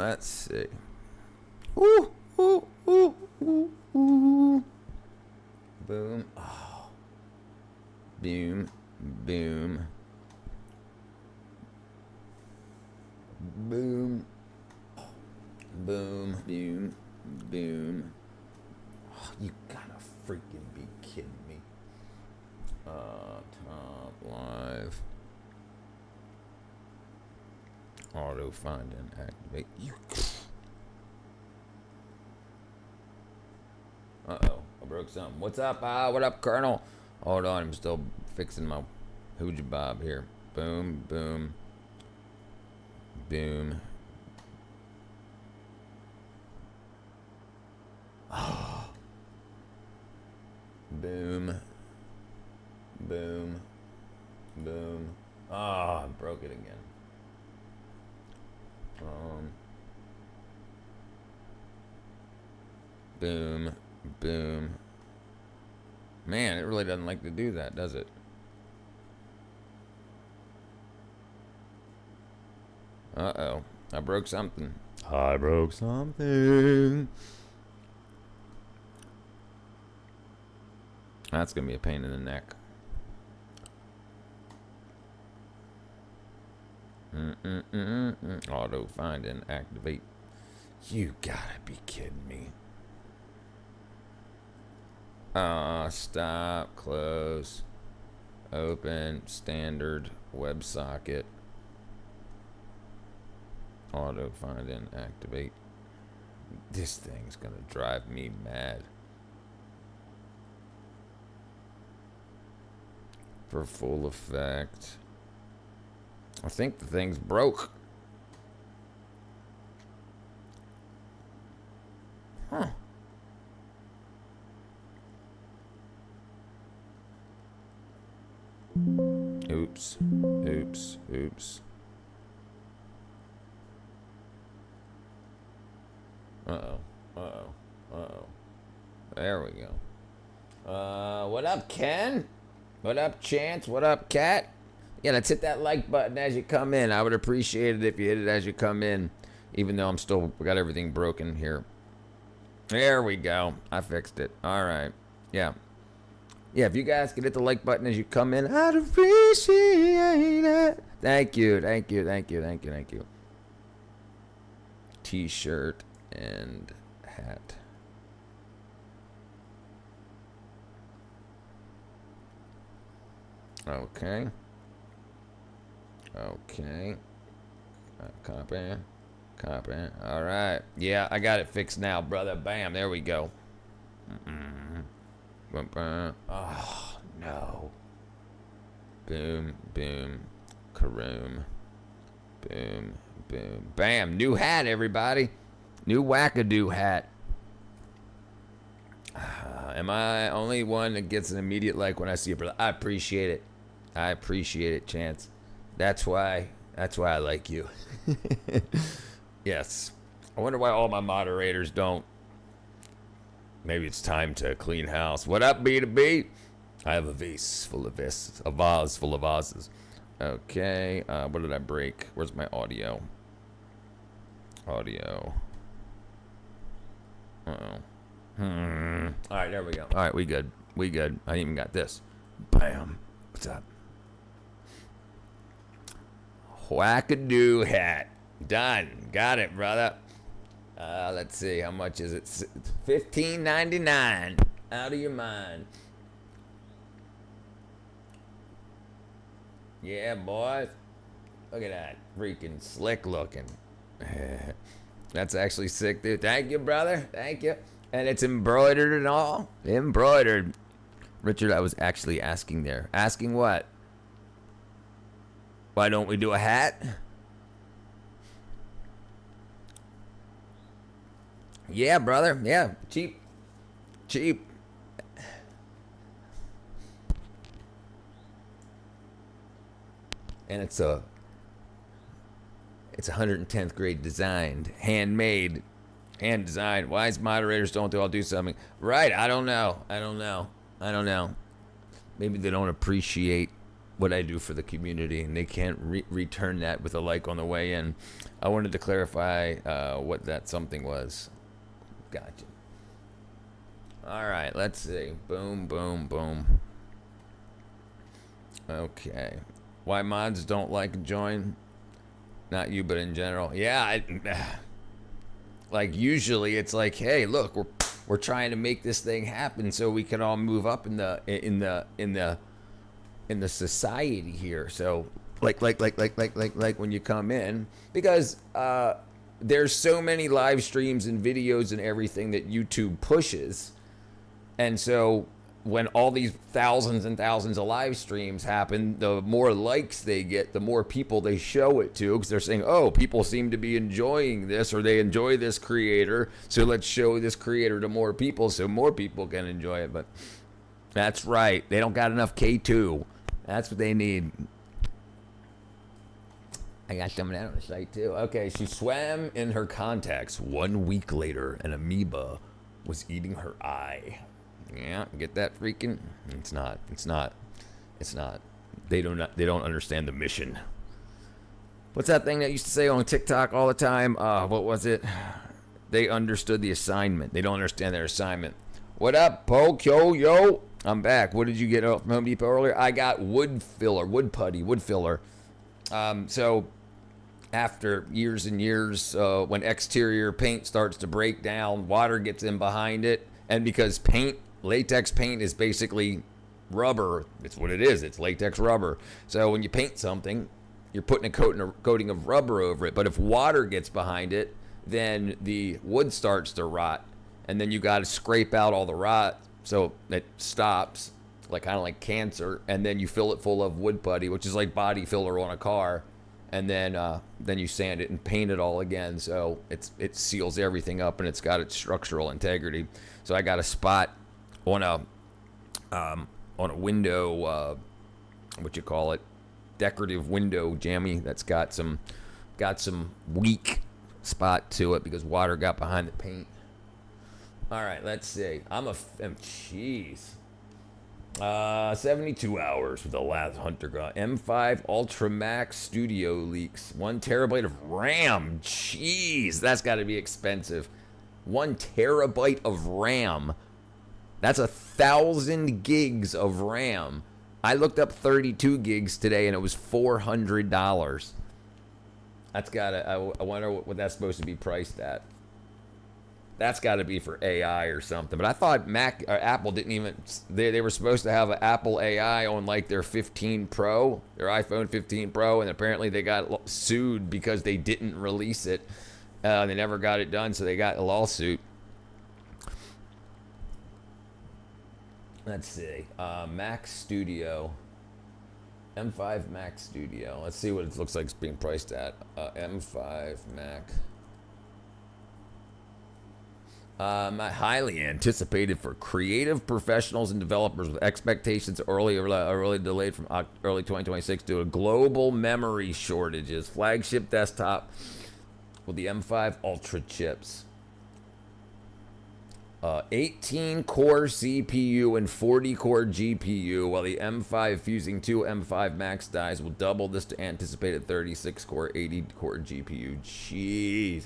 Let's see. Ooh, ooh, ooh, ooh, ooh. Boom. Oh. Boom. Boom. Boom. Boom. Boom. Boom. Oh, you gotta freaking be kidding me. Top live. Auto find and activate. You. Uh-oh. I broke something. What's up? What up, Colonel? Hold on. I'm still fixing my hooja bob here. Boom. Boom. Boom. Boom. Boom. Boom. Ah, I broke it again. Boom. Boom. Man, it really doesn't like to do that, does it? Uh-oh. I broke something. I broke something. That's going to be a pain in the neck. Auto find and activate. You gotta be kidding me. Stop, close, open, standard, WebSocket. Auto find and activate. This thing's gonna drive me mad. For full effect. I think the thing's broke. Huh. Oops. Oops. Oops. Uh-oh. Uh-oh. Uh-oh. There we go. What up, Ken? What up, Chance? What up, Cat? Yeah, let's hit that like button as you come in. I would appreciate it if you hit it as you come in, even though we got everything broken here. There we go. I fixed it. All right. Yeah. Yeah, if you guys could hit the like button as you come in, I'd appreciate it. Thank you. Thank you. Thank you. Thank you. Thank you. T-shirt and hat. Okay. Okay. Copy. Copy. All right. Yeah, I got it fixed now, brother. Bam. There we go. Oh, no. Boom. Boom. Karoom. Boom. Boom. Bam. New hat, everybody. New Whackadoo hat. Am I only one that gets an immediate like when I see it, brother? I appreciate it. I appreciate it, Chance. That's why I like you. Yes. I wonder why all my moderators don't. Maybe it's time to clean house. What up, B2B? I have a vase full of vases. A vase full of vases. Okay. What did I break? Where's my audio? Audio. Uh-oh. All right, there we go. All right, we good. We good. I even got this. Bam. What's up? Whackadoo hat. Done. Got it, brother. Let's see. How much is it? $15.99. Out of your mind. Yeah, boys. Look at that. Freaking slick looking. That's actually sick, dude. Thank you, brother. Thank you. And it's embroidered and all. Embroidered. Richard, I was actually asking there. Asking what? Why don't we do a hat? Yeah, brother. Yeah. Cheap. Cheap. And it's a 110th grade designed, handmade, hand designed. Wise moderators don't do. I'll do something. Right. I don't know. Maybe they don't appreciate what I do for the community, and they can't return that with a like on the way in. I wanted to clarify what that something was. Gotcha. All right, let's see. Boom, boom, boom. Okay. Why mods don't like join? Not you, but in general. Yeah, like usually it's like, hey, look, we're trying to make this thing happen so we can all move up in the society here. So like when you come in, because there's so many live streams and videos and everything that YouTube pushes, and so when all these thousands and thousands of live streams happen, the more likes they get, the more people they show it to, because they're saying, oh, people seem to be enjoying this, or they enjoy this creator, so let's show this creator to more people so more people can enjoy it. But that's right, they don't got enough K2. That's what they need. I got some of that on the site too. Okay, she swam in her contacts. 1 week later, an amoeba was eating her eye. Yeah, get that freaking? It's not. They don't understand the mission. What's that thing that used to say on TikTok all the time? What was it? They understood the assignment. They don't understand their assignment. What up, Poke? Yo? I'm back. What did you get from Home Depot earlier? I got wood filler. So after years and years, when exterior paint starts to break down, water gets in behind it, and because latex paint is basically rubber. It's what it is. It's latex rubber. So when you paint something, you're putting a coating of rubber over it. But if water gets behind it, then the wood starts to rot, and then you got to scrape out all the rot so it stops, like kind of like cancer. And then you fill it full of wood putty, which is like body filler on a car, and then you sand it and paint it all again. So it seals everything up, and it's got its structural integrity. So I got a spot on a window, decorative window jammy that's got some weak spot to it because water got behind the paint. All right, let's see. Jeez. 72 hours with the last Hunter gun. M5 Ultra Max Studio leaks. 1 terabyte of RAM. Jeez, that's got to be expensive. 1 terabyte of RAM. That's 1,000 gigs of RAM. I looked up 32 gigs today, and it was $400. That's gotta. I wonder what that's supposed to be priced at. That's got to be for AI or something. But I thought Apple didn't even. They were supposed to have an Apple AI on like their 15 Pro, their iPhone 15 Pro, and apparently they got sued because they didn't release it. They never got it done, so they got a lawsuit. Let's see. Mac Studio. M5 Mac Studio. Let's see what it looks like it's being priced at. M5 Mac. Highly anticipated for creative professionals and developers with expectations early delayed from early 2026 due to global memory shortages. Flagship desktop with the M5 Ultra chips. 18-core CPU and 40-core GPU, while the M5 fusing 2 M5 Max dies will double this to anticipated 36-core, 80-core GPU. Jeez.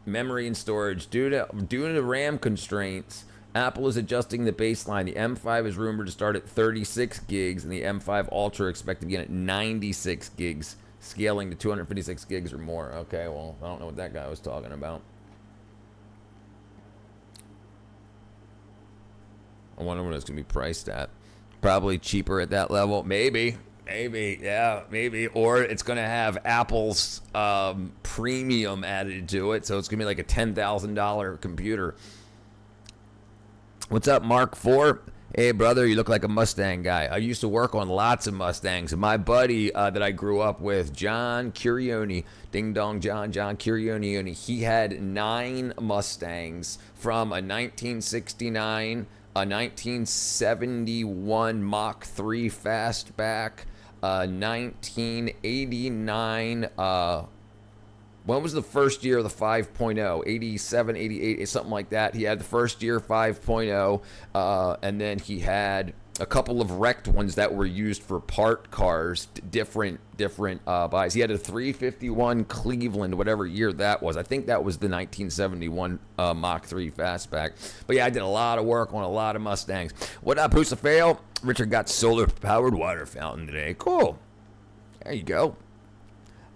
Memory and storage. Due to RAM constraints, Apple is adjusting the baseline. The M5 is rumored to start at 36 gigs, and the M5 Ultra expected to begin at 96 gigs, scaling to 256 gigs or more. Okay, well, I don't know what that guy was talking about. I wonder what it's going to be priced at. Probably cheaper at that level. Maybe. Yeah, maybe. Or it's going to have Apple's premium added to it. So it's going to be like a $10,000 computer. What's up, Mark 4? Hey, brother, you look like a Mustang guy. I used to work on lots of Mustangs. My buddy that I grew up with, John Curioni, Ding Dong John Curioni, he had 9 Mustangs from a 1969... a 1971 Mach 3 fastback, 1989, when was the first year of the 5.0? 87, 88, something like that. He had the first year 5.0, and then he had a couple of wrecked ones that were used for part cars, different buys. He had a 351 Cleveland, whatever year that was. I think that was the 1971 Mach 3 Fastback. But yeah, I did a lot of work on a lot of Mustangs. What up, Husafale? Richard got solar-powered water fountain today. Cool. There you go.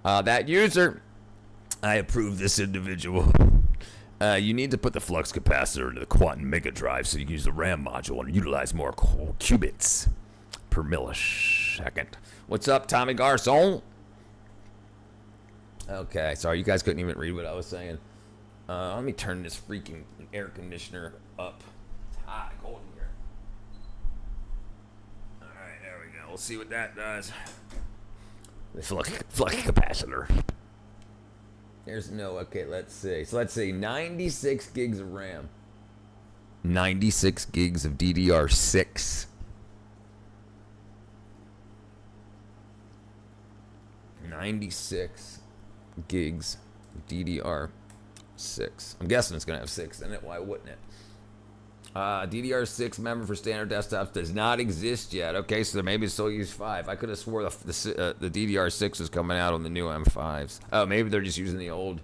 That user, I approve this individual. You need to put the flux capacitor into the quantum mega drive so you can use the RAM module and utilize more qubits per millisecond. What's up, Tommy Garcon? Okay, sorry, you guys couldn't even read what I was saying. Let me turn this freaking air conditioner up. It's hot, cold in here. All right, there we go. We'll see what that does. The flux capacitor. There's no, okay, let's see. So let's say 96 gigs of RAM. 96 gigs of DDR6. 96 gigs of DDR6. I'm guessing it's going to have 6 in it. Why wouldn't it? DDR6 memory for standard desktops does not exist yet. Okay, so maybe still use 5. I could have swore the DDR6 was coming out on the new M5s. Oh, maybe they're just using the old.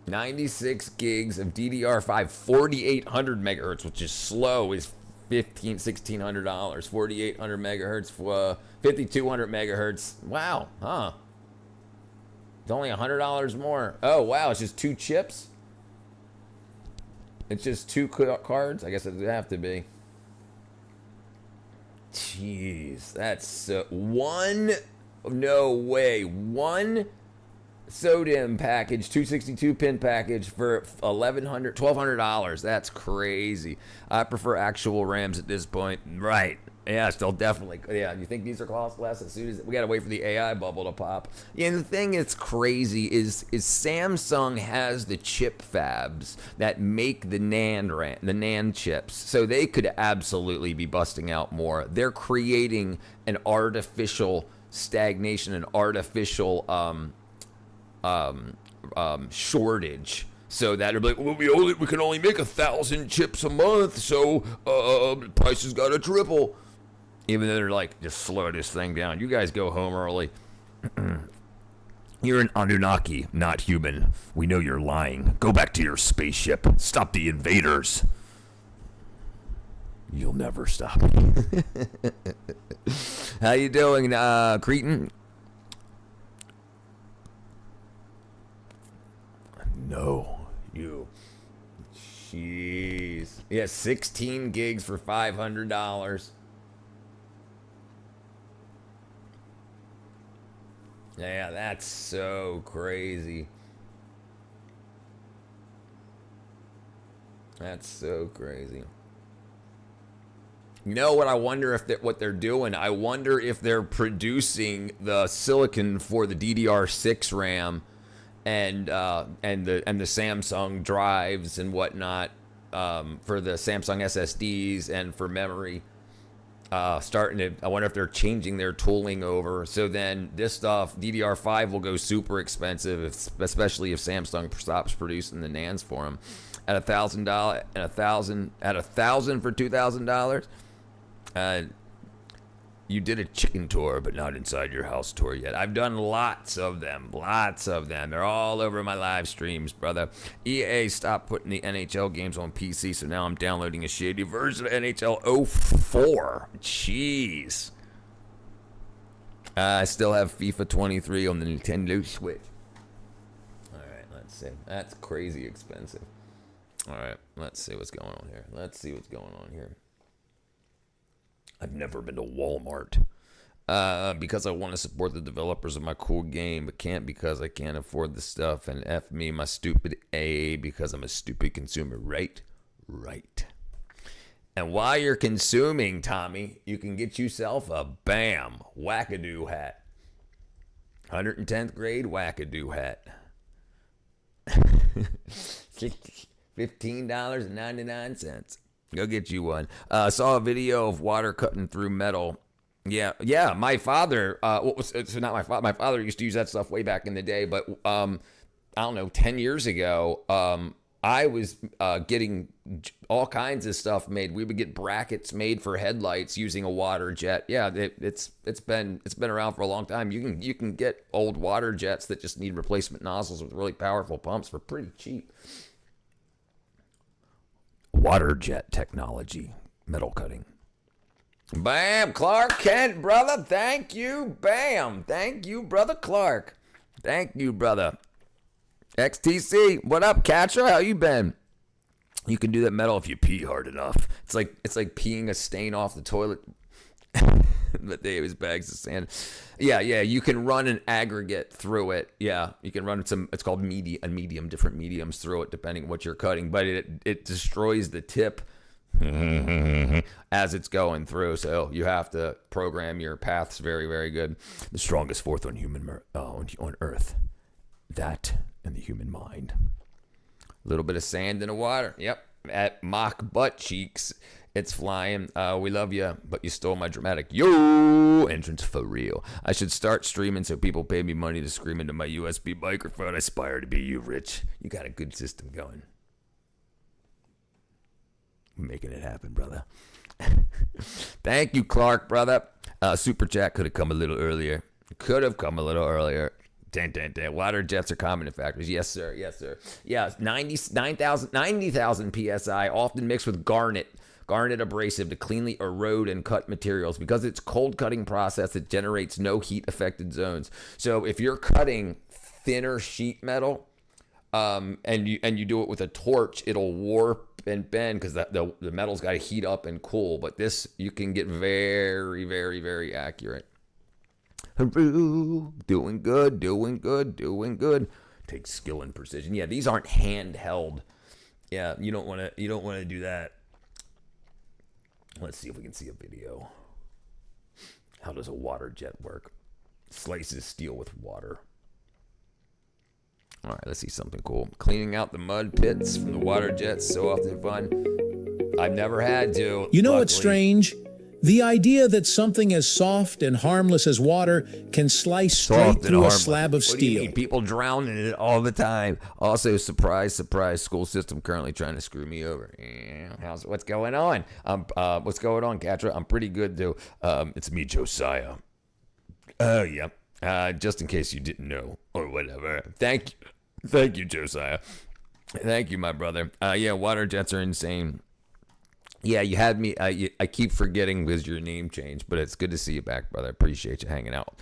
$96 gigs of DDR5, 4,800 megahertz, which is slow, is $1,600. 4,800 megahertz, 5,200 megahertz. Wow, huh? It's only $100 more. Oh, wow. It's just 2 chips? It's just 2 cards? I guess it would have to be. Jeez. That's so... No way. One SODIMM package, 262-pin package for $1,200. That's crazy. I prefer actual RAMs at this point. Right. Yeah, still definitely. Yeah, you think these are cost less as soon as we gotta wait for the AI bubble to pop. Yeah, and the thing that's crazy is Samsung has the chip fabs that make the NAND chips, so they could absolutely be busting out more. They're creating an artificial stagnation, an artificial shortage. So that it'll be like, well, we can only make 1,000 chips a month, so prices gotta triple. Even though they're like, just slow this thing down. You guys go home early. You're an Anunnaki, not human. We know you're lying. Go back to your spaceship. Stop the invaders. You'll never stop. How you doing, Cretan? No, you. Jeez. Yeah, 16 gigs for $500. Yeah, that's so crazy. That's so crazy. You know what I wonder if what they're doing? I wonder if they're producing the silicon for the DDR6 RAM and the Samsung drives and whatnot for the Samsung SSDs and for memory. I wonder if they're changing their tooling over. So then this stuff, DDR5 will go super expensive, especially if Samsung stops producing the NANDs for them. At $1,000, at $1,000 for $2,000. You did a chicken tour, but not inside your house tour yet. I've done lots of them. They're all over my live streams, brother. EA stopped putting the NHL games on PC, so now I'm downloading a shady version of NHL 04. Jeez. I still have FIFA 23 on the Nintendo Switch. All right, let's see. That's crazy expensive. All right, let's see what's going on here. I've never been to Walmart because I want to support the developers of my cool game, but can't because I can't afford the stuff. And F me, my stupid A, because I'm a stupid consumer. Right. And while you're consuming, Tommy, you can get yourself a BAM Whackadoo hat. 110th grade Whackadoo hat. $15.99. Go get you one. Saw a video of water cutting through metal. Yeah. My father, not my father. My father used to use that stuff way back in the day, but I don't know, 10 years ago, I was getting all kinds of stuff made. We would get brackets made for headlights using a water jet. Yeah, it's been around for a long time. You can get old water jets that just need replacement nozzles with really powerful pumps for pretty cheap. Water jet technology, metal cutting. Bam, Clark Kent, brother. Thank you. Bam. Thank you, brother Clark. Thank you, brother. XTC, what up, catcher? How you been? You can do that metal if you pee hard enough. It's like peeing a stain off the toilet. But they use bags of sand. Yeah, you can run an aggregate through it. Yeah, you can run some. It's called medium, different mediums through it depending on what you're cutting. But it destroys the tip as it's going through. So you have to program your paths very, very good. The strongest force on Earth. That and the human mind. A little bit of sand in the water. Yep. At mock butt cheeks. It's flying. We love you, but you stole my dramatic entrance for real. I should start streaming so people pay me money to scream into my USB microphone. I aspire to be you, Rich. You got a good system going. Making it happen, brother. Thank you, Clark, brother. Super chat could have come a little earlier. Dun, dun, dun. Water jets are common in factories. Yes, sir. Yeah, 90,000 PSI, often mixed with garnet abrasive to cleanly erode and cut materials. Because it's cold cutting process, it generates no heat affected zones. So if you're cutting thinner sheet metal, and you do it with a torch, it'll warp and bend because the metal's got to heat up and cool. But this, you can get very, very, very accurate. Doing good. Takes skill and precision. Yeah, these aren't handheld. Yeah, you don't want to do that. Let's see if we can see a video. How does a water jet work? Slices steel with water. All right, let's see something cool. Cleaning out the mud pits from the water jets, so often fun. I've never had to. You know what's strange? The idea that something as soft and harmless as water can slice straight through a slab of steel. What do you mean? People drown in it all the time. Also, surprise, school system currently trying to screw me over. Yeah, what's going on? What's going on, Katra? I'm pretty good, though. It's me, Josiah. Oh, yeah. Just in case you didn't know, or whatever. Thank you, Josiah. Thank you, my brother. Yeah, water jets are insane. Yeah, you had me. I keep forgetting because your name changed, but it's good to see you back, brother. I appreciate you hanging out.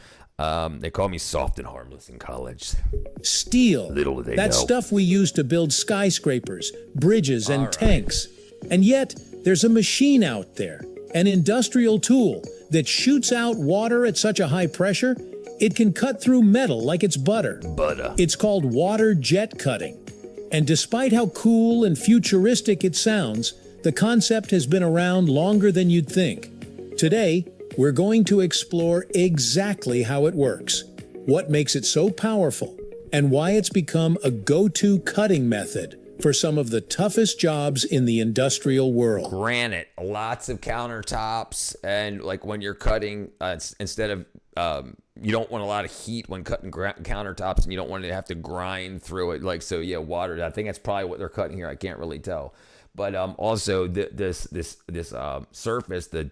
They call me soft and harmless in college. Steel. Little do they know. That stuff we use to build skyscrapers, bridges, and tanks. And yet, there's a machine out there, an industrial tool that shoots out water at such a high pressure, it can cut through metal like it's butter. It's called water jet cutting. And despite how cool and futuristic it sounds, the concept has been around longer than you'd think. Today, we're going to explore exactly how it works, what makes it so powerful, and why it's become a go-to cutting method for some of the toughest jobs in the industrial world. Granite, lots of countertops, and like when you're cutting, instead of, you don't want a lot of heat when cutting countertops, and you don't want to have to grind through it. Like, so yeah, water, I think that's probably what they're cutting here. I can't really tell. But also this surface, the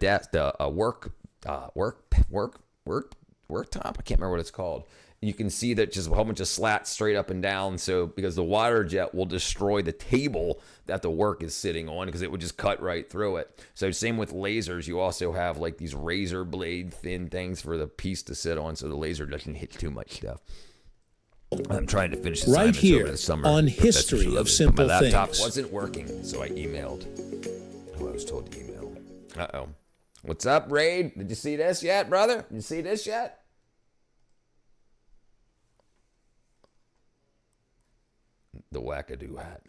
worktop, I can't remember what it's called. You can see that just a whole bunch of slats straight up and down. So because the water jet will destroy the table that the work is sitting on, because it would just cut right through it. So same with lasers, you also have like these razor blade thin things for the piece to sit on, so the laser doesn't hit too much stuff. I'm trying to finish right here over the summer on History of Simple Things. My laptop wasn't working, so I emailed. I was told to email. Uh-oh. What's up, Raid? Did you see this yet, brother? Did you see this yet? The Whackadoo hat.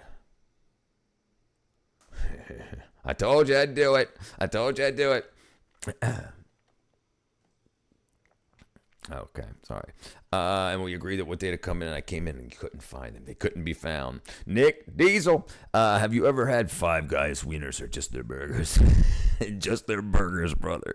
I told you I'd do it. Okay, sorry. And we agreed that what day to come in, and I came in and couldn't find them. They couldn't be found. Nick Diesel, have you ever had Five Guys wieners or just their burgers? Just their burgers, brother.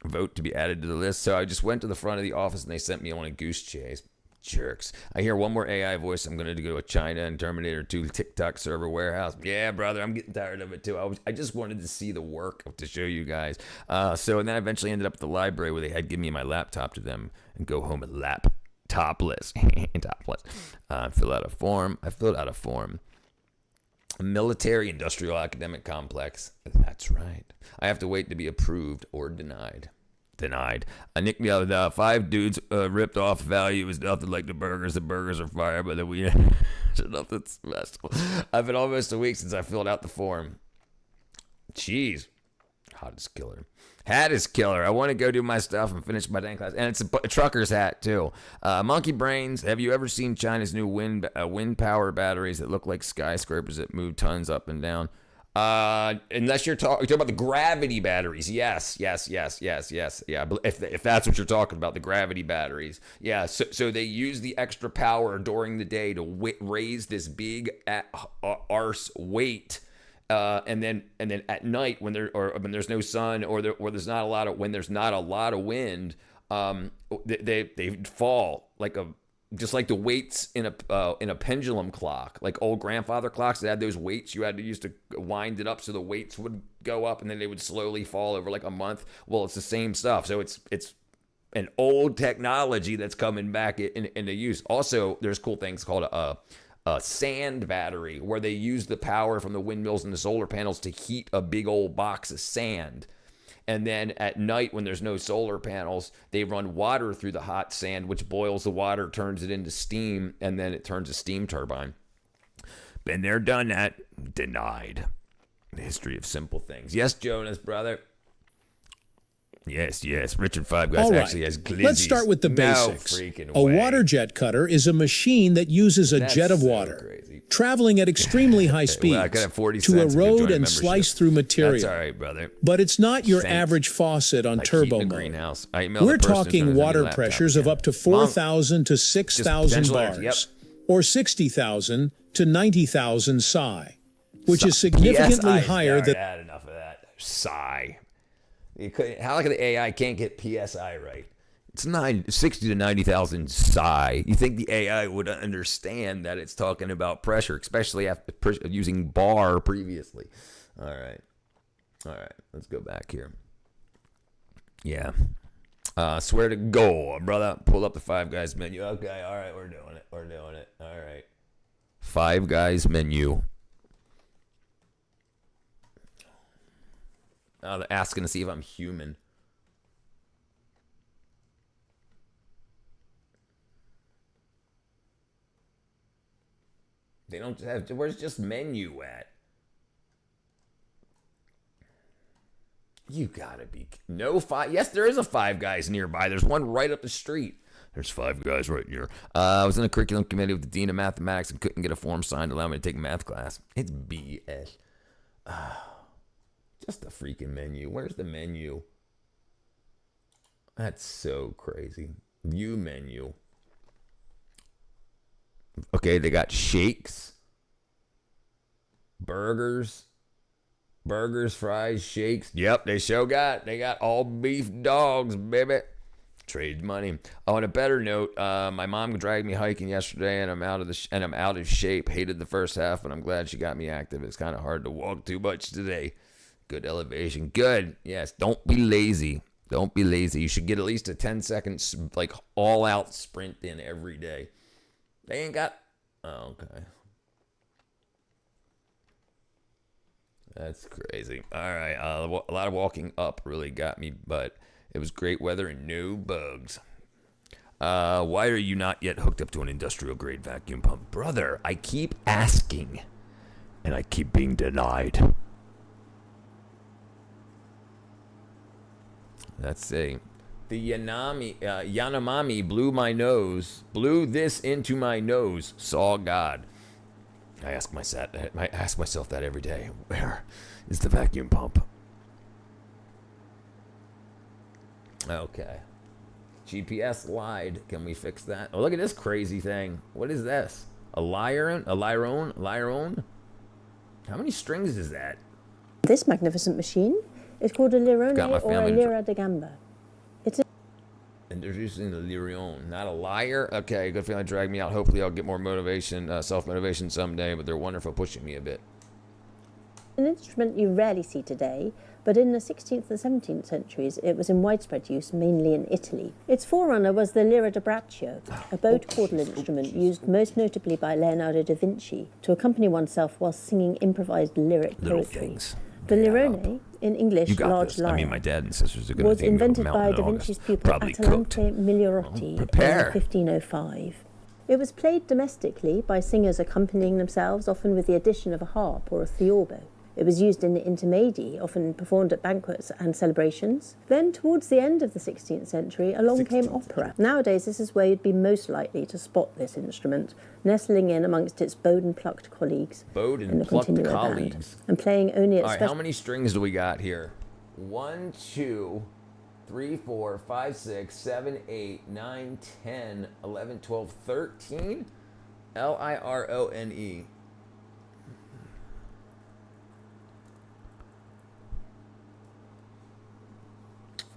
Vote to be added to the list. So I just went to the front of the office, and they sent me on a goose chase. Jerks. I hear one more AI voice. I'm going to go to China and Terminator 2 TikTok server warehouse. Yeah, brother, I'm getting tired of it too. I just wanted to see the work to show you guys. So and then I eventually ended up at the library where they had given me my laptop to them and go home and topless. Fill out a form. I filled out a form. Military industrial academic complex. That's right. I have to wait to be approved or denied. Nick me out with 5 dudes ripped off value is nothing like the burgers. The burgers are fire, but the weed is nothing special. I've been almost a week since I filled out the form. Jeez. Hottest killer. Hat is killer. I want to go do my stuff and finish my dang class. And it's a trucker's hat, too. Monkey Brains, have you ever seen China's new wind power batteries that look like skyscrapers that move tons up and down? Unless you're talking about the gravity batteries. Yes. Yeah. If that's what you're talking about, the gravity batteries. Yeah. So they use the extra power during the day to raise this big arse weight. And then at night when there's no sun or there's not a lot of, when there's not a lot of wind, they fall just like the weights in a pendulum clock, like old grandfather clocks that had those weights you had to use to wind it up so the weights would go up and then they would slowly fall over like a month. Well, it's the same stuff. So it's an old technology that's coming back into use. Also, there's cool things called a sand battery where they use the power from the windmills and the solar panels to heat a big old box of sand. And then at night when there's no solar panels, they run water through the hot sand, which boils the water, turns it into steam, and then it turns a steam turbine. Been there, done that. Denied. The history of simple things. Yes, Jonas, brother. Yes. Richard Five Guys actually has glizzies. Let's start with the basics. A water jet cutter is a machine that uses a jet of water, traveling at extremely high speeds to erode and slice through material. That's all right, brother. But it's not your average faucet on turbo mode. We're talking water pressures of up to 4,000 to 6,000 bars, or 60,000 to 90,000 psi, which is significantly higher than... Had enough of that. Psi. How like the AI can't get PSI right? It's 60 to 90,000 psi. You think the AI would understand that it's talking about pressure, especially after using bar previously. All right. Let's go back here. Yeah. Swear to God, brother. Pull up the Five Guys menu. Okay. All right. We're doing it. All right. Five Guys menu. They're asking to see if I'm human. They don't have. Where's just menu at? You gotta be. No five. Yes, there is a Five Guys nearby. There's one right up the street. There's Five Guys right here. I was in a curriculum committee with the dean of mathematics and couldn't get a form signed to allow me to take a math class. It's BS. Just the freaking menu. Where's the menu? That's so crazy. View menu. Okay, they got shakes. Burgers, fries, shakes. Yep, they got all beef dogs, baby. Trade money. On a better note, my mom dragged me hiking yesterday, and I'm out of shape. Hated the first half, but I'm glad she got me active. It's kind of hard to walk too much today. Good elevation. Good. Yes. Don't be lazy. You should get at least a 10-second, like, all-out sprint in every day. They ain't got... Oh, okay. That's crazy. All right. A lot of walking up really got me, but it was great weather and no bugs. Why are you not yet hooked up to an industrial-grade vacuum pump? Brother, I keep asking, and I keep being denied. Let's see. The Yanomami blew this into my nose, saw God. I ask myself that every day. Where is the vacuum pump? Okay. GPS lied. Can we fix that? Oh, look at this crazy thing. What is this? A lyron? How many strings is that? This magnificent machine is called a lirone or a lira de gamba. Introducing the Lyrion. Not a liar? Okay, good feeling drag me out. Hopefully I'll get more motivation, self-motivation someday, but they're wonderful pushing me a bit. An instrument you rarely see today, but in the 16th and 17th centuries it was in widespread use, mainly in Italy. Its forerunner was the lira da braccio, a bowed chordal instrument used most notably by Leonardo da Vinci to accompany oneself while singing improvised lyric poetry. The lirone, in English large lyre, I mean, my dad and sisters are going was invented by Da Vinci's pupil Atalante Miglioretti in 1505. It was played domestically by singers accompanying themselves, often with the addition of a harp or a theorbo. It was used in the intermedi, often performed at banquets and celebrations. Then, towards the end of the 16th century, along came opera. Nowadays, this is where you'd be most likely to spot this instrument, nestling in amongst its bowed and plucked colleagues in the continuo band, and playing only at All right, how many strings do we got here? 1, 2, 3, 4, 5, 6, 7, 8, 9, 10, 11, 12, 13? Lirone.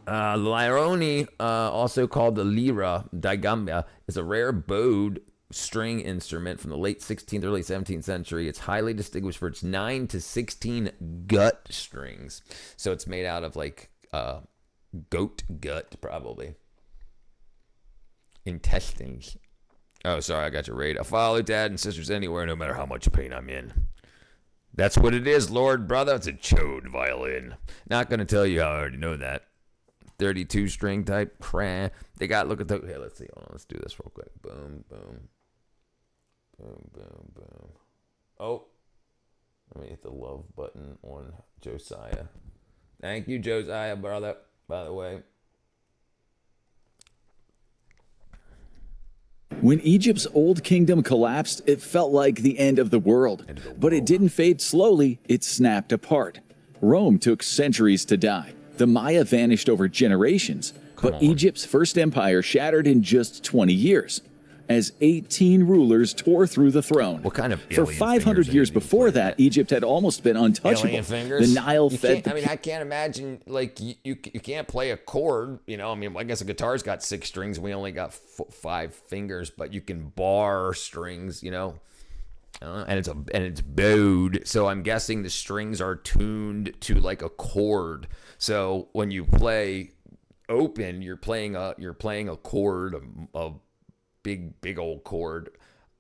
Lirone, also called the lira da gamba, is a rare bowed string instrument from the late 16th, early 17th century. It's highly distinguished for its 9 to 16 gut strings. So it's made out of like goat gut, probably. Intestines. Oh, sorry, I got your rate. I follow dad and sisters anywhere, no matter how much pain I'm in. That's what it is, Lord, brother. It's a chode violin. Not going to tell you how I already know that. 32 string type. They got, look at the, here, let's see. Hold on, let's do this real quick. Boom, boom. Boom, boom, boom. Oh. Let me hit the love button on Josiah. Thank you, Josiah, brother, by the way. When Egypt's old kingdom collapsed, it felt like the end of the world. But it didn't fade slowly, it snapped apart. Rome took centuries to die. The Maya vanished over generations, but Egypt's first empire shattered in just 20 years, as 18 rulers tore through the throne. What kind of For 500 years before that, Egypt had almost been untouchable. The Nile fed. I mean, I can't imagine, like, you can't play a chord, you know. I mean, I guess a guitar's got 6 strings. We only got 5 fingers, but you can bar strings, you know. And it's bowed, so I'm guessing the strings are tuned to like a chord. So when you play open, you're playing a chord, a big old chord,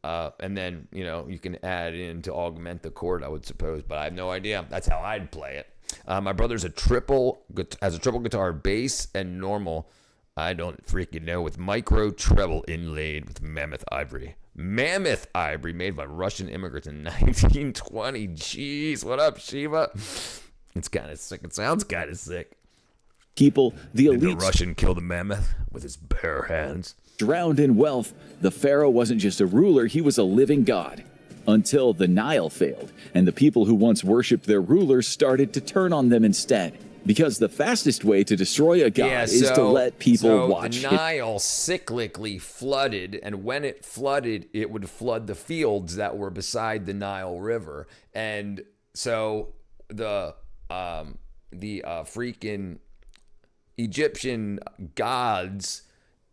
and then you know you can add in to augment the chord, I would suppose, but I have no idea. That's how I'd play it. My brother's has a triple guitar, bass and normal. I don't freaking know, with micro treble inlaid with mammoth ivory. Mammoth ivory made by Russian immigrants in 1920. Jeez, what up, Shiva? It's kind of sick. It sounds kind of sick. People, the elite. The Russian killed a mammoth with his bare hands. Drowned in wealth, the pharaoh wasn't just a ruler, he was a living god. Until the Nile failed, and the people who once worshipped their rulers started to turn on them instead. Because the fastest way to destroy a god is to let people watch. The Nile cyclically flooded, and when it flooded, it would flood the fields that were beside the Nile River. And so the freaking Egyptian gods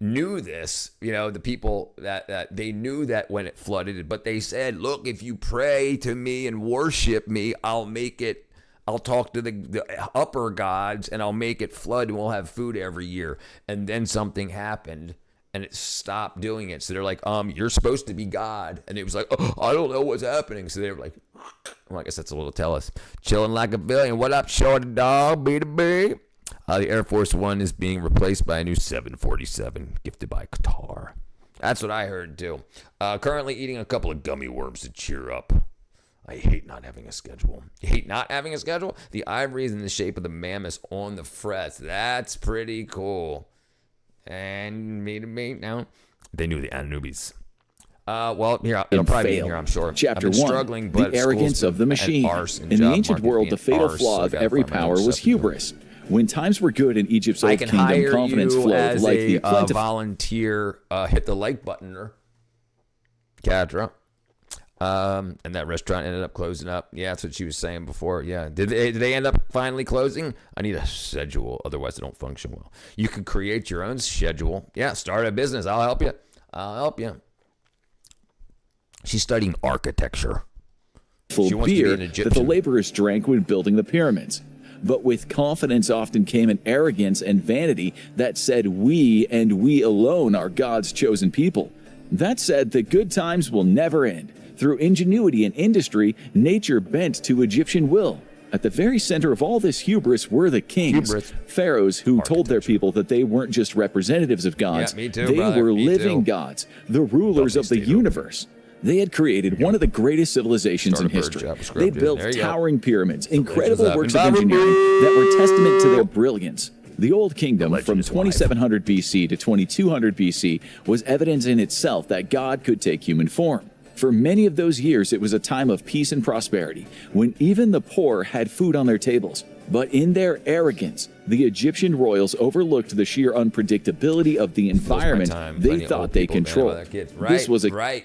knew this, you know, the people that they knew that when it flooded, but they said, look, if you pray to me and worship me, I'll talk to the upper gods and I'll make it flood and we'll have food every year. And then something happened and it stopped doing it. So they're like, you're supposed to be God. And it was like, oh, I don't know what's happening. So they were like, well, I guess that's a little tell us. Chilling like a billion. What up, shorty dog? B2B. The Air Force One is being replaced by a new 747 gifted by Qatar. That's what I heard too. Currently eating a couple of gummy worms to cheer up. I hate not having a schedule. You hate not having a schedule? The ivory is in the shape of the mammoths on the frets. That's pretty cool. And me now. They knew the Anubis. Well, here it'll probably be in here, I'm sure. Chapter 1, struggling, but the arrogance of the machine. In the ancient world, the fatal flaw of every power was hubris. When times were good in Egypt's old kingdom, confidence flowed like the plentiful volunteer. Hit the like button, Cadra. And that restaurant ended up closing up. Yeah, that's what she was saying before. Yeah. Did they end up finally closing? I need a schedule. Otherwise, I don't function well. You can create your own schedule. Yeah, start a business. I'll help you. She's studying architecture. Full beer that the laborers drank when building the pyramids. But with confidence often came an arrogance and vanity that said we and we alone are God's chosen people. That said, the good times will never end. Through ingenuity and industry, nature bent to Egyptian will. At the very center of all this hubris were the kings, pharaohs who told their people that they weren't just representatives of gods, they were living gods, the rulers of the universe. They had created one of the greatest civilizations in history. They built towering pyramids, incredible works of engineering that were testament to their brilliance. The Old Kingdom from 2700 BC to 2200 BC was evidence in itself that God could take human form. For many of those years, it was a time of peace and prosperity, when even the poor had food on their tables. But in their arrogance, the Egyptian royals overlooked the sheer unpredictability of the environment they thought they controlled. This was right.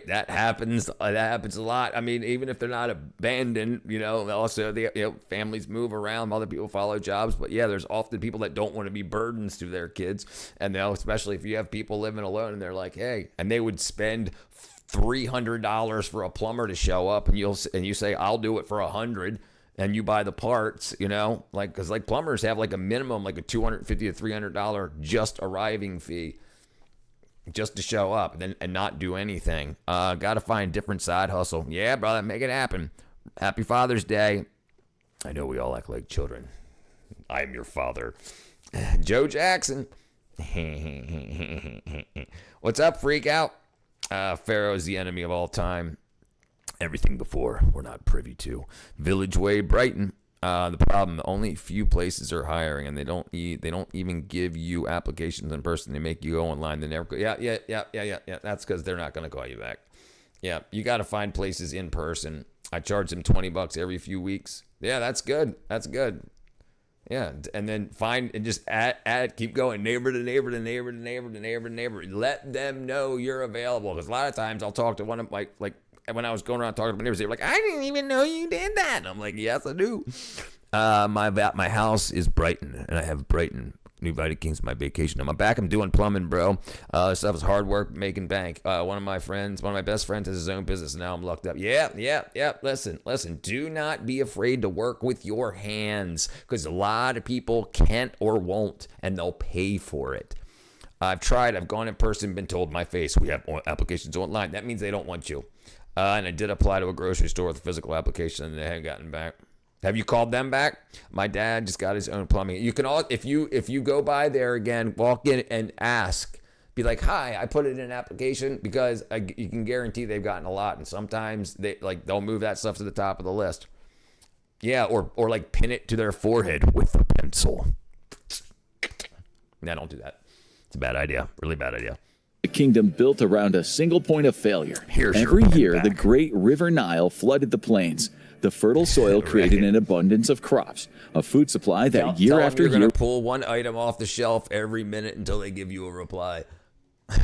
That happens. That happens a lot. I mean, even if they're not abandoned, also the families move around, other people follow jobs. But yeah, there's often people that don't want to be burdens to their kids, and especially if you have people living alone, and they're like, hey, and they would spend $300 for a plumber to show up, and you say, I'll do it for $100. And you buy the parts, because plumbers have like a minimum, like a $250 to $300 just arriving fee just to show up and not do anything. Got to find different side hustle. Yeah, brother, make it happen. Happy Father's Day. I know we all act like children. I'm your father. Joe Jackson. What's up, freak out? Pharaoh's the enemy of all time. Everything before we're not privy to. Village Way, Brighton. The problem: only few places are hiring, and they don't even give you applications in person. They make you go online. They never go. Yeah. That's because they're not going to call you back. Yeah, you got to find places in person. I charge them $20 every few weeks. Yeah, that's good. Yeah, and then find and just add, keep going, neighbor to neighbor to neighbor to neighbor to neighbor to neighbor. Let them know you're available, because a lot of times I'll talk to one of my when I was going around talking to my neighbors, they were like, I didn't even know you did that. And I'm like, yes, I do. My house is Brighton, and I have Brighton, New Vita Kings, my vacation. I'm back. I'm doing plumbing, bro. This stuff is hard work, making bank. One of my best friends has his own business. Now I'm locked up. Yeah. Listen. Do not be afraid to work with your hands, because a lot of people can't or won't, and they'll pay for it. I've tried. I've gone in person, been told my face, we have applications online. That means they don't want you. And I did apply to a grocery store with a physical application, and they haven't gotten back. Have you called them back? My dad just got his own plumbing. You can if you go by there again, walk in and ask. Be like, hi, I put it in an application, because you can guarantee they've gotten a lot, and sometimes they'll move that stuff to the top of the list. Yeah, or pin it to their forehead with a pencil. Nah, don't do that. It's a bad idea. Really bad idea. The kingdom built around a single point of failure. Every year, the great river Nile flooded the plains. The fertile soil created an abundance of crops, a food supply that year after year... You're going to pull one item off the shelf every minute until they give you a reply.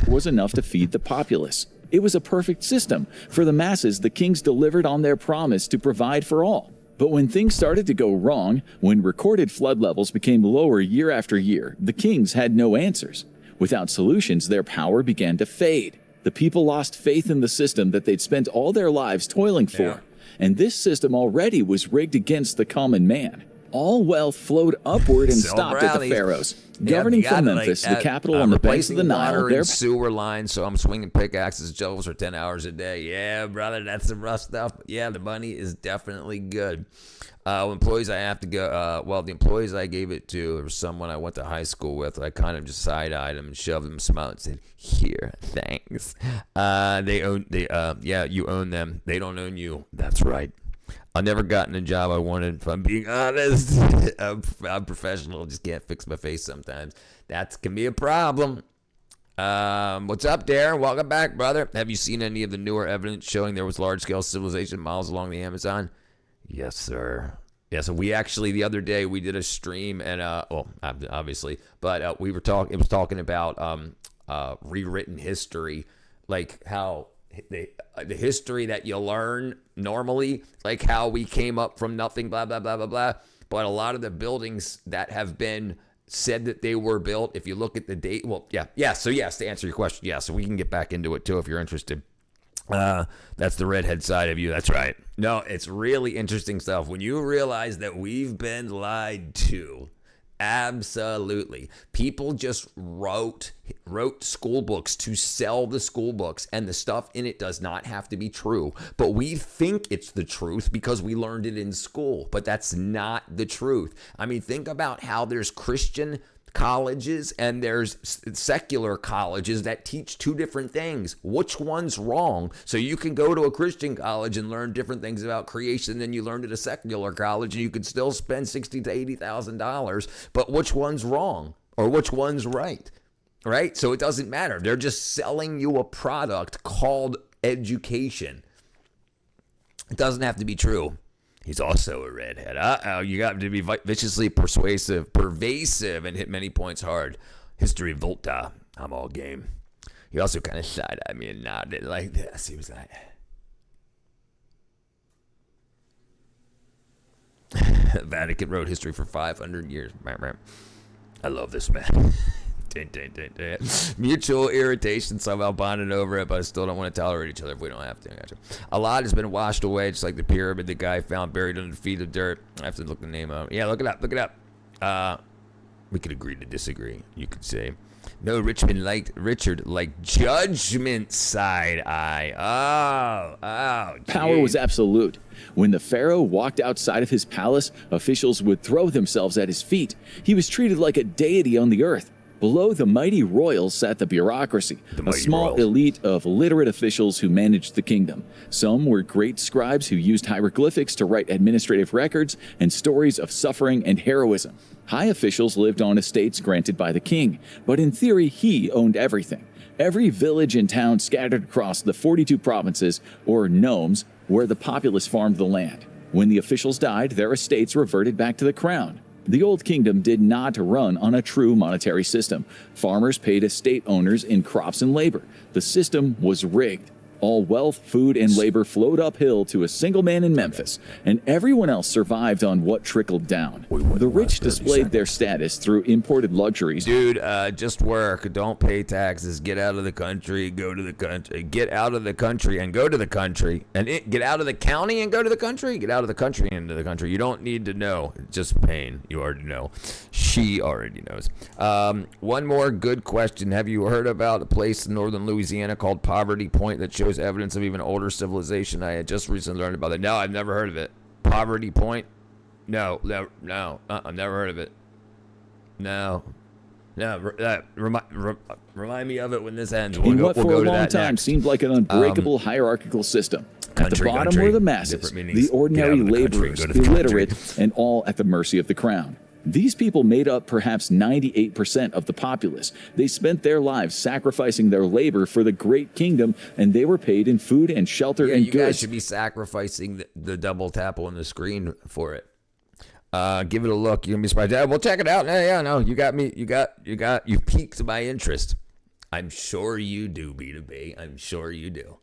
...was enough to feed the populace. It was a perfect system. For the masses, the kings delivered on their promise to provide for all. But when things started to go wrong, when recorded flood levels became lower year after year, the kings had no answers. Without solutions, their power began to fade. The people lost faith in the system that they'd spent all their lives toiling for. Yeah. And this system already was rigged against the common man. All wealth flowed upward and stopped at the pharaohs. Governing from Memphis, the capital on the banks of the Nile. Water and sewer lines, so I'm swinging pickaxes, shovels for 10 hours a day. Yeah, brother, that's some rough stuff. But yeah, the money is definitely good. Employees I have to go, the employees I gave it to, there was someone I went to high school with. I kind of just side-eyed them and shoved them some out and said, here, thanks. You own them. They don't own you. That's right. I've never gotten a job I wanted, if I'm being honest. I'm professional, just can't fix my face sometimes. That can be a problem. What's up, Darren? Welcome back, brother. Have you seen any of the newer evidence showing there was large-scale civilization miles along the Amazon? Yes, sir. Yeah, so we actually, the other day, we did a stream, and, obviously, but it was talking about rewritten history, like how the history that you learn normally, like how we came up from nothing, blah, blah, blah, blah, blah. But a lot of the buildings that have been said that they were built, if you look at the date, well, yeah. So yes, to answer your question, yeah. So we can get back into it too if you're interested. That's the redhead side of you. That's right. No, it's really interesting stuff. When you realize that we've been lied to, absolutely. People just wrote school books to sell the school books, and the stuff in it does not have to be true. But we think it's the truth because we learned it in school, but that's not the truth. I mean, think about how there's Christian colleges and there's secular colleges that teach two different things. Which one's wrong? So you can go to a Christian college and learn different things about creation than you learned at a secular college, and you could still spend $60,000 to $80,000. But which one's wrong or which one's right? Right? So it doesn't matter. They're just selling you a product called education. It doesn't have to be true. He's also a redhead. You got to be viciously pervasive, and hit many points hard. History Volta. I'm all game. He also kind of side at me and nodded like this. He was like, Vatican wrote history for 500 years. I love this man. Mutual irritation, somehow bonded over it, but I still don't want to tolerate each other if we don't have to. Gotcha. A lot has been washed away, just like the pyramid the guy found buried under feet of dirt. I have to look the name up. Yeah, look it up. We could agree to disagree, you could say. No, Richard liked judgment side eye. Oh, geez. Power was absolute. When the pharaoh walked outside of his palace, officials would throw themselves at his feet. He was treated like a deity on the earth. Below the mighty royals sat the bureaucracy, a small elite of literate officials who managed the kingdom. Some were great scribes who used hieroglyphics to write administrative records and stories of suffering and heroism. High officials lived on estates granted by the king, but in theory he owned everything. Every village and town scattered across the 42 provinces, or nomes, where the populace farmed the land. When the officials died, their estates reverted back to the crown. The Old Kingdom did not run on a true monetary system. Farmers paid estate owners in crops and labor. The system was rigged. All wealth, food, and labor flowed uphill to a single man in Memphis, and everyone else survived on what trickled down. The rich displayed their status through imported luxuries. Dude, just work. Don't pay taxes. Get out of the country. Go to the country. Get out of the country and go to the country. And get out of the county and go to the country. Get out of the country and into the country. You don't need to know. It's just pain. You already know. She already knows. One more good question. Have you heard about a place in northern Louisiana called Poverty Point that shows evidence of even older civilization? I had just recently learned about it. No, I've never heard of it. Poverty Point? No, I've never heard of it. No. Remind me of it when this ends. In what for a long time seemed like an unbreakable hierarchical system. At the bottom were the masses, the ordinary laborers, illiterate, and all at the mercy of the crown. These people made up perhaps 98% of the populace. They spent their lives sacrificing their labor for the great kingdom, and they were paid in food and shelter and you goods. Guys should be sacrificing the double tap on the screen for it. Give it a look. You're gonna be surprised. Yeah, well, check it out. No, you got me. You piqued my interest. I'm sure you do, B2B. I'm sure you do.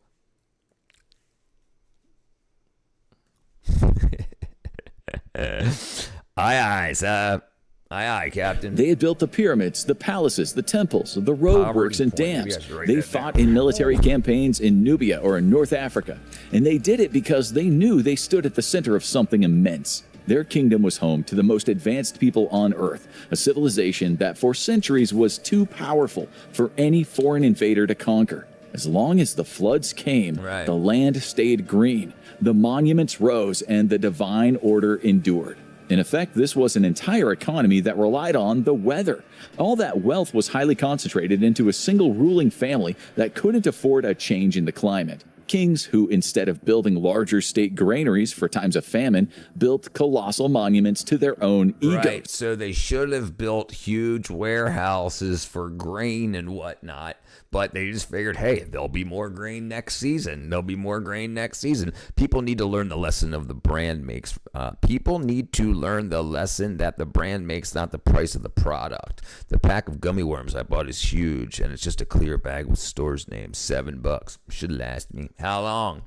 Aye, Captain. They had built the pyramids, the palaces, the temples, the roadworks, and dams. They fought in military campaigns in Nubia or in North Africa. And they did it because they knew they stood at the center of something immense. Their kingdom was home to the most advanced people on Earth, a civilization that for centuries was too powerful for any foreign invader to conquer. As long as the floods came, the land stayed green, the monuments rose, and the divine order endured. In effect, this was an entire economy that relied on the weather. All that wealth was highly concentrated into a single ruling family that couldn't afford a change in the climate. Kings who, instead of building larger state granaries for times of famine, built colossal monuments to their own egos. Right, so they should have built huge warehouses for grain and whatnot, but they just figured, hey, there'll be more grain next season. There'll be more grain next season. People need to learn the lesson of the brand makes. People need to learn the lesson that the brand makes, not the price of the product. The pack of gummy worms I bought is huge, and it's just a clear bag with store's name. $7. Should last me. How long?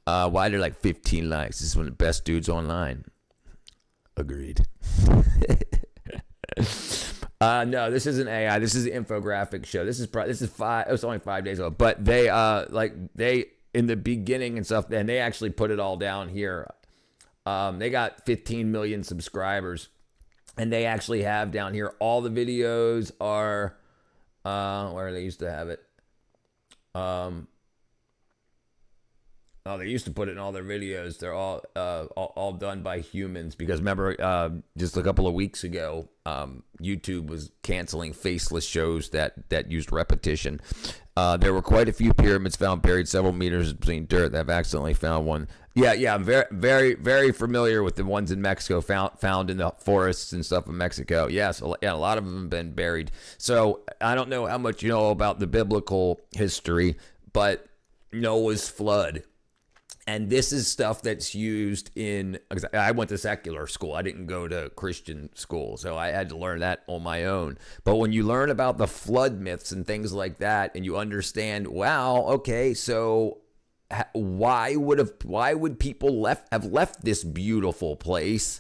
Why are there like 15 likes? This is one of the best dudes online. Agreed. No, this isn't AI. This is an infographic show. This is five. It was only 5 days ago, but they in the beginning and stuff, and they actually put it all down here. They got 15 million subscribers, and they actually have down here all the videos are where they used to have it. They used to put it in all their videos. They're all done by humans because remember, just a couple of weeks ago, YouTube was canceling faceless shows that used repetition. There were quite a few pyramids found buried several meters between dirt. I've accidentally found one. Yeah, I'm very, very, very familiar with the ones in Mexico found in the forests and stuff in Mexico. Yes, a lot of them have been buried. So I don't know how much you know about the biblical history, but Noah's flood. And this is stuff that's used in, I went to secular school. I didn't go to Christian school, so I had to learn that on my own. But when you learn about the flood myths and things like that, and you understand, wow, okay, so why would people have left this beautiful place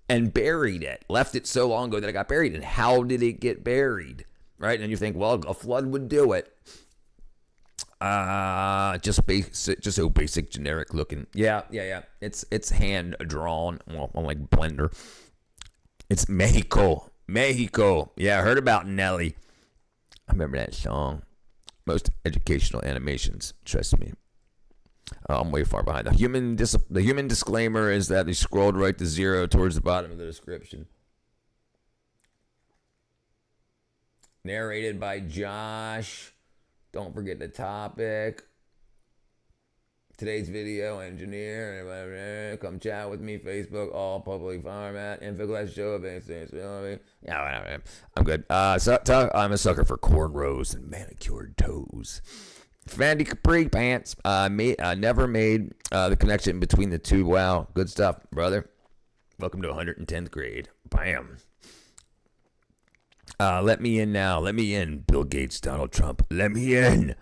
and buried it? Left it so long ago that it got buried, and how did it get buried? Right? And you think, well, a flood would do it. Just basic, generic looking. Yeah. It's hand drawn, well, like Blender. It's Mexico. Yeah, I heard about Nelly. I remember that song. Most educational animations, trust me. I'm way far behind. The human disclaimer is that they scrolled right to 0 towards the bottom of the description. Narrated by Josh. Don't forget the topic. Today's video engineer. Come chat with me. Facebook, all public format. Info class show of accessibility. Yeah, whatever. I'm good. I'm a sucker for cornrows and manicured toes. Fandy capri pants. Never made the connection between the two. Wow, good stuff, brother. Welcome to 110th grade. Bam. Let me in now. Let me in. Bill Gates, Donald Trump. Let me in.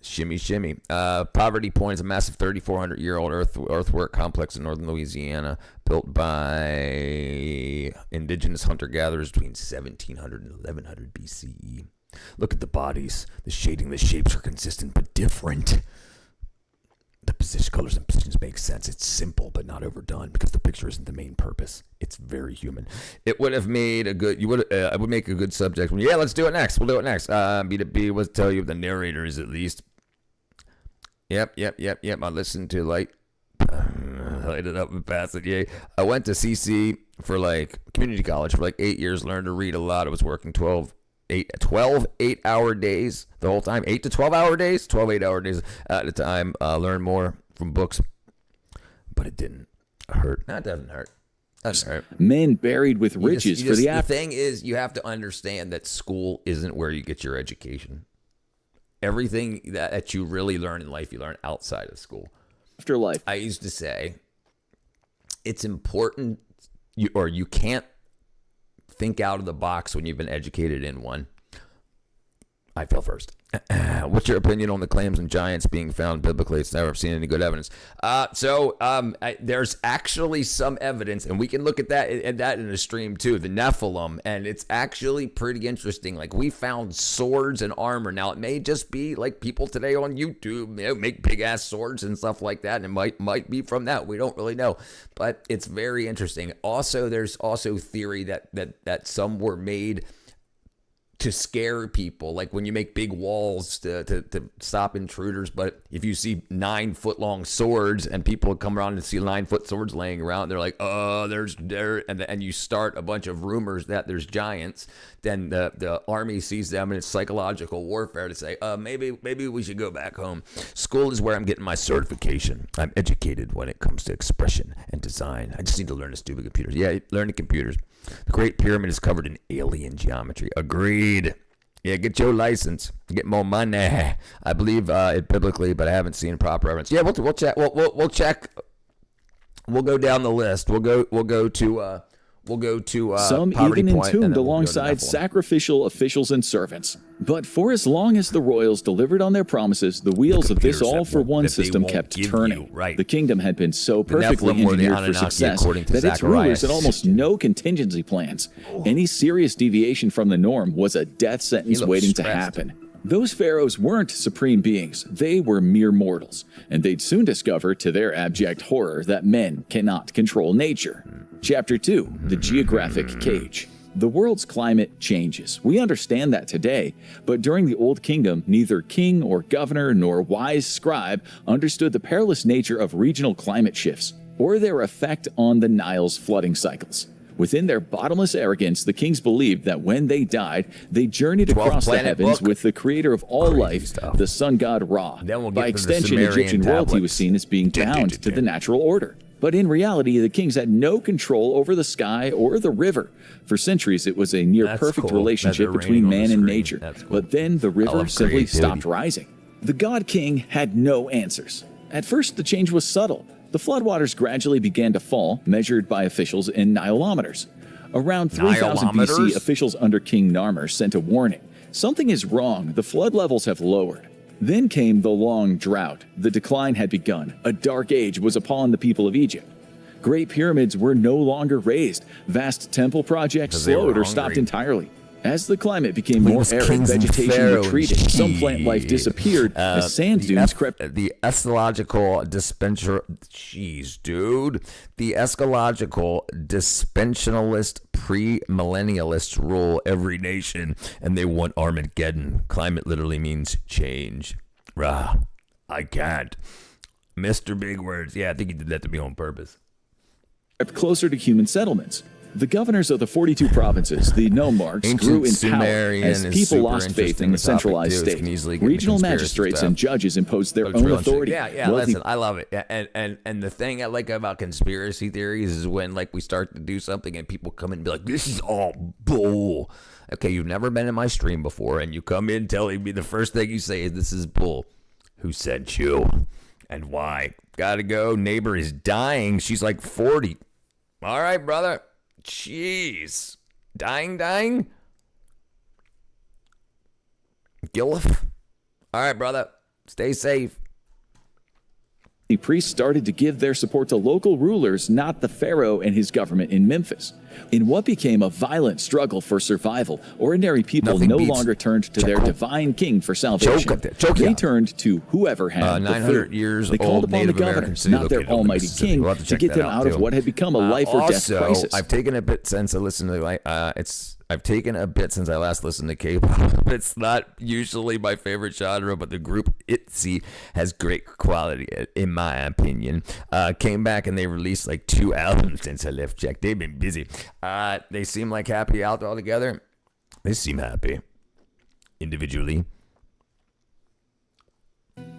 Shimmy, shimmy. Poverty Point is a massive 3,400-year-old earthwork complex in northern Louisiana built by indigenous hunter-gatherers between 1700 and 1100 BCE. Look at the bodies. The shading, the shapes are consistent but different. The position, colors and positions make sense. It's simple but not overdone because the picture isn't the main purpose. It's very human. It would have made a good. I would make a good subject. Yeah, let's do it next. We'll do it next. B2B was tell you the narrator is at least. Yep. I listened to light it up and pass it. Yay. I went to CC for community college for 8 years. Learned to read a lot. I was working 12 8-hour days the whole time. 8 to 12 hour days, 12 8-hour days at a time. Learn more from books, but it didn't hurt. No, it doesn't hurt. Doesn't hurt. Men buried with riches for the after. The thing is, you have to understand that school isn't where you get your education. Everything that you really learn in life, you learn outside of school. Afterlife. I used to say it's important, you can't think out of the box when you've been educated in one. I fell first. What's your opinion on the claims on giants being found biblically? It's never seen any good evidence. There's actually some evidence, and we can look at that in a stream too, the Nephilim, and it's actually pretty interesting. We found swords and armor. Now, it may just be people today on YouTube, make big ass swords and stuff like that, and it might be from that. We don't really know, but it's very interesting. Also, there's also theory that some were made to scare people, like when you make big walls to stop intruders. But if you see 9-foot-long swords and people come around and see 9-foot swords laying around, they're like, oh, and you start a bunch of rumors that there's giants, then the army sees them, and it's psychological warfare to say, maybe we should go back home. School is where I'm getting my certification. I'm educated when it comes to expression and design. I just need to learn to stupid computers. Yeah, learn the computers. The Great Pyramid is covered in alien geometry. Agreed. Yeah, get your license. Get more money. I believe it biblically, but I haven't seen proper evidence. Yeah, we'll check. We'll check. We'll go down the list. We'll go to some even entombed alongside sacrificial officials and servants. But for as long as the royals delivered on their promises, the wheels of this all-for-one system kept turning. The kingdom had been so perfectly engineered for success that its rulers had almost no contingency plans. Any serious deviation from the norm was a death sentence waiting to happen. Those pharaohs weren't supreme beings, they were mere mortals, and they'd soon discover, to their abject horror, that men cannot control nature. Chapter 2, The Geographic Cage. The world's climate changes. We understand that today, but during the Old Kingdom, neither king or governor nor wise scribe understood the perilous nature of regional climate shifts, or their effect on the Nile's flooding cycles. Within their bottomless arrogance, the kings believed that when they died, they journeyed across the heavens with the creator of all life, the sun god Ra. By extension, Egyptian royalty was seen as being bound to the natural order. But in reality, the kings had no control over the sky or the river. For centuries, it was a near-perfect relationship between man and nature. But then the river simply stopped rising. The god king had no answers. At first, the change was subtle. The floodwaters gradually began to fall, measured by officials in Nilometers. Around 3000 BC, officials under King Narmer sent a warning. Something is wrong. The flood levels have lowered. Then came the long drought. The decline had begun. A dark age was upon the people of Egypt. Great pyramids were no longer raised. Vast temple projects slowed or stopped entirely. As the climate became more arid, vegetation retreated. Some plant life disappeared as sand dunes crept. The eschatological dispensationalist premillennialists rule every nation, and they want Armageddon. Climate literally means change. Rah, I can't. Mr. Big Words. Yeah, I think he did that to me on purpose. Closer to human settlements. The governors of the 42 provinces, the nomarchs, grew in power as people lost faith in the centralized state. Regional magistrates and judges imposed their own authority. Yeah, listen, I love it. And the thing I like about conspiracy theories is when like we start to do something and people come in and be like, this is all bull. Okay, you've never been in my stream before, and you come in telling me the first thing you say is this is bull. Who sent you? And why? Gotta go. Neighbor is dying. She's like 40. All right, brother. Jeez. Dying? Gilliff? All right, brother. Stay safe. The priests started to give their support to local rulers, not the pharaoh and his government in Memphis. In what became a violent struggle for survival, ordinary people no longer turned to their divine king for salvation. They turned to whoever had 900 years They called upon the governor, not their almighty king, to get them out of what had become a life or death crisis. I've taken a bit since I listened to I've taken a bit since I last listened to K-pop. It's not usually my favorite genre, but the group ITZY has great quality, in my opinion. Came back and they released like 2 albums since I left Jack. They've been busy. They seem like happy out all together. They seem happy individually.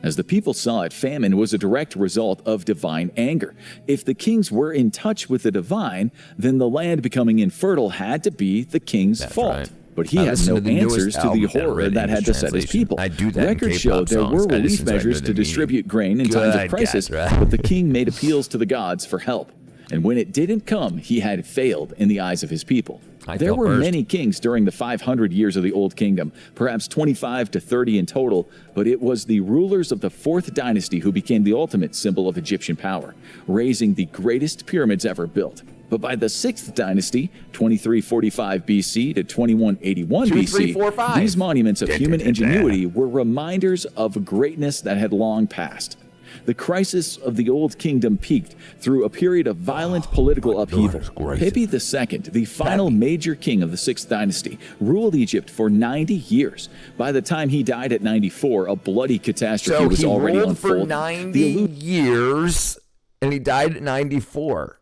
As the people saw it, famine was a direct result of divine anger. If the kings were in touch with the divine, then the land becoming infertile had to be the king's fault. Right. But he had no answers to the horror that had beset his people. Records show there were relief measures to distribute grain in times of crisis, but the king made appeals to the gods for help. And when it didn't come, he had failed in the eyes of his people. There were many kings during the 500 years of the Old Kingdom, perhaps 25 to 30 in total, but it was the rulers of the 4th dynasty who became the ultimate symbol of Egyptian power, raising the greatest pyramids ever built. But by the 6th dynasty, 2345 BC to 2181 BC, these monuments of human ingenuity were reminders of greatness that had long passed. the crisis of the Old Kingdom peaked through a period of violent political upheaval. Pepi II, the final major king of the 6th dynasty, ruled Egypt for 90 years. By the time he died at 94, a bloody catastrophe was already unfolding. So he ruled for 90 years, and he died at 94.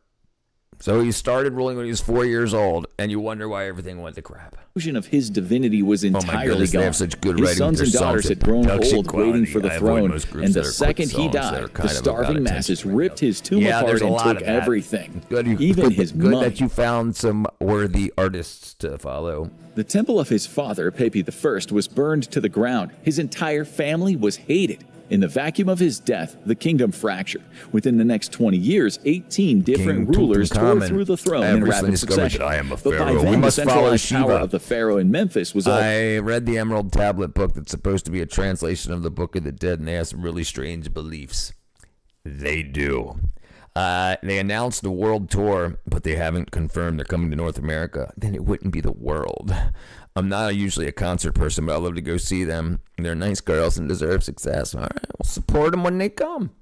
So he started ruling when he was 4 years old, and you wonder why everything went to crap. The illusion of his divinity was entirely gone. They have such good his sons and daughters had grown old waiting for the throne, and the second he died, the starving masses ripped his tomb apart and took everything, even his money. Good that you found some worthy artists to follow. The temple of his father, Pepi I, was burned to the ground. His entire family was hated. In the vacuum of his death, the kingdom fractured. Within the next 20 years, 18 different rulers tore through the throne in rapid succession. I am a but pharaoh. by then, the centralized power of the pharaoh in Memphis was all... I read the Emerald Tablet book that's supposed to be a translation of the Book of the Dead, and they have some really strange beliefs. They do. They announced a world tour, but they haven't confirmed they're coming to North America. Then it wouldn't be the world. I'm not usually a concert person, but I love to go see them. They're nice girls and deserve success. All right, we'll support them when they come.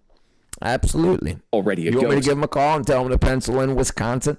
Absolutely. Already a You want me to ghost. give them a call and tell them to pencil in Wisconsin?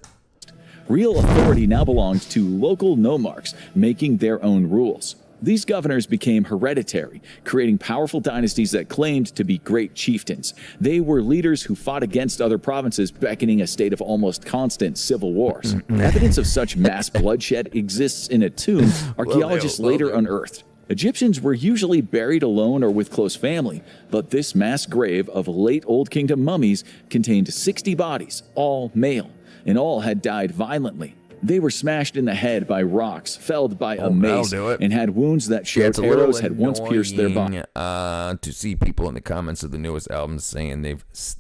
Real authority now belongs to local nomarchs, making their own rules. These governors became hereditary, creating powerful dynasties that claimed to be great chieftains. They were leaders who fought against other provinces, beckoning a state of almost constant civil wars. Evidence of such mass bloodshed exists in a tomb archaeologists later unearthed. Egyptians were usually buried alone or with close family, but this mass grave of late Old Kingdom mummies contained 60 bodies, all male, and all had died violently. They were smashed in the head by rocks, felled by a mace, and had wounds that showed arrows had once pierced their body. To see people in the comments of the newest album saying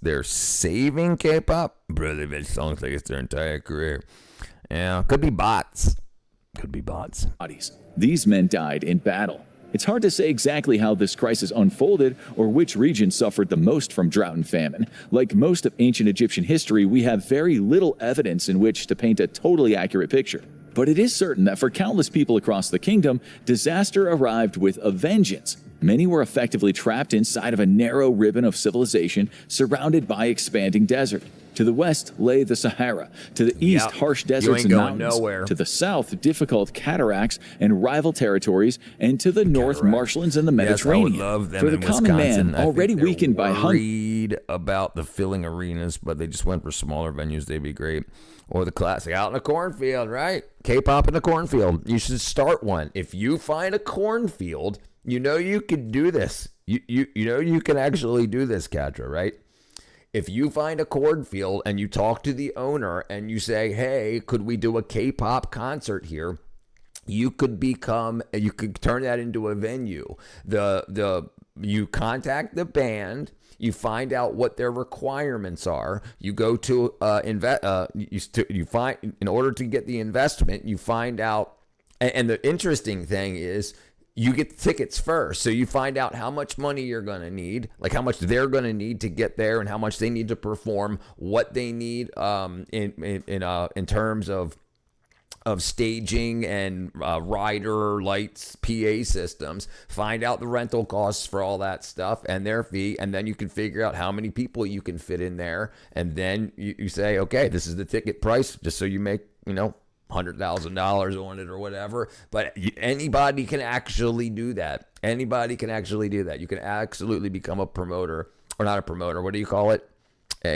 they're saving K-pop, bro, they've had songs like it's their entire career. Yeah, could be bots. Could be bots. These men died in battle. It's hard to say exactly how this crisis unfolded or which region suffered the most from drought and famine. Like most of ancient Egyptian history, we have very little evidence in which to paint a totally accurate picture. But it is certain that for countless people across the kingdom, disaster arrived with a vengeance. Many were effectively trapped inside of a narrow ribbon of civilization surrounded by expanding desert. To the west lay the Sahara. To the east, harsh deserts and mountains. Nowhere. To the south, difficult cataracts and rival territories. And to the north, marshlands and the Mediterranean. Yes, I would love them for the in common Wisconsin. man, already weakened by hunger. Worried about the filling arenas, but they just went for smaller venues. They'd be great. Or the classic out in the cornfield, right? K-pop in the cornfield. You should start one. If you find a cornfield, you know you could do this. You know you can actually do this, Kadra, right? If you find a cornfield and you talk to the owner and you say, hey, could we do a K-pop concert here? You could turn that into a venue. You contact the band, you find out what their requirements are. You go to you find, in order to get the investment, you find out, and the interesting thing is, you get the tickets first. So you find out how much money you're going to need, like how much they're going to need to get there and how much they need to perform, what they need in terms of staging and rider lights, PA systems. Find out the rental costs for all that stuff and their fee, and then you can figure out how many people you can fit in there. And then you say, okay, this is the ticket price, just so you make, $100,000 on it or whatever. But anybody can actually do that. Anybody can actually do that. You can absolutely become a promoter, or not a promoter. What do you call it? I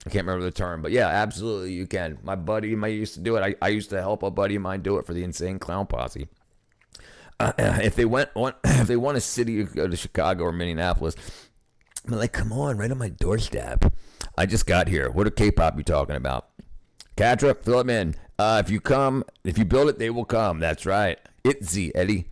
can't remember the term, but yeah, absolutely you can. My buddy used to do it. I used to help a buddy of mine do it for the Insane Clown Posse. If they want a city, go to Chicago or Minneapolis. I'm like, come on, right on my doorstep. I just got here. What are K-pop you talking about? Katra, fill them in. If you build it, they will come. That's right. Itzy, Eddie.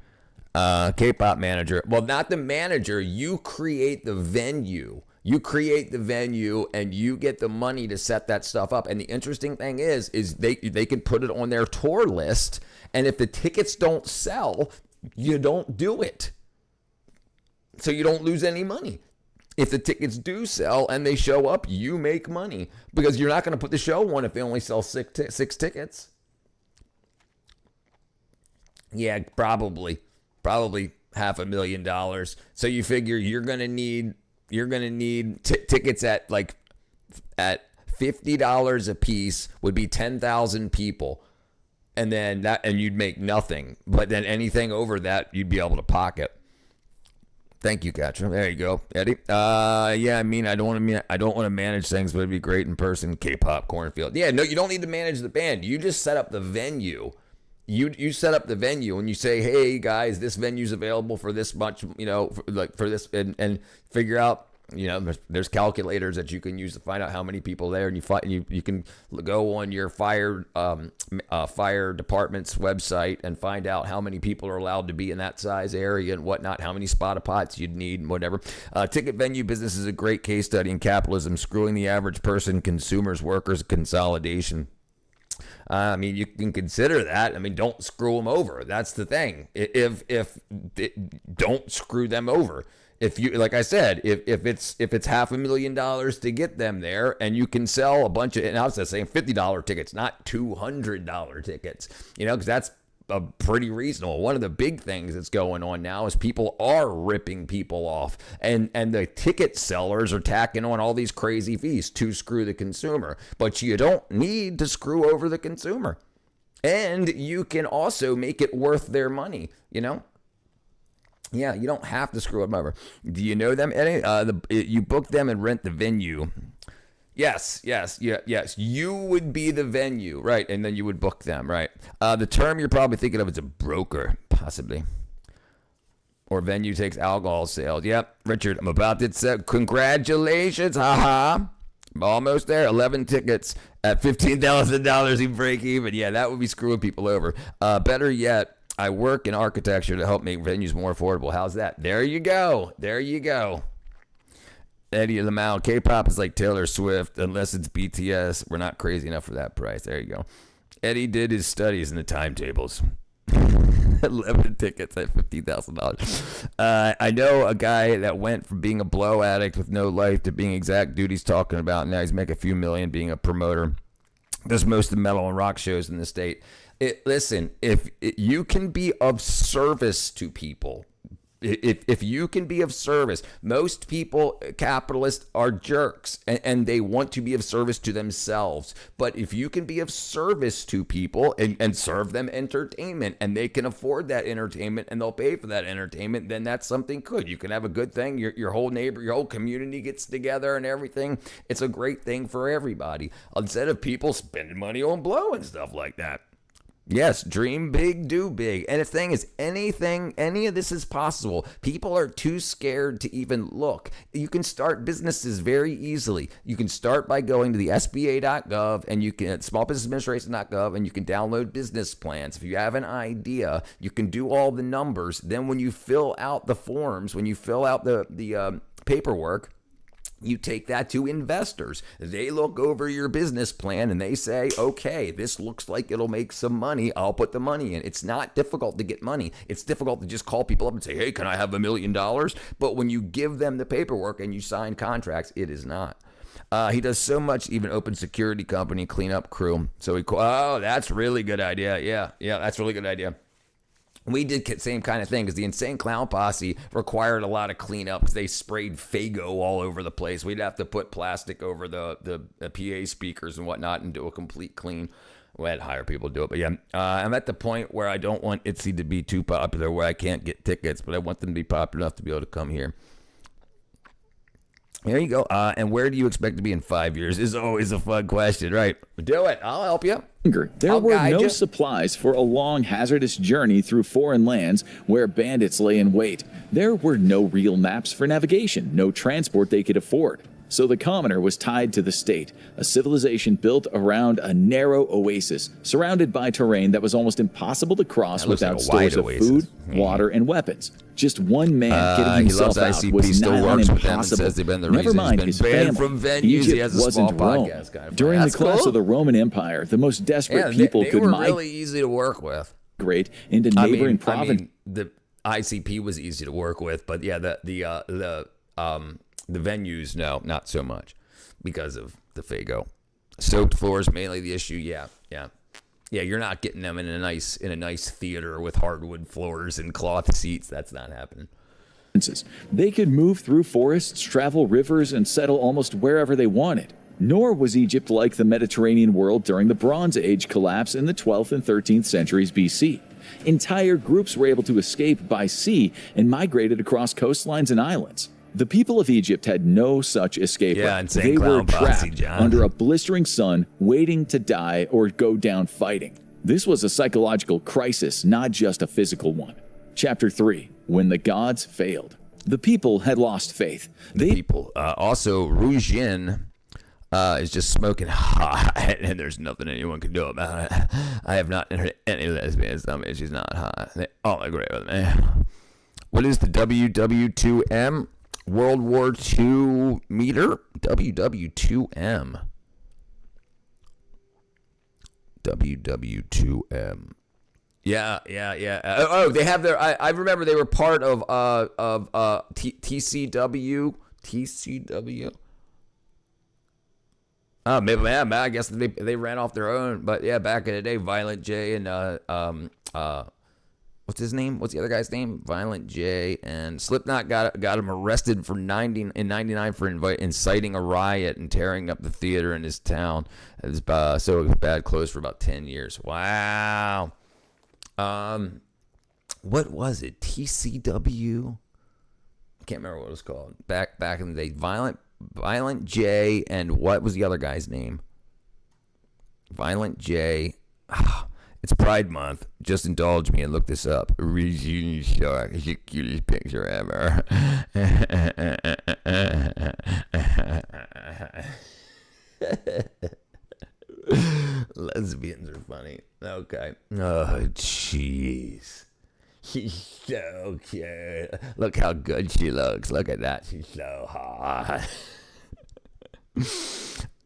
K-pop manager. Well, not the manager. You create the venue. You create the venue and you get the money to set that stuff up. And the interesting thing is they can put it on their tour list. And if the tickets don't sell, you don't do it. So you don't lose any money. If the tickets do sell and they show up, you make money, because you're not going to put the show on if they only sell six tickets. Yeah, probably $500,000. So you figure you're going to need you're gonna need tickets at $50 a piece would be 10,000 people, and then you'd make nothing. But then anything over that, you'd be able to pocket. Thank you, Katra. There you go, Eddie. Yeah, I mean, I don't want to manage things, but it'd be great in person. K-pop cornfield. Yeah, no, you don't need to manage the band. You just set up the venue. You set up the venue and you say, hey guys, this venue's available for this much, for this, and figure out, there's calculators that you can use to find out how many people there, and you can go on your fire department's website and find out how many people are allowed to be in that size area and whatnot, how many spot pots you'd need and whatever. Ticket venue business is a great case study in capitalism, screwing the average person, consumers, workers, consolidation. I mean, you can consider that. I mean, don't screw them over. That's the thing. Don't screw them over. If you, like I said, if it's $500,000 to get them there, and you can sell a bunch of, and I was just saying $50 tickets, not $200 tickets, because that's pretty reasonable. One of the big things that's going on now is people are ripping people off, and the ticket sellers are tacking on all these crazy fees to screw the consumer. But you don't need to screw over the consumer, and you can also make it worth their money. Yeah, you don't have to screw them over. Do you know them, Eddie? You book them and rent the venue. Yes. You would be the venue, right? And then you would book them, right? The term you're probably thinking of is a broker, possibly. Or venue takes alcohol sales. Yep, Richard, I'm about to say, congratulations, haha. I'm almost there. 11 tickets at $15,000. You break even. Yeah, that would be screwing people over. Better yet, I work in architecture to help make venues more affordable. How's that? There you go. Eddie Lamau, K-pop is like Taylor Swift, unless it's BTS. We're not crazy enough for that price. There you go. Eddie did his studies in the timetables. 11 tickets at $50,000. I know a guy that went from being a blow addict with no life to being exact dude he's talking about. Now he's making a few million being a promoter. Does most of the metal and rock shows in the state. Listen, if you can be of service to people, if you can be of service, most people, capitalists, are jerks, and they want to be of service to themselves. But if you can be of service to people and serve them entertainment, and they can afford that entertainment and they'll pay for that entertainment, then that's something good. You can have a good thing. Your whole neighbor, your whole community gets together and everything. It's a great thing for everybody, instead of people spending money on blow and stuff like that. Yes, dream big, do big. And the thing is, any of this is possible. People are too scared to even look. You can start businesses very easily. You can start by going to the SBA.gov and you can smallbusinessadministration.gov, and you can download business plans. If you have an idea, you can do all the numbers. Then when you fill out the forms, when you fill out the paperwork, you take that to investors. They look over your business plan and they say, okay, this looks like it'll make some money. I'll put the money in. It's not difficult to get money. It's difficult to just call people up and say, hey, can I have $1 million? But when you give them the paperwork and you sign contracts, it is not. He does so much, even open security company, cleanup crew. So that's really good idea. Yeah, that's really good idea. We did the same kind of thing because the Insane Clown Posse required a lot of cleanup because they sprayed Faygo all over the place. We'd have to put plastic over the PA speakers and whatnot and do a complete clean. We had to hire people to do it. But yeah, I'm at the point where I don't want ITZY to be too popular where I can't get tickets, but I want them to be popular enough to be able to come here. There you go. And where do you expect to be in 5 years is always a fun question, right? Do it. I'll help you. There were no supplies for a long, hazardous journey through foreign lands where bandits lay in wait. There were no real maps for navigation, no transport they could afford. So the commoner was tied to the state, a civilization built around a narrow oasis, surrounded by terrain that was almost impossible to cross without stores of food, water, and weapons. Just one man getting himself out ICP, was still not works impossible. With them, Never mind his family. From venues. Egypt He has a wasn't small Rome. Kind of During the collapse of the Roman Empire, the most desperate people they could were really easy to work with. Migrate into neighboring provinces. The ICP was easy to work with, but yeah, the venues, no, not so much. Because of the Faygo. Soaked floors, mainly the issue. Yeah. You're not getting them in a nice theater with hardwood floors and cloth seats. That's not happening. They could move through forests, travel rivers, and settle almost wherever they wanted. Nor was Egypt like the Mediterranean world during the Bronze Age collapse in the 12th and 13th centuries BC. Entire groups were able to escape by sea and migrated across coastlines and islands. The people of Egypt had no such escape route. They were trapped under a blistering sun, waiting to die or go down fighting. This was a psychological crisis, not just a physical one. Chapter 3. When the gods failed. The people had lost faith. Also, Rujin is just smoking hot, and there's nothing anyone can do about it. I have not heard any lesbians tell me she's not hot. They all agree with me. What is the WW2M? World War II meter? WW2M. WW2M. Yeah. Oh, they have their. I remember they were part of TCW. TCW. Oh, maybe, man. I guess they ran off their own. But yeah, back in the day, Violent J and what's his name? What's the other guy's name? Violent J and Slipknot got him arrested for 99 for inciting a riot and tearing up the theater in his town. So it was bad, closed for about 10 years. Wow. What was it? TCW? I can't remember what it was called. Back in the day, Violent J and what was the other guy's name? Violent J. It's Pride Month. Just indulge me and look this up. Regina Shark is the cutest picture ever. Lesbians are funny. Okay. Oh, jeez. She's so cute. Look how good she looks. Look at that. She's so hot.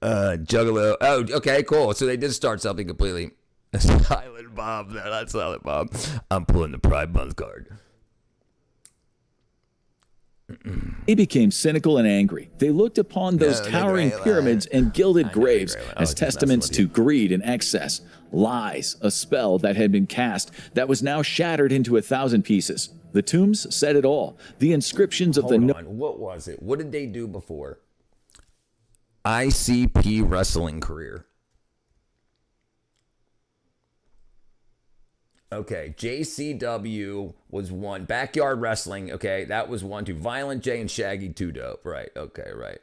Juggalo. Oh, okay, cool. So they did start something completely. Silent Bob. No, not Silent Bob. I'm pulling the Pride Month card. They became cynical and angry. They looked upon those towering pyramids and gilded graves as testaments to greed and excess. Lies, a spell that had been cast that was now shattered into 1,000 pieces. The tombs said it all. The inscriptions of what was it? What did they do before? ICP wrestling career. Okay, JCW was one. Backyard Wrestling, okay, that was one, too. Violent J and Shaggy 2 Dope, right, okay, right.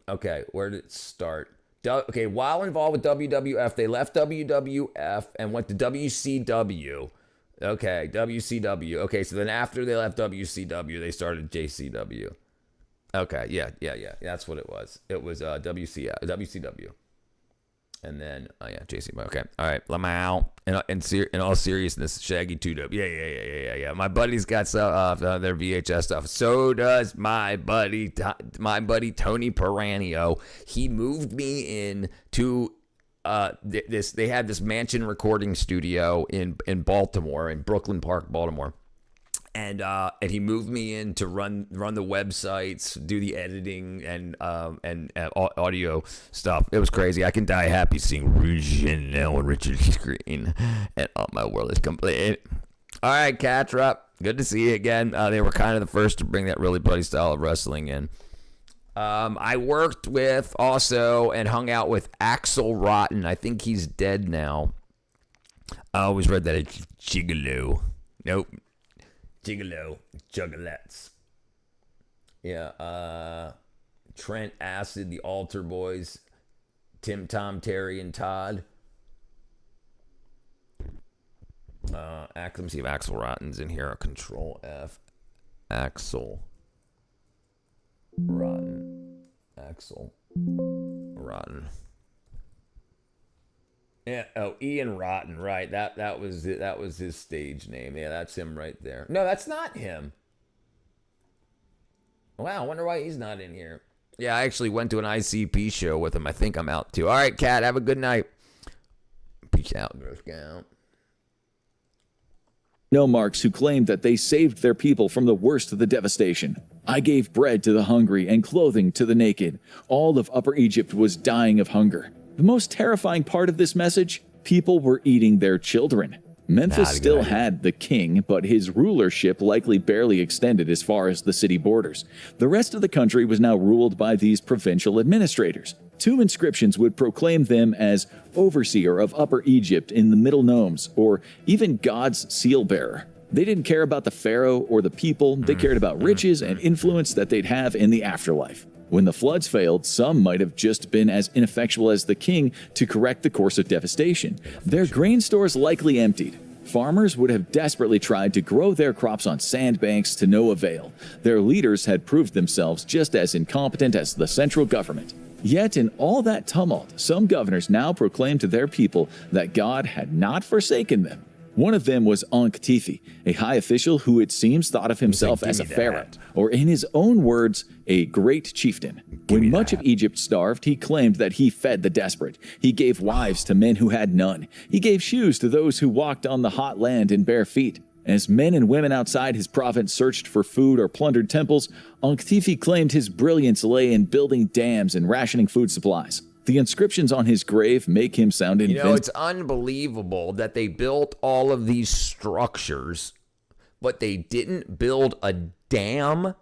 Okay, where did it start? Okay, while involved with WWF, they left WWF and went to WCW. Okay, WCW. Okay, so then after they left WCW, they started JCW. Okay, yeah, that's what it was. It was WCW. And then, JC. Okay, all right. Let me out. In all seriousness, Shaggy 2 Dope. Yeah. My buddy's got their VHS stuff. So does my buddy Tony Peranio. He moved me in to this. They had this mansion recording studio in Baltimore, in Brooklyn Park, Baltimore. And he moved me in to run the websites, do the editing and audio stuff. It was crazy. I can die happy seeing Janelle and Richard screen, and my world is complete. All right, Catra, good to see you again. They were kind of the first to bring that really bloody style of wrestling in. I worked with also and hung out with Axel Rotten. I think he's dead now. I always read that it's Gigolo. Nope. Gigolo, Juggalettes. Yeah, Trent Acid, the Altar Boys, Tim, Tom, Terry, and Todd. Let me see if Axel Rotten's in here. Control F. Axel Rotten. Axel Rotten. Yeah. Oh, Ian Rotten. Right. That was it. That was his stage name. Yeah, that's him right there. No, that's not him. Wow. I wonder why he's not in here. Yeah, I actually went to an ICP show with him. I think I'm out too. All right, Kat. Have a good night. Peace out, Girl Scout. Nomarchs who claimed that they saved their people from the worst of the devastation. I gave bread to the hungry and clothing to the naked. All of Upper Egypt was dying of hunger. The most terrifying part of this message, people were eating their children. Memphis still had the king, but his rulership likely barely extended as far as the city borders. The rest of the country was now ruled by these provincial administrators. 2 inscriptions would proclaim them as overseer of Upper Egypt in the Middle Nomes, or even God's seal bearer. They didn't care about the pharaoh or the people, they cared about riches and influence that they'd have in the afterlife. When the floods failed, some might have just been as ineffectual as the king to correct the course of devastation. Their grain stores likely emptied. Farmers would have desperately tried to grow their crops on sandbanks to no avail. Their leaders had proved themselves just as incompetent as the central government. Yet in all that tumult, some governors now proclaimed to their people that God had not forsaken them. One of them was Ankh-Tifi, a high official who it seems thought of himself as a pharaoh, or in his own words, a great chieftain. When much of Egypt starved, he claimed that he fed the desperate. He gave wives to men who had none. He gave shoes to those who walked on the hot land in bare feet. As men and women outside his province searched for food or plundered temples, Ankh-Tifi claimed his brilliance lay in building dams and rationing food supplies. The inscriptions on his grave make him sound invincible. You know, it's unbelievable that they built all of these structures, but they didn't build a dam.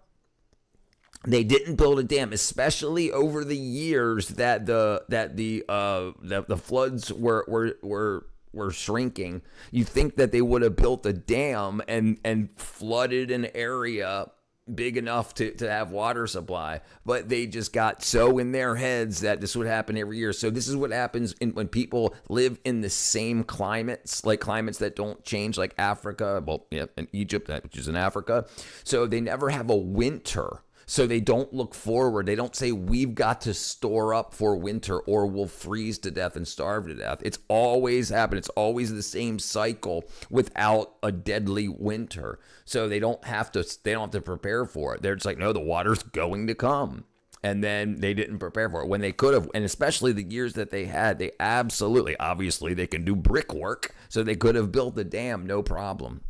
They didn't build a dam, especially over the years that the floods were shrinking. You think that they would have built a dam and flooded an area big enough to have water supply, but they just got so in their heads that this would happen every year. So this is what happens when people live in the same climates, like climates that don't change, like Africa, in Egypt, which is in Africa. So they never have a winter. So they don't look forward. They don't say, we've got to store up for winter or we'll freeze to death and starve to death. It's always happened. It's always the same cycle without a deadly winter. So they don't have to prepare for it. They're just like, no, the water's going to come. And then they didn't prepare for it when they could have. And especially the years that they had, they obviously they can do brickwork. So they could have built the dam, no problem.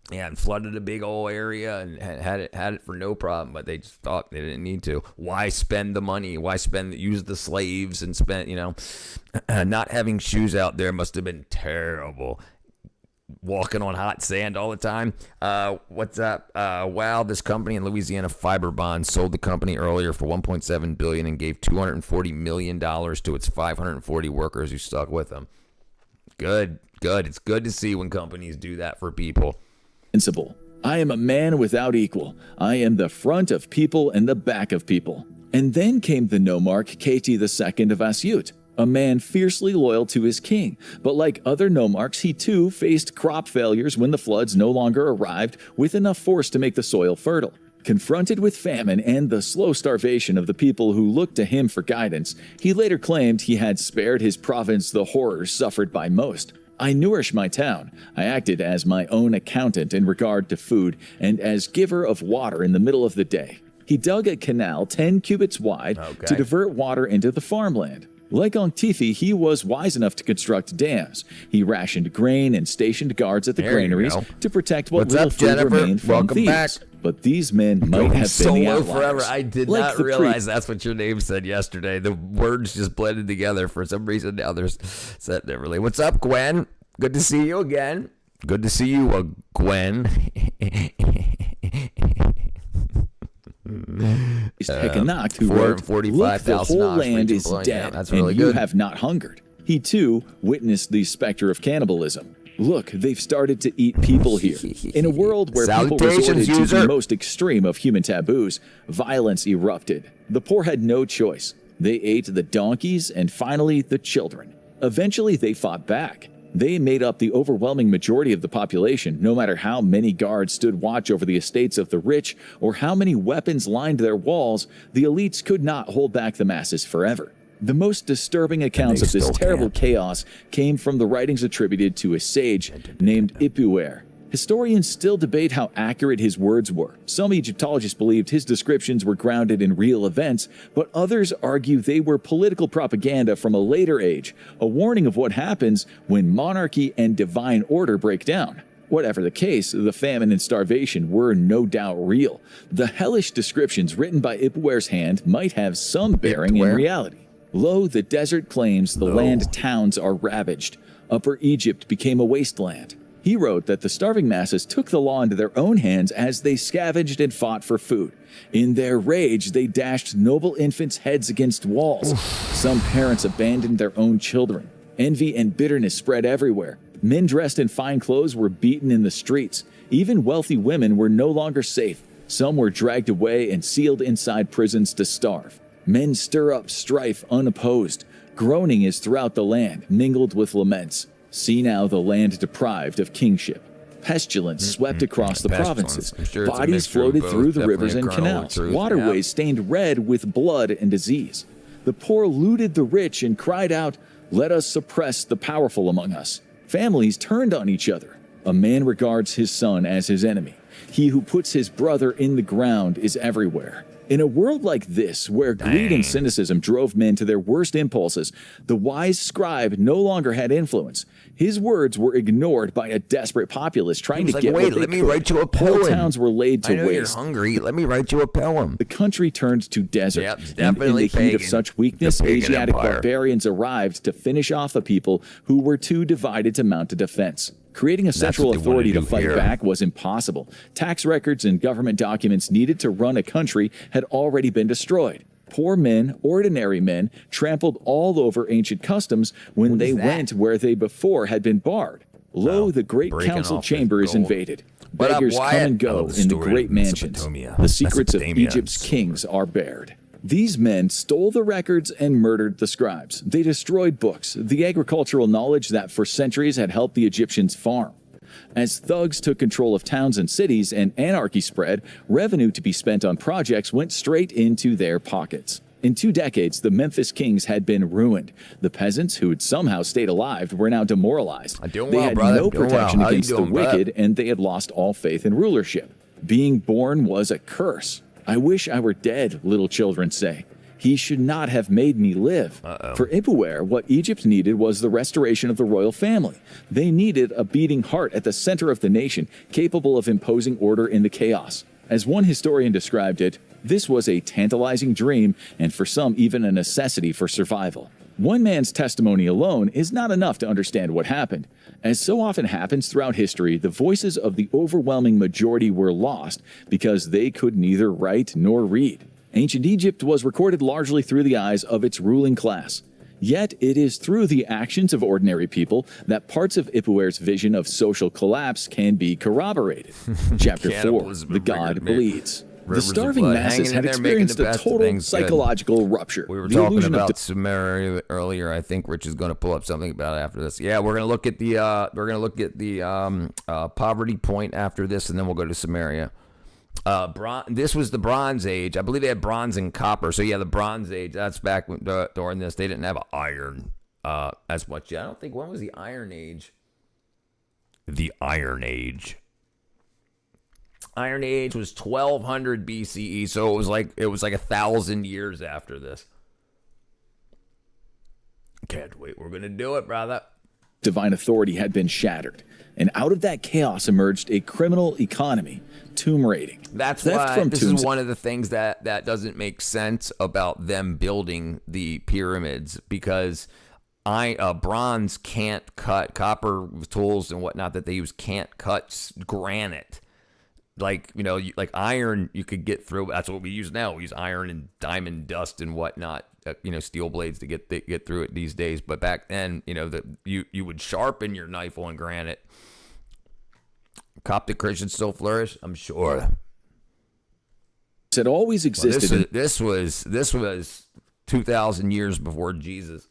Yeah, and flooded a big old area and had it for no problem, but they just thought they didn't need to. Why spend the money? Why use the slaves and spend, not having shoes out there must have been terrible. Walking on hot sand all the time. What's up? Wow, this company in Louisiana, Fiber Bonds, sold the company earlier for $1.7 billion and gave $240 million to its 540 workers who stuck with them. Good. It's good to see when companies do that for people. I am a man without equal. I am the front of people and the back of people. And then came the nomarch Kati II of Asyut, a man fiercely loyal to his king. But like other nomarchs, he too faced crop failures when the floods no longer arrived with enough force to make the soil fertile. Confronted with famine and the slow starvation of the people who looked to him for guidance, he later claimed he had spared his province the horrors suffered by most. I nourish my town. I acted as my own accountant in regard to food and as giver of water in the middle of the day. He dug a canal 10 cubits wide to divert water into the farmland. Like Ankh-Tifi, he was wise enough to construct dams. He rationed grain and stationed guards at the granaries to protect what little food remained from thieves. But these men might have been the outliers. Forever. I did not realize that's what your name said yesterday. The words just blended together for some reason. Now there's said differently. What's up, Gwen? Good to see you again. Good to see you, Gwen. Hekanak, who wrote, "Look, the whole land is dead, and you have not hungered." He too witnessed the specter of cannibalism. Look, they've started to eat people here. In a world where people resorted to the most extreme of human taboos, violence erupted. The poor had no choice. They ate the donkeys and finally the children. Eventually they fought back. They made up the overwhelming majority of the population, no matter how many guards stood watch over the estates of the rich or how many weapons lined their walls. The elites could not hold back the masses forever. The most disturbing accounts of this terrible chaos came from the writings attributed to a sage named Ipuwer. Historians still debate how accurate his words were. Some Egyptologists believed his descriptions were grounded in real events, but others argue they were political propaganda from a later age, a warning of what happens when monarchy and divine order break down. Whatever the case, the famine and starvation were no doubt real. The hellish descriptions written by Ipuwer's hand might have some bearing in reality. Lo, the desert claims the land towns are ravaged. Upper Egypt became a wasteland. He wrote that the starving masses took the law into their own hands as they scavenged and fought for food. In their rage, they dashed noble infants' heads against walls. Some parents abandoned their own children. Envy and bitterness spread everywhere. Men dressed in fine clothes were beaten in the streets. Even wealthy women were no longer safe. Some were dragged away and sealed inside prisons to starve. Men stir up strife unopposed. Groaning is throughout the land, mingled with laments. See now the land deprived of kingship. Pestilence swept across the provinces. Bodies floated through the rivers and canals. Waterways stained red with blood and disease. The poor looted the rich and cried out, "Let us suppress the powerful among us." Families turned on each other. A man regards his son as his enemy. He who puts his brother in the ground is everywhere. In a world like this, where greed and cynicism drove men to their worst impulses, the wise scribe no longer had influence. His words were ignored by a desperate populace trying to get what they could. Let me write you a poem. Whole towns were laid to I know waste. You're hungry. Let me write you a poem. The country turned to desert. Yep, And in the heat of such weakness, The pagan Asiatic empire. barbarians arrived to finish off a people who were too divided to mount a defense. Creating a central what they authority wanna to do fight here. back was impossible. Tax records and government documents needed to run a country had already been destroyed. Poor men, ordinary men, trampled all over ancient customs when they went where they before had been barred. Lo, the great breaking council off his chamber is gold. invaded. What up, Beggars come Wyatt? and I go love the in the story great of mansions. Mesopotamia. The secrets of Mesopotamia. Egypt's kings are bared. These men stole the records and murdered the scribes. They destroyed books, the agricultural knowledge that for centuries had helped the Egyptians farm. As thugs took control of towns and cities and anarchy spread, revenue to be spent on projects went straight into their pockets. In 2 decades, the Memphis kings had been ruined. The peasants who had somehow stayed alive were now demoralized. Doing They well, had brother. no Doing protection well. How you against the doing, bud? wicked, and they had lost all faith in rulership. Being born was a curse. I wish I were dead, little children say. He should not have made me live. For Ipuwer, what Egypt needed was the restoration of the royal family. They needed a beating heart at the center of the nation, capable of imposing order in the chaos. As one historian described it, this was a tantalizing dream, and for some, even a necessity for survival. One man's testimony alone is not enough to understand what happened. As so often happens throughout history, the voices of the overwhelming majority were lost because they could neither write nor read. Ancient Egypt was recorded largely through the eyes of its ruling class. Yet it is through the actions of ordinary people that parts of Ipuwer's vision of social collapse can be corroborated. Chapter 4, Cannibalism, The God Bleeds. The Rivers of starving blood, masses hanging in had there, making experienced the a best of total things good. psychological rupture. We were The talking illusion of about Samaria earlier. I think Rich is going to pull up something about it after this. Yeah, we're going to look at the poverty point after this, and then we'll go to Samaria. This was the Bronze Age. I believe they had bronze and copper. So yeah, the Bronze Age. That's back during this. They didn't have iron as much yet. I don't think. When was the Iron Age? The Iron Age. Iron Age was 1200 BCE, so it was like 1,000 years after this. Can't wait. We're gonna do it, brother. divine authority had been shattered. And out of that chaos emerged a criminal economy, tomb raiding. That's Theft why from this tombs. is one of the things that doesn't make sense about them building the pyramids, because bronze can't cut, copper tools and whatnot that they use can't cut granite. Like, you know, like iron, you could get through. That's what we use now. We use iron and diamond dust and whatnot, steel blades to get through it these days. But back then, you would sharpen your knife on granite. Coptic Christians still flourish, I'm sure. It always existed. This was 2,000 years before Jesus.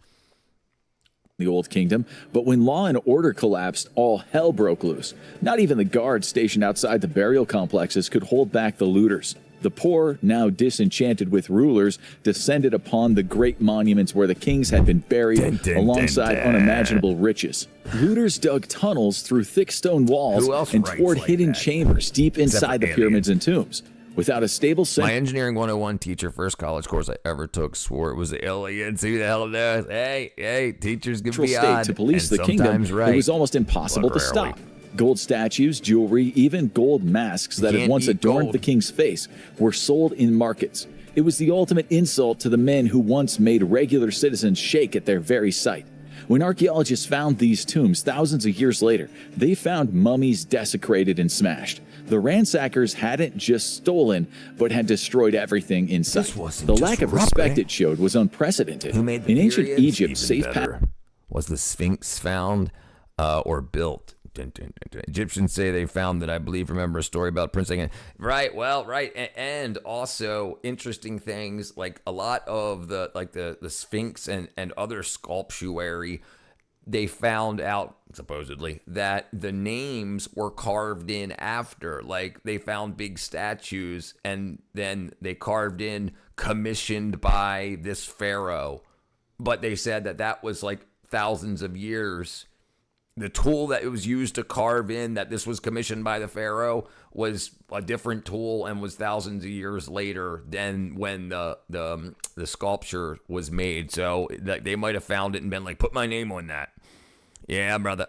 The Old Kingdom, but when law and order collapsed, all hell broke loose. Not even the guards stationed outside the burial complexes could hold back the looters. The poor, now disenchanted with rulers, descended upon the great monuments where the kings had been buried alongside unimaginable riches. Looters dug tunnels through thick stone walls and toward hidden chambers deep inside the pyramids and tombs. Without a stable My Engineering 101 teacher, first college course I ever took, swore it was aliens. Who the hell knows? Hey, teachers can be state odd. to police and the kingdom, sometimes right. it was almost impossible But to rarely. stop. Gold statues, jewelry, even gold masks that had can't once eat adorned gold. the king's face were sold in markets. It was the ultimate insult to the men who once made regular citizens shake at their very sight. When archaeologists found these tombs thousands of years later, they found mummies desecrated and smashed. The ransackers hadn't just stolen, but had destroyed everything in sight. The lack of respect it showed was unprecedented. Who made the in ancient pyramids? Egypt, Even safe better. Was the Sphinx found or built? Egyptians say they found that. I believe, remember a story about Prince Again. Right, well, right. And also interesting things like a lot of the Sphinx and other sculptuary, they found out supposedly that the names were carved in after. Like they found big statues and then they carved in commissioned by this pharaoh. But they said that was like thousands of years. The tool that it was used to carve in that this was commissioned by the pharaoh was a different tool and was thousands of years later than when the sculpture was made. So they might have found it and been like, put my name on that. Yeah, brother.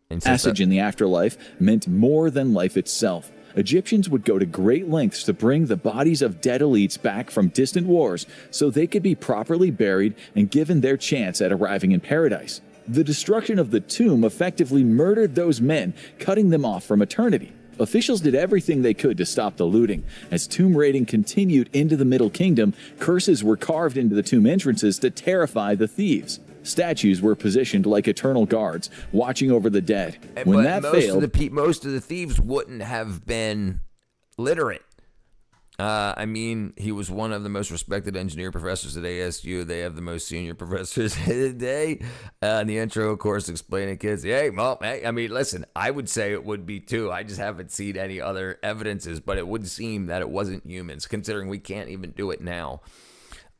Passage in the afterlife meant more than life itself. Egyptians would go to great lengths to bring the bodies of dead elites back from distant wars so they could be properly buried and given their chance at arriving in paradise. The destruction of the tomb effectively murdered those men, cutting them off from eternity. Officials did everything they could to stop the looting. As tomb raiding continued into the Middle Kingdom, curses were carved into the tomb entrances to terrify the thieves. Statues were positioned like eternal guards, watching over the dead. When that failed, most of the thieves wouldn't have been literate. I mean, he was one of the most respected engineer professors at ASU. They have the most senior professors today. In the intro, of course, explaining kids, hey, I mean, listen, I would say it would be too. I just haven't seen any other evidences, but it would seem that it wasn't humans, considering we can't even do it now.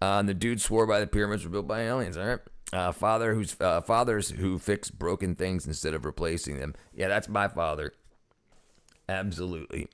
The dude swore by the pyramids were built by aliens, all right? Fathers who fix broken things instead of replacing them. Yeah, that's my father. Absolutely.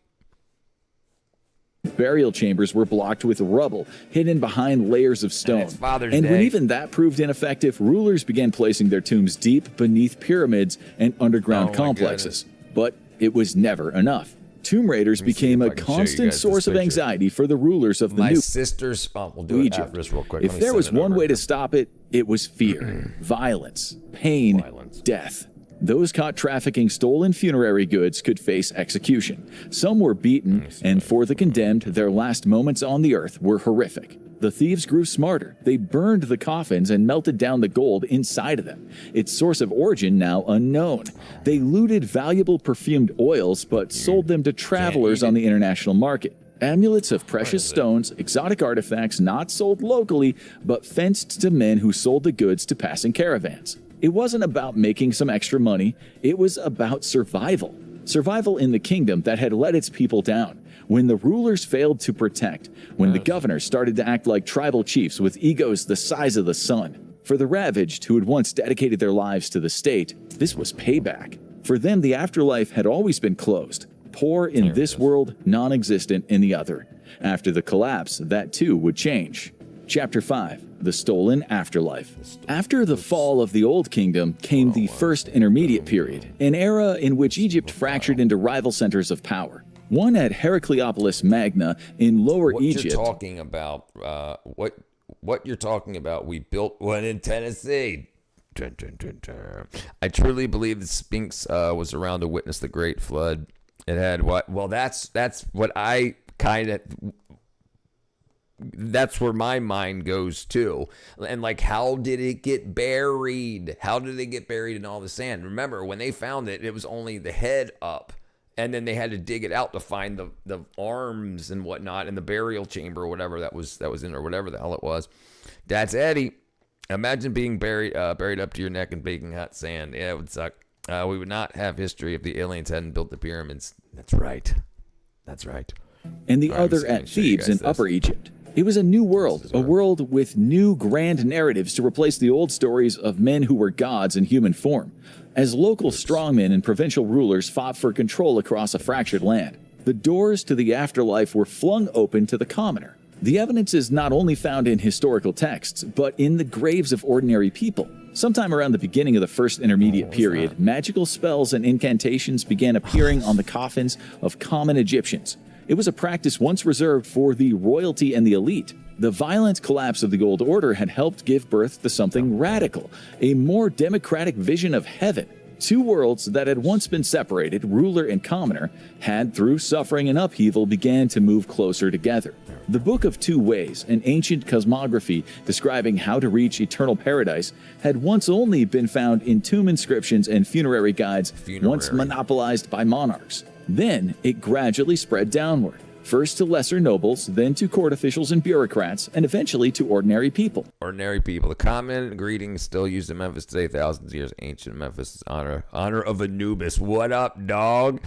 Burial chambers were blocked with rubble, hidden behind layers of stone. And when even that proved ineffective, rulers began placing their tombs deep beneath pyramids and underground complexes. But it was never enough. Tomb raiders became a constant source of anxiety for the rulers of the new sisters. We'll do it after this real quick. If there was one way to stop it, it was fear, violence, pain, death. Those caught trafficking stolen funerary goods could face execution. Some were beaten, and for the condemned, their last moments on the earth were horrific. The thieves grew smarter. They burned the coffins and melted down the gold inside of them, its source of origin now unknown. They looted valuable perfumed oils, but sold them to travelers on the international market. Amulets of precious stones, exotic artifacts not sold locally, but fenced to men who sold the goods to passing caravans. It wasn't about making some extra money, it was about survival. Survival in the kingdom that had let its people down. When the rulers failed to protect, when the governors started to act like tribal chiefs with egos the size of the sun. For the ravaged who had once dedicated their lives to the state, this was payback. For them, the afterlife had always been closed. Poor in this world, non-existent in the other. After the collapse, that too would change. Chapter 5. The Stolen Afterlife. After the fall of the Old Kingdom came the First Intermediate Period, an era in which Egypt fractured into rival centers of power. One at Heracleopolis Magna in Lower Egypt. You're talking about, what you're talking about, we built one in Tennessee. Dun, dun, dun, dun. I truly believe the Sphinx was around to witness the Great Flood. It had what? Well, that's what I kind of... That's where my mind goes to. And like, how did it get buried? How did it get buried in all the sand? Remember, when they found it, it was only the head up. And then they had to dig it out to find the arms and whatnot in the burial chamber or whatever that was in, or whatever the hell it was. That's Eddie. Imagine being buried up to your neck in baking hot sand. Yeah, it would suck. We would not have history if the aliens hadn't built the pyramids. That's right. That's right. And the other at Thebes in Upper Egypt. It was a new world, a world with new grand narratives to replace the old stories of men who were gods in human form. As local strongmen and provincial rulers fought for control across a fractured land, the doors to the afterlife were flung open to the commoner. The evidence is not only found in historical texts, but in the graves of ordinary people. Sometime around the beginning of the First Intermediate Period, magical spells and incantations began appearing on the coffins of common Egyptians. It was a practice once reserved for the royalty and the elite. The violent collapse of the old order had helped give birth to something radical, a more democratic vision of heaven. Two worlds that had once been separated, ruler and commoner, had, through suffering and upheaval, began to move closer together. The Book of Two Ways, an ancient cosmography describing how to reach eternal paradise, had once only been found in tomb inscriptions and funerary guides, once monopolized by monarchs. Then it gradually spread downward, first to lesser nobles, then to court officials and bureaucrats, and eventually to ordinary people. Ordinary people. The common greeting still used in Memphis today, thousands of years. Ancient Memphis is honor of Anubis. What up, dog?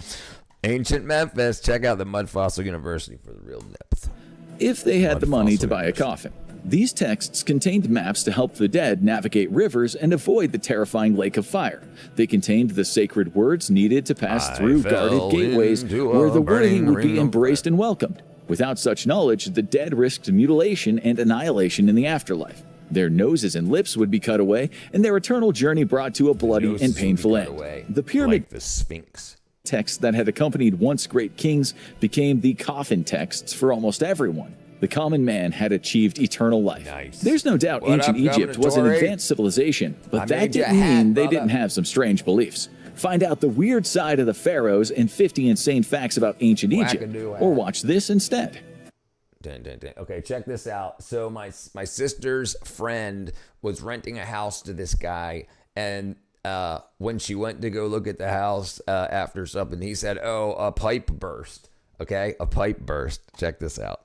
Ancient Memphis. Check out the Mud Fossil University for the real depth. If they had the money to buy a coffin. These texts contained maps to help the dead navigate rivers and avoid the terrifying lake of fire. They contained the sacred words needed to pass through guarded gateways where the worthy would be embraced and welcomed. Without such knowledge, the dead risked mutilation and annihilation in the afterlife. Their noses and lips would be cut away, and their eternal journey brought to a bloody and painful end. The pyramid, like the Sphinx, texts that had accompanied once great kings became the coffin texts for almost everyone. The common man had achieved eternal life. Nice. There's no doubt ancient Egypt was an advanced civilization, but that didn't mean they didn't have some strange beliefs. Find out the weird side of the pharaohs and 50 insane facts about ancient Egypt, or watch this instead. Okay, check this out. So my sister's friend was renting a house to this guy, and when she went to go look at the house after something, he said, "Oh, a pipe burst." Okay, a pipe burst. Check this out.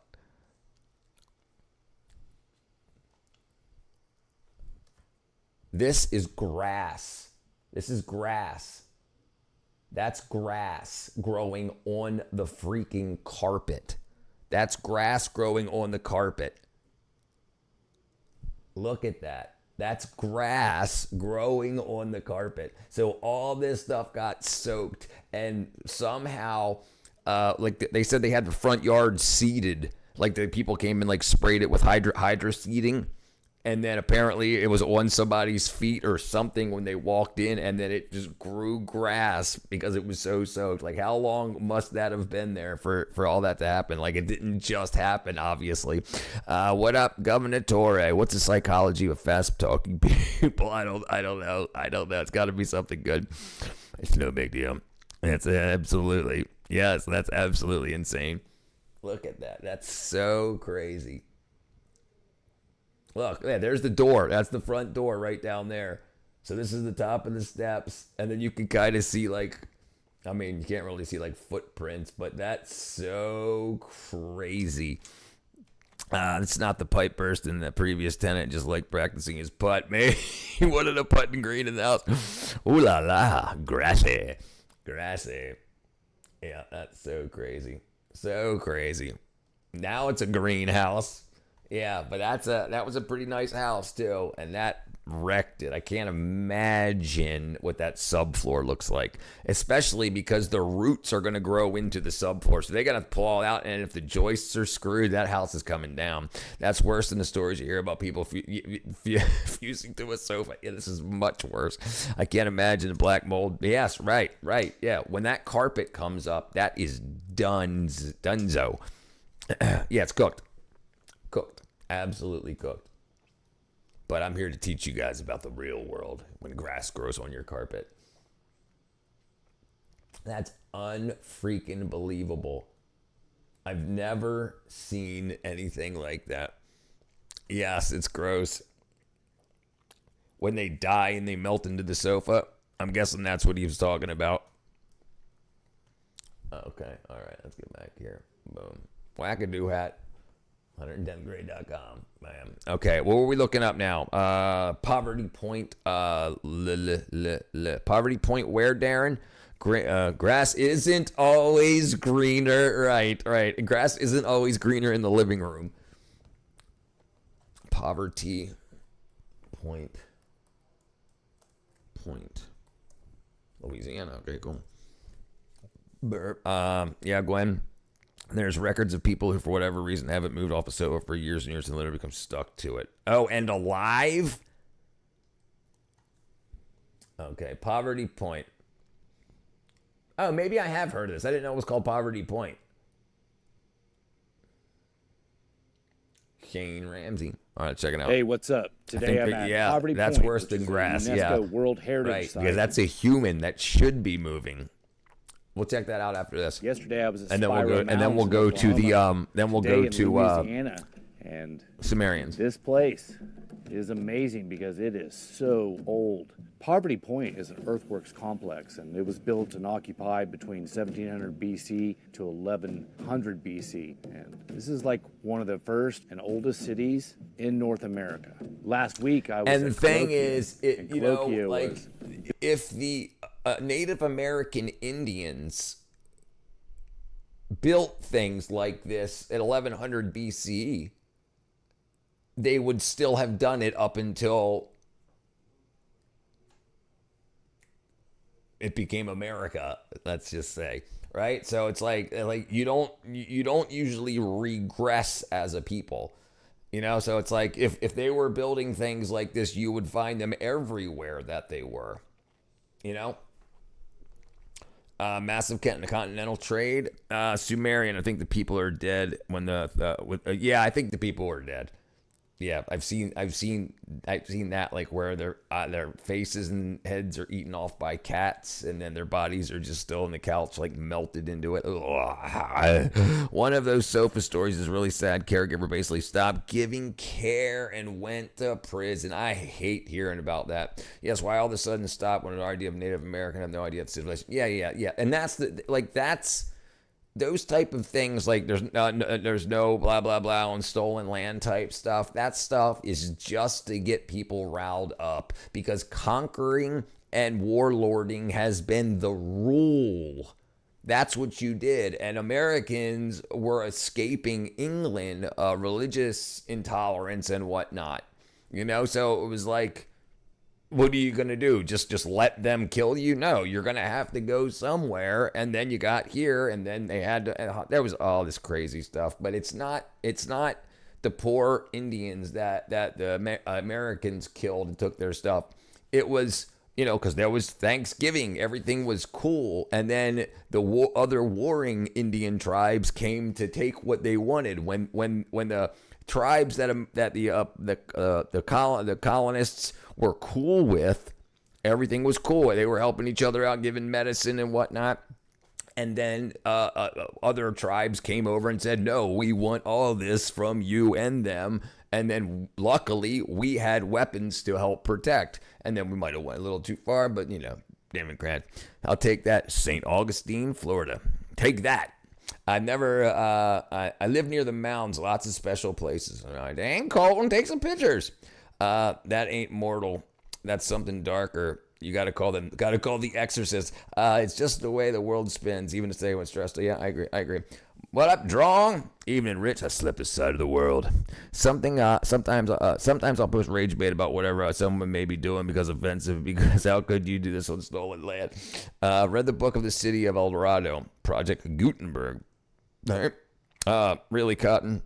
This is grass. This is grass. That's grass growing on the freaking carpet. That's grass growing on the carpet. Look at that. That's grass growing on the carpet. So all this stuff got soaked, and somehow, like they said, they had the front yard seeded. Like the people came and like sprayed it with hydro seeding. And then apparently it was on somebody's feet or something when they walked in, and then it just grew grass because it was so soaked. Like, how long must that have been there for all that to happen? Like, it didn't just happen, obviously. What up, Governor Torre? What's the psychology of fast talking people? I don't know. It's got to be something good. It's no big deal. That's absolutely, yes, that's absolutely insane. Look at that. That's so crazy. Look, yeah, there's the door. That's the front door right down there. So this is the top of the steps. And then you can kind of see, like, I mean, you can't really see, like, footprints, but that's so crazy. It's not the pipe burst in the previous tenant, just like practicing his putt. Maybe he wanted a putting green in the house. Ooh la la, grassy. Yeah, that's so crazy. So crazy. Now it's a greenhouse. Yeah, but that was a pretty nice house too, and that wrecked it. I can't imagine what that subfloor looks like, especially because the roots are going to grow into the subfloor, so they got to pull all out, and if the joists are screwed, that house is coming down. That's worse than the stories you hear about people fusing to a sofa. Yeah, this is much worse. I can't imagine the black mold. Yes, right. Yeah, when that carpet comes up, that is dunzo. Yeah, it's cooked. Absolutely cooked. But I'm here to teach you guys about the real world when grass grows on your carpet. That's unfreaking believable. I've never seen anything like that. Yes, it's gross. When they die and they melt into the sofa, I'm guessing that's what he was talking about. Okay, all right, let's get back here. Boom. Whackadoo hat. 110thgrade.com. Bam. Okay, what were we looking up now? Poverty point. Poverty point where, Darren? Grass isn't always greener. Right. Grass isn't always greener in the living room. Poverty point. Louisiana. Okay, cool. Yeah, Gwen. There's records of people who, for whatever reason, haven't moved off a sofa for years and years and literally become stuck to it. Oh, and alive? Okay, Poverty Point. Oh, maybe I have heard of this. I didn't know it was called Poverty Point. Hurricane Ramsey. All right, check it out. Hey, what's up? Today I'm at Poverty Point. That's worse than which is a grass. UNESCO World Heritage Site. Because that's a human that should be moving. We'll check that out after this. Yesterday I was at and then we'll go to the Louisiana, and Sumerians. This place is amazing because it is so old. Poverty Point is an earthworks complex, and it was built and occupied between 1700 BC to 1100 BC. And this is like one of the first and oldest cities in North America. Last week I was and at the thing Colloquia, is, if the Native American Indians built things like this at 1100 BCE, they would still have done it up until it became America, let's just say, right? So it's like you don't usually regress as a people, you know? So it's like if they were building things like this, you would find them everywhere that they were, you know? Massive continental trade. Sumerian, I think the people are dead when I think the people are dead. Yeah, I've seen that, like where their faces and heads are eaten off by cats, and then their bodies are just still on the couch, like melted into it. Ugh. One of those sofa stories is really sad. Caregiver basically stopped giving care and went to prison. I hate hearing about that. Yes, why all of a sudden stop when an idea of Native American? I have no idea of civilization. Yeah, and that's those type of things, like there's no blah blah blah on stolen land type stuff. That stuff is just to get people riled up, because conquering and warlording has been the rule. That's what you did. And Americans were escaping England, religious intolerance and whatnot, you know? So it was like, what are you going to do? Just let them kill you? No, you're going to have to go somewhere. And then you got here, and then they had to, there was all this crazy stuff, but it's not the poor Indians that the Americans killed and took their stuff. It was, you know, because there was Thanksgiving, everything was cool. And then the other warring Indian tribes came to take what they wanted. When the tribes that the colonists were cool with, everything was cool. They were helping each other out, giving medicine and whatnot. And then other tribes came over and said, no, we want all this from you and them. And then luckily we had weapons to help protect. And then we might have went a little too far, but you know, Democrat. I'll take that. St. Augustine, Florida. Take that. I live near the mounds, lots of special places. Dang, Colton, take some pictures. That ain't mortal. That's something darker. You got to call the Exorcist. It's just the way the world spins, even today when stressed. Yeah, I agree. What up, Drong? Evening, Rich. I slept this side of the world. Sometimes I'll post rage bait about whatever someone may be doing because offensive. Because how could you do this on stolen land? Read the book of the City of El Dorado, Project Gutenberg. Really, Cotton.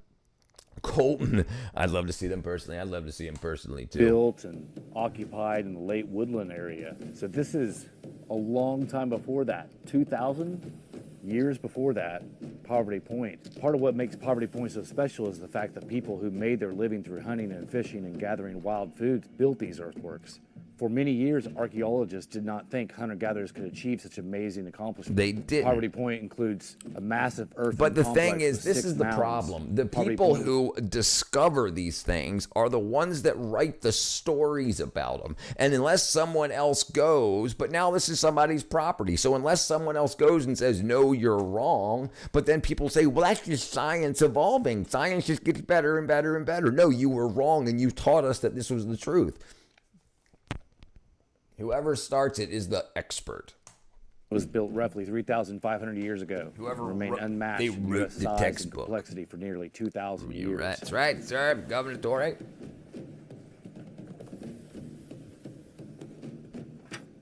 Colton, I'd love to see them personally. I'd love to see him personally too. Built and occupied in the late woodland area. So this is a long time before that, 2,000 years before that, Poverty Point. Part of what makes Poverty Point so special is the fact that people who made their living through hunting and fishing and gathering wild foods built these earthworks. For many years, archaeologists did not think hunter-gatherers could achieve such amazing accomplishments. They did. Poverty Point includes a massive earthen But the complex thing is, with this 6 is the mounds. problem. The Poverty people Point. who discover these things are the ones that write the stories about them. And unless someone else goes, but now this is somebody's property. So unless someone else goes and says, no, you're wrong, but then people say, well, that's just science evolving. Science just gets better and better and better. No, you were wrong, and you taught us that this was the truth. Whoever starts it is the expert. It was built roughly 3,500 years ago. Whoever remained unmatched in wrote US the size textbook. and complexity for nearly 2,000 years. Right. That's right, sir. Governor Torrey.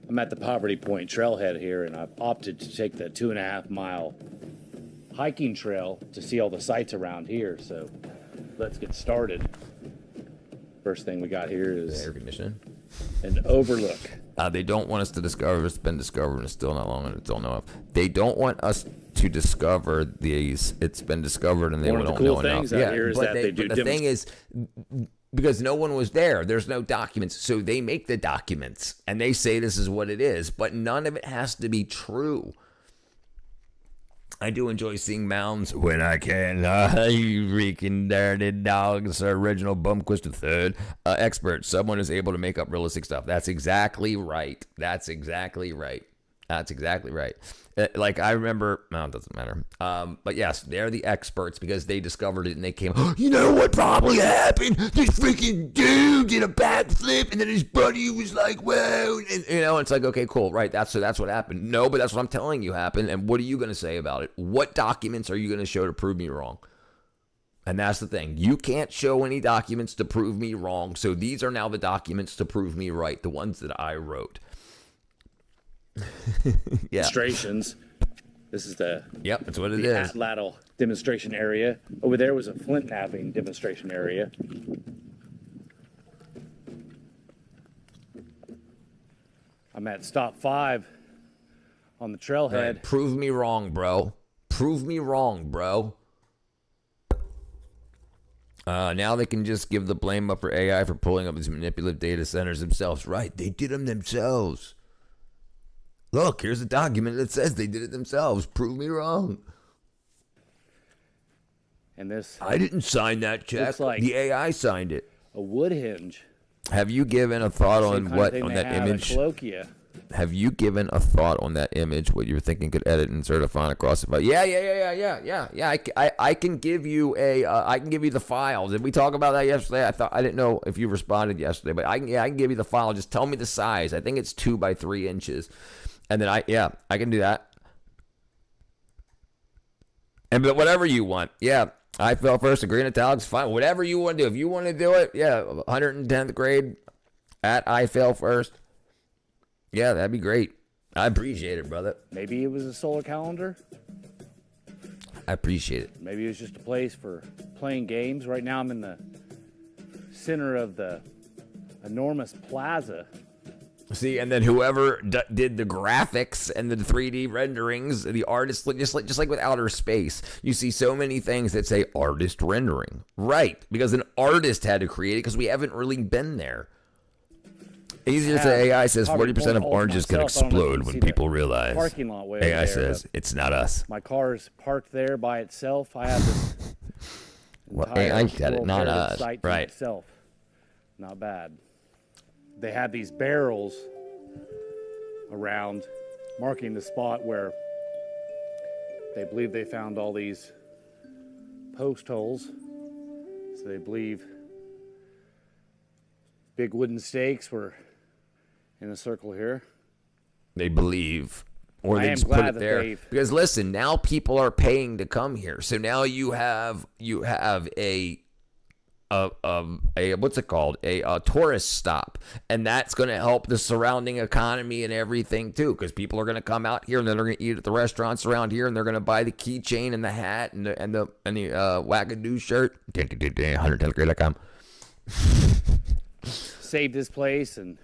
I'm at the Poverty Point trailhead here, and I've opted to take the 2.5-mile hiking trail to see all the sights around here. So let's get started. First thing we got here is Air conditioning. an overlook. They don't want us to discover. It's been discovered and it's still not long and it's don't know of. They don't want us to discover these. It's been discovered, and they One of the don't cool know things enough. out here is that they do But the thing is, because no one was there, there's no documents, so they make the documents and they say this is what it is, but none of it has to be true. I do enjoy seeing mounds when I can. You reeking dirty dogs, original Bumquist III. Expert, someone is able to make up realistic stuff. That's exactly right. That's exactly right. Like, I remember, no, it doesn't matter. But yes, they're the experts because they discovered it and they came, oh, you know what probably happened? This freaking dude did a backflip and then his buddy was like, whoa. And, it's like, okay, cool, right? That's what happened. No, but that's what I'm telling you happened. And what are you going to say about it? What documents are you going to show to prove me wrong? And that's the thing. You can't show any documents to prove me wrong. So these are now the documents to prove me right, the ones that I wrote. Yeah. Demonstrations. This is Yep, that's what it the is. Atlatl demonstration area. Over there was a flint knapping demonstration area. I'm at stop 5 on the trailhead. Right. Prove me wrong, bro. Prove me wrong, bro. Now they can just give the blame up for AI for pulling up these manipulative data centers themselves. Right, they did them themselves. Look, here's a document that says they did it themselves. Prove me wrong. And this, I didn't sign that check. looks like the AI signed it. a wood hinge. Have you given a thought Same on kind of what thing on they that have in image? Colloquia. Have you given a thought on that image? What you were thinking could edit and insert a font across the file? Yeah. I can give you I can give you the file. Did we talk about that yesterday? I didn't know if you responded yesterday, but I can give you the file. Just tell me the size. I think it's 2 by 3 inches. And then I can do that. But whatever you want. Yeah, I fell first. Green italics, fine. Whatever you want to do. If you want to do it, yeah, 110th grade at I fell first. Yeah, that'd be great. I appreciate it, brother. Maybe it was a solar calendar. I appreciate it. Maybe it was just a place for playing games. Right now I'm in the center of the enormous plaza. See, and then whoever did the graphics and the 3D renderings, the artists, just like with outer space, you see so many things that say artist rendering. Right, because an artist had to create it because we haven't really been there. Easier to say AI says 40% of oranges can explode when people realize. Parking lot way AI there, says it's not us. my car is parked there by itself. I have this Well, entire AI said it, World not Heritage us. site to Right. itself. Not bad. They have these barrels around marking the spot where they believe they found all these post holes. So they believe big wooden stakes were in a circle here. They believe, or I they am just put glad it that there. they've- Because listen, now people are paying to come here. So now you have a what's it called? A tourist stop, and that's going to help the surrounding economy and everything too. Because people are going to come out here and then they're going to eat at the restaurants around here, and they're going to buy the keychain and the hat and the Whackadoo shirt. 110th grade like I'm. Save this place and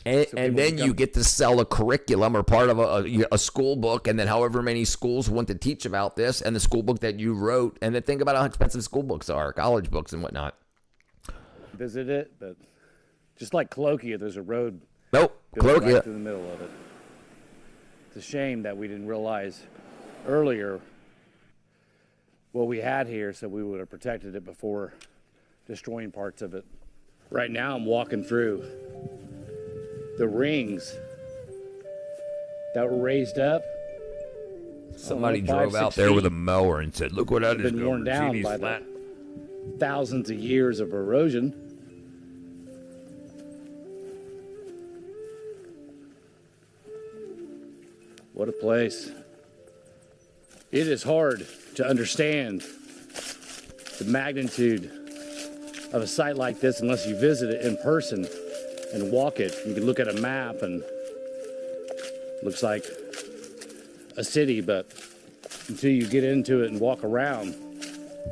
And people then can come. you get to sell a curriculum or part of a school book, and then however many schools want to teach about this, and the school book that you wrote, and then think about how expensive school books are, college books and whatnot. visit it. But just like Colloquia, there's a road Nope, goes Colloquia. right through the middle of it. It's a shame that we didn't realize earlier what we had here, so we would have protected it before destroying parts of it. Right now I'm walking through the rings that were raised up. Somebody Five, drove 6 out there with a feet. mower and said, "Look what I just Been worn down by the thousands of years of erosion. What a place. It is hard to understand the magnitude of a site like this unless you visit it in person and walk it. You can look at a map and it looks like a city, but until you get into it and walk around,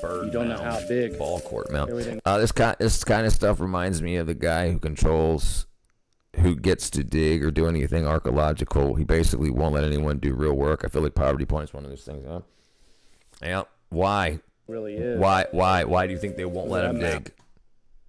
Bird you don't know mound, how big ball court mount. everything. This kind of stuff reminds me of the guy who controls who gets to dig or do anything archaeological. He basically won't let anyone do real work. I feel like Poverty Point is one of those things, huh? Yeah. Why? Really is. Why do you think they won't let him dig?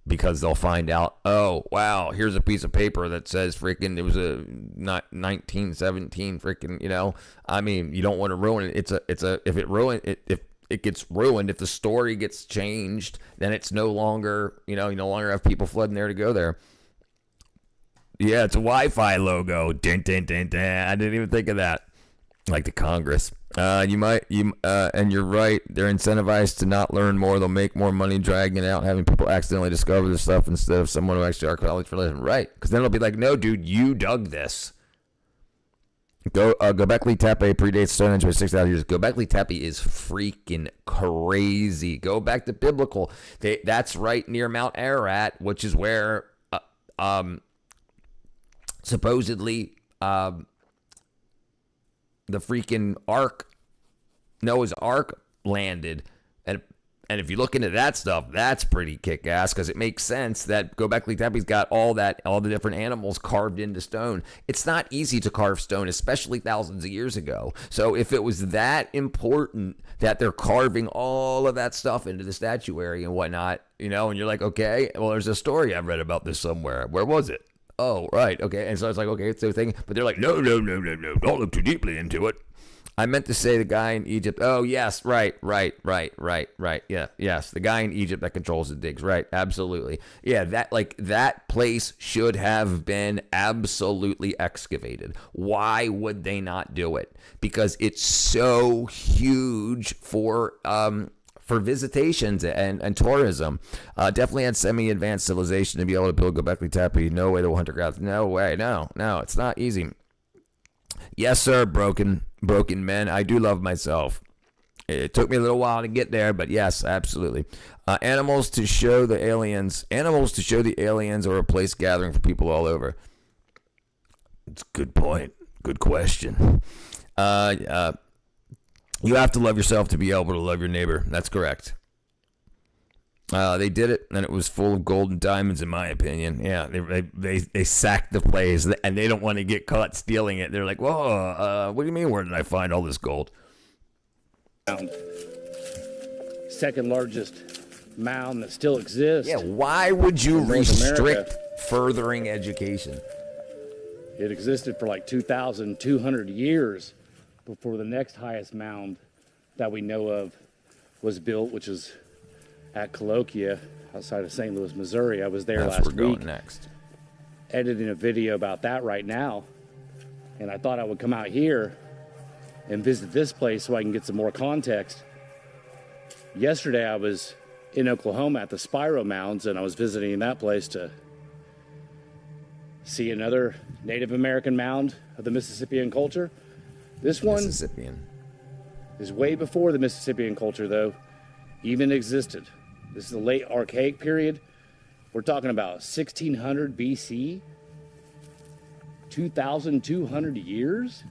Because they'll find out, oh, wow, here's a piece of paper that says freaking it was a 1917 freaking, you know. I mean, you don't want to ruin it. If it gets ruined, if the story gets changed, then it's no longer, you no longer have people flooding there to go there. Yeah, it's a Wi-Fi logo. Dun, dun, dun, dun. I didn't even think of that. Like the Congress. And you're right. They're incentivized to not learn more. They'll make more money dragging it out, having people accidentally discover this stuff instead of someone who actually archaeologically related. Right. Because then it'll be like, no, dude, you dug this. Göbekli Tepe predates Stonehenge by 6,000 years. Göbekli Tepe is freaking crazy. Go back to biblical. That's right near Mount Ararat, which is where supposedly the freaking Noah's Ark landed. And if you look into that stuff, that's pretty kick-ass because it makes sense that Göbekli Tepe's got all the different animals carved into stone. It's not easy to carve stone, especially thousands of years ago. So if it was that important that they're carving all of that stuff into the statuary and whatnot, and you're like, okay, well, there's a story I've read about this somewhere. Where was it? Oh, right, okay. And so it's like, okay, it's the thing. But they're like, no, don't look too deeply into it. I meant to say the guy in Egypt. Oh, yes, right. Yeah, yes, the guy in Egypt that controls the digs. Right, absolutely. Yeah, that place should have been absolutely excavated. Why would they not do it? Because it's so huge for visitations and tourism. Definitely had semi-advanced civilization to be able to build Göbekli Tepe. No way to hunter-gatherers. No way. No, it's not easy. Yes, sir, broken men. I do love myself. It took me a little while to get there, but yes, absolutely. Animals to show the aliens are a place gathering for people all over. It's a good point. Good question. You have to love yourself to be able to love your neighbor. That's correct. They did it, and it was full of gold and diamonds, in my opinion. Yeah, they sacked the place, and they don't want to get caught stealing it. They're like, whoa, what do you mean, where did I find all this gold? Second largest mound that still exists. Yeah, why would you restrict furthering education? It existed for like 2,200 years before the next highest mound that we know of was built, which is at Cahokia, outside of St. Louis, Missouri. I was there last week. Going next. Editing a video about that right now, and I thought I would come out here and visit this place so I can get some more context. Yesterday, I was in Oklahoma at the Spiro Mounds, and I was visiting that place to see another Native American mound of the Mississippian culture. This one is way before the Mississippian culture, though, even existed. This is the late Archaic period. We're talking about 1600 BC, 2,200 years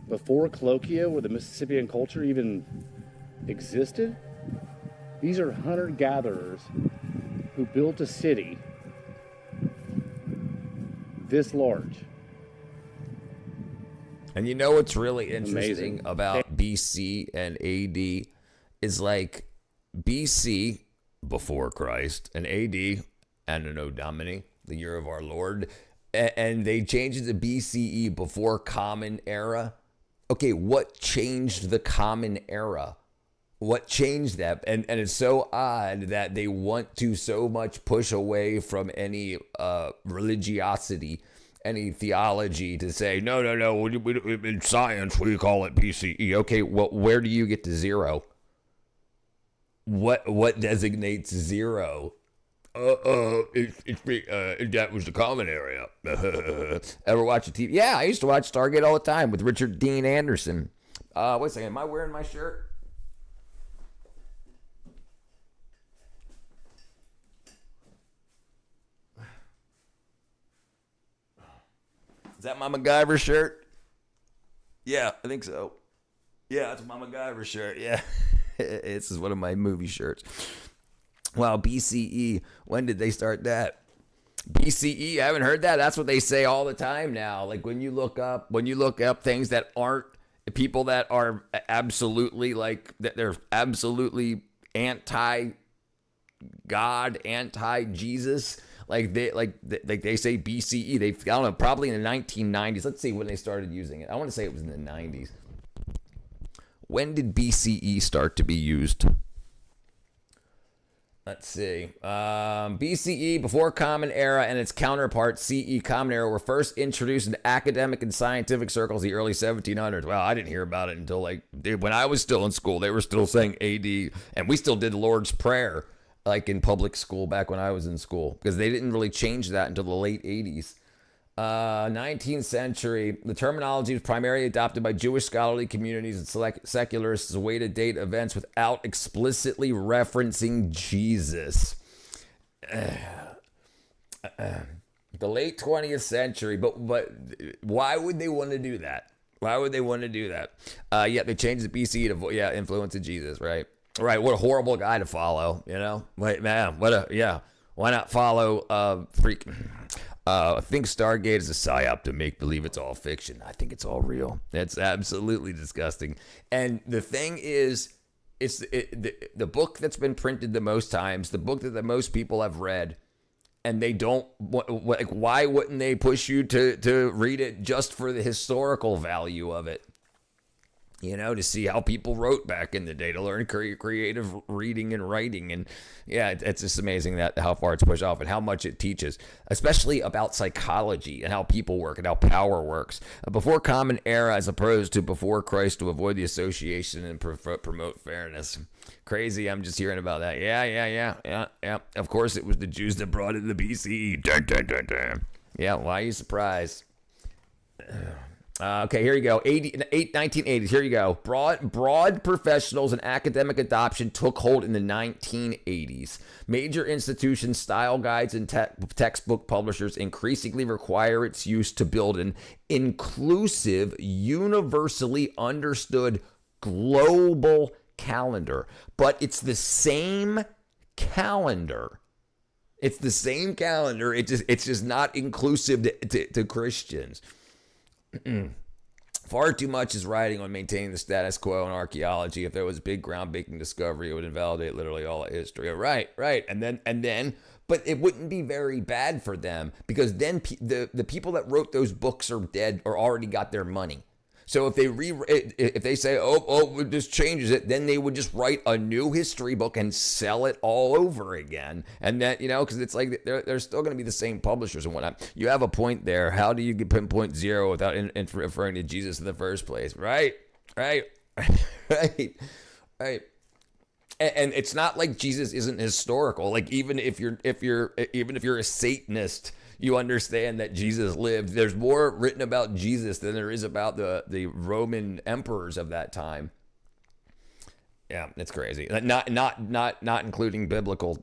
before Cahokia, where the Mississippian culture even existed. These are hunter-gatherers who built a city this large. And you know what's really interesting Amazing. About BC and AD is like BC, before Christ, and AD, Anno Domini, the year of our Lord, and they changed it to BCE, before Common Era. Okay, what changed the Common Era? What changed that? And it's so odd that they want to so much push away from any religiosity, any theology, to say, no, in science we call it BCE. Okay, well, where do you get to zero? What designates zero? That was the common area. Ever watch a TV? Yeah, I used to watch Stargate all the time with Richard Dean Anderson. Wait a second, am I wearing my shirt? Is that my MacGyver shirt? Yeah, I think so. Yeah, that's my MacGyver shirt. Yeah. This is one of my movie shirts. Wow, BCE. When did they start that? BCE, I haven't heard that. That's what they say all the time now. Like when you look up things that aren't people that are absolutely like that, they're absolutely anti-God, anti-Jesus. Like they say BCE. I don't know, probably in the 1990s. Let's see when they started using it. I want to say it was in the 90s. When did BCE start to be used? Let's see. BCE, before Common Era, and its counterpart, CE, Common Era, were first introduced into academic and scientific circles in the early 1700s. Well, I didn't hear about it until when I was still in school. They were still saying AD, and we still did the Lord's Prayer like in public school back when I was in school, because they didn't really change that until the late 80s. 19th century, the terminology was primarily adopted by Jewish scholarly communities and secularists as a way to date events without explicitly referencing Jesus. The late 20th century, but why would they want to do that? Why would they want to do that? Yeah, they changed the BC to influence of Jesus, right? Right, what a horrible guy to follow, you know? Wait, man, why not follow I think Stargate is a psyop to make believe it's all fiction. I think it's all real. It's absolutely disgusting. And the thing is, it's the book that's been printed the most times, the book that the most people have read, and they don't, like, why wouldn't they push you to read it just for the historical value of it? You know, to see how people wrote back in the day, to learn creative reading and writing. And yeah, it's just amazing that how far it's pushed off and how much it teaches, especially about psychology and how people work and how power works. Before Common Era, as opposed to before Christ, to avoid the association and promote fairness. Crazy, I'm just hearing about that. Yeah. Of course, it was the Jews that brought in the BCE. Dun, dun, dun, dun. Yeah, why are you surprised? Okay, here you go. 1980s. Here you go. Broad professionals and academic adoption took hold in the 1980s. Major institutions, style guides, and textbook publishers increasingly require its use to build an inclusive, universally understood global calendar. But it's the same calendar. It's the same calendar. It's just not inclusive to Christians. Far too much is riding on maintaining the status quo in archaeology. If there was a big groundbreaking discovery, it would invalidate literally all of history. Right. And then, but it wouldn't be very bad for them, because then the people that wrote those books are dead or already got their money. So if they say, oh, this changes it, then they would just write a new history book and sell it all over again. And that, you know, because it's like they're still going to be the same publishers and whatnot. You have a point there. How do you pinpoint zero without referring to Jesus in the first place? Right. And it's not like Jesus isn't historical. Like even if you're a Satanist, you understand that Jesus lived. There's more written about Jesus than there is about the Roman emperors of that time. Yeah, it's crazy. Not including biblical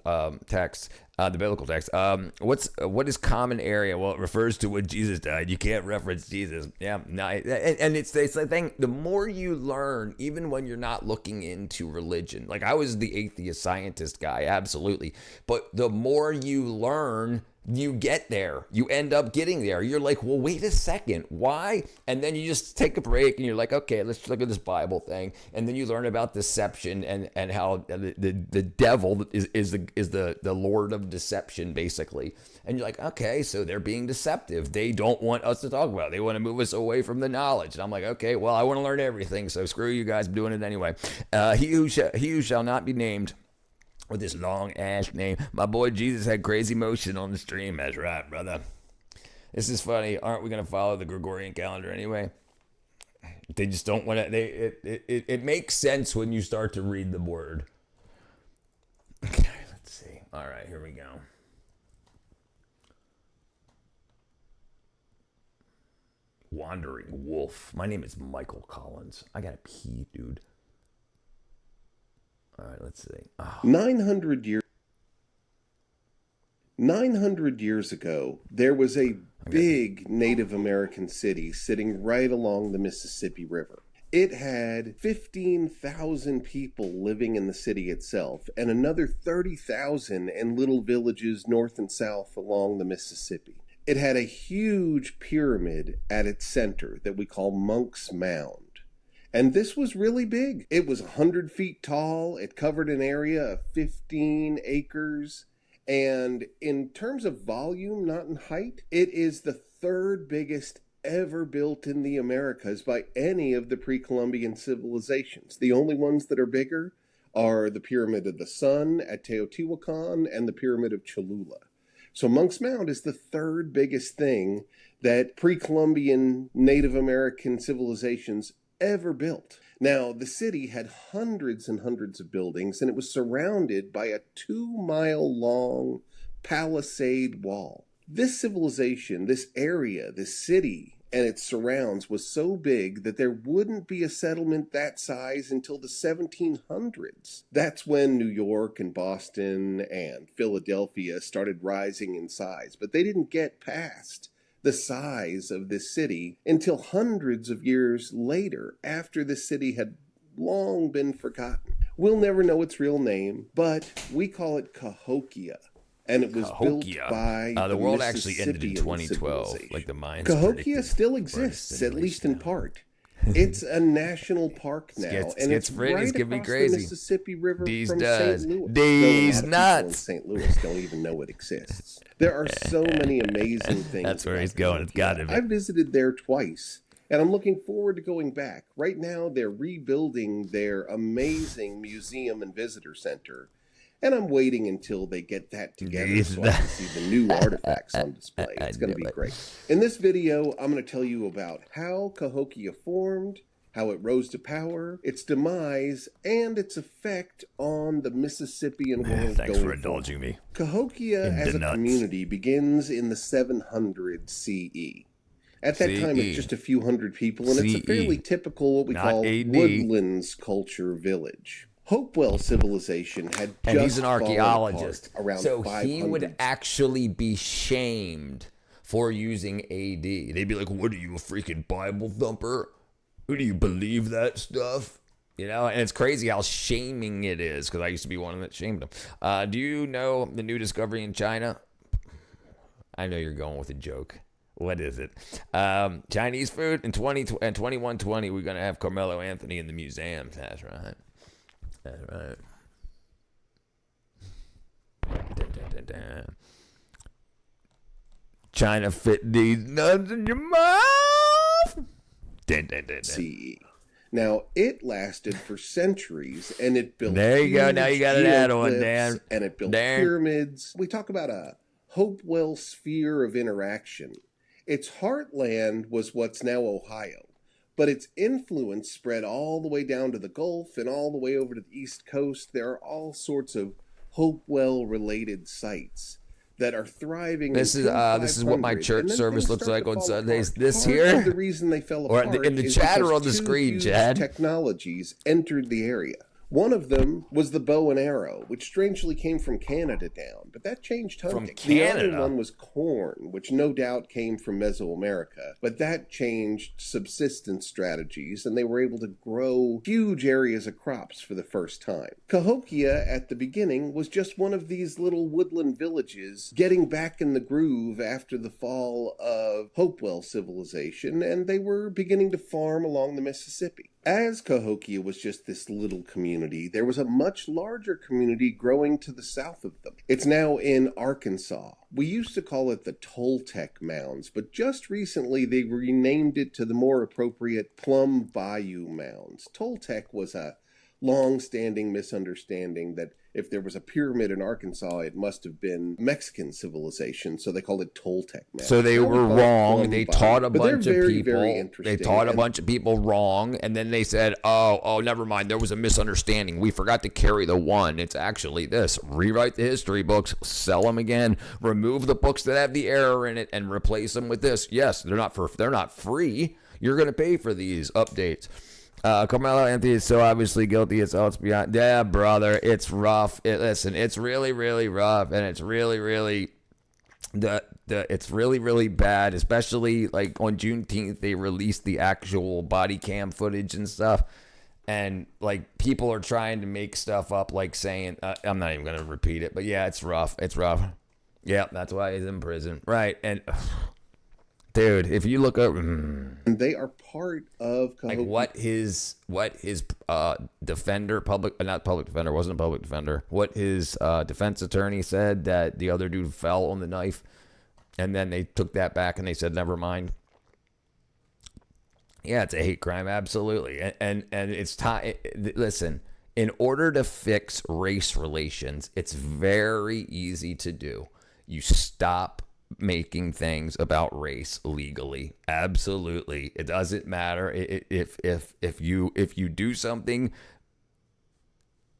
texts. The biblical text. What is common area? Well, it refers to when Jesus died. You can't reference Jesus. Yeah, and it's the thing. The more you learn, even when you're not looking into religion, like I was the atheist scientist guy, absolutely. But the more you learn, you get there. You end up getting there. You're like, well, wait a second. Why? And then you just take a break and you're like, okay, let's look at this Bible thing. And then you learn about deception and how the devil is the Lord of deception, basically. And you're like, okay, so they're being deceptive. They don't want us to talk about it. They want to move us away from the knowledge. And I'm like, okay, well, I want to learn everything. So screw you guys. I'm doing it anyway. He who shall not be named, with this long ass name. My boy Jesus had crazy motion on the stream. That's right, brother. This is funny. Aren't we going to follow the Gregorian calendar anyway? They just don't want to. It makes sense when you start to read the word. Okay, let's see. All right, here we go. Wandering Wolf. My name is Michael Collins. I got to pee, dude. All right, let's see. Oh. 900 years ago, there was a big Native American city sitting right along the Mississippi River. It had 15,000 people living in the city itself and another 30,000 in little villages north and south along the Mississippi. It had a huge pyramid at its center that we call Monk's Mound. And this was really big. It was 100 feet tall. It covered an area of 15 acres. And in terms of volume, not in height, it is the third biggest ever built in the Americas by any of the pre-Columbian civilizations. The only ones that are bigger are the Pyramid of the Sun at Teotihuacan and the Pyramid of Cholula. So Monk's Mound is the third biggest thing that pre-Columbian Native American civilizations ever built. Now, the city had hundreds and hundreds of buildings, and it was surrounded by a 2-mile-long palisade wall. This civilization, this area, this city, and its surrounds was so big that there wouldn't be a settlement that size until the 1700s. That's when New York and Boston and Philadelphia started rising in size, but they didn't get past the size of this city until hundreds of years later, after the city had long been forgotten. We'll never know its real name, but we call it Cahokia. And it was built by the world actually ended in 2012, like the Mayans. Cahokia still exists, at least in part. It's a national park now, and it's right across the Mississippi River from St. Louis. These nuts. In St. Louis don't even know it exists. There are so many amazing things. That's where he's going. It's got to be. I visited there twice, and I'm looking forward to going back. Right now, they're rebuilding their amazing museum and visitor center. And I'm waiting until they get that together so I can see the new artifacts on display. It's going to be great. In this video, I'm going to tell you about how Cahokia formed, how it rose to power, its demise, and its effect on the Mississippian world. Thanks for indulging me. Cahokia as a community begins in the 700 CE. At that time, it's just a few hundred people, and it's a fairly typical what we call woodlands culture village. Hopewell civilization had and just he's an archaeologist, around so 500. He would actually be shamed for using AD. They'd be like, "What are you, a freaking Bible thumper? Who do you believe that stuff?" You know, and it's crazy how shaming it is because I used to be one that shamed them. Do you know the new discovery in China? I know you're going with a joke. What is it? Chinese food in 2120. We're gonna have Carmelo Anthony in the museum. That's right. That's right. China fit these nuts in your mouth. CE. Now, it lasted for centuries, and it built there you go. Now you got an add-on, Dan. And it built pyramids. We talk about a Hopewell sphere of interaction. Its heartland was what's now Ohio. But its influence spread all the way down to the Gulf and all the way over to the East Coast. There are all sorts of Hopewell-related sites that are thriving. This is what my church service looks like on Sundays. This here, the reason they fell apart, or in the chat or on the screen, Chad. Technologies entered the area. One of them was the bow and arrow, which strangely came from Canada down, but that changed hunting. From Canada? The other one was corn, which no doubt came from Mesoamerica, but that changed subsistence strategies, and they were able to grow huge areas of crops for the first time. Cahokia, at the beginning, was just one of these little woodland villages getting back in the groove after the fall of Hopewell civilization, and they were beginning to farm along the Mississippi. As Cahokia was just this little community, there was a much larger community growing to the south of them. It's now in Arkansas. We used to call it the Toltec Mounds, but just recently they renamed it to the more appropriate Plum Bayou Mounds. Toltec was a long-standing misunderstanding that if there was a pyramid in Arkansas, it must have been Mexican civilization, so they called it Toltec Mounds. So they were wrong. They taught a bunch of people. They taught a bunch of people wrong, and then they said, "Oh, never mind. There was a misunderstanding. We forgot to carry the one. It's actually this. Rewrite the history books, sell them again, remove the books that have the error in it, and replace them with this. Yes, they're not free. You're going to pay for these updates." Carmelo Anthony is so obviously guilty. It's beyond. Yeah, brother, it's rough. Listen, it's really, really rough, and it's really, really It's really, really bad, especially like on Juneteenth they released the actual body cam footage and stuff, and like people are trying to make stuff up, like saying I'm not even gonna repeat it, but yeah, it's rough. Yeah, that's why he's in prison, right? And dude, if you look up, and they are part of like what his defender, not public defender, wasn't a public defender, what his defense attorney said, that the other dude fell on the knife, and then they took that back and they said never mind. Yeah, it's a hate crime, absolutely, and it's time. Listen, in order to fix race relations, it's very easy to do. You stop making things about race legally. Absolutely, it doesn't matter if you do something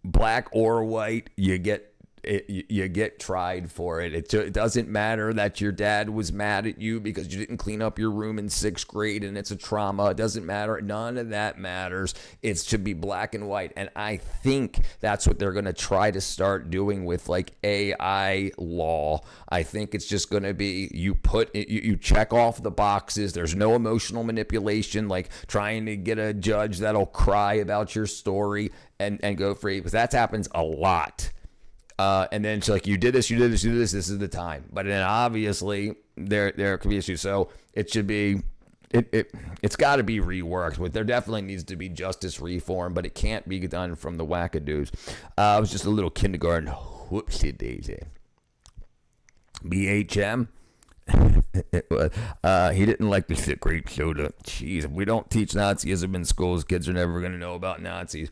black or white, you get tried for it. It doesn't matter that your dad was mad at you because you didn't clean up your room in 6th grade and it's a trauma. It doesn't matter. None of that matters. It should be black and white. And I think that's what they're going to try to start doing with like AI law. I think it's just going to be you check off the boxes. There's no emotional manipulation, like trying to get a judge that'll cry about your story and go free, because that happens a lot. And then she's like, you did this, this is the time. But then obviously there could be issues. So it should be, it's got to be reworked. But there definitely needs to be justice reform, but it can't be done from the wackadoos. It was just a little kindergarten whoopsie daisy. BHM. He didn't like the shit grape soda. Jeez, if we don't teach Nazism in schools, kids are never going to know about Nazis.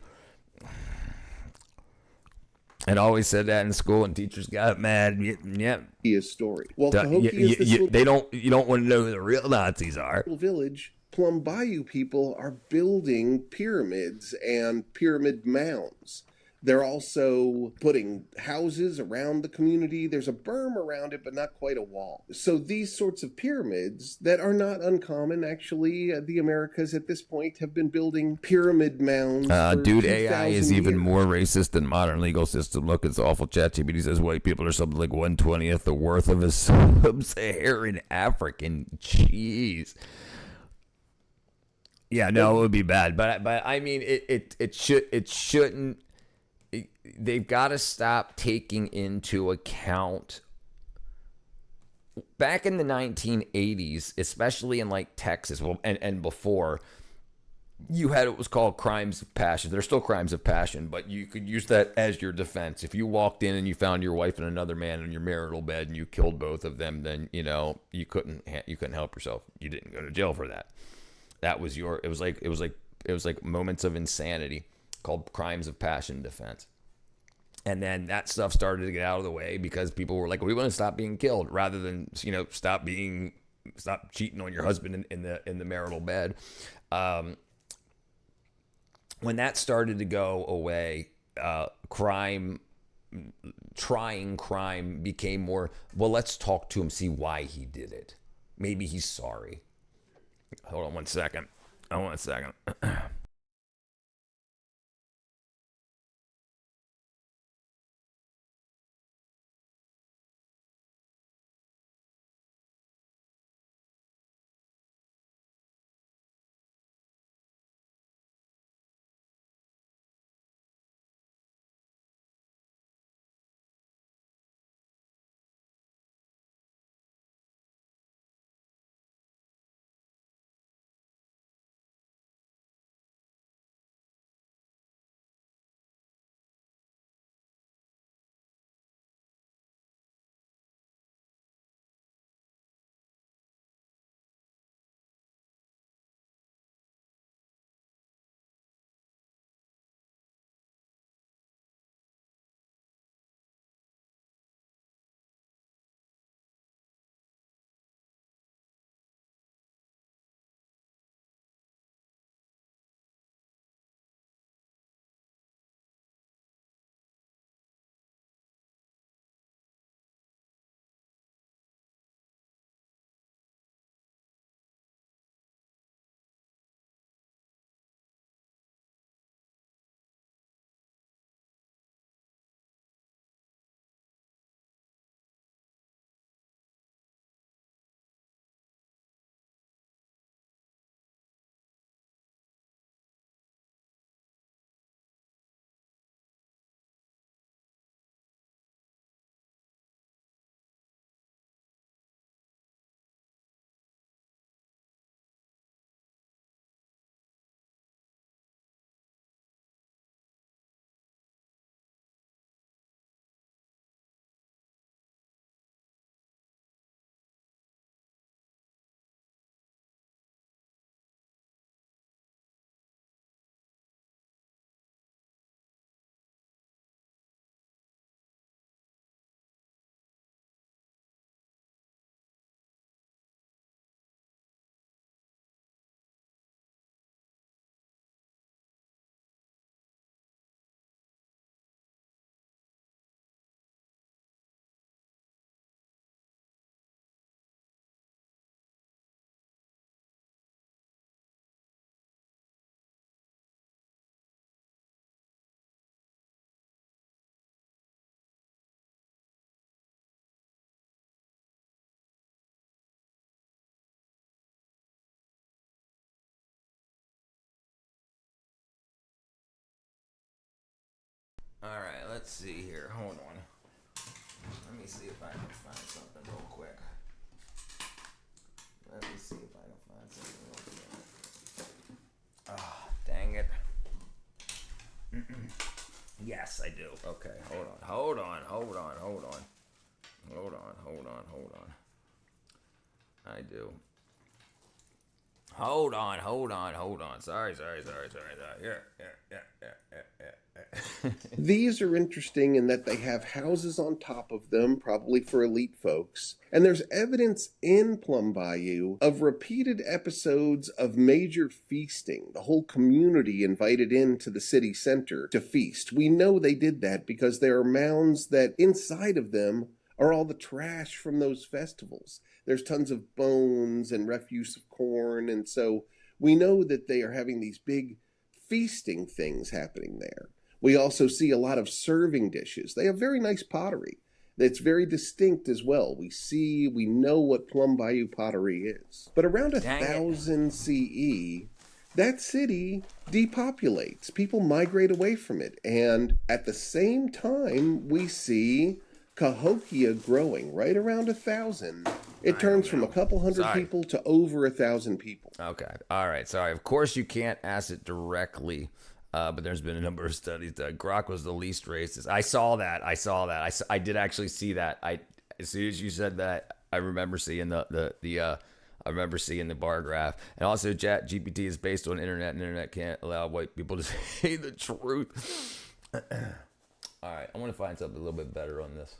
And always said that in school, and teachers got mad. Yeah, his story. Well, Cahokia is you don't want to know who the real Nazis are. Village. Plum Bayou people are building pyramids and pyramid mounds. They're also putting houses around the community. There's a berm around it, but not quite a wall. So these sorts of pyramids that are not uncommon, actually, the Americas at this point have been building pyramid mounds. Dude, AI is even more racist than modern legal system. Look, it's awful. ChatGPT says white people are something like 1/20th the worth of a sub-Saharan African. Jeez. Yeah, no, it would be bad, but I mean, it shouldn't. They've got to stop taking into account, back in the 1980s, especially in like Texas, well, and before, you had what was called crimes of passion. They're still crimes of passion, but you could use that as your defense. If you walked in and you found your wife and another man in your marital bed and you killed both of them, then you couldn't help yourself. You didn't go to jail for that. That was it was like moments of insanity, called crimes of passion defense. And then that stuff started to get out of the way because people were like, we want to stop being killed, rather than, stop cheating on your husband in the marital bed. When that started to go away, crime became more, well, let's talk to him, see why he did it. Maybe he's sorry. Hold on one second. Alright, let's see here. Hold on. Let me see if I can find something real quick. Let me see if I can find something real quick. Ah, dang it. Yes, I do. Okay, hold on. I do. Hold on. Sorry. Here. These are interesting in that they have houses on top of them, probably for elite folks. And there's evidence in Plum Bayou of repeated episodes of major feasting. The whole community invited into the city center to feast. We know they did that because there are mounds that inside of them are all the trash from those festivals. There's tons of bones and refuse of corn, and so we know that they are having these big feasting things happening there. We also see a lot of serving dishes. They have very nice pottery that's very distinct as well. We know what Plum Bayou pottery is. But around 1000 CE, that city depopulates. People migrate away from it. And at the same time, we see Cahokia growing right around 1000. It turns from a couple hundred people to over 1,000 people. Okay. All right. Sorry. Of course, you can't ask it directly, but there's been a number of studies that Grok was the least racist. I saw that. I did actually see that. As soon as you said that, I remember seeing the bar graph. And also, ChatGPT is based on internet, and internet can't allow white people to say the truth. All right. I want to find something a little bit better on this.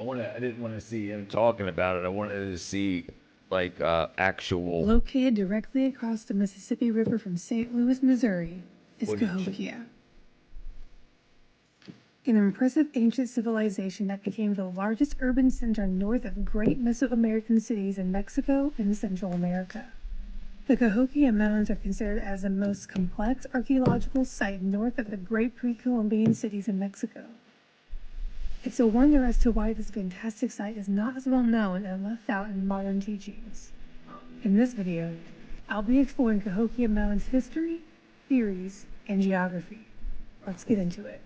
I didn't want to see him talking about it. I wanted to see actual. Located directly across the Mississippi River from St. Louis, Missouri, is Cahokia. An impressive ancient civilization that became the largest urban center north of great Mesoamerican cities in Mexico and Central America. The Cahokia Mountains are considered as the most complex archaeological site north of the great pre-Columbian cities in Mexico. It's a wonder as to why this fantastic site is not as well known and left out in modern teachings. In this video, I'll be exploring Cahokia Mountain's history, theories, and geography. Let's get into it.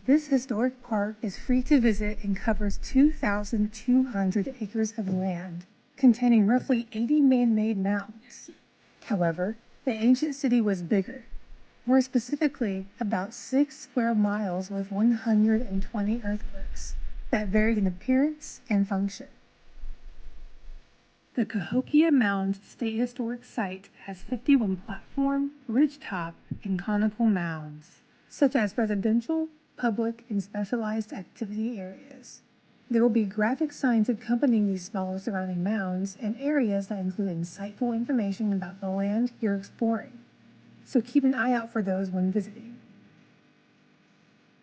This historic park is free to visit and covers 2,200 acres of land, containing roughly 80 man-made mounds. However, the ancient city was bigger, more specifically about 6 square miles with 120 earthworks that varied in appearance and function. The Cahokia Mounds State Historic Site has 51 platform, ridgetop, and conical mounds, such as residential, public, and specialized activity areas. There will be graphic signs accompanying these smaller surrounding mounds and areas that include insightful information about the land you're exploring, so keep an eye out for those when visiting.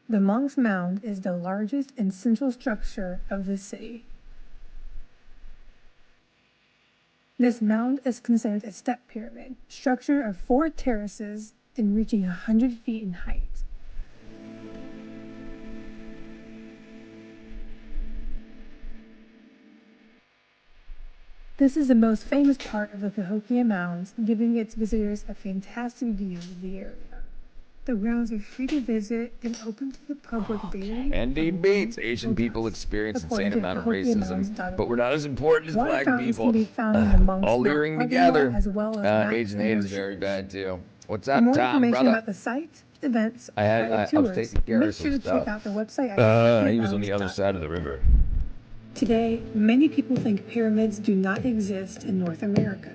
The Monk's Mound is the largest and central structure of the city. This mound is considered a step pyramid, structure of 4 terraces and reaching 100 feet in height. This is the most famous part of the Cahokia Mounds, giving its visitors a fantastic view of the area. The grounds are free to visit and open to the public daily. Indeed beats. Asian people experience insane amount of racism, but we're not as important as black people. Can be found in the Monk's All leering Mountain together. as well as Asian hate is very bad too. What's up, For more Tom, information brother? about the site, events, I was tours, taking care make of sure some to check stuff. out the website. He was on the other side of the river. Today, many people think pyramids do not exist in North America,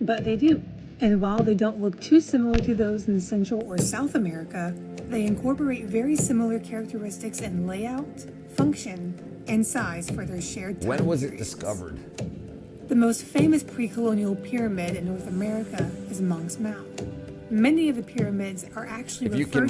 but they do. And while they don't look too similar to those in Central or South America, they incorporate very similar characteristics in layout, function, and size for their shared time When was it periods. discovered? The most famous pre-colonial pyramid in North America is Monk's Mound. Many of the pyramids are actually If you're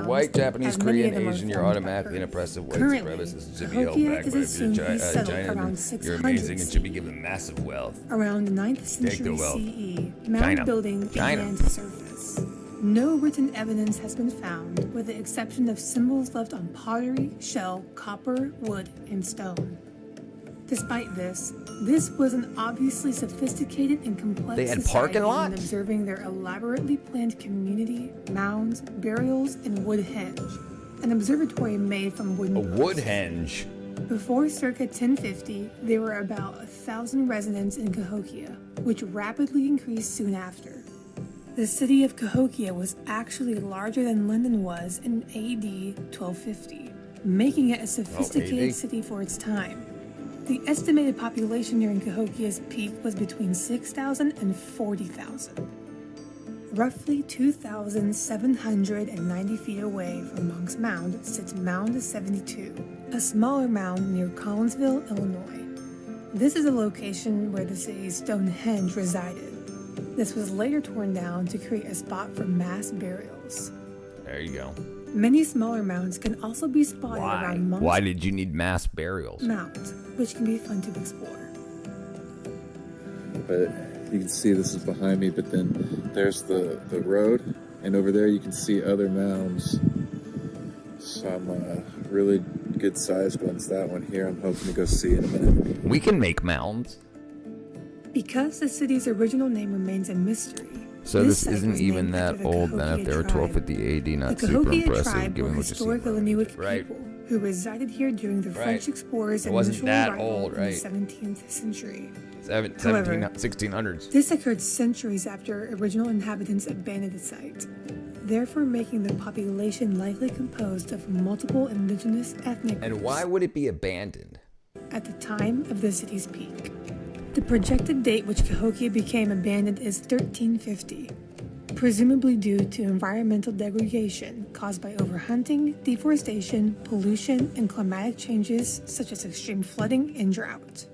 white, Japanese, Korean, Asian, you're automatically an oppressive white supremacist. Should be held back by China. You're amazing and should be given massive wealth. Around the 9th century CE, mound building began to surface. No written evidence has been found, with the exception of symbols left on pottery, shell, copper, wood, and stone. Despite this was an obviously sophisticated and complex They had society, parking lots? and observing their elaborately planned community, mounds, burials, and wood henge. An observatory made from wooden A wood henge. Before circa 1050, there were about 1,000 residents in Cahokia, which rapidly increased soon after. The city of Cahokia was actually larger than London was in AD 1250, making it a sophisticated city for its time. The estimated population during Cahokia's peak was between 6,000 and 40,000. Roughly 2,790 feet away from Monk's Mound sits Mound 72, a smaller mound near Collinsville, Illinois. This is a location where the city's Stonehenge resided. This was later torn down to create a spot for mass burials. There you go. Many smaller mounds can also be spotted around Monk's Why did you need mass burials? Mound, which can be fun to explore. But you can see this is behind me, but then there's the road, and over there you can see other mounds. Some really good sized ones. That one here I'm hoping to go see in a minute. We can make mounds. Because the city's original name remains a mystery. So this isn't even that old then if they were 1250 AD, not super impressive given what you see. Historic Inuit people who resided here during the French explorers' initial arrival in the 17th century. 1600s. This occurred centuries after original inhabitants abandoned the site, therefore making the population likely composed of multiple indigenous ethnic groups. And why would it be abandoned? At the time of the city's peak. The projected date which Cahokia became abandoned is 1350, presumably due to environmental degradation caused by overhunting, deforestation, pollution, and climatic changes such as extreme flooding and drought.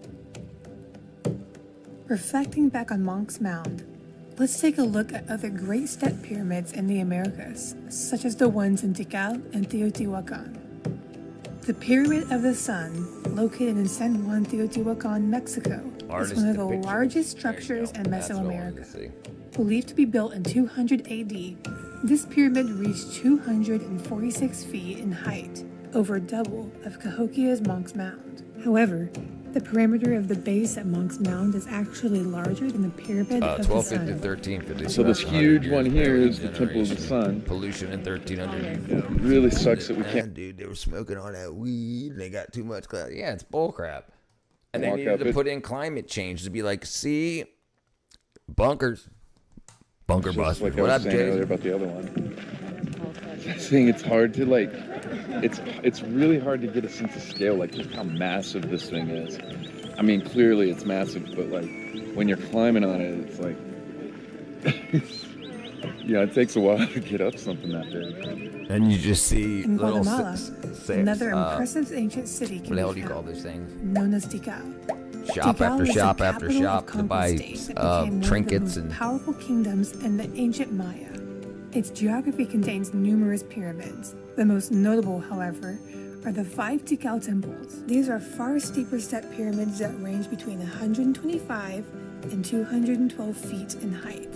Reflecting back on Monk's Mound, let's take a look at other great step pyramids in the Americas, such as the ones in Tikal and Teotihuacan. The Pyramid of the Sun, located in San Juan, Teotihuacan, Mexico, is one of the largest structures in Mesoamerica. Believed to be built in 200 AD, this pyramid reached 246 feet in height, over double of Cahokia's Monk's Mound. However, the perimeter of the base at Monk's Mound is actually larger than the Pyramid of the Sun. 1350. So this huge one here is the Temple of the Sun. Pollution in 1300. It really sucks that we can't. Dude, they were smoking all that weed and they got too much cloud. Yeah, it's bullcrap. And they needed to put in climate change to be like, see, bunkers. Bunker bust. Like I was saying earlier about the other one. I think it's hard to like, it's really hard to get a sense of scale, like just how massive this thing is. I mean, clearly it's massive, but like when you're climbing on it, it's like, yeah, it takes a while to get up something that big. And you just see in little Guatemala, another impressive ancient city can what the hell be do you call found, those things? known as Tikal. Shop Tikal after was shop the after capital shop of to buy Conquest State that became trinkets one of the most and powerful kingdoms in the ancient Maya. Its geography contains numerous pyramids. The most notable, however, are the 5 Tikal temples. These are far steeper step pyramids that range between 125 and 212 feet in height.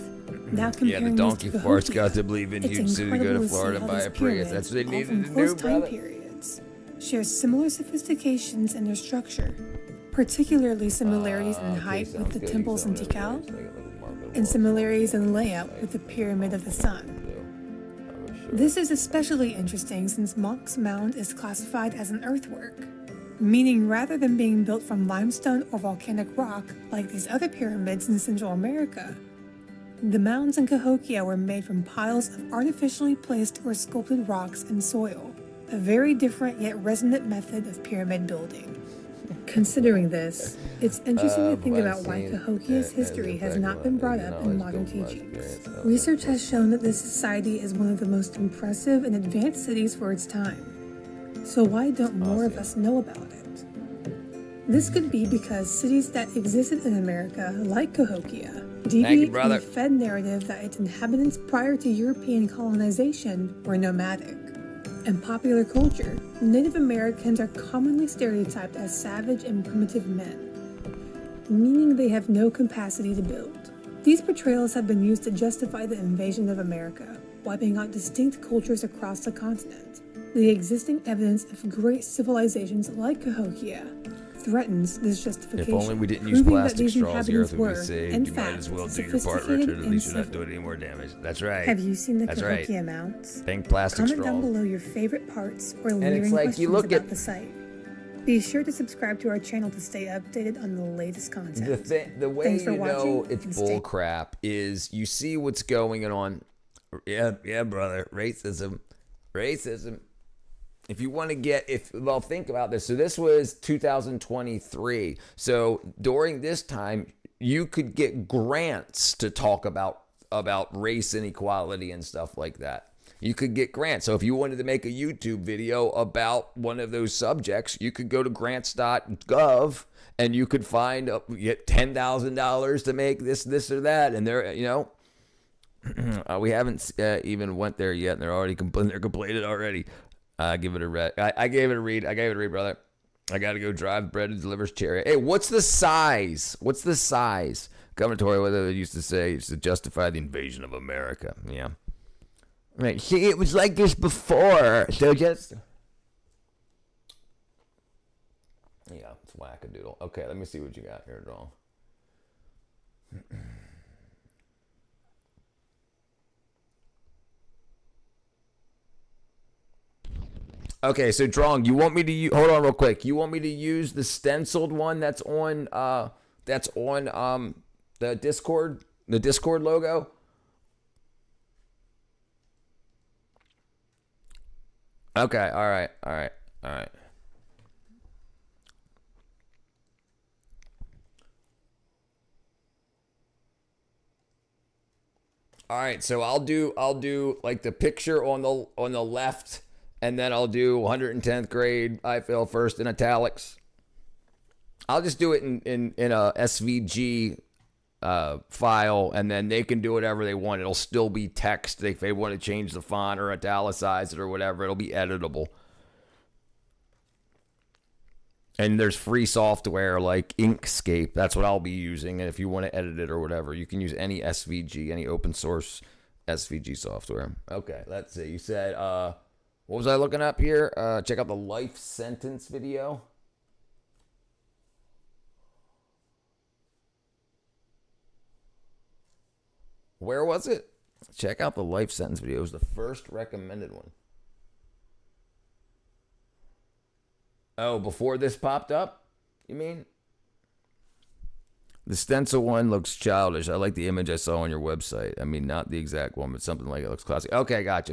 Now comparing the donkey this to farts Cahokia, got to believe in it's you, so you go incredible to see Florida how and buy these a Prius. That's what they pyramids, needed all to from do, close time brother. periods, share similar sophistications in their structure, particularly similarities in height with the temples in Tikal, and similarities in layout with the Pyramid of the Sun. This is especially interesting since Monk's Mound is classified as an earthwork, meaning rather than being built from limestone or volcanic rock like these other pyramids in Central America, the mounds in Cahokia were made from piles of artificially placed or sculpted rocks and soil, a very different yet resonant method of pyramid building. Considering this, it's interesting to think about why Cahokia's history has not been brought up in modern teachings. Research has shown that this society is one of the most impressive and advanced cities for its time. So why don't more of us know about it? This could be because cities that existed in America, like Cahokia, deviate from brother. the Fed narrative that its inhabitants prior to European colonization were nomadic. In popular culture, Native Americans are commonly stereotyped as savage and primitive men, meaning they have no capacity to build. These portrayals have been used to justify the invasion of America, wiping out distinct cultures across the continent. The existing evidence of great civilizations like Cahokia threatens this justification. If only we didn't use proving that plastic these straws, the earth inhabitants would be were, saved. in You might fact, as well do your part, sophisticated Richard. At least and you're not doing civil. any more damage. That's right. Have you seen the That's Cahokia right. mounts? Think plastic Comment straws. down below your favorite parts or it's leering like, questions you look about at- the site. Be sure to subscribe to our channel to stay updated on the latest content. The way Thanks for you know watching, it's and bull crap is you see what's going on. Yeah, brother. Racism. If you want to think about this. So this was 2023. So during this time, you could get grants to talk about race inequality and stuff like that. You could get grants. So if you wanted to make a YouTube video about one of those subjects, you could go to grants.gov and you could get $10,000 to make this or that. And there, we haven't even went there yet, and they're already complaining already. Give it a read. I gave it a read. Brother. I got to go drive bread and delivers cherry. Hey, what's the size? Commentary, what they used to say, is to justify the invasion of America. Yeah. Right. See, it was like this before. So just. Yeah, it's wackadoodle. Okay, let me see what you got here, Draw. Okay, so Drong, you want me to hold on real quick. You want me to use the stenciled one that's on the Discord logo? Okay, all right. All right, so I'll do like the picture on the left. And then I'll do 110th grade. I fail first in italics. I'll just do it in a SVG file, and then they can do whatever they want. It'll still be text. If they want to change the font or italicize it or whatever, it'll be editable. And there's free software like Inkscape. That's what I'll be using. And if you want to edit it or whatever, you can use any SVG, any open source SVG software. Okay, let's see. You said... what was I looking up here? Check out the life sentence video. Where was it? Check out the life sentence video. It was the first recommended one. Oh, before this popped up? You mean? The stencil one looks childish. I like the image I saw on your website. I mean, not the exact one, but something like it looks classic. Okay, gotcha.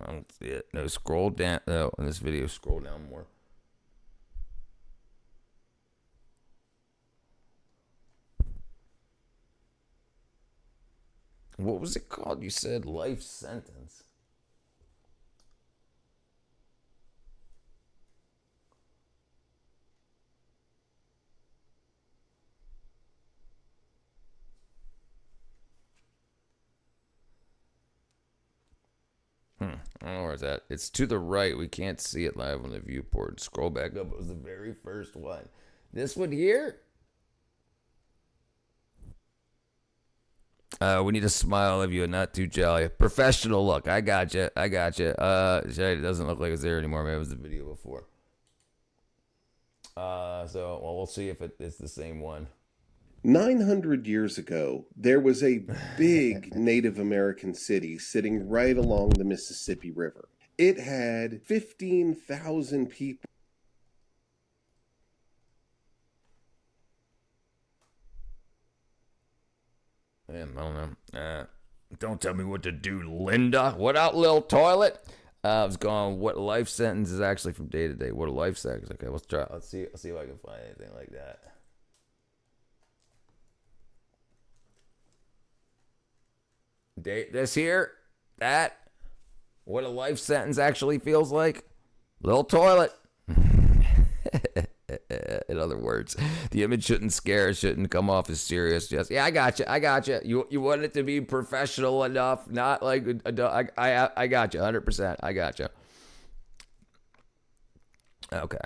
I don't see it. No, scroll down. No, in this video, scroll down more. What was it called? You said life sentence. I don't know where it's at. It's to the right. We can't see it live on the viewport. Scroll back up. It was the very first one. This one here? We need a smile of you and not too jolly. Professional look. I got you. It doesn't look like it's there anymore. Maybe it was the video before. We'll see if it's the same one. 900 years ago, there was a big Native American city sitting right along the Mississippi River. It had 15,000 people. Man, I don't know. Don't tell me what to do, Linda. What out, little toilet? I was going, what life sentence is actually from day to day? What a life sentence. Okay, let's try. Let's see if I can find anything like that. This here, that, what a life sentence actually feels like. Little toilet. In other words, the image shouldn't scare, shouldn't come off as serious. Just, yeah, I got you. You want it to be professional enough, not like, I got you, 100%. I got you. Okay.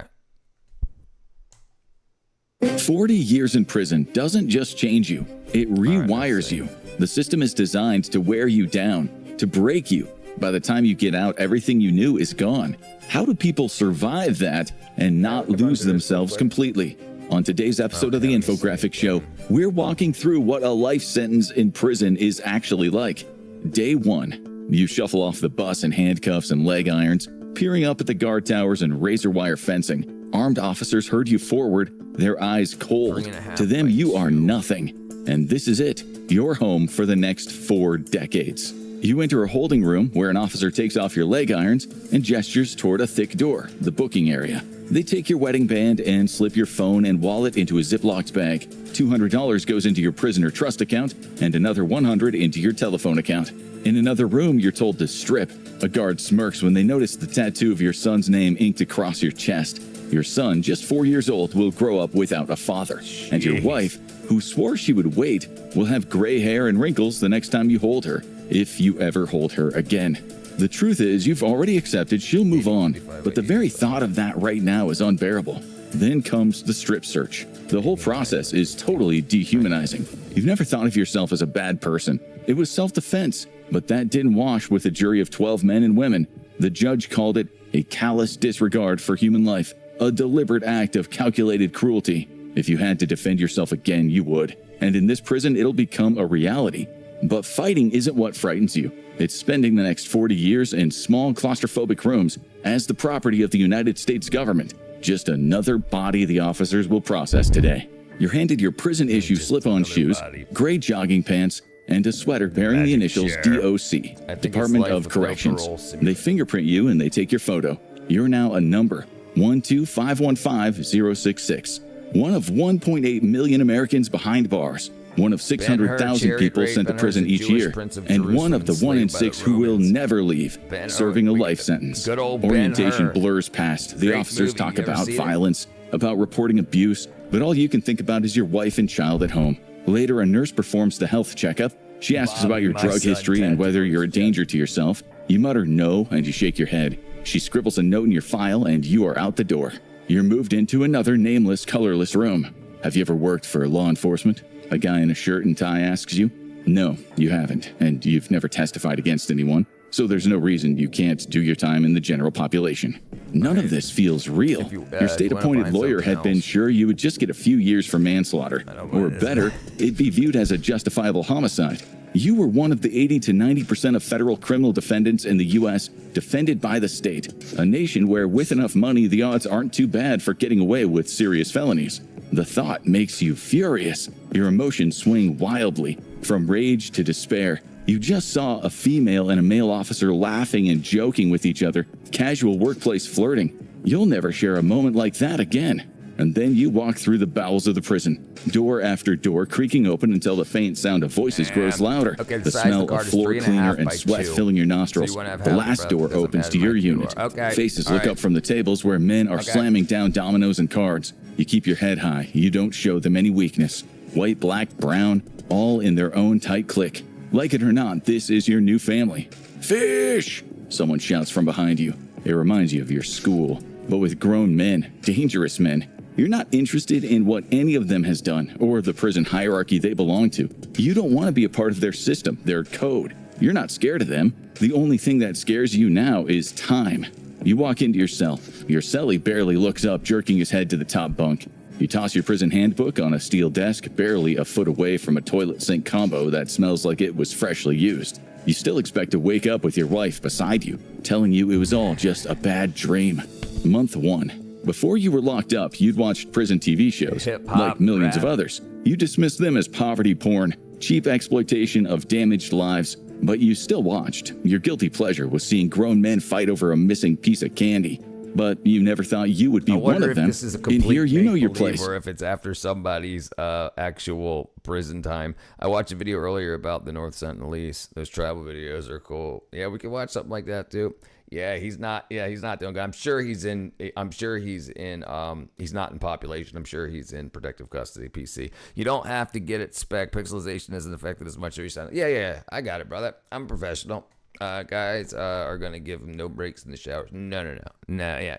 40 years in prison doesn't just change you, it rewires you. The system is designed to wear you down, to break you. By the time you get out, everything you knew is gone. How do people survive that and not lose themselves completely? On today's episode of the Infographic Show, we're walking through what a life sentence in prison is actually like. Day 1. You shuffle off the bus in handcuffs and leg irons, peering up at the guard towers and razor wire fencing. Armed officers herd you forward, their eyes cold. To them, you are nothing. And this is it, your home for the next 4 decades. You enter a holding room where an officer takes off your leg irons and gestures toward a thick door, the booking area. They take your wedding band and slip your phone and wallet into a Ziploc bag. $200 goes into your prisoner trust account and another $100 into your telephone account. In another room, you're told to strip. A guard smirks when they notice the tattoo of your son's name inked across your chest. Your son, just 4 years old, will grow up without a father. And your wife, who swore she would wait, will have gray hair and wrinkles the next time you hold her, if you ever hold her again. The truth is, you've already accepted she'll move on, but the very thought of that right now is unbearable. Then comes the strip search. The whole process is totally dehumanizing. You've never thought of yourself as a bad person. It was self-defense, but that didn't wash with a jury of 12 men and women. The judge called it a callous disregard for human life, a deliberate act of calculated cruelty. If you had to defend yourself again, you would. And in this prison, it'll become a reality. But fighting isn't what frightens you. It's spending the next 40 years in small claustrophobic rooms as the property of the United States government. Just another body the officers will process today. You're handed your prison-issue slip-on shoes, gray jogging pants, and a sweater bearing the initials DOC, Department of Corrections. They fingerprint you and they take your photo. You're now a number, 12515-066. One of 1.8 million Americans behind bars. One of 600,000 people sent to prison each year, and one of the 1 in 6 who will never leave, serving a life sentence. Orientation blurs past. The officers talk about violence, about reporting abuse, but all you can think about is your wife and child at home. Later, a nurse performs the health checkup. She asks about your drug history and whether you're a danger to yourself. You mutter no, and you shake your head. She scribbles a note in your file, and you are out the door. You're moved into another nameless, colorless room. Have you ever worked for law enforcement? A guy in a shirt and tie asks you. No, you haven't, and you've never testified against anyone, so there's no reason you can't do your time in the general population. None of this feels real. Your state-appointed lawyer had been sure you would just get a few years for manslaughter, or better, it'd be viewed as a justifiable homicide. You were one of the 80 to 90% of federal criminal defendants in the U.S. defended by the state, a nation where with enough money the odds aren't too bad for getting away with serious felonies. The thought makes you furious. Your emotions swing wildly, from rage to despair. You just saw a female and a male officer laughing and joking with each other, casual workplace flirting. You'll never share a moment like that again. And then you walk through the bowels of the prison, door after door creaking open until the faint sound of voices grows louder. The smell of floor cleaner and sweat filling your nostrils. The last door opens to your unit. Faces look up from the tables where men are slamming down dominoes and cards. You keep your head high. You don't show them any weakness. White, black, brown, all in their own tight clique. Like it or not, this is your new family. Fish! Someone shouts from behind you. It reminds you of your school, but with grown men, dangerous men. You're not interested in what any of them has done or the prison hierarchy they belong to. You don't want to be a part of their system, their code. You're not scared of them. The only thing that scares you now is time. You walk into your cell. Your cellie barely looks up, jerking his head to the top bunk. You toss your prison handbook on a steel desk, barely a foot away from a toilet sink combo that smells like it was freshly used. You still expect to wake up with your wife beside you, telling you it was all just a bad dream. Month 1. Before you were locked up, you'd watched prison TV shows, like millions of others. You dismissed them as poverty porn, cheap exploitation of damaged lives, but you still watched. Your guilty pleasure was seeing grown men fight over a missing piece of candy. but you never thought you would be one of them. This is a In complete here, you know your make-believe, place. or if it's after somebody's actual prison time. I watched a video earlier about the North Sentinelese. Those travel videos are cool. Yeah, we could watch something like that too. Yeah, he's not the only guy. I'm sure he's in. He's not in population. I'm sure he's in protective custody, PC. You don't have to get it spec. Pixelization isn't affected as much as you sound. Yeah. I got it, brother. I'm a professional. Guys are gonna give him no breaks in the showers. No. Yeah,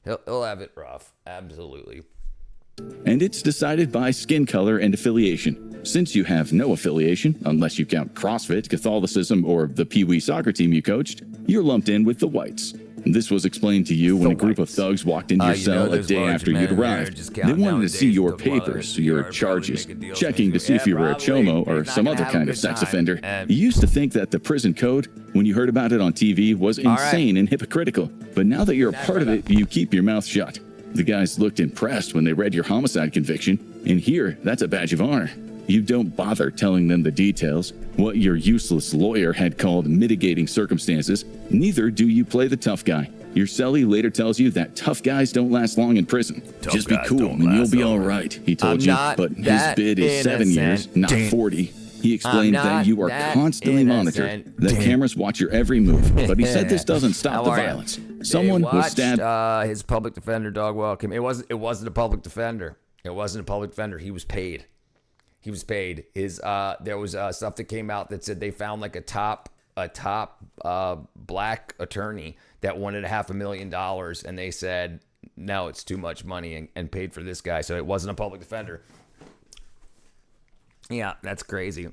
he'll have it rough. Absolutely. And it's decided by skin color and affiliation. Since you have no affiliation, unless you count CrossFit, Catholicism, or the Pee Wee soccer team you coached, you're lumped in with the whites. This was explained to you when a group of thugs walked into your cell a day after you'd arrived. They wanted to see your papers, your charges, checking to see if you were a chomo or some other kind of sex offender. You used to think that the prison code, when you heard about it on TV, was insane and hypocritical. But now that you're a part of it, you keep your mouth shut. The guys looked impressed when they read your homicide conviction, and here, that's a badge of honor. You don't bother telling them the details, what your useless lawyer had called mitigating circumstances. Neither do you play the tough guy. Your cellie later tells you that tough guys don't last long in prison. Just be cool and you'll be all right, he told you. But his bid is 7 years, not 40. He explained that you are constantly monitored, that cameras watch your every move. But he said this doesn't stop the violence. Someone was stabbed. His public defender dog welcome. It wasn't a public defender. It wasn't a public defender. He was paid. There was stuff that came out that said they found like a top black attorney that wanted $500,000, and they said no, it's too much money, and paid for this guy. So it wasn't a public defender. Yeah, that's crazy.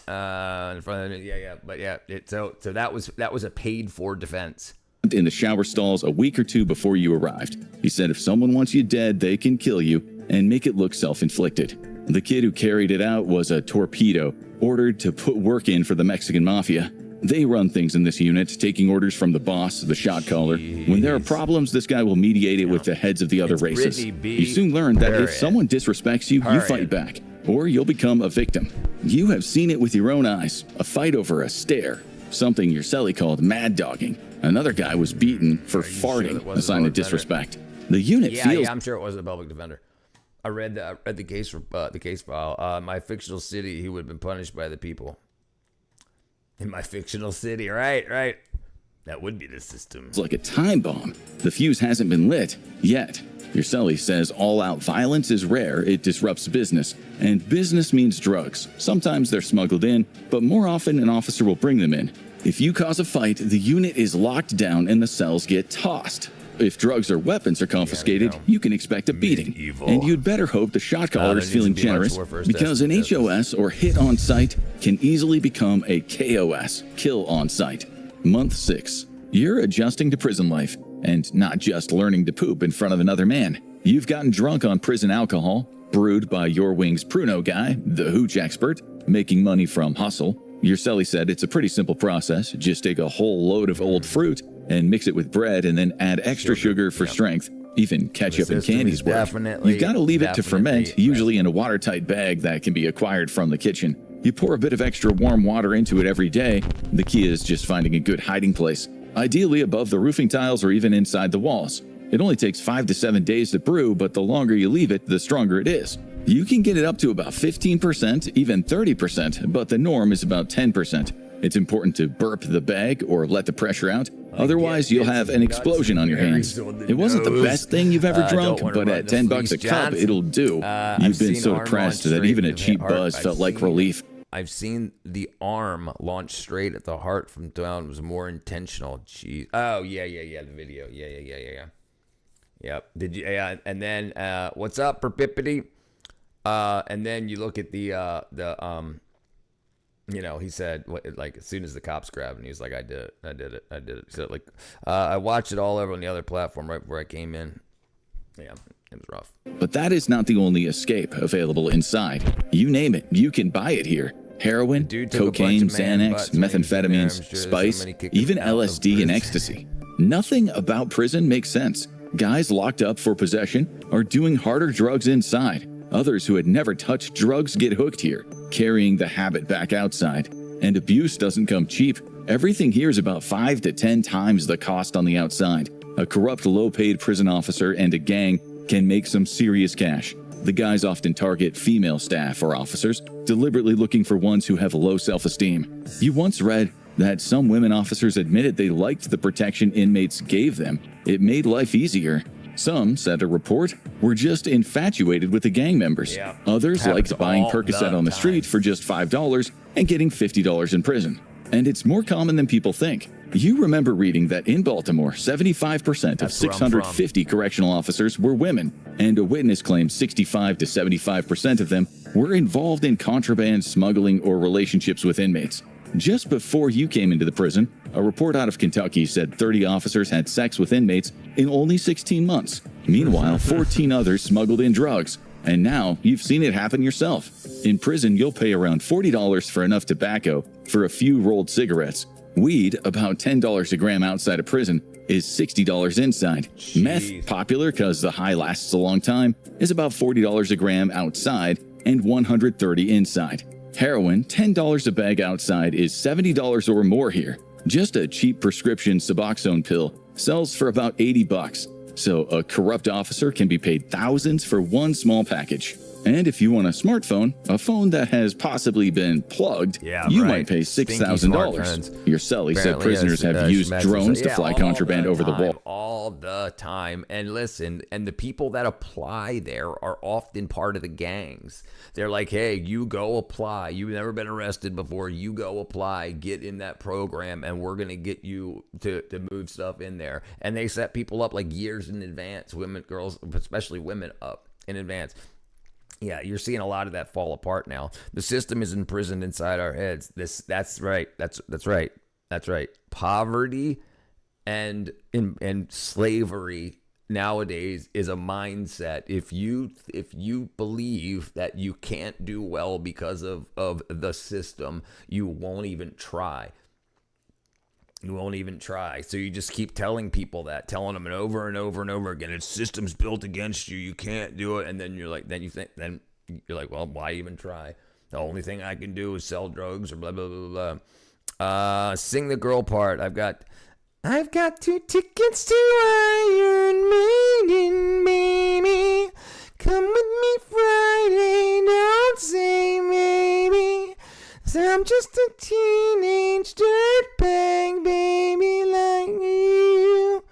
In front of it, but so that was a paid for defense. In the shower stalls a week or two before you arrived. He said if someone wants you dead, they can kill you and make it look self-inflicted. The kid who carried it out was a torpedo, ordered to put work in for the Mexican mafia. They run things in this unit, taking orders from the boss, the shot caller. When there are problems, this guy will mediate it with the heads of the other races. You soon learn that if someone disrespects you, you fight back, or you'll become a victim. You have seen it with your own eyes, a fight over a stare, something your cellie called mad dogging. Another guy was beaten for farting, a sign of disrespect. The unit feels... Yeah, I'm sure it wasn't a public defender. I read the case file. My fictional city, he would have been punished by the people. In my fictional city, right. That would be the system. It's like a time bomb. The fuse hasn't been lit yet. Your cellie says all-out violence is rare, it disrupts business. And business means drugs. Sometimes they're smuggled in, but more often an officer will bring them in. If you cause a fight, the unit is locked down and the cells get tossed. If drugs or weapons are confiscated, you can expect a beating. Medieval. And you'd better hope the shot caller is feeling generous, because an HOS or hit on sight can easily become a KOS, kill on sight. Month 6. You're adjusting to prison life, and not just learning to poop in front of another man. You've gotten drunk on prison alcohol, brewed by your wing's Pruno guy, the hooch expert, making money from hustle. Your cellie said it's a pretty simple process. Just take a whole load of old fruit and mix it with bread and then add extra sugar for strength. Even ketchup and candies work. You've got to leave it to ferment, usually in a watertight bag that can be acquired from the kitchen. You pour a bit of extra warm water into it every day. The key is just finding a good hiding place, ideally above the roofing tiles or even inside the walls. It only takes 5 to 7 days to brew, but the longer you leave it, the stronger it is. You can get it up to about 15%, even 30%, but the norm is about 10%. It's important to burp the bag or let the pressure out. Otherwise, you'll have an explosion on your hands. It wasn't the best thing you've ever drunk, but at $10 a cup, it'll do. You've been so depressed that even a cheap buzz felt like relief. I've seen the arm launch straight at the heart from down. It was more intentional. Jeez. Oh, yeah, the video. Yeah. Yep. Did you? Yeah. And then, what's up, Perpipity? And then you look at he said, like, as soon as the cops grabbed him, he was like, I did it. So, like, I watched it all over on the other platform right before I came in. Yeah, it was rough. But that is not the only escape available inside. You name it, you can buy it here. Heroin, cocaine, Xanax, methamphetamines, spice, even LSD and ecstasy. Nothing about prison makes sense. Guys locked up for possession are doing harder drugs inside. Others who had never touched drugs get hooked here, carrying the habit back outside. And abuse doesn't come cheap. Everything here is about 5 to 10 times the cost on the outside. A corrupt, low-paid prison officer and a gang can make some serious cash. The guys often target female staff or officers, deliberately looking for ones who have low self-esteem. You once read that some women officers admitted they liked the protection inmates gave them. It made life easier. Some, said a report, were just infatuated with the gang members. Yeah. Others liked buying Percocet on the street for just $5 and getting $50 in prison. And it's more common than people think. You remember reading that in Baltimore, 75% of 650 correctional officers were women, and a witness claimed 65 to 75% of them were involved in contraband, smuggling, or relationships with inmates. Just before you came into the prison, a report out of Kentucky said 30 officers had sex with inmates in only 16 months. Meanwhile, 14 others smuggled in drugs. And now you've seen it happen yourself. In prison, you'll pay around $40 for enough tobacco for a few rolled cigarettes. Weed, about $10 a gram outside of prison, is $60 inside. Jeez. Meth, popular because the high lasts a long time, is about $40 a gram outside and $130 inside. Heroin, $10 a bag outside, is $70 or more here. Just a cheap prescription Suboxone pill sells for about $80. So a corrupt officer can be paid thousands for one small package. And if you want a smartphone, a phone that has possibly been plugged, you might pay $6,000. Your cellie said prisoners have used drones to fly contraband over the wall. All the time. And listen, and the people that apply there are often part of the gangs. They're like, hey, you go apply. You've never been arrested before. You go apply, get in that program, and we're going to get you to move stuff in there. And they set people up like years in advance, women, girls, especially women, up in advance. Yeah, you're seeing a lot of that fall apart now. The system is imprisoned inside our heads. That's right. That's right. Poverty and slavery nowadays is a mindset. If you believe that you can't do well because of the system, you won't even try. You won't even try. So you just keep telling people that, telling them over and over and over again. It's system's built against you. You can't do it. And then you're like, then you're like, well, why even try? The only thing I can do is sell drugs or blah blah blah blah. Sing the girl part. I've got 2 tickets to Iron Maiden, baby. Come with me Friday. Don't say maybe. I'm just a teenage dirtbag baby like you.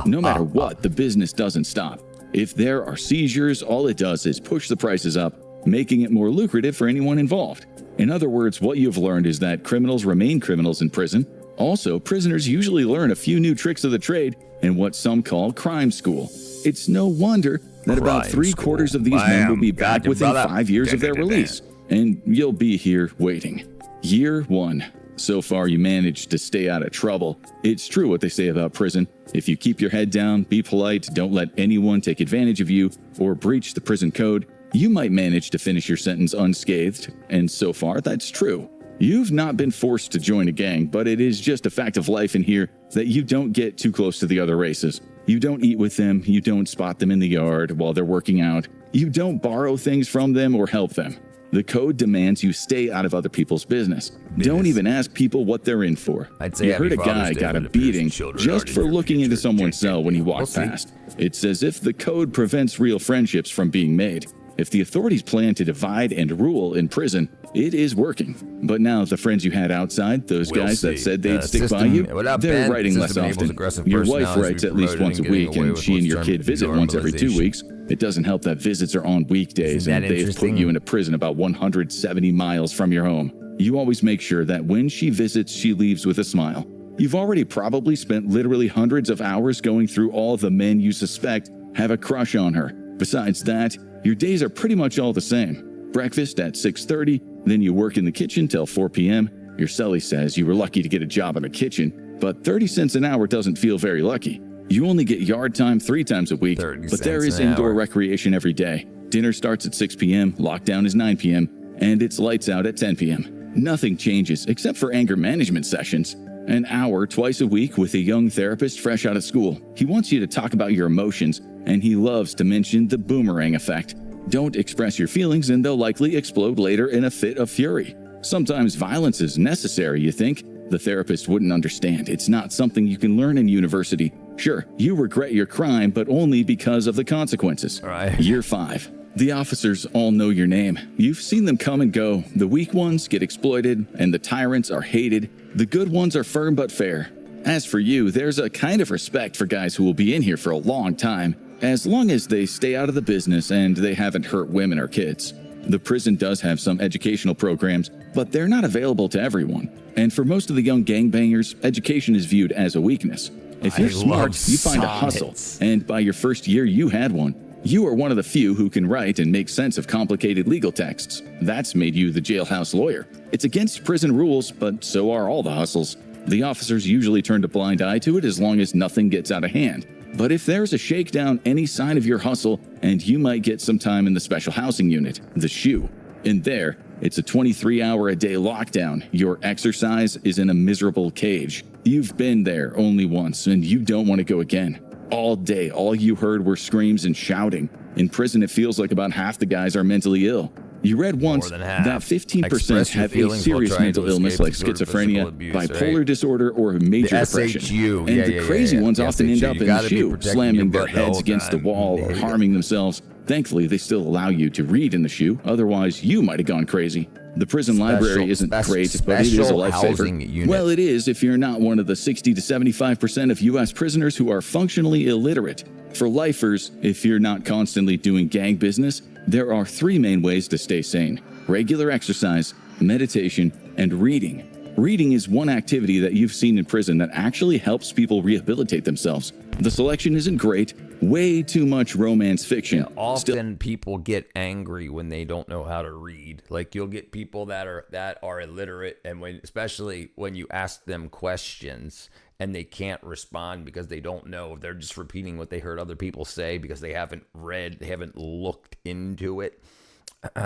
No matter what, the business doesn't stop. If there are seizures, all it does is push the prices up, making it more lucrative for anyone involved. In other words, what you've learned is that criminals remain criminals in prison. Also, prisoners usually learn a few new tricks of the trade in what some call crime school. It's no wonder that about 3/4 of these men will be back within 5 years of their release. And you'll be here waiting. Year 1. So far, you managed to stay out of trouble. It's true what they say about prison. If you keep your head down, be polite, don't let anyone take advantage of you, or breach the prison code, you might manage to finish your sentence unscathed. And so far, that's true. You've not been forced to join a gang, but it is just a fact of life in here that you don't get too close to the other races. You don't eat with them, you don't spot them in the yard while they're working out, you don't borrow things from them or help them. The code demands you stay out of other people's business. Don't even ask people what they're in for. You heard a guy got a beating just for looking into someone's cell when he walked past. It's as if the code prevents real friendships from being made. If the authorities plan to divide and rule in prison, it is working. But now the friends you had outside, those guys that said they'd stick by you, they're writing less often. Your wife writes at least once a week, and she and your kid visit once every 2 weeks. It doesn't help that visits are on weekdays, and they've put you in a prison about 170 miles from your home. You always make sure that when she visits, she leaves with a smile. You've already probably spent literally hundreds of hours going through all the men you suspect have a crush on her. Besides that, your days are pretty much all the same. Breakfast at 6:30, then you work in the kitchen till 4 p.m. Your cellie says you were lucky to get a job in the kitchen, but 30 cents an hour doesn't feel very lucky. You only get yard time 3 times a week, but there is indoor recreation every day. Dinner starts at 6 p.m., lockdown is 9 p.m., and it's lights out at 10 p.m. Nothing changes except for anger management sessions. An hour twice a week with a young therapist fresh out of school. He wants you to talk about your emotions, and he loves to mention the boomerang effect. Don't express your feelings and they'll likely explode later in a fit of fury. Sometimes violence is necessary, you think? The therapist wouldn't understand. It's not something you can learn in university. Sure, you regret your crime, but only because of the consequences. Right. Year 5. The officers all know your name. You've seen them come and go. The weak ones get exploited, and the tyrants are hated. The good ones are firm but fair. As for you, there's a kind of respect for guys who will be in here for a long time, as long as they stay out of the business and they haven't hurt women or kids. The prison does have some educational programs, but they're not available to everyone. And for most of the young gangbangers, education is viewed as a weakness. If you're smart, you find a hustle, and by your first year you had one. You are one of the few who can write and make sense of complicated legal texts. That's made you the jailhouse lawyer. It's against prison rules, but so are all the hustles. The officers usually turn a blind eye to it as long as nothing gets out of hand. But if there's a shakedown, any sign of your hustle, and you might get some time in the special housing unit, the SHU. In there, it's a 23-hour-a-day lockdown. Your exercise is in a miserable cage. You've been there only once, and you don't want to go again. All day, all you heard were screams and shouting. In prison, it feels like about half the guys are mentally ill. You read once that 15% have a serious mental illness like schizophrenia, bipolar disorder, or major depression. And the crazy ones often end up in the SHU, slamming their heads against the wall or harming themselves. Thankfully, they still allow you to read in the SHU, otherwise you might have gone crazy. The prison library isn't great, but it is a lifesaver. Well, it is if you're not one of the 60 to 75% of U.S. prisoners who are functionally illiterate. For lifers, if you're not constantly doing gang business, there are 3 main ways to stay sane: regular exercise, meditation, and reading. Reading is one activity that you've seen in prison that actually helps people rehabilitate themselves. The selection isn't great, way too much romance fiction. Yeah, often people get angry when they don't know how to read. Like you'll get people that are illiterate, and especially when you ask them questions and they can't respond because they don't know. They're just repeating what they heard other people say because they haven't read, they haven't looked into it.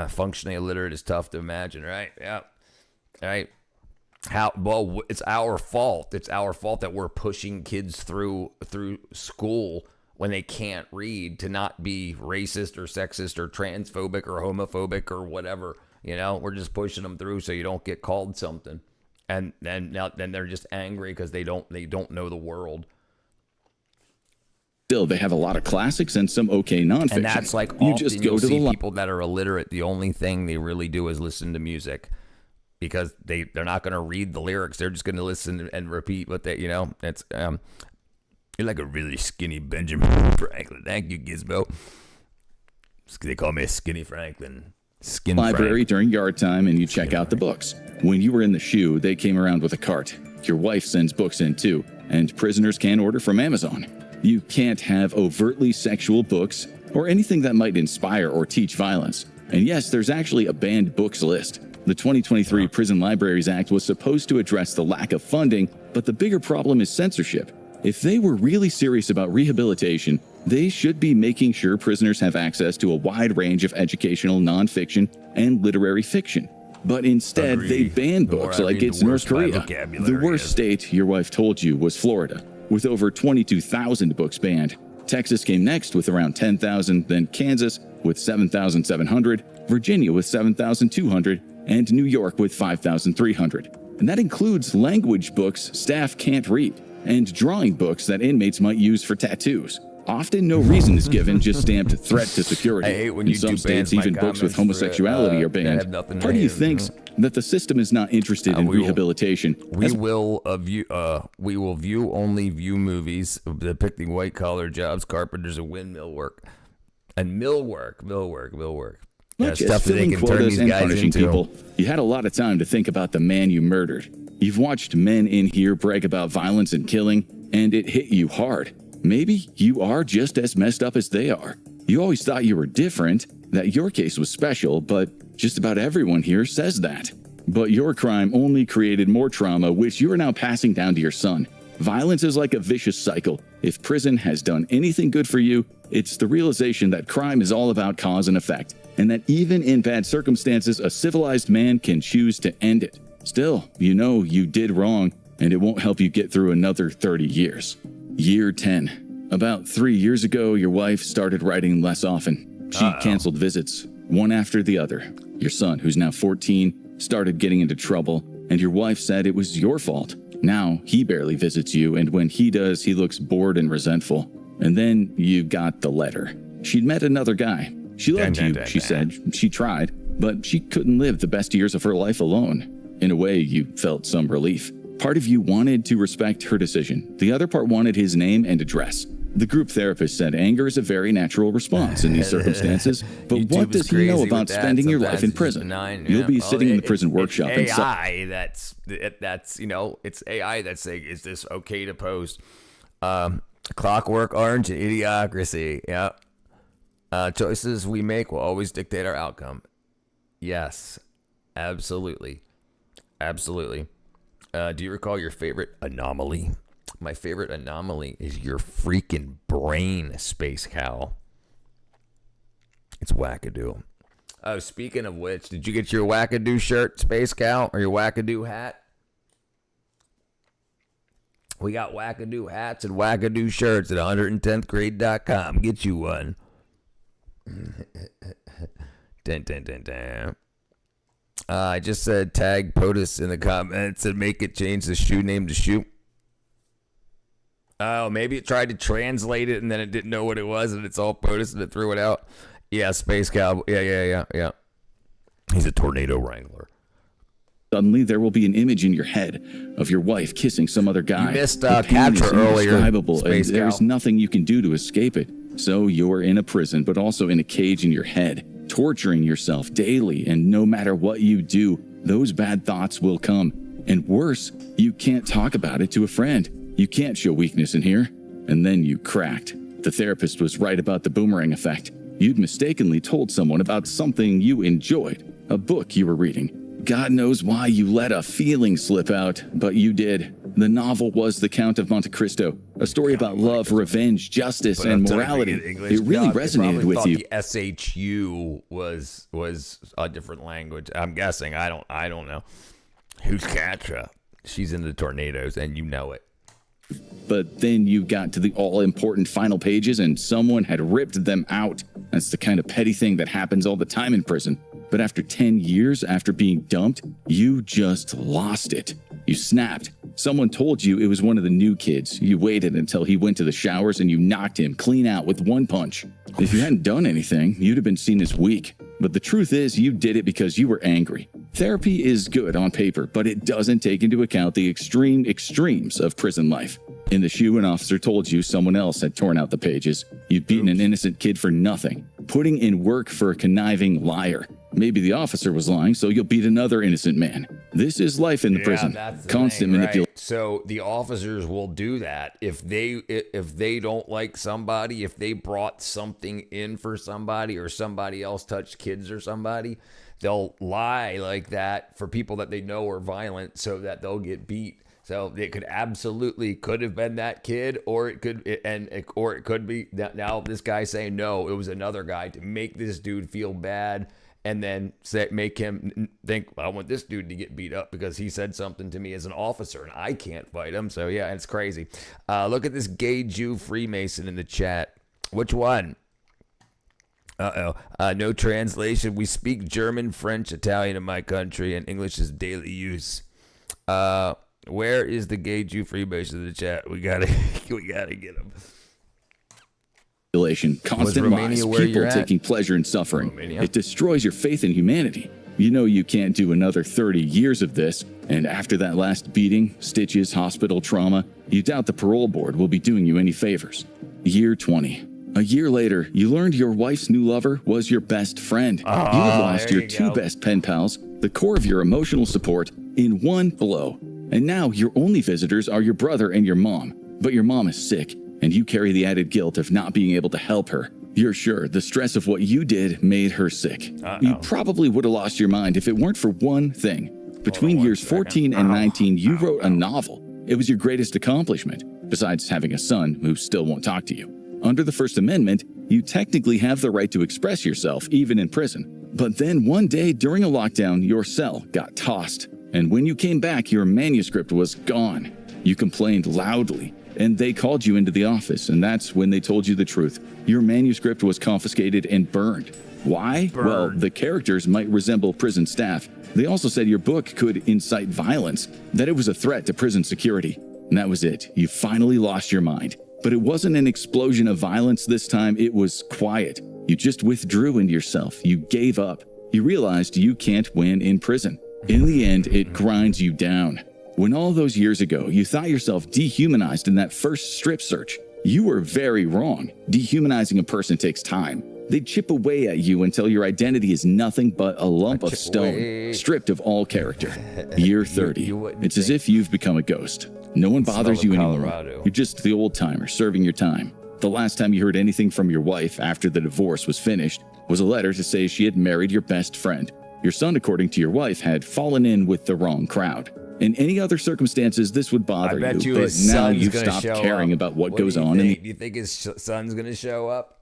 Functionally illiterate is tough to imagine, right? Yeah. Right. Well, it's our fault. It's our fault that we're pushing kids through school when they can't read to not be racist or sexist or transphobic or homophobic or whatever. You know, we're just pushing them through so you don't get called something. And then they're just angry because they don't know the world. Still, they have a lot of classics and some okay nonfiction. And that's like you often just go you'll to see the people that are illiterate. The only thing they really do is listen to music because they're not going to read the lyrics. They're just going to listen and repeat what they, it's, you're like a really skinny Benjamin Franklin. Thank you, Gizmo. They call me Skinny Franklin. Library during yard time and you check out the books. When you were in the SHU, they came around with a cart. Your wife sends books in too, and prisoners can order from Amazon. You can't have overtly sexual books or anything that might inspire or teach violence. And yes, there's actually a banned books list. The 2023 Prison Libraries Act was supposed to address the lack of funding, but the bigger problem is censorship. If they were really serious about rehabilitation, they should be making sure prisoners have access to a wide range of educational nonfiction and literary fiction. But instead, they ban books like it's North Korea. The worst state, your wife told you, was Florida, with over 22,000 books banned. Texas came next with around 10,000, then Kansas with 7,700, Virginia with 7,200, and New York with 5,300. And that includes language books staff can't read, and drawing books that inmates might use for tattoos. Often no reason is given, just stamped threat to security. I hate when you in some do states, even books with homosexuality are banned. Part of you thinks that the system is not interested in rehabilitation. We will only view movies depicting white collar jobs, carpenters, and windmill work. And mill work. Not just filling quotas and punishing people. You had a lot of time to think about the man you murdered. You've watched men in here brag about violence and killing, and it hit you hard. Maybe you are just as messed up as they are. You always thought you were different, that your case was special, but just about everyone here says that. But your crime only created more trauma, which you are now passing down to your son. Violence is like a vicious cycle. If prison has done anything good for you, it's the realization that crime is all about cause and effect, and that even in bad circumstances, a civilized man can choose to end it. Still, you know you did wrong, and it won't help you get through another 30 years. Year 10. About 3 years ago, your wife started writing less often. She canceled visits, one after the other. Your son, who's now 14, started getting into trouble, and your wife said it was your fault. Now he barely visits you, and when he does, he looks bored and resentful. And then you got the letter. She'd met another guy. She loved you, she said. She tried, but she couldn't live the best years of her life alone. In a way, you felt some relief. Part of you wanted to respect her decision. The other part wanted his name and address. The group therapist said anger is a very natural response in these circumstances, but what does he know about spending your life in prison? You'll be sitting in the prison workshop and AI that's it's AI that's saying, is this okay to post? Clockwork Orange and Idiocracy. Yeah. Choices we make will always dictate our outcome. Yes, absolutely. Absolutely. Do you recall your favorite anomaly? My favorite anomaly is your freaking brain, Space Cow. It's Whackadoo. Oh, speaking of which, did you get your Whackadoo shirt, Space Cow, or your Whackadoo hat? We got Whackadoo hats and Whackadoo shirts at 110thgrade.com. Get you one. Dun, dun, dun, dun. I just said tag POTUS in the comments and make it change the shoe name to shoot. Oh, maybe it tried to translate it and then it didn't know what it was and it's all POTUS and it threw it out. Yeah, Space Cowboy. Yeah. He's a tornado wrangler. Suddenly, there will be an image in your head of your wife kissing some other guy. You missed Catra earlier. And there's nothing you can do to escape it. So you're in a prison, but also in a cage in your head, torturing yourself daily. And no matter what you do, those bad thoughts will come. And worse, you can't talk about it to a friend. You can't show weakness in here. And then you cracked. The therapist was right about the boomerang effect. You'd mistakenly told someone about something you enjoyed, a book you were reading. God knows why you let a feeling slip out, but you did. The novel was The Count of Monte Cristo, a story about love, revenge, justice, and morality. It really resonated with you. The SHU was a different language. I'm guessing. I don't know. Who's Catra? She's into tornadoes, and you know it. But then you got to the all-important final pages, and someone had ripped them out. That's the kind of petty thing that happens all the time in prison. But after 10 years after being dumped, you just lost it. You snapped. Someone told you it was one of the new kids. You waited until he went to the showers and you knocked him clean out with one punch. If you hadn't done anything, you'd have been seen as weak. But the truth is, you did it because you were angry. Therapy is good on paper, but it doesn't take into account the extremes of prison life. In the shoe, an officer told you someone else had torn out the pages. You'd beaten an innocent kid for nothing, putting in work for a conniving liar. Maybe the officer was lying, so you'll beat another innocent man. This is life in the prison. Constant manipulation. Right. So the officers will do that if they don't like somebody, if they brought something in for somebody or somebody else touched kids or somebody, they'll lie like that for people that they know are violent so that they'll get beat. So it could have been that kid, or it could be now this guy saying no, it was another guy to make this dude feel bad. And then make him think, I want this dude to get beat up because he said something to me as an officer and I can't fight him. So, yeah, it's crazy. Look at this gay Jew Freemason in the chat. Which one? No translation. We speak German, French, Italian in my country, and English is daily use. Where is the gay Jew Freemason in the chat? We gotta get him. Constant lies, people taking pleasure in suffering. Romania. It destroys your faith in humanity. You know you can't do another 30 years of this, and after that last beating, stitches, hospital trauma, you doubt the parole board will be doing you any favors. Year 20. A year later, you learned your wife's new lover was your best friend. You had lost your two best pen pals, the core of your emotional support, in one blow. And now your only visitors are your brother and your mom. But your mom is sick, and you carry the added guilt of not being able to help her. You're sure the stress of what you did made her sick. You probably would have lost your mind if it weren't for one thing. Between years 14 and 19, you wrote a novel. It was your greatest accomplishment, besides having a son who still won't talk to you. Under the First Amendment, you technically have the right to express yourself, even in prison. But then one day during a lockdown, your cell got tossed. And when you came back, your manuscript was gone. You complained loudly. And they called you into the office, and that's when they told you the truth. Your manuscript was confiscated and burned. Why? Well, the characters might resemble prison staff. They also said your book could incite violence, that it was a threat to prison security. And that was it. You finally lost your mind. But it wasn't an explosion of violence this time, it was quiet. You just withdrew into yourself. You gave up. You realized you can't win in prison. In the end, it grinds you down. When all those years ago, you thought yourself dehumanized in that first strip search, you were very wrong. Dehumanizing a person takes time. They chip away at you until your identity is nothing but a lump of stone, stripped of all character. Year 30. It's as if you've become a ghost. No one bothers you anymore. You're just the old timer serving your time. The last time you heard anything from your wife after the divorce was finished was a letter to say she had married your best friend. Your son, according to your wife, had fallen in with the wrong crowd. In any other circumstances, this would bother you, but now you've stopped caring about what goes on in the... Do you think his son's going to show up?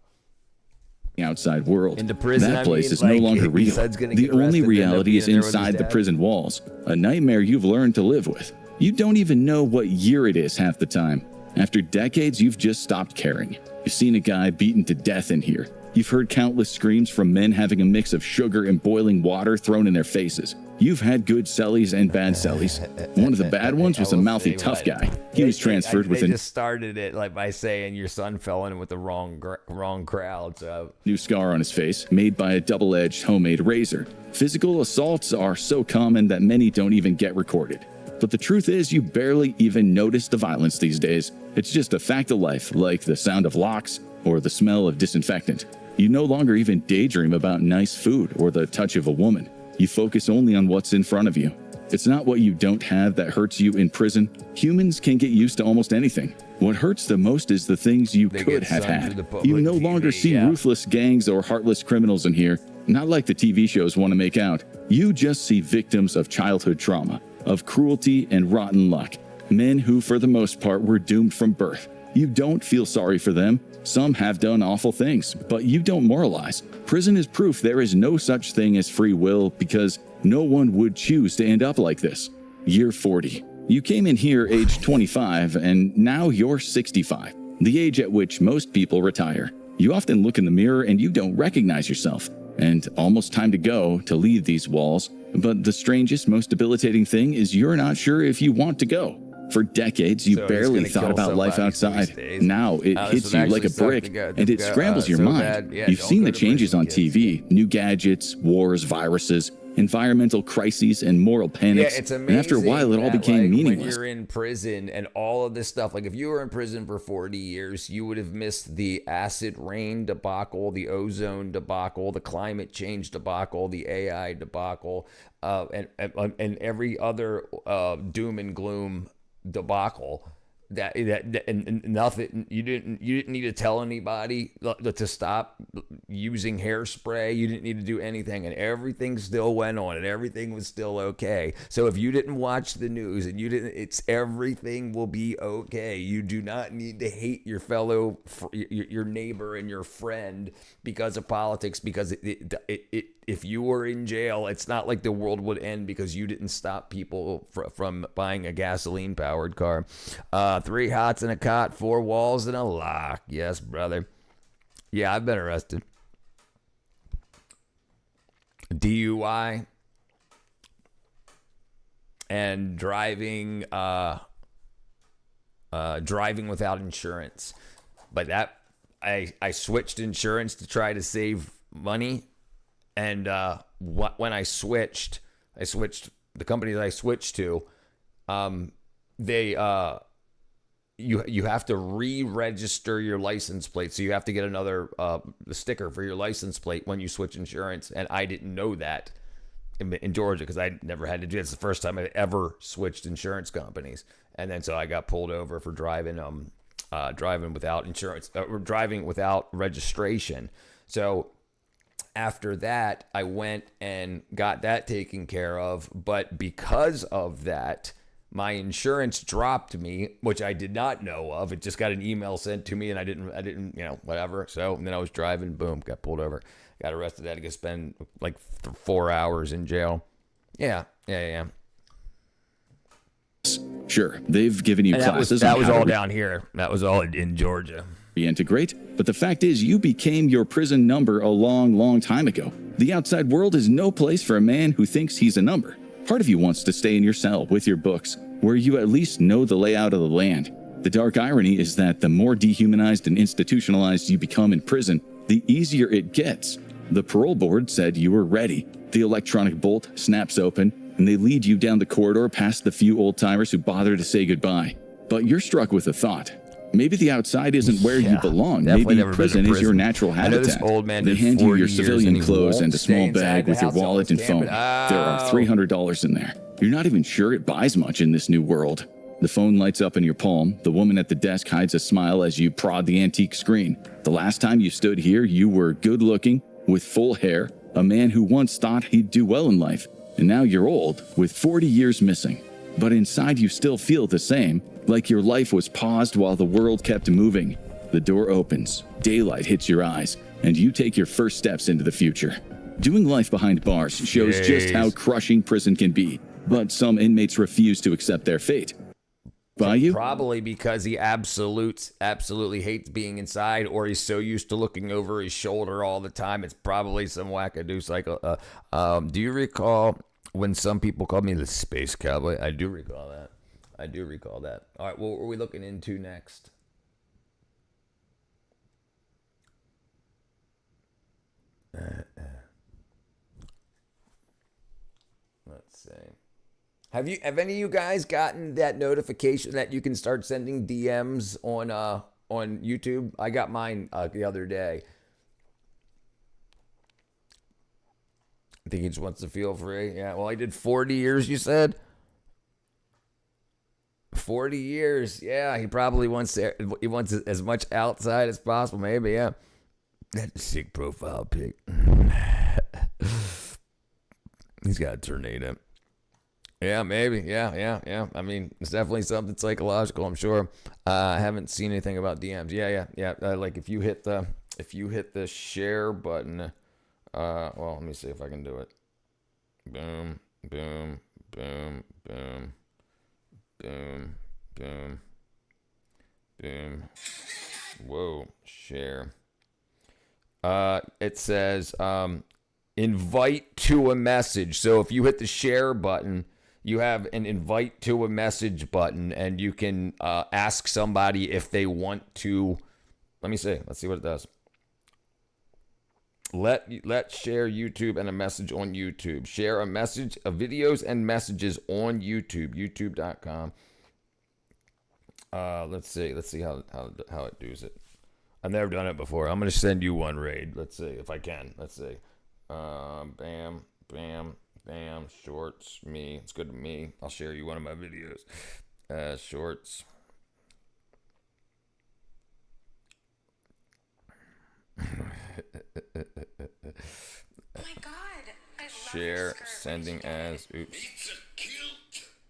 Outside world. Into prison, that place is no longer real. The only reality is inside the prison walls, a nightmare you've learned to live with. You don't even know what year it is half the time. After decades, you've just stopped caring. You've seen a guy beaten to death in here. You've heard countless screams from men having a mix of sugar and boiling water thrown in their faces. You've had good cellies and bad cellies. One of the bad ones was a mouthy tough guy. He was transferred with They just started it like by saying your son fell in with the wrong crowd. So new scar on his face, made by a double-edged homemade razor. Physical assaults are so common that many don't even get recorded. But the truth is, you barely even notice the violence these days. It's just a fact of life, like the sound of locks or the smell of disinfectant. You no longer even daydream about nice food or the touch of a woman. You focus only on what's in front of you. It's not what you don't have that hurts you in prison. Humans can get used to almost anything. What hurts the most is the things you could have had. You no longer see ruthless gangs or heartless criminals in here, not like the TV shows want to make out. You just see victims of childhood trauma, of cruelty and rotten luck. Men who, for the most part, were doomed from birth. You don't feel sorry for them. Some have done awful things, but you don't moralize. Prison is proof there is no such thing as free will because no one would choose to end up like this. Year 40. You came in here age 25 and now you're 65, the age at which most people retire. You often look in the mirror and you don't recognize yourself. And almost time to go, to leave these walls. But the strangest, most debilitating thing is you're not sure if you want to go. For decades, you barely thought about life outside. Now it hits you like a brick, and it scrambles your mind. You've seen the changes on TV, new gadgets, wars, viruses, environmental crises, and moral panics. Yeah, it's amazing. And after a while, it all became meaningless. When you're in prison and all of this stuff, like if you were in prison for 40 years, you would have missed the acid rain debacle, the ozone debacle, the climate change debacle, the AI debacle, and every other doom and gloom debacle and nothing. You didn't need to tell anybody to stop using hairspray. You didn't need to do anything, and everything still went on, and everything was still okay. So if you didn't watch the news and everything will be okay. You do not need to hate your fellow, your neighbor and your friend because of politics. Because if you were in jail, it's not like the world would end because you didn't stop people from buying a gasoline-powered car. 3 hots and a cot, 4 walls and a lock. Yes, brother. Yeah, I've been arrested. DUI and driving without insurance. But that I switched insurance to try to save money. And when I switched the company that I switched to, you have to re-register your license plate. So you have to get another sticker for your license plate when you switch insurance. And I didn't know that in Georgia because I never had to do it. It's the first time I ever switched insurance companies. And then so I got pulled over for driving without insurance, or driving without registration. So after that, I went and got that taken care of. But because of that, my insurance dropped me, which I did not know of. It just got an email sent to me, and I didn't, whatever. So and then I was driving, boom, got pulled over, got arrested. I had to go spend like 4 hours in jail. Yeah. Sure, they've given you And classes that on was how all to down here. That was all in Georgia. reintegrate, but the fact is you became your prison number a long, long time ago. The outside world is no place for a man who thinks he's a number. Part of you wants to stay in your cell with your books, where you at least know the layout of the land. The dark irony is that the more dehumanized and institutionalized you become in prison, the easier it gets. The parole board said you were ready. The electronic bolt snaps open, and they lead you down the corridor past the few old-timers who bother to say goodbye. But you're struck with a thought. Maybe the outside isn't where you belong. Maybe prison is your natural habitat. I know this old man they did hand you 40 your years civilian and he clothes won't and a stay small inside bag the with your house all wallet the and time, phone. but- There are $300 in there. You're not even sure it buys much in this new world. The phone lights up in your palm. The woman at the desk hides a smile as you prod the antique screen. The last time you stood here, you were good-looking, with full hair, a man who once thought he'd do well in life. And now you're old, with 40 years missing. But inside you still feel the same, like your life was paused while the world kept moving. The door opens, daylight hits your eyes, and you take your first steps into the future. Doing life behind bars shows just how crushing prison can be, but some inmates refuse to accept their fate. By you? Probably because he absolutely hates being inside, or he's so used to looking over his shoulder all the time. It's probably some wackadoo cycle. Do you recall when some people called me the space cowboy? I do recall that. All right, what are we looking into next? Let's see. Have any of you guys gotten that notification that you can start sending DMs on YouTube? I got mine the other day. I think he just wants to feel free. Yeah, well, I did 40 years, you said? 40 years. Yeah, he probably wants as much outside as possible, maybe, yeah. That's a sick profile pic. He's got a tornado. Yeah, maybe. Yeah. I mean, it's definitely something psychological, I'm sure. I haven't seen anything about DMs. Yeah. Like if you hit the share button, well, let me see if I can do it. Boom, boom, boom, boom, boom, boom, boom. Whoa, share. It says invite to a message. So if you hit the share button, you have an invite to a message button, and you can ask somebody if they want to. Let me see. Let's see what it does. Let's share YouTube and a message on YouTube. Share a message, videos and messages on YouTube. YouTube.com. Let's see how it does it. I've never done it before. I'm gonna send you one, Raid. Let's see if I can. Let's see. Bam, bam, bam. Shorts. Me. It's good to me. I'll share you one of my videos. Shorts. Oh my god. I love Share, sending as. Oops.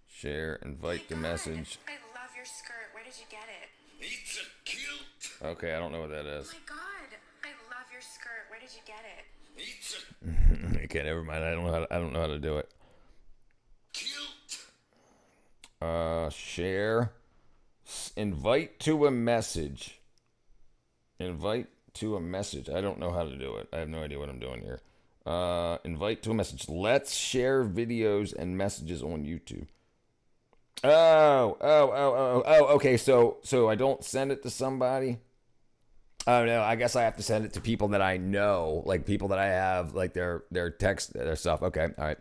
Share, invite the message. I love your skirt. Where did you get it? It's a cute. Okay, I don't know what that is. Oh my god. I love your skirt. Where did you get it? It's a Okay, never mind. I don't know how to do it. cute. Share. Invite to a message. Invite to a message. I don't know how to do it. I have no idea what I'm doing here. Invite to a message. Let's share videos and messages on YouTube. Oh. Okay, so I don't send it to somebody. Oh no, I guess I have to send it to people that I know, like people that I have, like their text, their stuff. Okay, all right.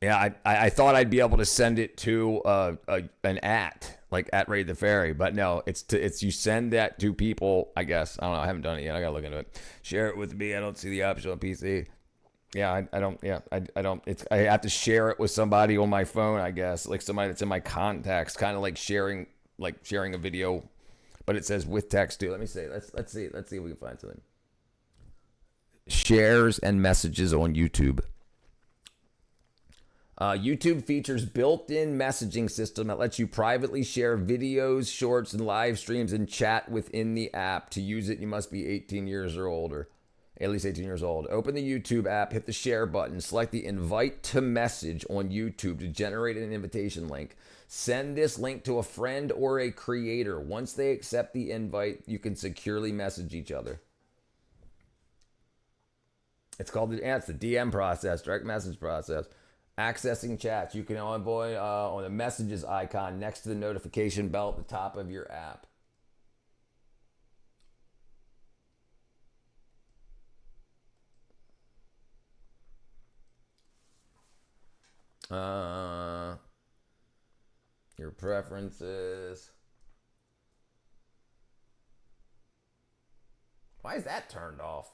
Yeah, I thought I'd be able to send it to an like at Raid the Fairy, but no, it's you send that to people. I guess I don't know. I haven't done it yet. I gotta look into it. Share it with me. I don't see the option on PC. Yeah, I don't. Yeah, I don't. I have to share it with somebody on my phone. I guess like somebody that's in my contacts, kind of like sharing a video, but it says with text too. Let me see. Let's see if we can find something. Shares and messages on YouTube. YouTube features built-in messaging system that lets you privately share videos, shorts, and live streams and chat within the app. To use it, you must be 18 years or older. at least 18 years old. Open the YouTube app, hit the share button, select the invite to message on YouTube to generate an invitation link. Send this link to a friend or a creator. Once they accept the invite, you can securely message each other. It's called the DM process, direct message process. Accessing chats. You can envoy on the messages icon next to the notification bell at the top of your app. Your preferences. Why is that turned off?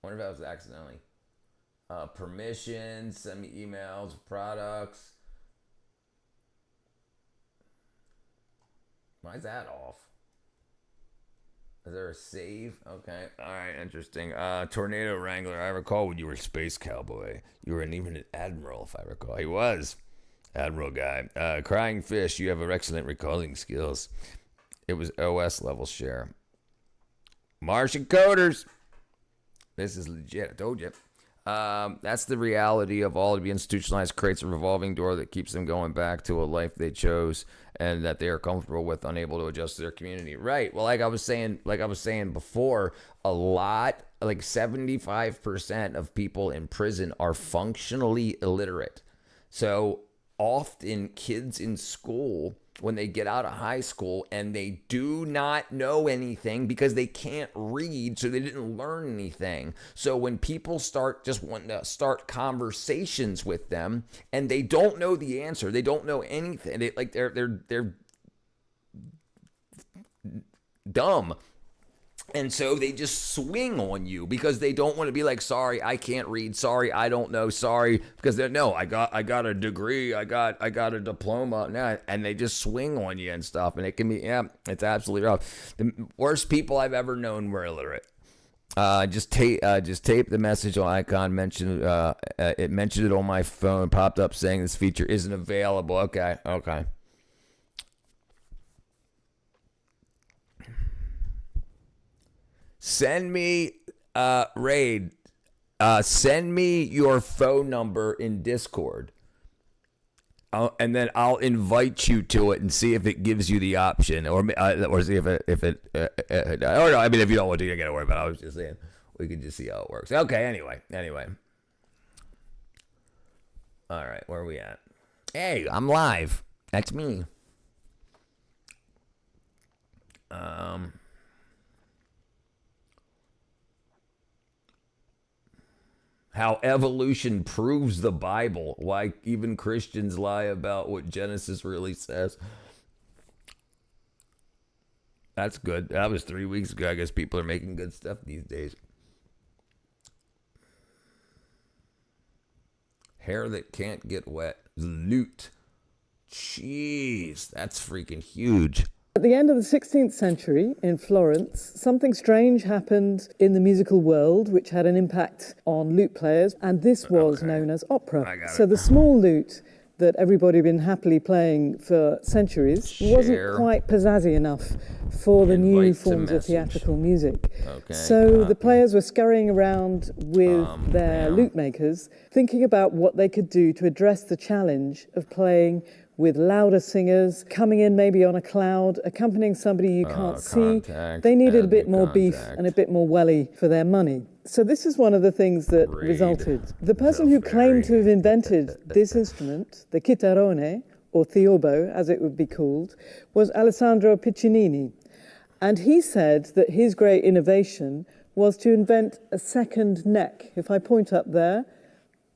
I wonder if that was accidentally. Permissions, send me emails, products. Why is that off? Is there a save? Okay. All right. Interesting. Tornado Wrangler. I recall when you were Space Cowboy. You were even an admiral, if I recall. He was. Admiral guy. Crying Fish. You have excellent recalling skills. It was OS level share. Martian Coders. This is legit. I told you. That's the reality of all to be institutionalized creates a revolving door that keeps them going back to a life they chose and that they are comfortable with, unable to adjust to their community. Right. Well, like I was saying before, a lot, like 75% of people in prison are functionally illiterate. So often kids in school, when they get out of high school and they do not know anything because they can't read, so they didn't learn anything. So when people start just wanting to start conversations with them and they don't know the answer, they don't know anything. They're dumb. And so they just swing on you because they don't want to be like, sorry, I can't read. Sorry, I don't know. Sorry, because they're no, I got a degree. I got a diploma. And they just swing on you and stuff. And it can be, it's absolutely rough. The worst people I've ever known were illiterate. Just tape the message on icon. Mentioned it mentioned it on my phone. Popped up saying this feature isn't available. Okay. Send me, Raid, send me your phone number in Discord. And then I'll invite you to it and see if it gives you the option. Or see if it or no, I mean, if you don't want to, you don't got to worry about it. I was just saying, we can just see how it works. Okay, anyway. All right, where are we at? Hey, I'm live. That's me. How evolution proves the Bible. Why even Christians lie about what Genesis really says. That's good. That was 3 weeks ago. I guess people are making good stuff these days. Hair that can't get wet. Loot. Jeez, that's freaking huge. At the end of the 16th century in Florence, something strange happened in the musical world which had an impact on lute players, and this was known as opera. So the small lute that everybody had been happily playing for centuries wasn't quite pizzazzy enough for the new forms of theatrical music. So the players were scurrying around with their lute makers, thinking about what they could do to address the challenge of playing with louder singers, coming in maybe on a cloud, accompanying somebody you can't see. They needed a bit more beef and a bit more welly for their money. So this is one of the things that resulted. The person who claimed to have invented this instrument, the chitarrone, or theorbo, as it would be called, was Alessandro Piccinini. And he said that his great innovation was to invent a second neck. If I point up there,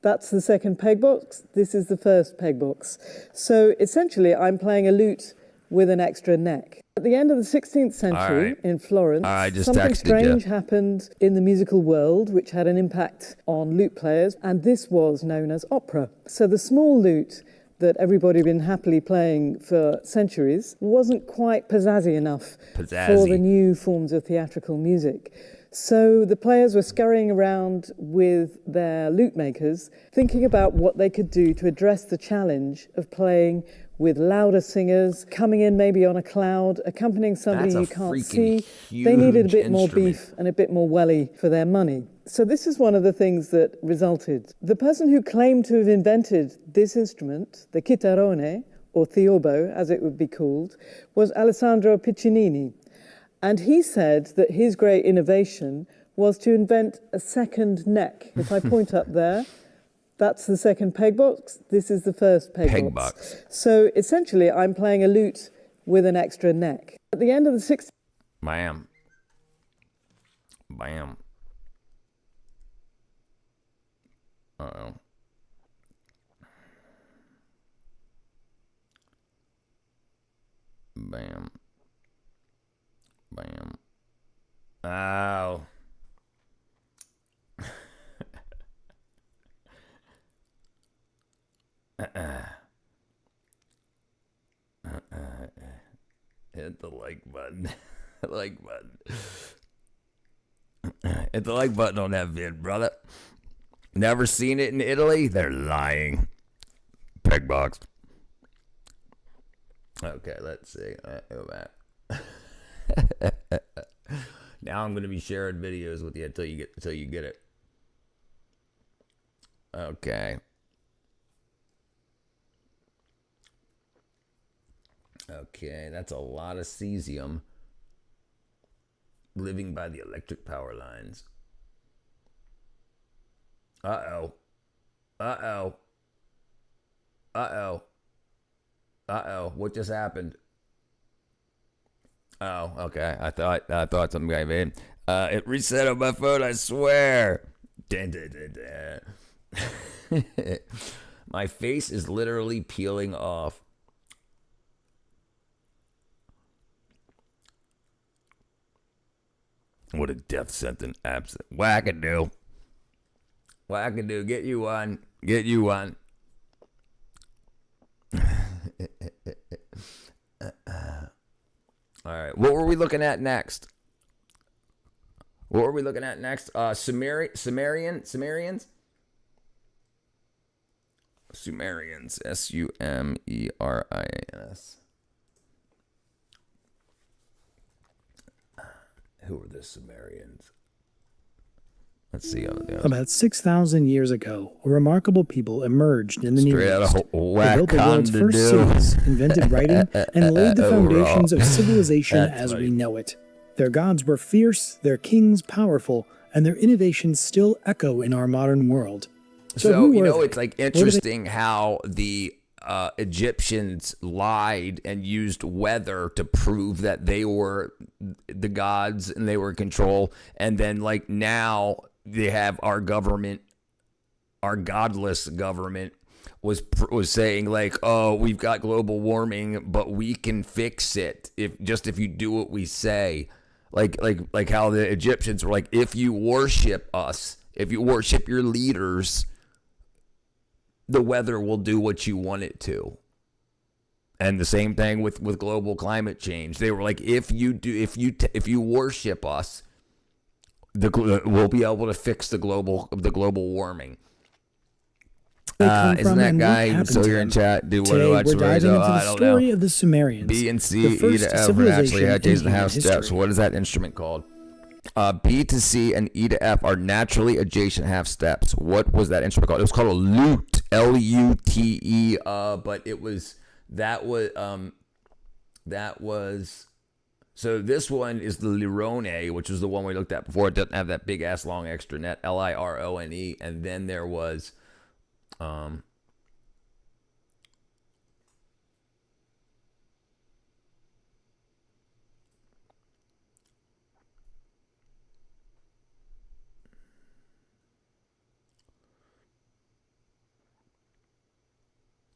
that's the second peg box. This is the first peg box. So essentially, I'm playing a lute with an extra neck. At the end of the 16th century in Florence, something strange happened in the musical world which had an impact on lute players, and this was known as opera. So the small lute that everybody had been happily playing for centuries wasn't quite pizzazzy enough for the new forms of theatrical music. So the players were scurrying around with their lute makers, thinking about what they could do to address the challenge of playing with louder singers, coming in maybe on a cloud, accompanying somebody you can't see. They needed a bit more beef and a bit more welly for their money. So this is one of the things that resulted. The person who claimed to have invented this instrument, the chitarrone, or theorbo, as it would be called, was Alessandro Piccinini. And he said that his great innovation was to invent a second neck. If I point up there, that's the second peg box. This is the first peg box. So essentially, I'm playing a lute with an extra neck. At the end of the 60s... Bam. Bam. Uh-oh. Bam. Bam. Ow. Hit the like button. Like button. Hit the like button on that vid, brother. Never seen it in Italy? They're lying. Peg box. Okay, let's see. Go back. Now I'm gonna be sharing videos with you until you get it. Okay. Okay, that's a lot of cesium living by the electric power lines. Uh-oh. Uh-oh. Uh-oh. Uh-oh. What just happened? Oh, okay. I thought something got made. It reset on my phone, I swear. Dun, dun, dun, dun. My face is literally peeling off. What a death sentence. Absent. Whackadoo. Whackadoo. Get you one. Get you one. All right. What were we looking at next? Sumerians? Sumerians. Sumerians. Who were the Sumerians? Let's see. About 6,000 years ago, a remarkable people emerged in the Near East. They built the world's first cities, invented writing, and laid the foundations of civilization as we know it. Their gods were fierce, their kings powerful, and their innovations still echo in our modern world. So you know, it's like interesting how the Egyptians lied and used weather to prove that they were the gods and they were in control. And then like now they have our government, our godless government was saying like, oh, we've got global warming, but we can fix it if you do what we say. Like how the Egyptians were like, if you worship us, if you worship your leaders, the weather will do what you want it to. And the same thing with global climate change. They were like, if you worship us, we'll be able to fix the global warming. Isn't that guy even still here in chat? Do Today, we're diving into the story of the Sumerians. B and C, E to F are actually H's and half steps. What is that instrument called? B to C and E to F are naturally adjacent half steps. What was that instrument called? It was called a lute, L-U-T-E. But that was. So this one is the lirone, which was the one we looked at before. It doesn't have that big ass long extra net, L-I-R-O-N-E, and then there was.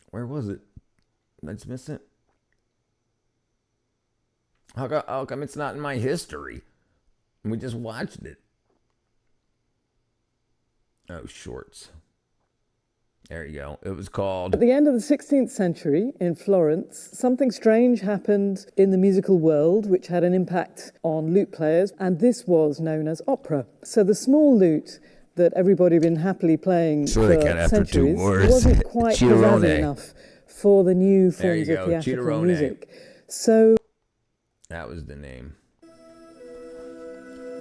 Where was it? Did I just miss it? How come it's not in my history? We just watched it. Oh, shorts. There you go. It was called... At the end of the 16th century in Florence, something strange happened in the musical world which had an impact on lute players, and this was known as opera. So the small lute that everybody had been happily playing for centuries wasn't quite jazzy enough for the new forms of theatrical music. So that was the name.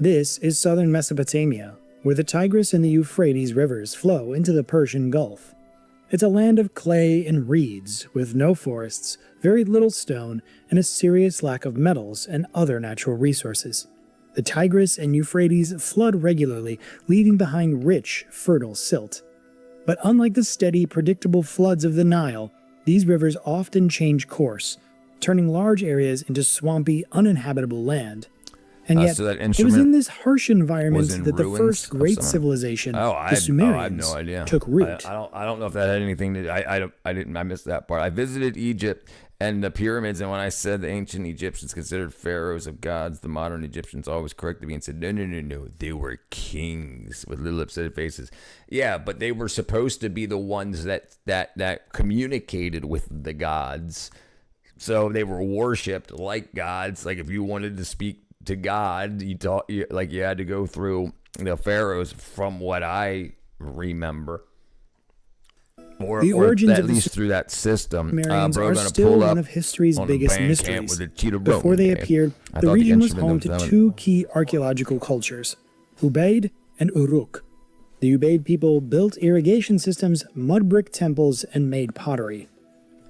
This is southern Mesopotamia, where the Tigris and the Euphrates rivers flow into the Persian Gulf. It's a land of clay and reeds, with no forests, very little stone, and a serious lack of metals and other natural resources. The Tigris and Euphrates flood regularly, leaving behind rich, fertile silt. But unlike the steady, predictable floods of the Nile, these rivers often change course, turning large areas into swampy, uninhabitable land. And yet, so it was in this harsh environment that the first great civilization, the Sumerians, took root. I don't know if that had anything to. I missed that part. I visited Egypt and the pyramids, and when I said the ancient Egyptians considered pharaohs of gods, the modern Egyptians always corrected me and said, no, they were kings with little upset faces. Yeah, but they were supposed to be the ones that communicated with the gods, so they were worshipped like gods. Like if you wanted to speak to God, you had to go through the pharaohs, from what I remember, or at least through that system. Sumerians are still one of history's biggest mysteries. Before they appeared, the region was home to two key archaeological cultures, Ubaid and Uruk. The Ubaid people built irrigation systems, mud brick temples, and made pottery.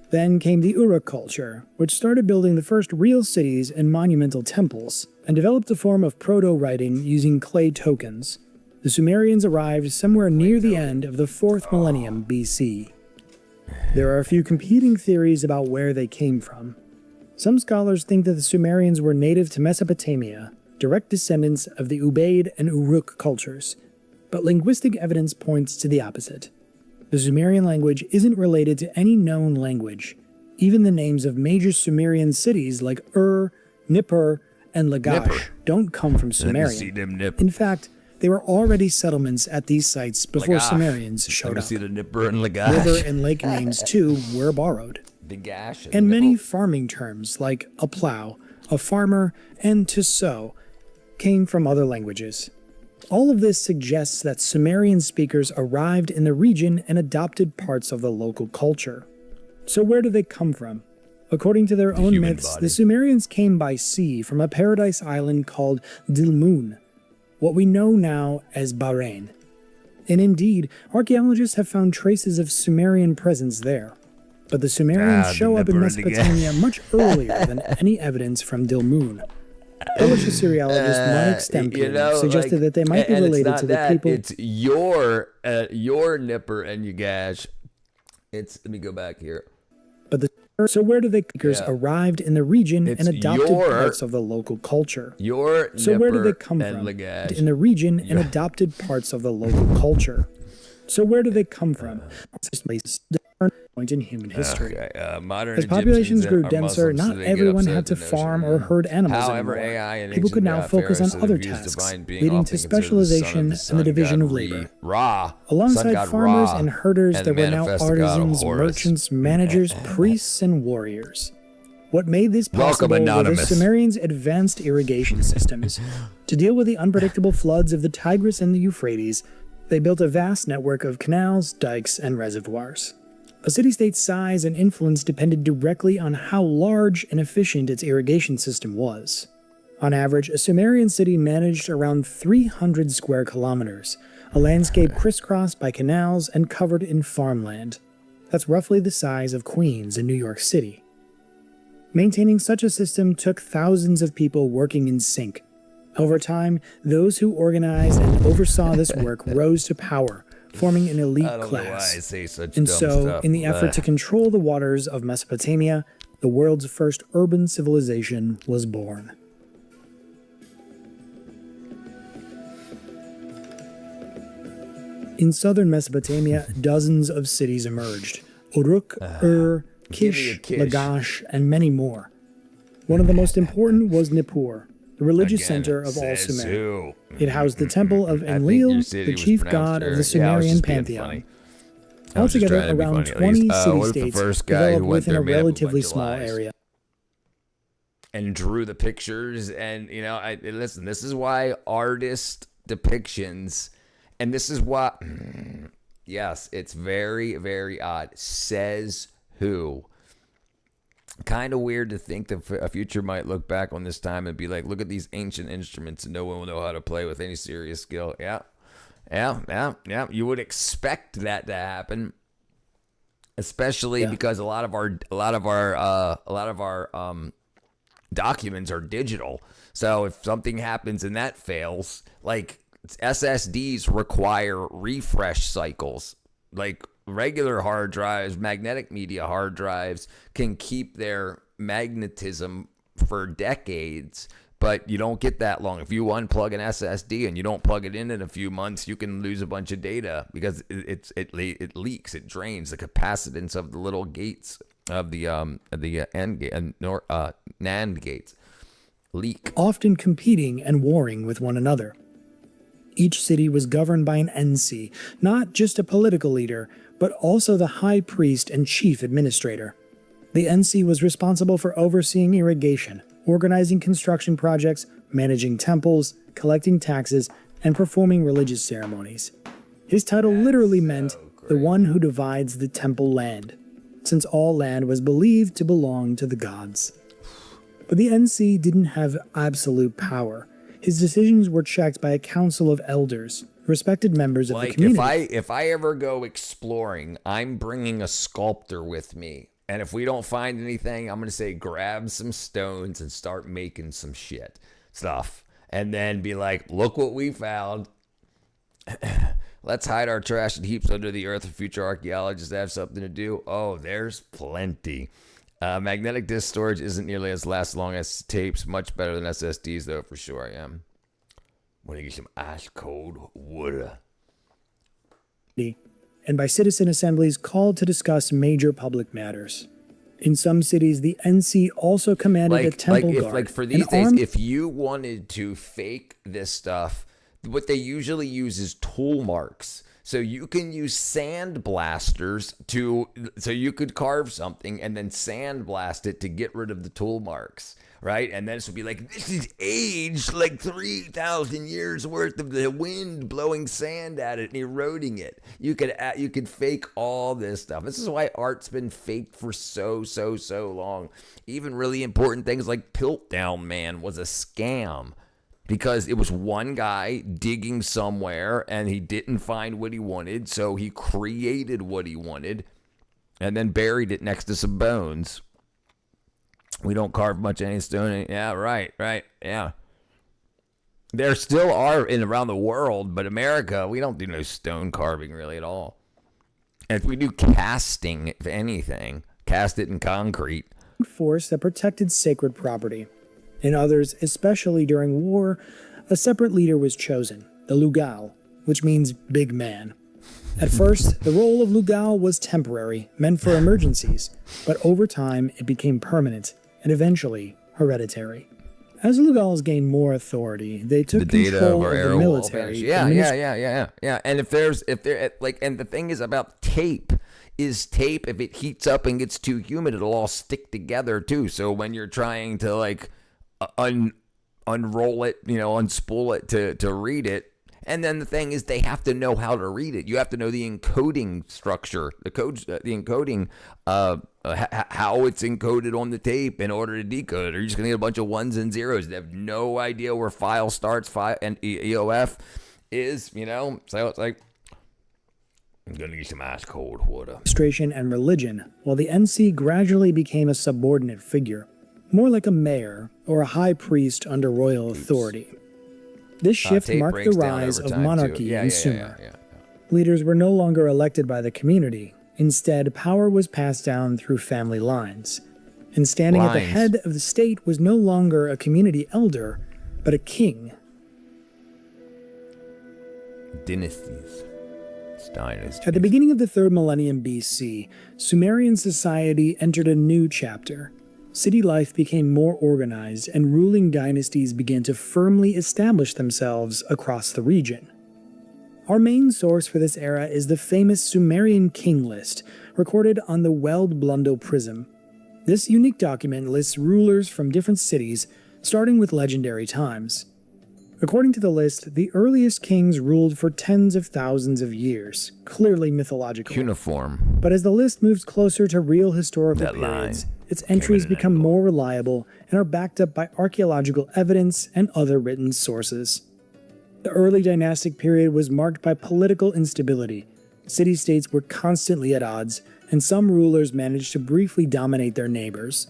Then came the Uruk culture, which started building the first real cities and monumental temples, and developed a form of proto-writing using clay tokens. The Sumerians arrived somewhere near the end of the 4th millennium BC. There are a few competing theories about where they came from. Some scholars think that the Sumerians were native to Mesopotamia, direct descendants of the Ubaid and Uruk cultures, but linguistic evidence points to the opposite. The Sumerian language isn't related to any known language. Even the names of major Sumerian cities like Nippur, and Lagash don't come from Sumerian. In fact, they were already settlements at these sites before Sumerians showed up. The Nippur and Lagash. River and lake names, too, were borrowed. And many farming terms like a plow, a farmer, and to sow came from other languages. All of this suggests that Sumerian speakers arrived in the region and adopted parts of the local culture. So where do they come from? According to their own myths, the Sumerians came by sea from a paradise island called Dilmun, what we know now as Bahrain. And indeed, archaeologists have found traces of Sumerian presence there. But the Sumerians show up in Mesopotamia much earlier than any evidence from Dilmun. Polish Assyriologist Marek Stempniak suggested that they might be related to the people. It's your Nippur and Lagash. Let me go back here. So where do the speakers arrived in the region and adopted parts of the local culture? So where do they come from? In the region and adopted parts of the local culture. So where do they come from? Point in human history. As populations grew denser, not everyone had to farm or herd animals anymore. People could now focus on other tasks, leading to specialization and the division of labor. Alongside farmers and herders, there were now artisans, merchants, managers, priests, and warriors. What made this possible were the Sumerians' advanced irrigation systems. To deal with the unpredictable floods of the Tigris and the Euphrates, they built a vast network of canals, dikes, and reservoirs. A city-state's size and influence depended directly on how large and efficient its irrigation system was. On average, a Sumerian city managed around 300 square kilometers, a landscape crisscrossed by canals and covered in farmland. That's roughly the size of Queens in New York City. Maintaining such a system took thousands of people working in sync. Over time, those who organized and oversaw this work rose to power, forming an elite class. And so, in the effort to control the waters of Mesopotamia, the world's first urban civilization was born. In southern Mesopotamia, dozens of cities emerged: Uruk, Kish, Lagash, and many more. One of the most important was Nippur, the religious center of all Sumer. It housed the temple of Enlil, the chief god of the Sumerian pantheon. Altogether, around 20 city-states developed within a relatively small area. And drew the pictures, and listen, this is why artist depictions, and this is why, yes, it's very, very odd. Says who? Kind of weird to think that a future might look back on this time and be like, look at these ancient instruments and no one will know how to play with any serious skill. Yeah. You would expect that to happen, especially because a lot of our documents are digital. So if something happens and that fails, like SSDs require refresh cycles. Like regular hard drives, magnetic media hard drives can keep their magnetism for decades, but you don't get that long. If you unplug an SSD and you don't plug it in a few months, you can lose a bunch of data because it leaks, it drains the capacitance of the little gates of the NAND gates leak. Often competing and warring with one another. Each city was governed by an NC, not just a political leader, but also the high priest and chief administrator. The NC was responsible for overseeing irrigation, organizing construction projects, managing temples, collecting taxes, and performing religious ceremonies. His title literally meant the one who divides the temple land, since all land was believed to belong to the gods. But the NC didn't have absolute power. His decisions were checked by a council of elders, respected members of the community. If I ever go exploring, I'm bringing a sculptor with me. And if we don't find anything, I'm going to say grab some stones and start making some stuff. And then be like, look what we found. Let's hide our trash in heaps under the earth for future archaeologists to have something to do. Oh, there's plenty. Magnetic disk storage isn't nearly as long as tapes. Much better than SSDs, though, for sure. I am. Want to get some ice cold water. And by citizen assemblies called to discuss major public matters. In some cities, the NC also commanded a temple guard. For these days, if you wanted to fake this stuff, what they usually use is tool marks. So you can use sand blasters so you could carve something and then sandblast it to get rid of the tool marks, right? And then this would be like, this is aged like 3,000 years worth of the wind blowing sand at it and eroding it. You could fake all this stuff. This is why art's been faked for so long. Even really important things like Piltdown Man was a scam. Because it was one guy digging somewhere and he didn't find what he wanted, so he created what he wanted and then buried it next to some bones. We don't carve much any stone. Yeah, right, yeah. There still are around the world, but America, we don't do no stone carving really at all. And if we do casting, if anything, cast it in concrete. Force that protected sacred property. In others, especially during war, a separate leader was chosen, the Lugal, which means big man. At first, the role of Lugal was temporary, meant for emergencies, but over time it became permanent and eventually hereditary. As Lugals gained more authority, they took control of the military. Yeah. And and the thing is about tape. If it heats up and gets too humid, it'll all stick together too. So when you're trying to unroll it, unspool it to read it. And then the thing is, they have to know how to read it. You have to know the encoding structure, the codes, the encoding, how it's encoded on the tape in order to decode it. Or you're just going to get a bunch of ones and zeros. They have no idea where file starts, file and EOF is, So it's like, I'm going to get some ice cold water. Administration and religion, while the NC gradually became a subordinate figure. More like a mayor or a high priest under royal authority. This shift marked the rise of monarchy in Sumer. Leaders were no longer elected by the community. Instead, power was passed down through family lines. And standing at the head of the state was no longer a community elder, but a king. Dynasties. At the beginning of the 3rd millennium BC, Sumerian society entered a new chapter. City life became more organized, and ruling dynasties began to firmly establish themselves across the region. Our main source for this era is the famous Sumerian king list, recorded on the Weld Blundell Prism. This unique document lists rulers from different cities, starting with legendary times. According to the list, the earliest kings ruled for tens of thousands of years, clearly mythological. Cuneiform. But as the list moves closer to real historical periods, its entries become more reliable and are backed up by archaeological evidence and other written sources. The early dynastic period was marked by political instability. City-states were constantly at odds, and some rulers managed to briefly dominate their neighbors.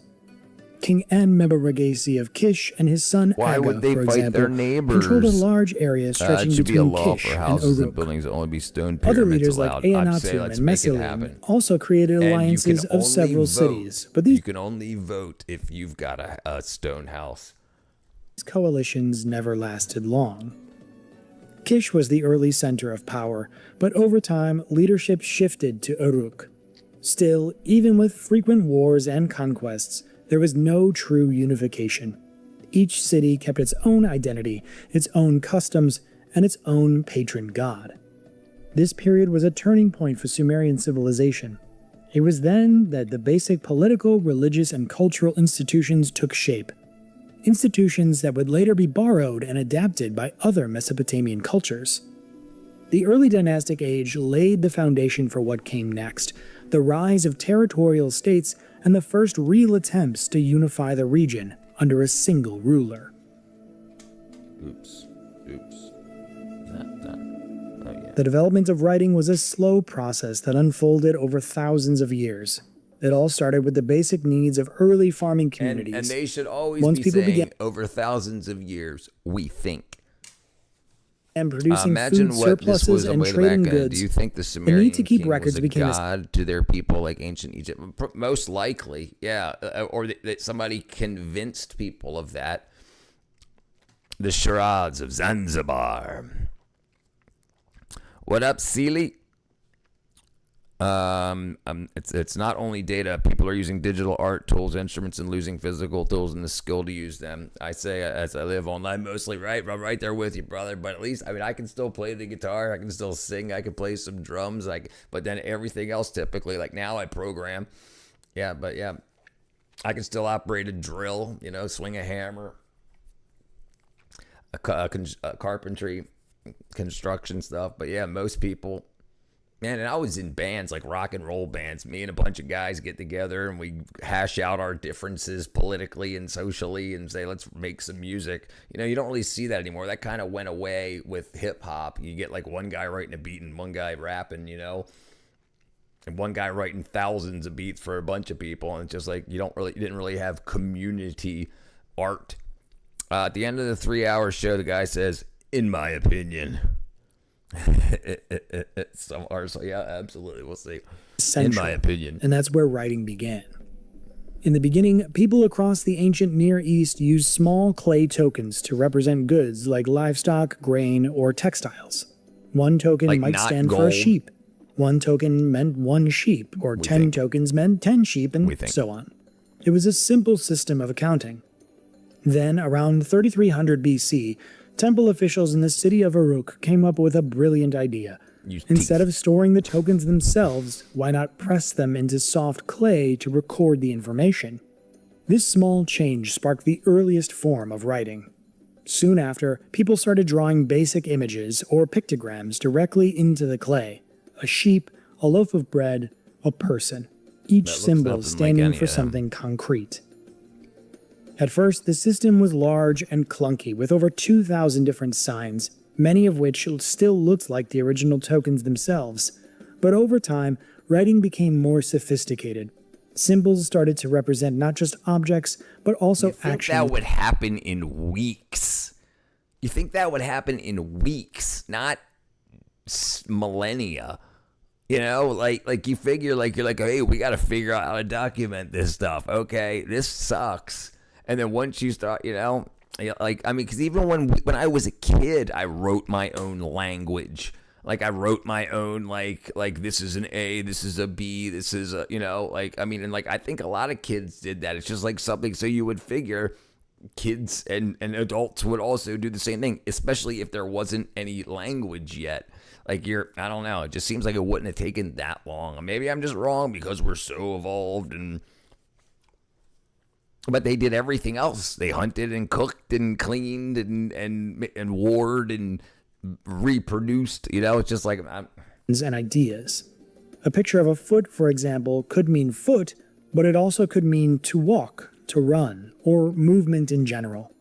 King An-Mebaragesi of Kish and his son Why Aga, would they for fight example, their neighbors? controlled a large area stretching It should be a between law Kish for and houses and Uruk. buildings to only be stone Other pyramids leaders like allowed. I'd say Eannatum let's and make it Mesilim happen. also created And you alliances can of only several vote. cities, but these You can only vote if you've got a stone house. coalitions never lasted long. Kish was the early center of power, but over time, leadership shifted to Uruk. Still, even with frequent wars and conquests, there was no true unification. Each city kept its own identity, its own customs, and its own patron god. This period was a turning point for Sumerian civilization. It was then that the basic political, religious, and cultural institutions took shape. Institutions that would later be borrowed and adapted by other Mesopotamian cultures. The early dynastic age laid the foundation for what came next, the rise of territorial states and the first real attempts to unify the region under a single ruler. Oops. Oh, yeah. The development of writing was a slow process that unfolded over thousands of years. It all started with the basic needs of early farming communities. And they should always Once be people saying, began over thousands of years, we think. and producing Imagine food what this surpluses was and way trading back then. goods, Do you think the the Sumerian need to keep king records was a became a god to their people like ancient Egypt? Most likely, yeah. Or that somebody convinced people of that. The charades of Zanzibar. What up, Sealy? It's not only data. People are using digital art tools, instruments, and losing physical tools and the skill to use them. I say, as I live online mostly, right? I'm right there with you, brother. But at least, I can still play the guitar. I can still sing. I can play some drums. But then everything else, typically, like now I program. Yeah, but yeah, I can still operate a drill. Swing a hammer, carpentry, construction stuff. But yeah, most people. Man, and I was in bands, like rock and roll bands. Me and a bunch of guys get together and we hash out our differences politically and socially and say, let's make some music. You don't really see that anymore. That kind of went away with hip hop. You get like one guy writing a beat and one guy rapping, and one guy writing thousands of beats for a bunch of people. And it's just like, you didn't really have community art. At the end of the 3-hour show, the guy says, in my opinion. So yeah, absolutely. We'll see. Central, in my opinion. And that's where writing began. In the beginning, people across the ancient Near East used small clay tokens to represent goods like livestock, grain, or textiles. One token might stand for a sheep. One token meant one sheep, or 10 tokens meant 10 sheep, and so on. It was a simple system of accounting. Then, around 3300 BC, temple officials in the city of Uruk came up with a brilliant idea. Instead of storing the tokens themselves, why not press them into soft clay to record the information? This small change sparked the earliest form of writing. Soon after, people started drawing basic images or pictograms directly into the clay. A sheep, a loaf of bread, a person. Each symbol standing for something concrete. At first, the system was large and clunky, with over 2,000 different signs, many of which still looked like the original tokens themselves. But over time, writing became more sophisticated. Symbols started to represent not just objects, but also You think action. that would happen in weeks? You think that would happen in weeks, not millennia? Like you figure, like you're like, hey, we got to figure out how to document this stuff. Okay, this sucks. And then once you start, because even when I was a kid, I wrote my own language. Like I wrote my own, like this is an A, this is a B, this is a, and I think a lot of kids did that. It's just like something, so you would figure kids and adults would also do the same thing, especially if there wasn't any language yet. Like I don't know, it just seems like it wouldn't have taken that long. Maybe I'm just wrong because we're so evolved but they did everything else. They hunted and cooked and cleaned and warred and reproduced. It's just like and ideas. A picture of a foot, for example, could mean foot, but it also could mean to walk, to run, or movement in general.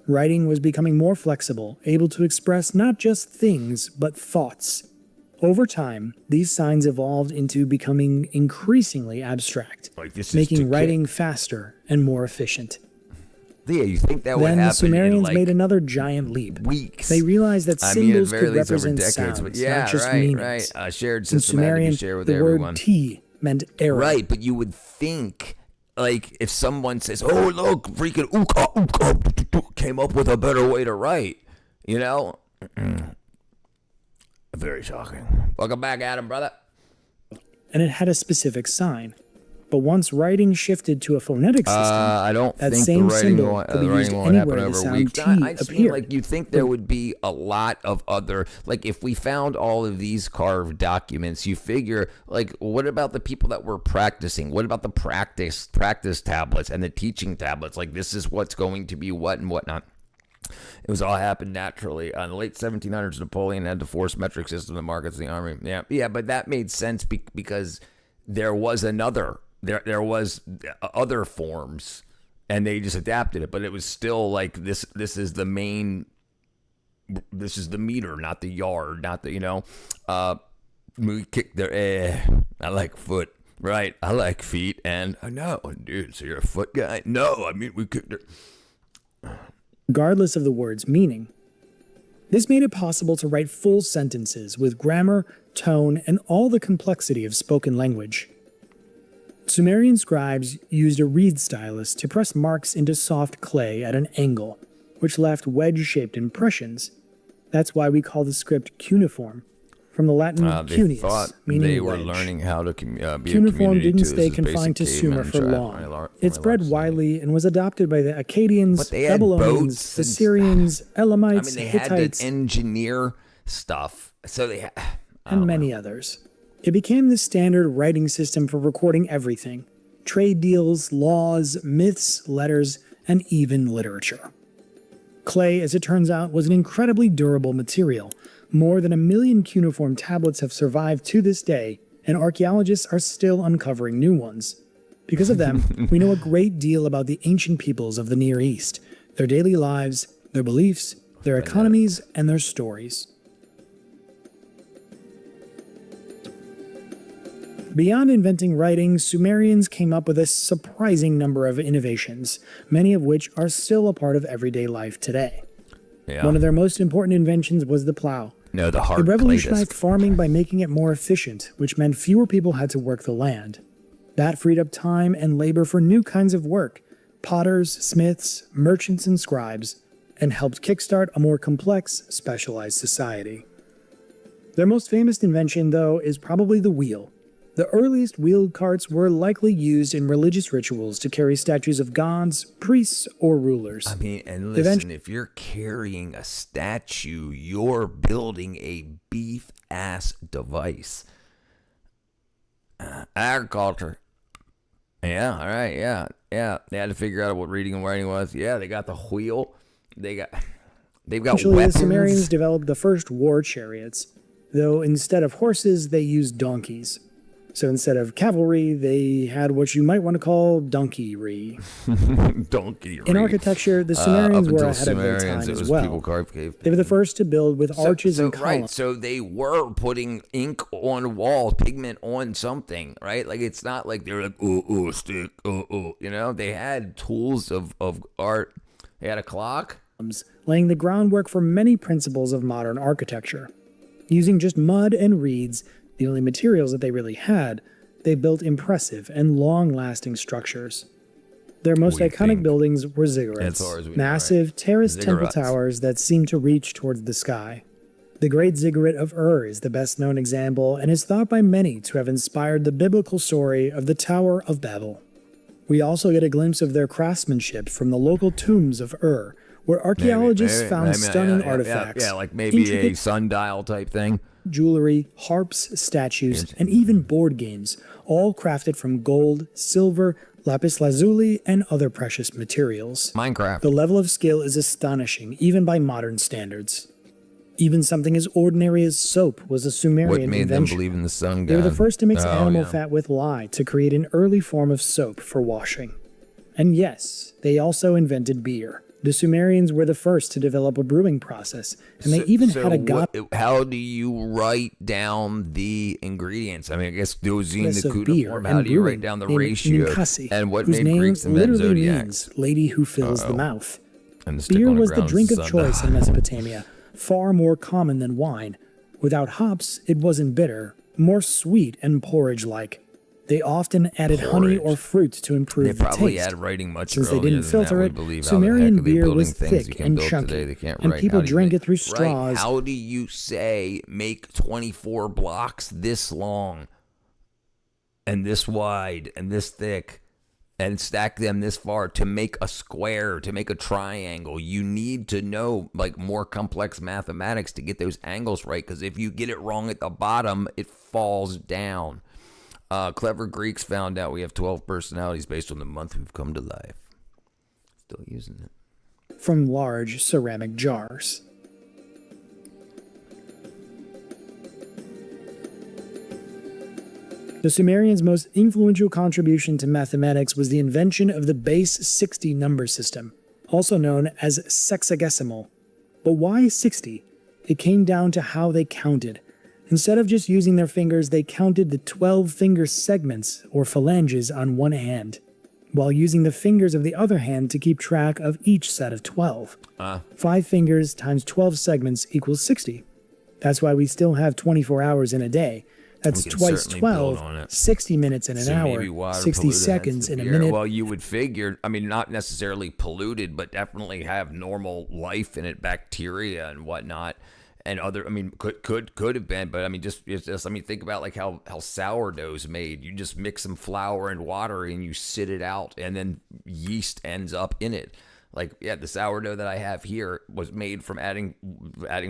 Writing was becoming more flexible, able to express not just things, but thoughts. Over time, these signs evolved into becoming increasingly abstract, making writing faster and more efficient. Yeah, you think that would happen? Then the Sumerians in made another giant leap. Weeks. They realized that symbols could decades, represent decades, sounds, yeah, not just right, meanings. Right. A shared In system had to Sumerian, be shared with the everyone. word T meant era. Right, but you would think, like, if someone says, "Oh, look, freaking Uka came up with a better way to write," Very shocking. Welcome back, Adam, brother. And it had a specific sign. But once writing shifted to a phonetic system, I don't that think same the writing symbol won't, could be the used writing won't happen anywhere the over sound weeks. T I mean, appeared. like, you think there would be a lot of other, like, if we found all of these carved documents, you figure, like, what about the people that were practicing? What about the practice tablets and the teaching tablets? Like, this is what's going to be what and whatnot. It was all happened naturally. In the late 1700s, Napoleon had to force metric system in the markets of the army. Yeah, but that made sense because there was there was other forms, and they just adapted it. But it was still like this is the main. This is the meter, not the yard, not the we kick their I like foot, right? I like feet, and no, dude. So you're a foot guy? No, I mean we kicked their. Regardless of the word's meaning. This made it possible to write full sentences with grammar, tone, and all the complexity of spoken language. Sumerian scribes used a reed stylus to press marks into soft clay at an angle, which left wedge-shaped impressions. That's why we call the script cuneiform, from the Latin cuneus, meaning they were wedge. learning how to be a Cuneiform community didn't too. stay This is confined to basic Sumer caveman for tribe. long. It spread widely and was adopted by the Akkadians, But they had Babylonians, boats and Assyrians, Elamites, they had Hittites, to engineer stuff. So they and many others. It became the standard writing system for recording everything: trade deals, laws, myths, letters, and even literature. Clay, as it turns out, was an incredibly durable material. More than 1 million cuneiform tablets have survived to this day, and archaeologists are still uncovering new ones. Because of them, we know a great deal about the ancient peoples of the Near East, their daily lives, their beliefs, their economies, and their stories. Beyond inventing writing, Sumerians came up with a surprising number of innovations, many of which are still a part of everyday life today. Yeah. One of their most important inventions was the plow. No, the hard It revolutionized clay disc. farming by making it more efficient, which meant fewer people had to work the land. That freed up time and labor for new kinds of work: potters, smiths, merchants, and scribes, and helped kickstart a more complex, specialized society. Their most famous invention, though, is probably the wheel. The earliest wheeled carts were likely used in religious rituals to carry statues of gods, priests, or rulers. I mean, and listen, if you're carrying a statue, you're building a beef-ass device. Agriculture. Yeah, all right, yeah. They had to figure out what reading and writing was. Yeah, they got the wheel. They've got Eventually, weapons. the Sumerians developed the first war chariots, though instead of horses, they used donkeys. So instead of cavalry, they had what you might want to call donkeyry. Donkeyry. In architecture, the Sumerians were ahead of their Sumerians, time it as was well. people carved cave They were the first to build with arches and columns. Right, so they were putting ink on walls, pigment on something, right? Like, it's not like they're like, stick, They had tools of art. They had a clock. Laying the groundwork for many principles of modern architecture. Using just mud and reeds, the only materials that they really had, they built impressive and long-lasting structures. Their most iconic buildings were ziggurats, massive terraced temple towers that seemed to reach towards the sky. The Great Ziggurat of Ur is the best-known example and is thought by many to have inspired the biblical story of the Tower of Babel. We also get a glimpse of their craftsmanship from the local tombs of Ur, where archaeologists found stunning artifacts. Yeah, like maybe a sundial type thing. Jewelry, harps, statues, and even board games, all crafted from gold, silver, lapis lazuli, and other precious materials. Minecraft. The level of skill is astonishing, even by modern standards. Even something as ordinary as soap was a Sumerian What made invention. them believe in the sun god? They were the first to mix animal fat with lye to create an early form of soap for washing. And yes, they also invented beer. The Sumerians were the first to develop a brewing process, and they even had a god. How do you write down the ingredients? I mean, I guess dosing the of beer cuneiform. and How do you brewing write down the named ratio? Ninkasi, And what whose made name Greeks invent literally zodiacs? means lady who fills the mouth. And the stick Beer on the was the ground drink is of the sun choice in Mesopotamia, far more common than wine. Without hops, it wasn't bitter, more sweet and porridge-like. They often added honey or fruit to improve They the probably taste. had writing much Since they earlier didn't than filter that. We it, believe Sumerian how the heck are they beer building was things you thick can and build chunky, today? They can't and write. people How do you drank make- it through Right. straws. How do you say make 24 blocks this long and this wide and this thick and stack them this far to make a square, to make a triangle? You need to know like more complex mathematics to get those angles right, because if you get it wrong at the bottom, it falls down. Clever Greeks found out we have 12 personalities based on the month we've come to life. Still using it. From large ceramic jars. The Sumerians' most influential contribution to mathematics was the invention of the base 60 number system, also known as sexagesimal. But why 60? It came down to how they counted. Instead of just using their fingers, they counted the 12 finger segments, or phalanges, on one hand, while using the fingers of the other hand to keep track of each set of 12. 5 fingers times 12 segments equals 60. That's why we still have 24 hours in a day. That's We can twice certainly build 12, on it. 60 minutes in an So maybe hour, water 60 polluted, seconds hence in the a beer. minute. Well, you would figure, I mean, not necessarily polluted, but definitely have normal life in it, bacteria and whatnot. And other, I mean, could have been, but I mean, just I mean, think about like how sourdough's made. You just mix some flour and water and you sit it out, and then yeast ends up in it. Like, yeah, the sourdough that I have here was made from adding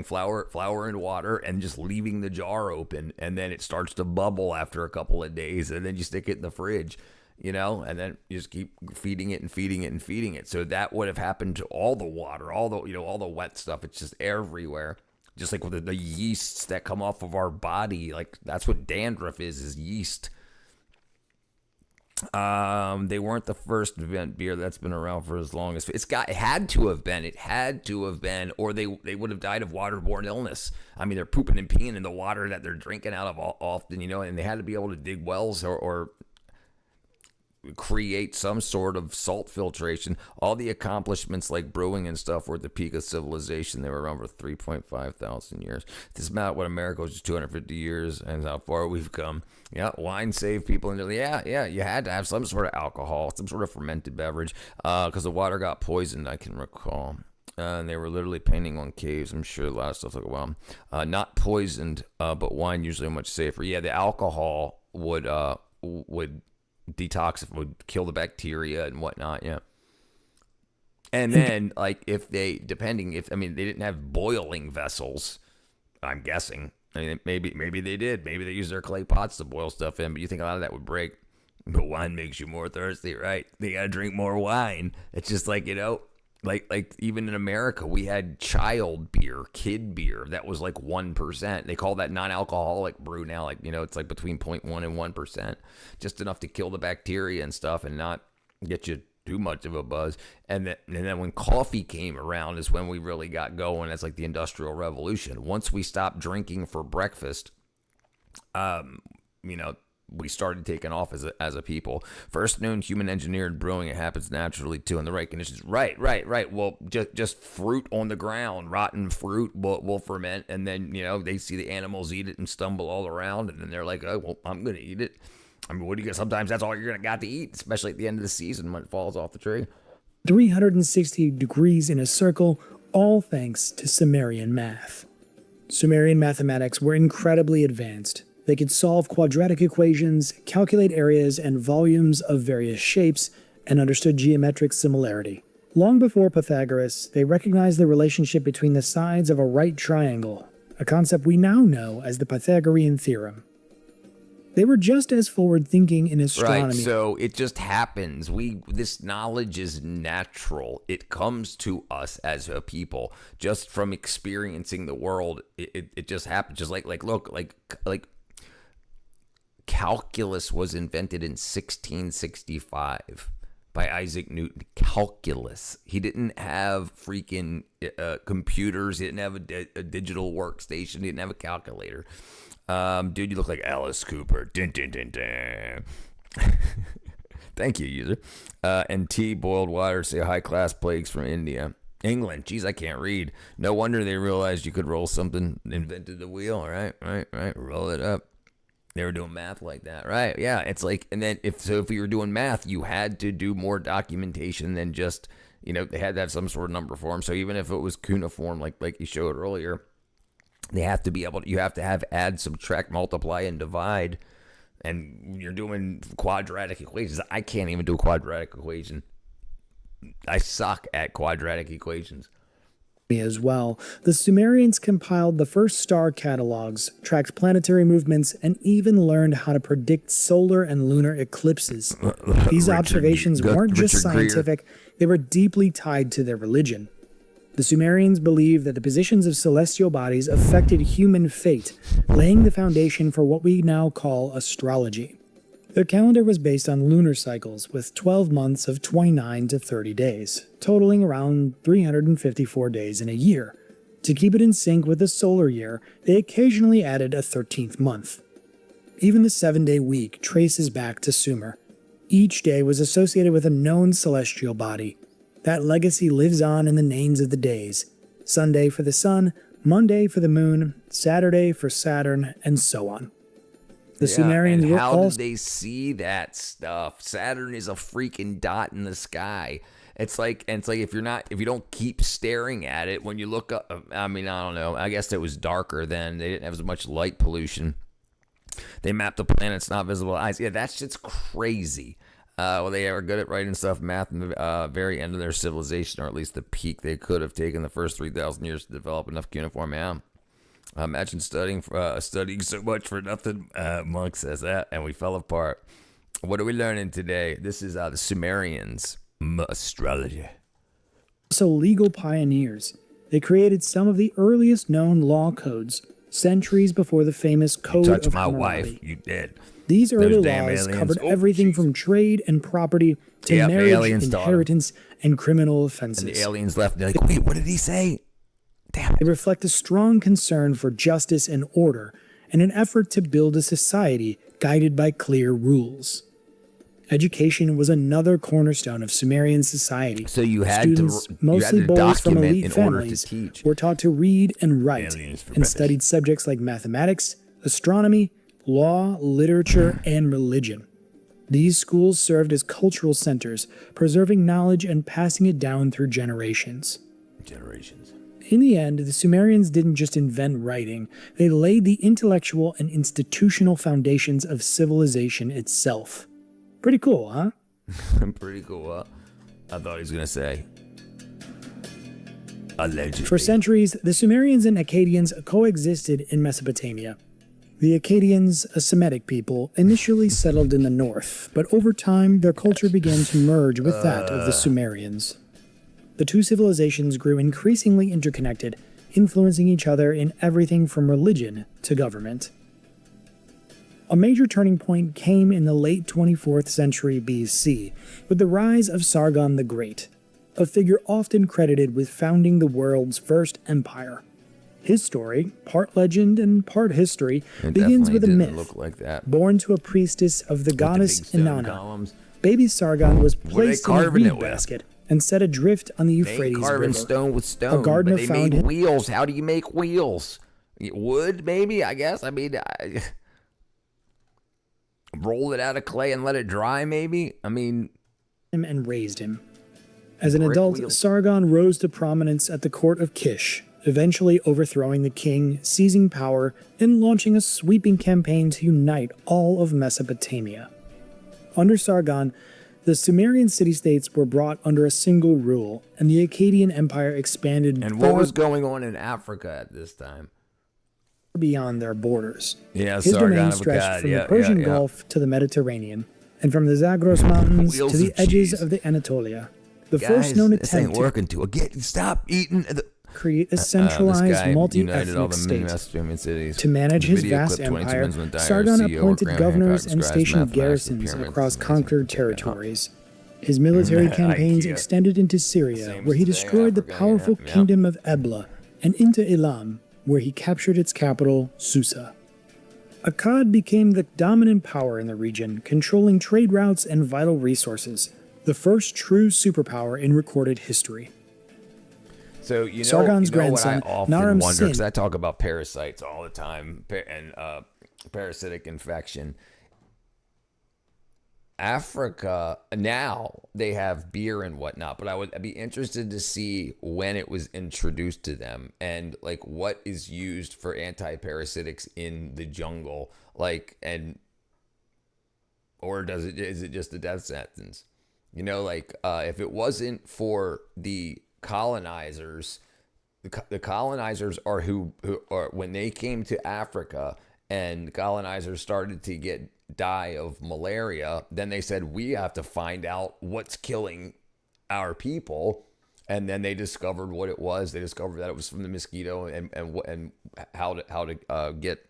flour and water and just leaving the jar open, and then it starts to bubble after a couple of days, and then you stick it in the fridge, you know, and then you just keep feeding it and feeding it and feeding it. So that would have happened to all the water, all the, you know, all the wet stuff. It's just everywhere. Just like with the yeasts that come off of our body, like that's what dandruff is yeast. They weren't the first to invent beer. That's been around for as long as it had to have been, or they would have died of waterborne illness. I mean, they're pooping and peeing in the water that they're drinking out of often, you know, and they had to be able to dig wells or create some sort of salt filtration. All the accomplishments like brewing and stuff were at the peak of civilization. They were around for 3.5 thousand years. This is about what America was, just 250 years, and how far we've come. Yeah, wine saved people. And yeah, you had to have some sort of alcohol, some sort of fermented beverage, because the water got poisoned, I can recall. And they were literally painting on caves. I'm sure a lot of stuff took a while. Not poisoned, but wine usually much safer. Yeah, the alcohol would detoxify, would kill the bacteria and whatnot. Yeah. And then, like, if they didn't have boiling vessels, I'm guessing. I mean, maybe they did. Maybe they used their clay pots to boil stuff in, but you think a lot of that would break. But wine makes you more thirsty, right? They gotta drink more wine. It's just like, you know, like even in America, we had child beer, kid beer that was like 1%. They call that non-alcoholic brew now. Like, you know, it's like between 0.1 and 1%, just enough to kill the bacteria and stuff and not get you too much of a buzz. And then when coffee came around is when we really got going. It's like the Industrial Revolution. Once we stopped drinking for breakfast, you know, we started taking off as a people. First known human engineered brewing. It happens naturally too in the right conditions. Right. Well, just fruit on the ground, rotten fruit will ferment, and then, you know, they see the animals eat it and stumble all around, and then they're like, oh, well, I'm gonna eat it. I mean, what do you get? Sometimes that's all you're gonna got to eat, especially at the end of the season when it falls off the tree. 360 degrees in a circle, all thanks to Sumerian math. Sumerian mathematics were incredibly advanced. They could solve quadratic equations, calculate areas and volumes of various shapes, and understood geometric similarity. Long before Pythagoras, they recognized the relationship between the sides of a right triangle, a concept we now know as the Pythagorean theorem. They were just as forward-thinking in astronomy. Right, so it just happens. This knowledge is natural. It comes to us as a people just from experiencing the world. It just happens. Just like calculus was invented in 1665 by Isaac Newton. Calculus. He didn't have freaking computers. He didn't have a digital workstation. He didn't have a calculator. Dude, you look like Alice Cooper. Dun, dun, dun, dun. Thank you, user. And tea, boiled water, say high-class plagues from India. England. Jeez, I can't read. No wonder they realized you could roll something, invented the wheel. Right. Roll it up. They were doing math like that, right? Yeah, it's like, and then if you were doing math, you had to do more documentation than just, they had to have some sort of number form. So even if it was cuneiform, like you showed earlier, you have to have add, subtract, multiply, and divide. And you're doing quadratic equations. I can't even do a quadratic equation. I suck at quadratic equations. As well, the Sumerians compiled the first star catalogs, tracked planetary movements, and even learned how to predict solar and lunar eclipses. These observations weren't just scientific, they were deeply tied to their religion. The Sumerians believed that the positions of celestial bodies affected human fate, laying the foundation for what we now call astrology. Their calendar was based on lunar cycles, with 12 months of 29 to 30 days, totaling around 354 days in a year. To keep it in sync with the solar year, they occasionally added a 13th month. Even the 7-day week traces back to Sumer. Each day was associated with a known celestial body. That legacy lives on in the names of the days. Sunday for the sun, Monday for the moon, Saturday for Saturn, and so on. The Sumerians were how did they see that stuff? Saturn is a freaking dot in the sky. It's like if you don't keep staring at it when you look up. I mean, I don't know. I guess it was darker then. They didn't have as much light pollution. They mapped the planets not visible eyes. Yeah, that shit's crazy. Well, they are good at writing stuff, math, in the very end of their civilization, or at least the peak. They could have taken the first 3,000 years to develop enough cuneiform. Yeah. Imagine studying so much for nothing. Monk says that, and we fell apart. What are we learning today? This is the Sumerians. Astrology. So legal pioneers. They created some of the earliest known law codes, centuries before the famous Code Touch of my Hammurabi. wife, you dead. These early damn laws aliens. covered everything from trade and property to Yep, marriage, aliens inheritance, and criminal offenses. And the aliens left. They're like, wait, what did he say? Damn it. They reflect a strong concern for justice and order, and an effort to build a society guided by clear rules. Education was another cornerstone of Sumerian society. So you had Students, to mostly you had to boys from document elite in order to families, teach. were taught to read and write, Aliens for and breakfast. studied subjects like mathematics, astronomy, law, literature, and religion. These schools served as cultural centers, preserving knowledge and passing it down through generations. In the end, the Sumerians didn't just invent writing, they laid the intellectual and institutional foundations of civilization itself. Pretty cool, huh? Pretty cool, huh? I thought he was going to say. Allegedly. For centuries, the Sumerians and Akkadians coexisted in Mesopotamia. The Akkadians, a Semitic people, initially settled in the north, but over time their culture began to merge with that of the Sumerians. The two civilizations grew increasingly interconnected, influencing each other in everything from religion to government. A major turning point came in the late 24th century BC, with the rise of Sargon the Great, a figure often credited with founding the world's first empire. His story, part legend and part history, begins with a myth. Like that. Born to a priestess of the goddess big stone Inanna, columns. baby Sargon was placed in a carving it reed with? basket and set adrift on the Euphrates Carving River. stone with stone. A gardener but they found made him. wheels. How do you make wheels? Wood, maybe, I guess. I mean, roll it out of clay and let it dry, maybe? I mean... And raised him. As an Brick adult, wheels. Sargon rose to prominence at the court of Kish, eventually overthrowing the king, seizing power, and launching a sweeping campaign to unite all of Mesopotamia. Under Sargon, The Sumerian city-states were brought under a single rule, and the Akkadian Empire expanded And what was going on in Africa at this time? Beyond their borders. Yeah, His Sargon domain of stretched Akkad. from Yeah, the Persian yeah, yeah. Gulf to the Mediterranean, and from the Zagros Mountains Wheels to the of edges cheese. of the Anatolia. The Guys, first known this ain't attempt to working too. Stop eating. create a This centralized, guy united all multi-ethnic the state. Mesopotamian cities. To manage The his video vast clip 22 empire, minutes went dire. Sargon CEO, appointed Graham governors Hancock and describes stationed mathematics, garrisons pyramids, across and conquered territories. His military campaigns IKEA. extended into Syria, Same where he as today, destroyed the Africa, powerful yeah. kingdom of Ebla, and into Elam, where he captured its capital, Susa. Akkad became the dominant power in the region, controlling trade routes and vital resources, the first true superpower in recorded history. So you know, Sargon's you know grandson, what I often Naram wonder, Sin, because I talk about parasites all the time and parasitic infection. Africa now they have beer and whatnot, but I'd be interested to see when it was introduced to them and like what is used for anti-parasitics in the jungle, like, and or is it just a death sentence? You know, like if it wasn't for the colonizers, the colonizers are who are when they came to Africa and colonizers started to die of malaria, then they said we have to find out what's killing our people, and then they discovered what it was. They discovered that it was from the mosquito and how to get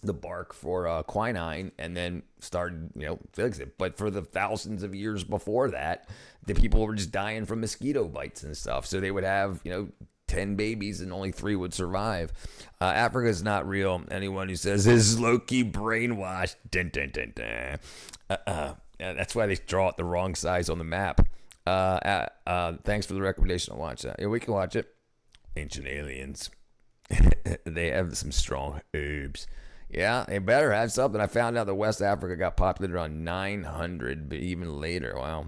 the bark for quinine, and then started fix it. But for the thousands of years before that, the people were just dying from mosquito bites and stuff. So they would have 10 babies and only 3 would survive. Africa is not real. Anyone who says this is low-key brainwashed, dun, dun, dun, dun. That's why they draw it the wrong size on the map. Thanks for the recommendation to watch that. Yeah, we can watch it. Ancient Aliens. They have some strong herbs. Yeah, they better have something. I found out that West Africa got populated around 900, but even later. Wow.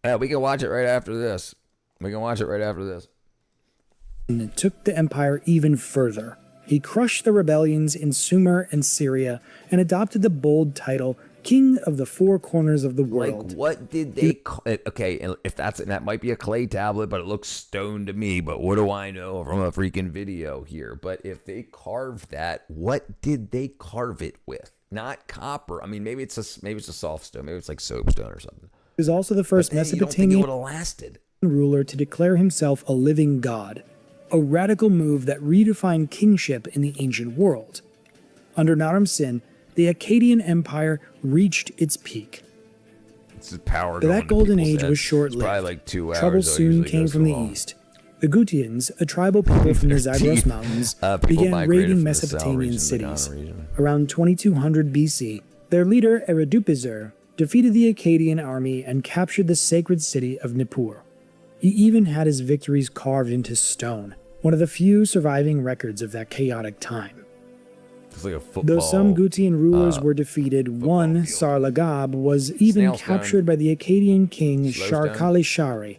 Yeah, we can watch it right after this. And took the empire even further. He crushed the rebellions in Sumer and Syria and adopted the bold title King of the Four Corners of the World. Like, what did they call it? Okay, and if that might be a clay tablet, but it looks stone to me. But what do I know from a freaking video here? But if they carved that, what did they carve it with? Not copper. I mean, maybe it's a soft stone. Maybe it's like soapstone or something. He was also the first Mesopotamian ruler to declare himself a living god, a radical move that redefined kingship in the ancient world. Under Naram Sin, the Akkadian Empire reached its peak. It's power. But that golden age was short-lived. Probably like 2 hours. Trouble soon came from the east. The Gutians, a tribal people from the Zagros Mountains, began raiding Mesopotamian cities. Around 2200 BC, their leader Eredupizer defeated the Akkadian army and captured the sacred city of Nippur. He even had his victories carved into stone, one of the few surviving records of that chaotic time. It's like a football, though some Gutian rulers were defeated, one, Sarlagab, was even captured by the Akkadian king Sharkalishari.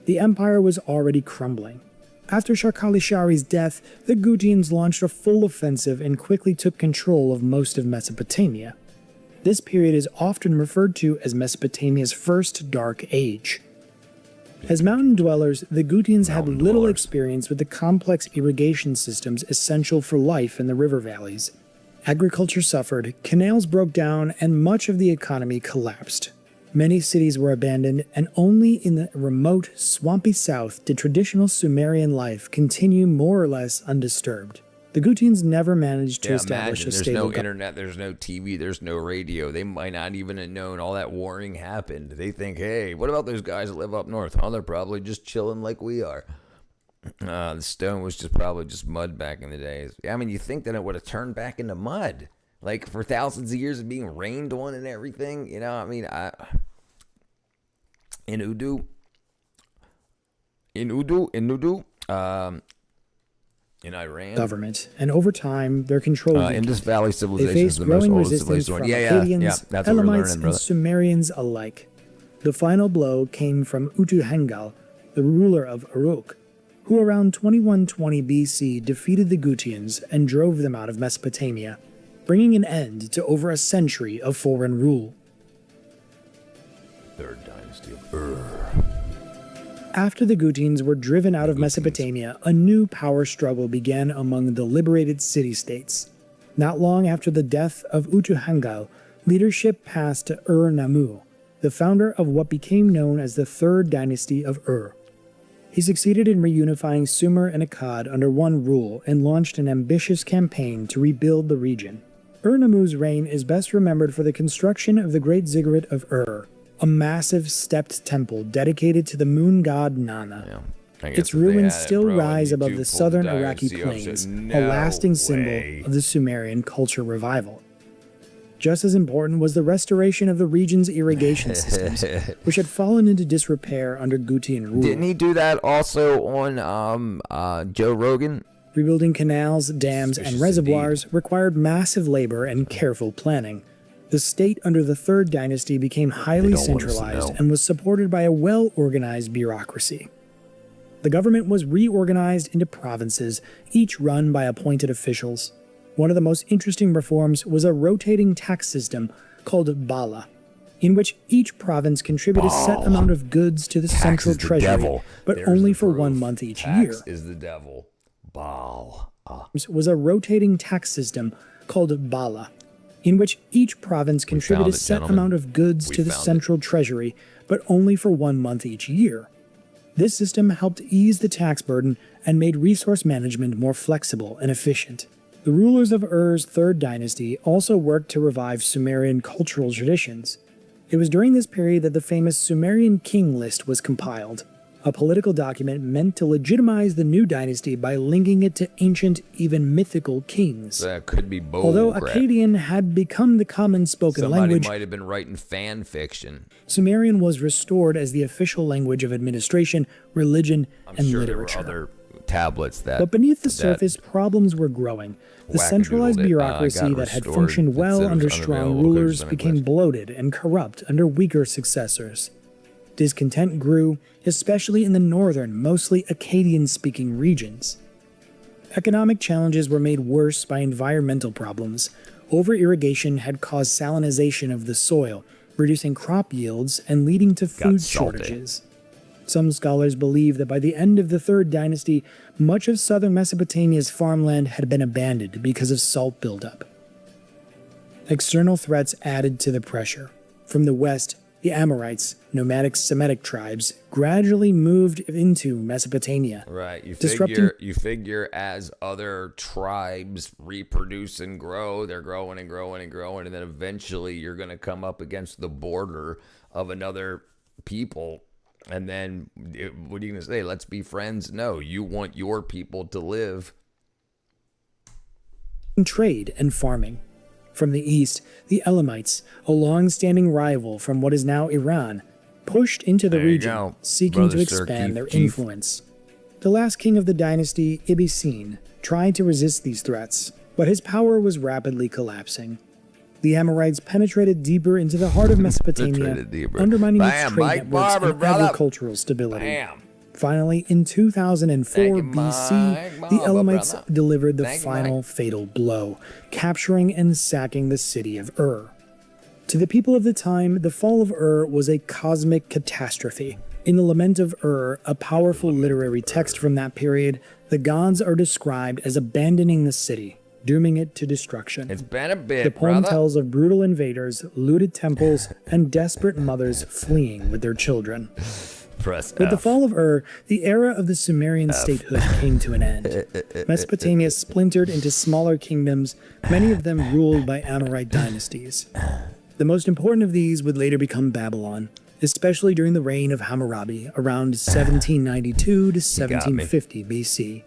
The empire was already crumbling. After Sharkalishari's death, the Gutians launched a full offensive and quickly took control of most of Mesopotamia. This period is often referred to as Mesopotamia's first dark age. As mountain dwellers, the Gutians had little experience with the complex irrigation systems essential for life in the river valleys. Agriculture suffered, canals broke down, and much of the economy collapsed. Many cities were abandoned, and only in the remote, swampy south did traditional Sumerian life continue more or less undisturbed. The Gutians never managed to establish a stable government. There's no internet, there's no TV, there's no radio. They might not even have known all that warring happened. They think, hey, what about those guys that live up north? Oh, they're probably just chilling like we are. The stone was probably just mud back in the days. I mean, you think that it would have turned back into mud, like for thousands of years of being rained on and everything. You know, I mean, in Udu, in Iran, government, and over time, their control Indus Valley civilization they faced is the most growing oldest resistance civilization. from Yeah, Akkadians, that's what we're Elamites, learning, and brother. Sumerians alike. The final blow came from Utu-Hengal, the ruler of Uruk, who around 2120 BC defeated the Gutians and drove them out of Mesopotamia. bringing an end to over a century of foreign rule. Third dynasty of Ur. After the Gutians were driven out of Mesopotamia, a new power struggle began among the liberated city-states. Not long after the death of Utuhangal, leadership passed to Ur-Nammu, the founder of what became known as the Third Dynasty of Ur. He succeeded in reunifying Sumer and Akkad under one rule and launched an ambitious campaign to rebuild the region. Ur-Nammu's reign is best remembered for the construction of the Great Ziggurat of Ur, a massive stepped temple dedicated to the moon god Nana. Its ruins still rise above the southern Iraqi plains, a lasting symbol of the Sumerian culture revival. Just as important was the restoration of the region's irrigation systems, which had fallen into disrepair under Gutian rule. Didn't he do that also on Joe Rogan? Rebuilding canals, dams, and reservoirs required massive labor and careful planning. The state under the Third Dynasty became highly centralized and was supported by a well-organized bureaucracy. The government was reorganized into provinces, each run by appointed officials. One of the most interesting reforms was a rotating tax system called Bala, in which each province contributed a set amount of goods to the central treasury, but only for 1 month each year. Tax is the devil. Baal. Was a rotating tax system called Bala, in which each province contributed a set amount of goods to the central treasury, but only for 1 month each year. This system helped ease the tax burden and made resource management more flexible and efficient. The rulers of Ur's Third Dynasty also worked to revive Sumerian cultural traditions. It was during this period that the famous Sumerian king list was compiled, a political document meant to legitimize the new dynasty by linking it to ancient, even mythical kings. That could be bold. Although Akkadian had become the common spoken language, somebody might have been writing fan fiction. Sumerian was restored as the official language of administration, religion, and literature. There were other tablets that. But beneath the surface, problems were growing. The centralized bureaucracy that had functioned well under strong rulers became bloated and corrupt under weaker successors. Discontent grew, especially in the northern, mostly Akkadian-speaking regions. Economic challenges were made worse by environmental problems. Over-irrigation had caused salinization of the soil, reducing crop yields and leading to food shortages. Some scholars believe that by the end of the Third Dynasty, much of southern Mesopotamia's farmland had been abandoned because of salt buildup. External threats added to the pressure. From the west, the Amorites, nomadic Semitic tribes, gradually moved into Mesopotamia. Right, you figure as other tribes reproduce and grow, they're growing and growing and growing, and then eventually you're going to come up against the border of another people. And then, what are you going to say? Let's be friends? No, you want your people to live. Trade and farming. From the east, the Elamites, a long-standing rival from what is now Iran, pushed into the region, seeking to expand their influence. The last king of the dynasty, Ibbi-Sin, tried to resist these threats, but his power was rapidly collapsing. The Amorites penetrated deeper into the heart of Mesopotamia, undermining its trade networks and agricultural stability. Finally, in 2004 BC, the Elamites delivered the final fatal blow, capturing and sacking the city of Ur. To the people of the time, the fall of Ur was a cosmic catastrophe. In the Lament of Ur, a powerful literary text from that period, the gods are described as abandoning the city, dooming it to destruction. It's been a bit, The poem tells of brutal invaders, looted temples, and desperate mothers fleeing with their children. With the fall of Ur, the era of the Sumerian statehood came to an end. Mesopotamia splintered into smaller kingdoms, many of them ruled by Amorite dynasties. The most important of these would later become Babylon, especially during the reign of Hammurabi around 1792 to 1750 BC.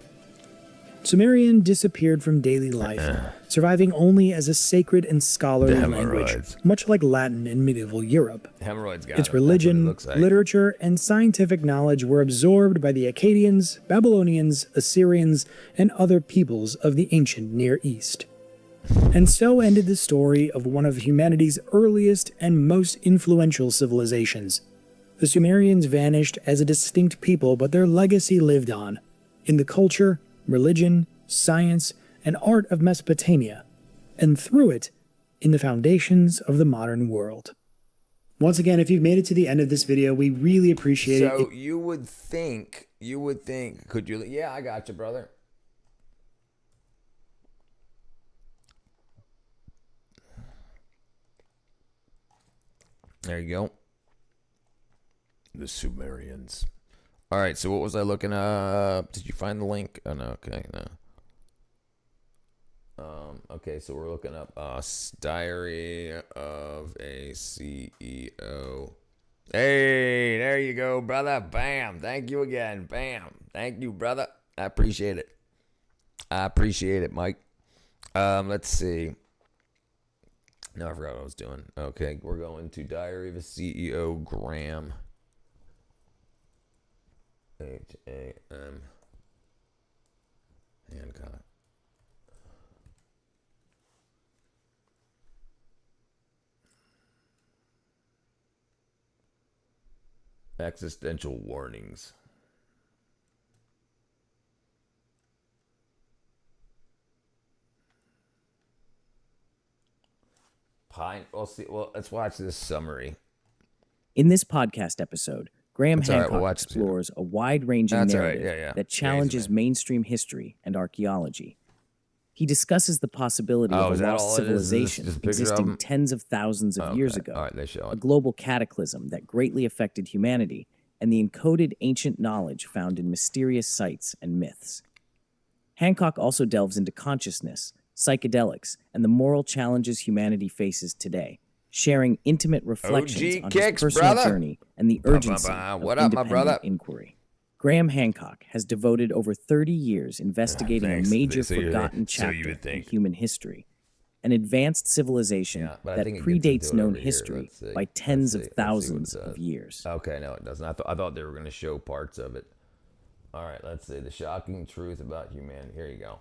Sumerian disappeared from daily life, surviving only as a sacred and scholarly language, much like Latin in medieval Europe. Its religion, literature, and scientific knowledge were absorbed by the Akkadians, Babylonians, Assyrians, and other peoples of the ancient Near East. And so ended the story of one of humanity's earliest and most influential civilizations. The Sumerians vanished as a distinct people, but their legacy lived on, in the culture, religion, science, and art of Mesopotamia. and through it, in the foundations of the modern world. Once again, if you've made it to the end of this video, we really appreciate it. So you would think, could you? Yeah, I got you, brother. There you go. The Sumerians. All right, so what was I looking up? Did you find the link? Oh, no, okay, no. Okay, so we're looking up Diary of a CEO. Hey, there you go, brother. Bam. Thank you again. Bam. Thank you, brother. I appreciate it. I appreciate it, Mike. Let's see. No, I forgot what I was doing. Okay, we're going to Diary of a CEO, Graham. H-A-M. Hancock. Existential warnings. Well, let's watch this summary. In this podcast episode, Graham Hancock explores a wide-ranging narrative that challenges mainstream history and archaeology. He discusses the possibility of a lost civilization existing tens of thousands of years ago, a global cataclysm that greatly affected humanity, and the encoded ancient knowledge found in mysterious sites and myths. Hancock also delves into consciousness, psychedelics, and the moral challenges humanity faces today, sharing intimate reflections on his personal journey and the urgency of independent inquiry. Graham Hancock has devoted over 30 years investigating a major forgotten chapter in human history, an advanced civilization that predates known history by tens of thousands of years. Okay, no, it doesn't. I thought they were going to show parts of it. All right, let's see. The shocking truth about humanity. Here you go.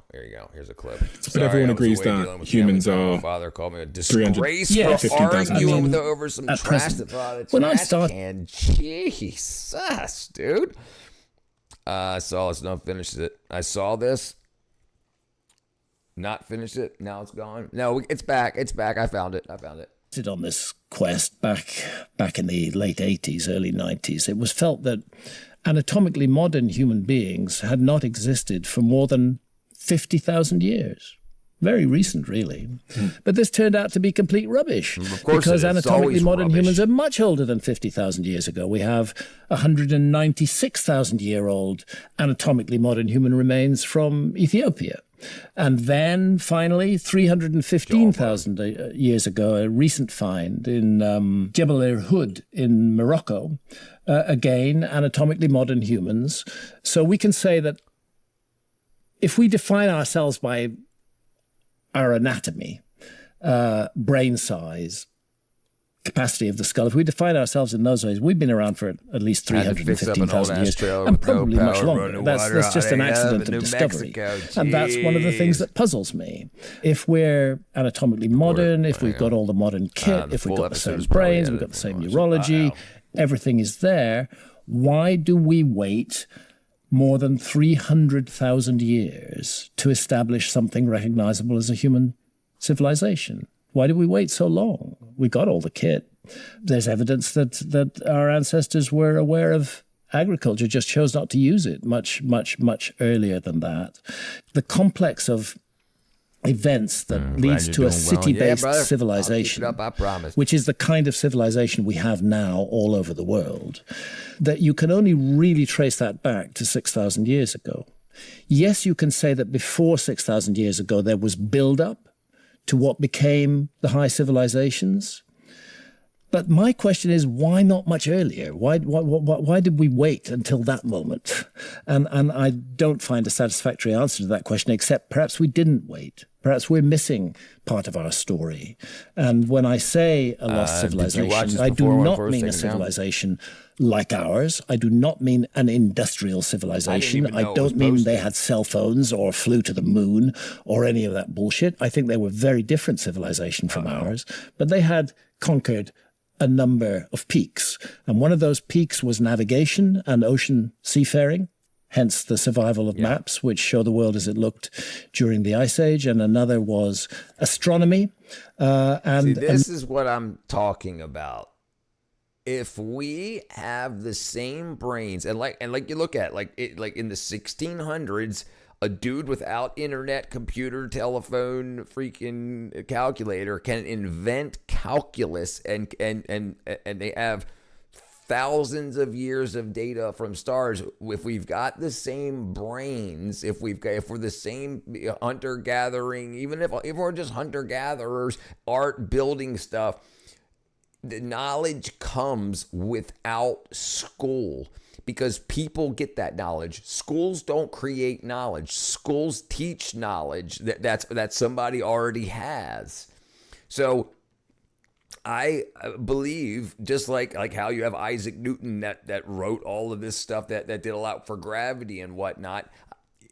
Here's a clip. But everyone agrees that humans are. My father called me a disgrace for arguing over some trash that brought a trash can. Jesus, dude. I saw this, not finished it. I saw this, not finished it. Now it's gone. No, it's back. I found it. On this quest back in the late 80s, early 90s, it was felt that anatomically modern human beings had not existed for more than 50,000 years. Very recent, really. But this turned out to be complete rubbish. Of course, because anatomically modern rubbish. Humans are much older than 50,000 years ago. We have 196,000-year-old anatomically modern human remains from Ethiopia. And then, finally, 315,000 years ago, a recent find in Jebel Irhoud in Morocco. Again, anatomically modern humans. So we can say that if we define ourselves by our anatomy, brain size, capacity of the skull, if we define ourselves in those ways, we've been around for at least 315,000 years, and probably much longer. That's just an accident of discovery. And that's one of the things that puzzles me. If we're anatomically modern, if we've got all the modern kit, if we've got the same brains, we've got the same neurology, everything is there, why do we wait more than 300,000 years to establish something recognizable as a human civilization? Why did we wait so long? We got all the kit. There's evidence that our ancestors were aware of agriculture, just chose not to use it much earlier than that. The complex of events that leads to a city-based civilization, which is the kind of civilization we have now all over the world, that you can only really trace that back to 6,000 years ago. Yes, you can say that before 6,000 years ago there was build-up to what became the high civilizations. But my question is, why not much earlier? Why did we wait until that moment? And I don't find a satisfactory answer to that question, except perhaps we didn't wait. Perhaps we're missing part of our story. And when I say a lost civilization, I do not mean a civilization like ours. I do not mean an industrial civilization. I don't mean they had cell phones or flew to the moon or any of that bullshit. I think they were very different civilization from ours, but they had conquered a number of peaks. And one of those peaks was navigation and ocean seafaring. hence the survival of maps, which show the world as it looked during the Ice Age, and another was astronomy. This is what I'm talking about. If we have the same brains, and like you look at like in the 1600s, a dude without internet, computer, telephone, freaking calculator can invent calculus, and they have thousands of years of data from stars. If we've got the same brains, if we're the same hunter gathering, even if we're just hunter gatherers, art, building stuff. The knowledge comes without school because people get that knowledge. Schools don't create knowledge. Schools teach knowledge that somebody already has. So I believe, just like how you have Isaac Newton that wrote all of this stuff that did a lot for gravity and whatnot.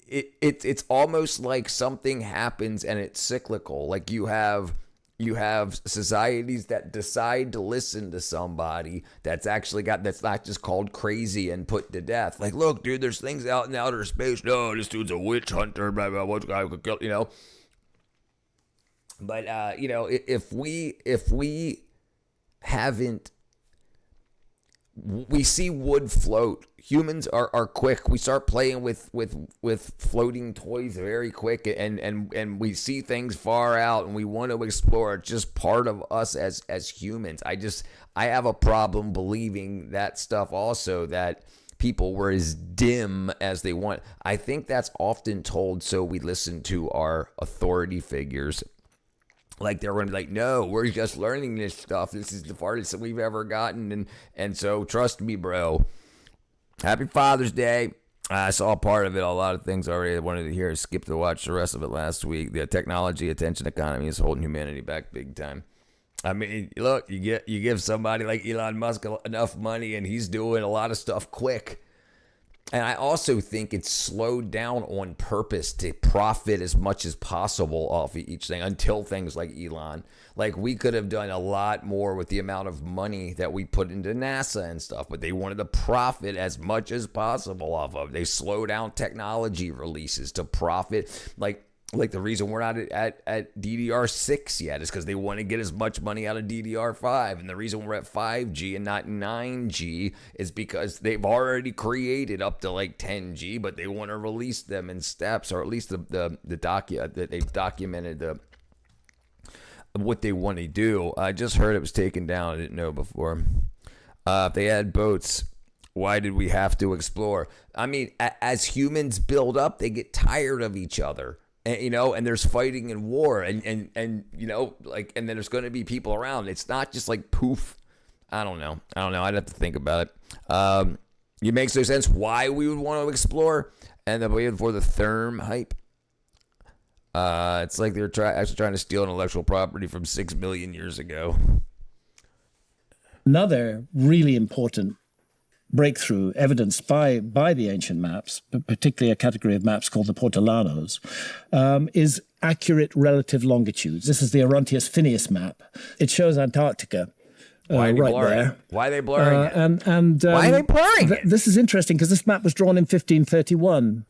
It's almost like something happens and it's cyclical. Like you have societies that decide to listen to somebody that's not just called crazy and put to death. Like, look, dude, there's things out in outer space. No, this dude's a witch hunter. Blah blah. What guy could kill? You know. But if we haven't, we see wood float. Humans are quick. We start playing with floating toys very quick, and we see things far out, and we want to explore. It's just part of us as humans. I have a problem believing that stuff also, that people were as dim as they want. I think that's often told so we listen to our authority figures. Like they're going to be like, no, we're just learning this stuff. This is the farthest that we've ever gotten, and so trust me, bro. Happy Father's Day. I saw part of it, a lot of things already I wanted to hear. Skipped to watch the rest of it last week. The technology attention economy is holding humanity back big time. I mean, look, you give somebody like Elon Musk enough money and he's doing a lot of stuff quick. And I also think it's slowed down on purpose to profit as much as possible off of each thing until things like Elon. Like, we could have done a lot more with the amount of money that we put into NASA and stuff, but they wanted to profit as much as possible off of. They slow down technology releases to profit. Like the reason we're not at DDR6 yet is because they want to get as much money out of DDR5. And the reason we're at 5G and not 9G is because they've already created up to like 10G, but they want to release them in steps, or at least that they've documented what they want to do. I just heard it was taken down. I didn't know before. If they had boats, why did we have to explore? I mean, as humans build up, they get tired of each other. And there's fighting and war, and then there's going to be people around. It's not just like poof. I don't know. I'd have to think about it. It makes no sense why we would want to explore, and then waiting for the therm hype. It's like they're actually trying to steal intellectual property from 6 million years ago. Another really important breakthrough evidenced by the ancient maps, particularly a category of maps called the Portolanos, is accurate relative longitudes. This is the Orontius Phineas map. It shows Antarctica right there. Why are they blurring it? Why are they blurring it? This is interesting because this map was drawn in 1531.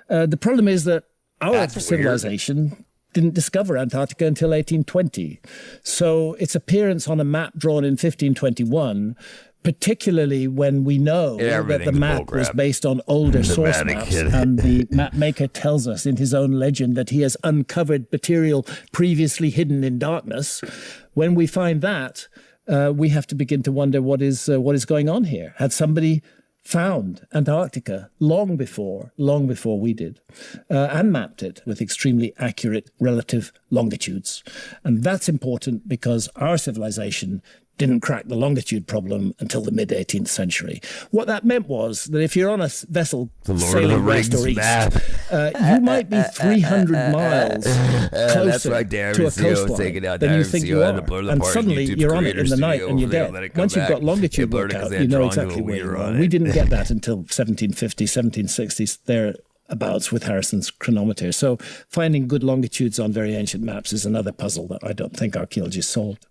The problem is that our civilization didn't discover Antarctica until 1820. So its appearance on a map drawn in 1521, particularly when we know that the map was based on older source maps, and the map maker tells us in his own legend that he has uncovered material previously hidden in darkness. When we find that, we have to begin to wonder what is going on here. Had somebody found Antarctica long before we did, and mapped it with extremely accurate relative longitudes? And that's important because our civilization didn't crack the longitude problem until the mid-18th century. What that meant was that if you're on a vessel sailing west or east, you might be 300 miles closer to a coastline than you think you are. And suddenly you're on it in the night and you're dead. Once you've got longitude worked out, you know exactly where you are. We didn't get that until 1750s, 1760s, thereabouts with Harrison's chronometer. So finding good longitudes on very ancient maps is another puzzle that I don't think archaeology solved.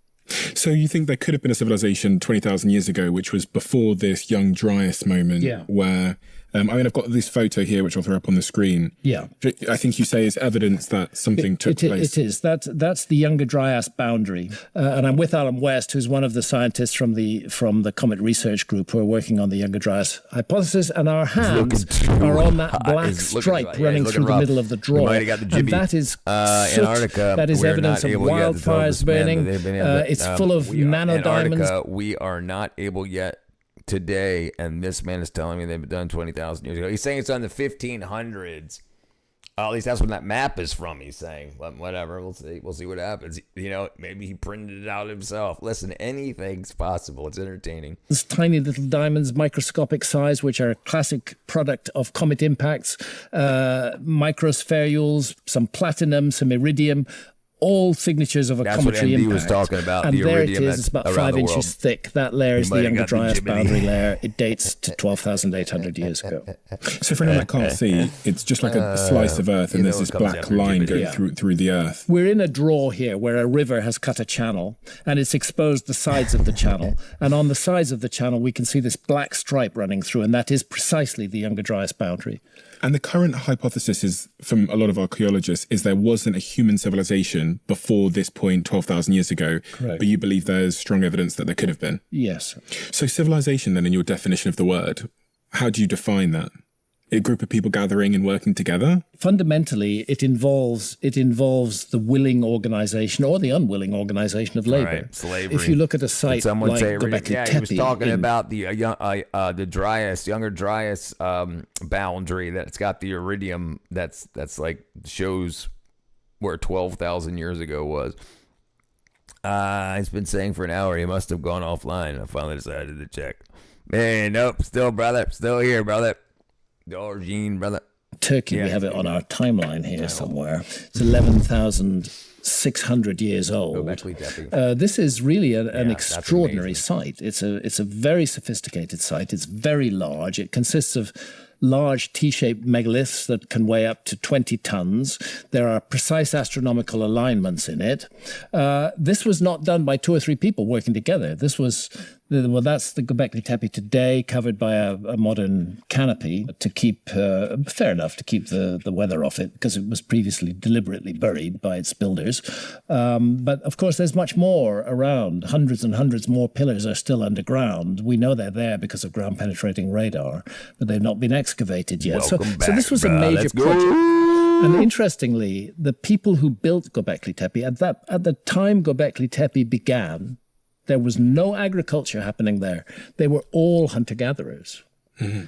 So you think there could have been a civilization 20,000 years ago, which was before this young Dryas moment, where I've got this photo here, which I'll throw up on the screen. Yeah. I think you say is evidence that something took place. It is. That's the Younger Dryas boundary. And I'm with Alan West, who's one of the scientists from the Comet Research Group who are working on the Younger Dryas hypothesis. And our hands are on that black stripe running through the middle of the draw. And that is Antarctica. That is evidence of wildfires burning. It's full of nanodiamonds. We are not able yet today, and this man is telling me they've been done 20,000 years ago. He's saying it's done in the 1500s. At least that's when that map is from, he's saying. Whatever, we'll see what happens. Maybe he printed it out himself. Listen, anything's possible. It's entertaining. These tiny little diamonds, microscopic size, which are a classic product of comet impacts, microspherules, some platinum, some iridium, all signatures of a cometary impact. Was talking about. And the there iridium it is. It's about 5 inches thick. That layer is the Younger Dryas boundary layer. It dates to 12,800 years ago. So for anyone that can't see, it's just like a slice of Earth, and there's this black line going through the Earth. We're in a draw here where a river has cut a channel, and it's exposed the sides of the channel. And on the sides of the channel, we can see this black stripe running through, and that is precisely the Younger Dryas boundary. And the current hypothesis is, from a lot of archaeologists, is there wasn't a human civilization before this point 12,000 years ago. Correct. But you believe there's strong evidence that there could have been. Yes. So civilization, then, in your definition of the word, how do you define that? A group of people gathering and working together? Fundamentally, it involves the willing organization or the unwilling organization of labor. Right, slavery. If you look at a site like Göbekli Tepe, he was talking about the Dryas, Younger Dryas boundary that's got the iridium that's like shows where 12,000 years ago was. He's been saying for an hour he must have gone offline. I finally decided to check. Man, nope, still here, brother. Georgine, brother. Turkey, we have it on our timeline here somewhere. It's 11,600 years old. This is really an extraordinary site. It's a very sophisticated site. It's very large. It consists of large T-shaped megaliths that can weigh up to 20 tons. There are precise astronomical alignments in it. This was not done by 2 or 3 people working together. This was, that's the Göbekli Tepe today, covered by a modern canopy to keep, fair enough, to keep the weather off it, because it was previously deliberately buried by its builders. But of course, there's much more around. Hundreds and hundreds more pillars are still underground. We know they're there because of ground penetrating radar, but they've not been excavated yet. So this was a major project. And interestingly, the people who built Göbekli Tepe, at the time Göbekli Tepe began, there was no agriculture happening there. They were all hunter-gatherers. Mm-hmm.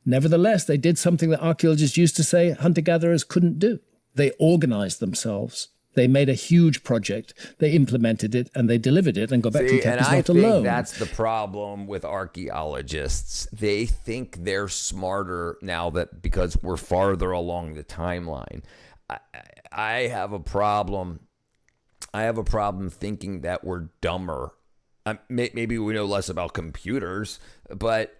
Nevertheless, they did something that archaeologists used to say hunter-gatherers couldn't do. They organized themselves. They made a huge project, they implemented it, and they delivered it, and Göbekli Tepe is not alone. I think that's the problem with archaeologists. They think they're smarter now because we're farther along the timeline. I have a problem. I have a problem thinking that we're dumber. Maybe we know less about computers, but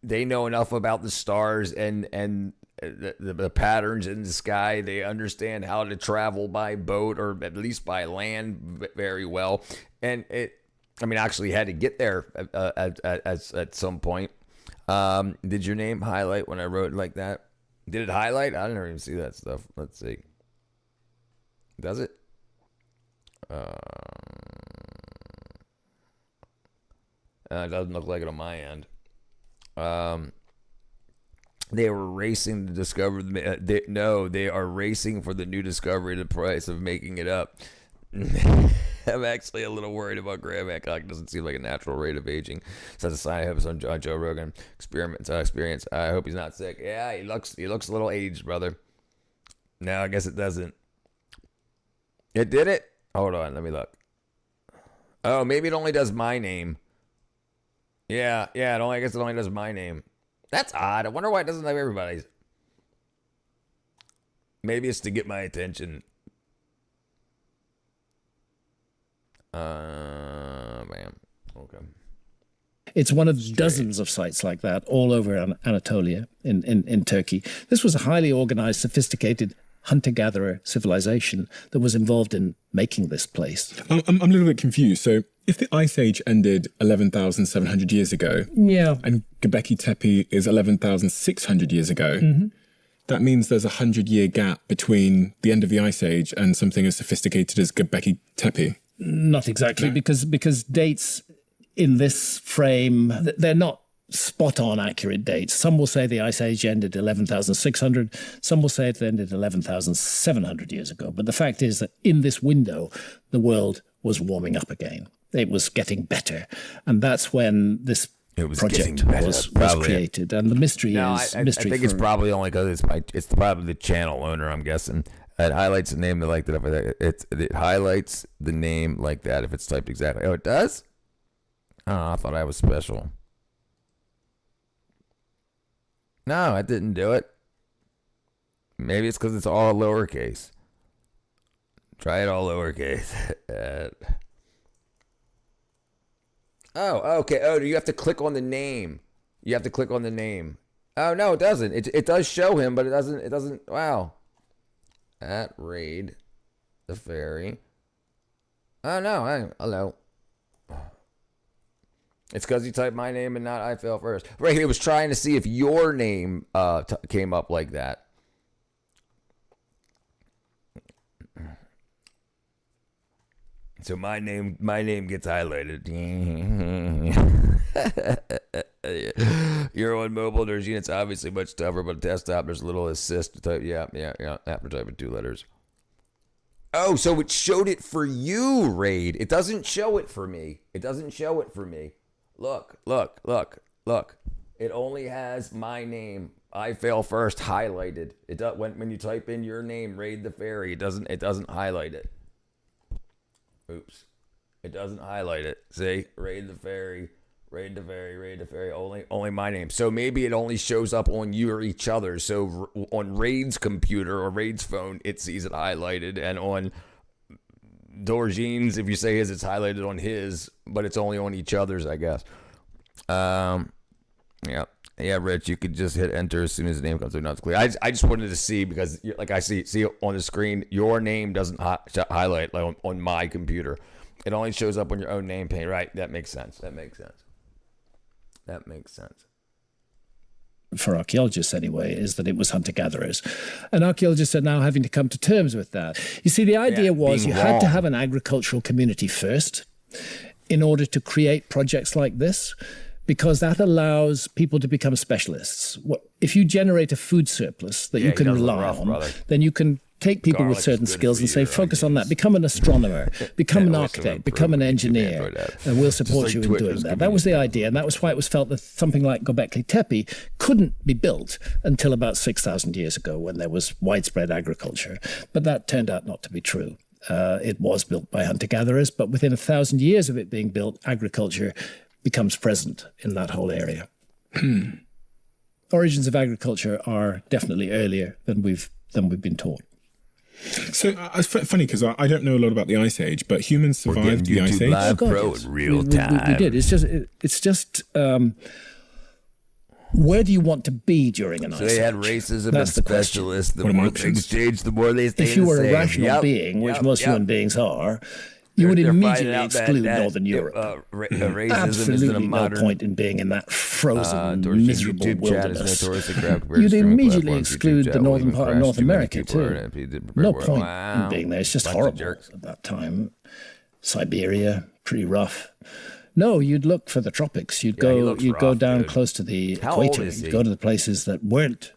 they know enough about the stars and the patterns in the sky. They understand how to travel by boat or at least by land very well. And actually had to get there at some point. Did your name highlight when I wrote like that? Did it highlight? I didn't even see that stuff. Let's see. Does it? It doesn't look like it on my end. They were racing to discover. They are racing for the new discovery at the price of making it up. I'm actually a little worried about Graham Hancock. It doesn't seem like a natural rate of aging. Says a sign I hope on Joe Rogan experience. I hope he's not sick. Yeah, he looks a little aged, brother. No, I guess it doesn't. It did it? Hold on, let me look. Oh, maybe it only does my name. Yeah. I guess it only does my name. That's odd. I wonder why it doesn't have everybody's. Maybe it's to get my attention. Man. Okay. It's one of dozens of sites like that all over Anatolia in Turkey. This was a highly organized, sophisticated hunter-gatherer civilization that was involved in making this place. I'm a little bit confused. So If the Ice Age ended 11,700 years ago, yeah, and Göbekli Tepe is 11,600 years ago, that means there's a 100-year gap between the end of the Ice Age and something as sophisticated as Göbekli Tepe. Not exactly, because dates in this frame, they're not spot-on accurate dates. Some will say the Ice Age ended 11,600. Some will say it ended 11,700 years ago. But the fact is that in this window, the world was warming up again. It was getting better. And that's when this project was created. And the mystery is... I think it's probably only because it's probably the channel owner, I'm guessing. It highlights the name like that. It highlights the name like that if it's typed exactly. Oh, it does? Oh, I thought I was special. No, I didn't do it. Maybe it's because it's all lowercase. Try it all lowercase. Oh, okay. Oh, you have to click on the name. You have to click on the name. Oh, no, it doesn't. It does show him, but it doesn't. Wow. At Raid the Fairy. Oh, no. Hello. It's because you typed my name and not I Fail First. Right, it was trying to see if your name came up like that. So my name gets highlighted. You're on mobile. There's units obviously much tougher, but desktop there's a little assist to type. Yeah. After typing 2 letters. Oh, so it showed it for you, Raid. It doesn't show it for me. Look. It only has my name. I Fail First highlighted. It does when you type in your name, Raid the Fairy. It doesn't highlight it. Oops. It doesn't highlight it. See? Raid the Fairy. Only my name. So maybe it only shows up on you or each other. So on Raid's computer or Raid's phone, it sees it highlighted. And on Dorjean's, if you say his, it's highlighted on his, but it's only on each other's, I guess. Yeah, Rich, you could just hit enter as soon as the name comes through. Not clear. I just wanted to see because, like I see on the screen, your name doesn't highlight like on my computer. It only shows up on your own name pane. Right? That makes sense. For archaeologists anyway, is that it was hunter-gatherers. And archaeologists are now having to come to terms with that. You see, the idea was you had to have an agricultural community first in order to create projects like this, because that allows people to become specialists. If you generate a food surplus that you can rely on, then you can take people with certain skills and say, focus on that. Become an astronomer, become an architect, become an engineer, and we'll support you in doing that. That was the idea, and that was why it was felt that something like Göbekli Tepe couldn't be built until about 6,000 years ago when there was widespread agriculture. But that turned out not to be true. It was built by hunter-gatherers, but within 1,000 years of it being built, agriculture becomes present in that whole area. Origins of agriculture are definitely earlier than we've been taught. So it's funny because I don't know a lot about the Ice Age, but humans survived the Ice Age. Live Pro in real time. We did. It's just where do you want to be during an Ice Age? So they had racism and specialists. The more things change, the more they stay If you were the a same. rational being, which most human beings are, you would immediately exclude Northern Europe. Racism Absolutely no point in being in that frozen, miserable YouTube wilderness. You'd immediately exclude the northern part of North America too. No point in being there. It's just horrible at that time. Siberia, pretty rough. No, you'd look for the tropics. You'd go down close to the equator. You'd go to the places that weren't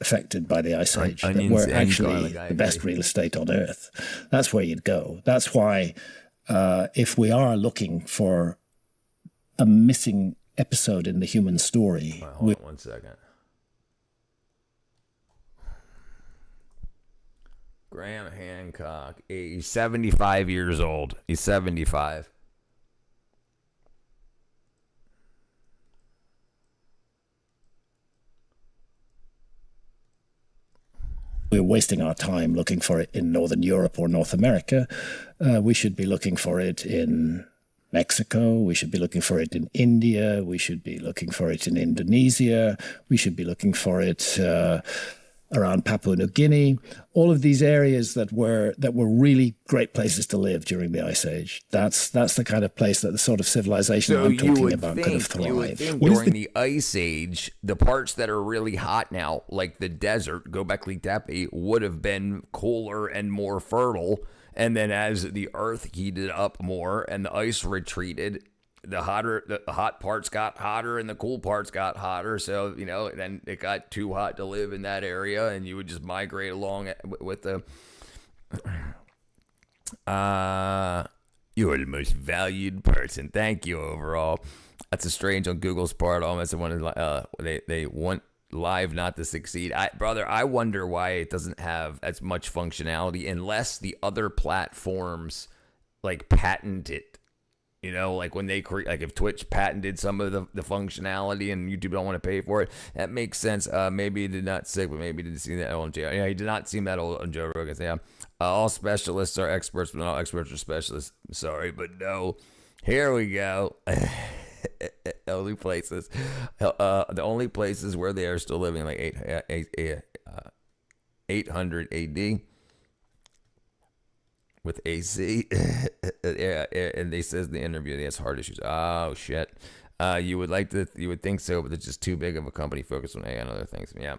affected by the Ice Age, that were actually the best real estate on Earth. That's where you'd go. That's why if we are looking for a missing episode in the human story... Hold on 1 second. Graham Hancock, he's 75 years old. He's 75. We're wasting our time looking for it in Northern Europe or North America. We should be looking for it in Mexico. We should be looking for it in India. We should be looking for it in Indonesia. We should be looking for it around Papua New Guinea, all of these areas that were really great places to live during the Ice Age. That's the kind of place that the sort of civilization I'm talking about could have thrived. You would think during the Ice Age, the parts that are really hot now, like the desert, Göbekli Tepe, would have been cooler and more fertile. And then as the earth heated up more and the ice retreated, the hot parts got hotter and the cool parts got hotter. So, then it got too hot to live in that area, and you would just migrate along with the... You are the most valued person. Thank you overall. That's a strange on Google's part. Almost they want live not to succeed. I wonder why it doesn't have as much functionality unless the other platforms patent it. Like when they create, like if Twitch patented some of the functionality and YouTube don't want to pay for it, that makes sense. Maybe he did not sick, but maybe he didn't see that on Joe. Yeah, he did not seem that old on Joe Rogan. Yeah, all specialists are experts, but not all experts are specialists. Sorry, but no. Here we go. The only places where they are still living, like 800 AD. With AC, yeah, and they says in the interview he has heart issues. Oh shit! You would think so, but it's just too big of a company focused on AI and other things. Yeah,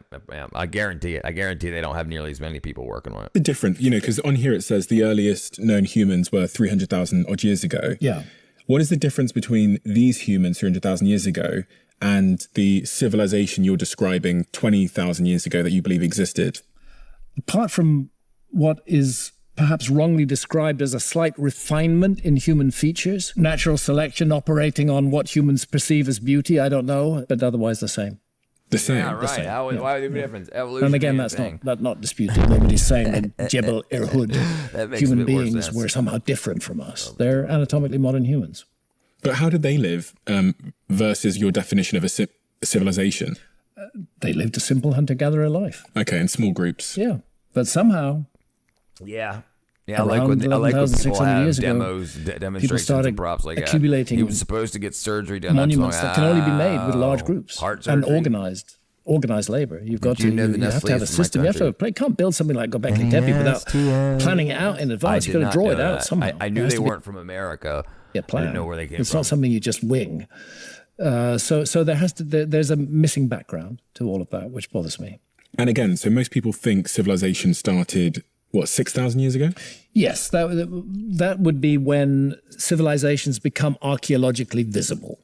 I guarantee it. I guarantee they don't have nearly as many people working on it. The different, because on here it says the earliest known humans were 300,000 odd years ago. Yeah. What is the difference between these humans 300,000 years ago and the civilization you're describing 20,000 years ago that you believe existed? Apart from what is perhaps wrongly described as a slight refinement in human features, natural selection operating on what humans perceive as beauty, I don't know, but otherwise the same. The same. Yeah, right. The same. Why would there be a difference? Evolution. And again, that's not disputed. Nobody's saying that Jebel Irhoud, human beings, were somehow different from us. They're anatomically modern humans. But how did they live versus your definition of a civilization? They lived a simple hunter-gatherer life. Okay, in small groups. Yeah, but somehow... Yeah, I like when people have demonstrations and props like accumulating. He was supposed to get surgery done. Monuments that can only be made with large groups and organized labor. You've got to have to have a system. You have to can't build something like Göbekli Tepe without planning it out in advance. You've got to draw it out somehow. I knew they weren't from America. Yeah, plan. I didn't know where they came from. It's not something you just wing. So there's a missing background to all of that, which bothers me. And again, so most people think civilization started, 6,000 years ago? Yes, that would be when civilizations become archaeologically visible.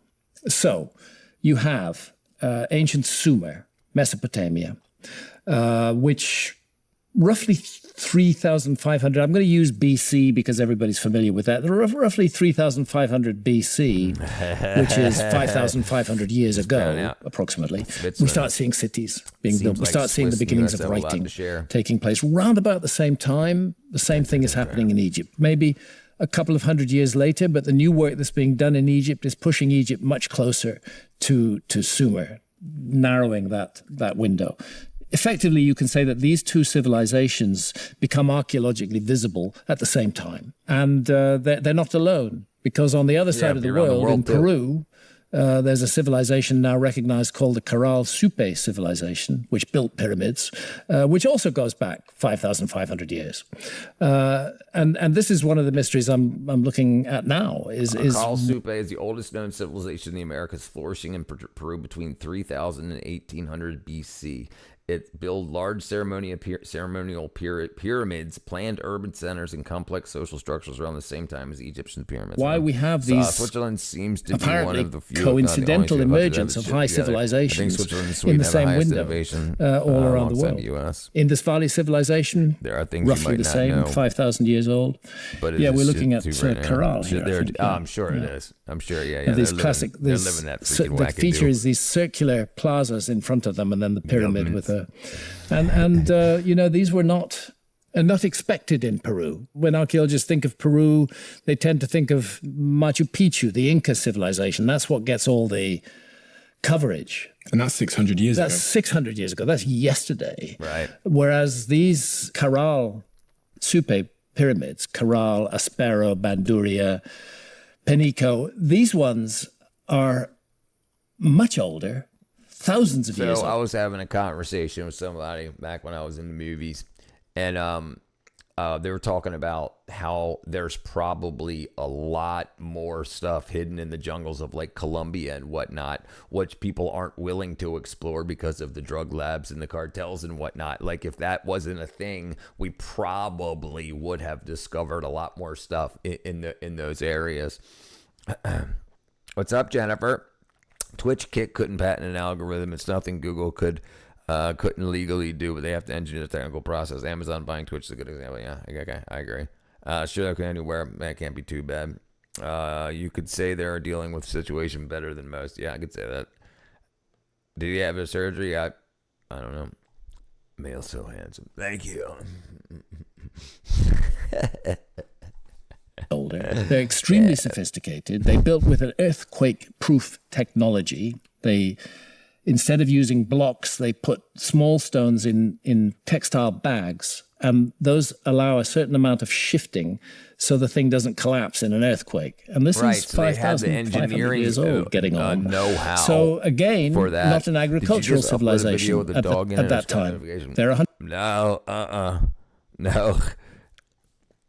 So you have ancient Sumer, Mesopotamia, which roughly 3,500, I'm going to use BC because everybody's familiar with that. Roughly 3,500 BC, which is 5,500 years ago, approximately. We start seeing cities being built. We start seeing the beginnings of writing taking place. Round about the same time, the same thing is happening in Egypt. Maybe a couple of hundred years later, but the new work that's being done in Egypt is pushing Egypt much closer to Sumer, narrowing that window. Effectively, you can say that these two civilizations become archaeologically visible at the same time. And they're not alone, because on the other side of the world, in Peru, there's a civilization now recognized called the Caral Supe civilization, which built pyramids, which also goes back 5,500 years. And this is one of the mysteries I'm looking at now. Caral Supe is the oldest known civilization in the Americas, flourishing in Peru between 3,000 and 1,800 BC. It built large ceremonial pyramids, planned urban centers, and complex social structures around the same time as the Egyptian pyramids. Why we have these Switzerland seems to be one of the few coincidental emergence of high civilizations in the same window all around the world. The US. Indus Valley civilization, there are things roughly the same, 5,000 years old. But we're looking at Caral here. I'm sure it is. I'm sure, yeah. These classic, they're living that freaking Whackadoo. The feature is these circular plazas in front of them, and then the pyramid with a... these were not expected in Peru. When archaeologists think of Peru, they tend to think of Machu Picchu, the Inca civilization. That's what gets all the coverage. And that's 600 years ago. That's 600 years ago. That's yesterday. Right. Whereas these Caral Supe pyramids, Caral, Aspero, Banduria, Penico, these ones are much older, thousands of years. So I was having a conversation with somebody back when I was in the movies, and they were talking about how there's probably a lot more stuff hidden in the jungles of like Colombia and whatnot, which people aren't willing to explore because of the drug labs and the cartels and whatnot. Like if that wasn't a thing, we probably would have discovered a lot more stuff in those areas. What's up, Jennifer? Twitch Kick couldn't patent an algorithm. It's nothing Google couldn't legally do, but they have to engineer the technical process. Amazon buying Twitch is a good example. Yeah, okay, I agree. Sure, okay, anywhere. That can't be too bad. You could say they're dealing with the situation better than most. Yeah, I could say that. Did he have a surgery? I don't know. Male so handsome. Thank you. Older. They're extremely sophisticated. They built with an earthquake-proof technology. Instead of using blocks, they put small stones in textile bags, and those allow a certain amount of shifting so the thing doesn't collapse in an earthquake. And this is 5,500 years old getting on. Know-how so again, for that. Not an agricultural civilization at that time. There are No.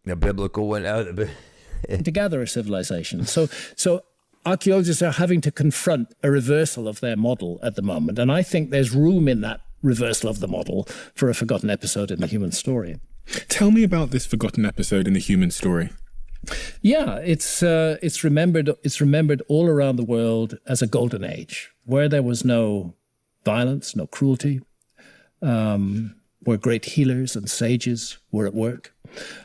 The biblical one. To gather a civilization. So archaeologists are having to confront a reversal of their model at the moment. And I think there's room in that reversal of the model for a forgotten episode in the human story. Tell me about this forgotten episode in the human story. Yeah, it's remembered all around the world as a golden age, where there was no violence, no cruelty, where great healers and sages were at work,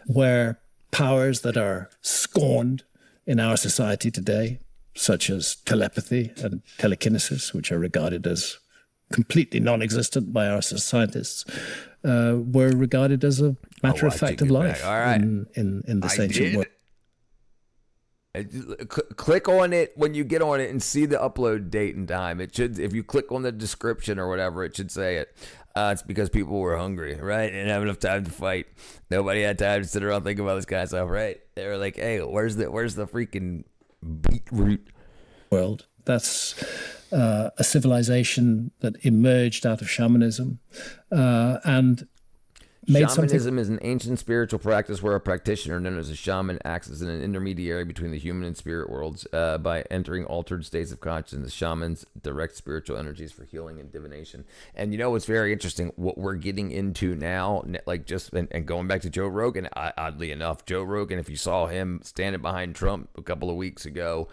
where powers that are scorned in our society today, such as telepathy and telekinesis, which are regarded as completely non-existent by our scientists, were regarded as a matter of fact of life in this ancient world. Click on it when you get on it and see the upload date and time. It should, if you click on the description or whatever, it should say it. It's because people were hungry, right? And didn't have enough time to fight. Nobody had time to sit around and think about this kind of stuff, right? They were like, "Hey, where's the freaking beetroot?" World. That's a civilization that emerged out of shamanism and made Shamanism is an ancient spiritual practice where a practitioner known as a shaman acts as an intermediary between the human and spirit worlds by entering altered states of consciousness. Shamans direct spiritual energies for healing and divination. And you know what's very interesting? What we're getting into now, like just and going back to Joe Rogan, oddly enough, Joe Rogan, if you saw him standing behind Trump a couple of weeks ago,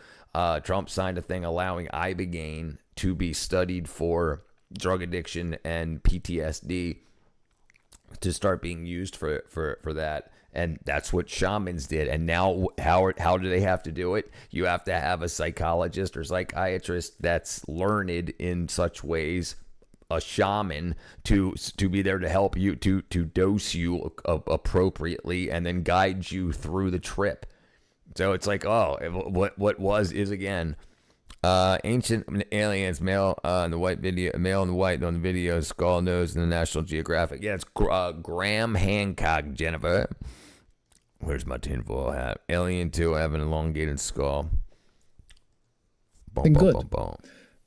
Trump signed a thing allowing ibogaine to be studied for drug addiction and PTSD, to start being used for that. And that's what shamans did. And now how do they have to do it? You have to have a psychologist or psychiatrist that's learned in such ways, a shaman, to be there to help you, to dose you appropriately and then guide you through the trip. So it's like, what was is again. Ancient aliens, male in the white video, male in the white on the video, skull nose in the National Geographic. Yeah, it's Graham Hancock, Jennifer. Where's my tinfoil hat? Alien 2, I have an elongated skull. Boom, good. Boom, boom.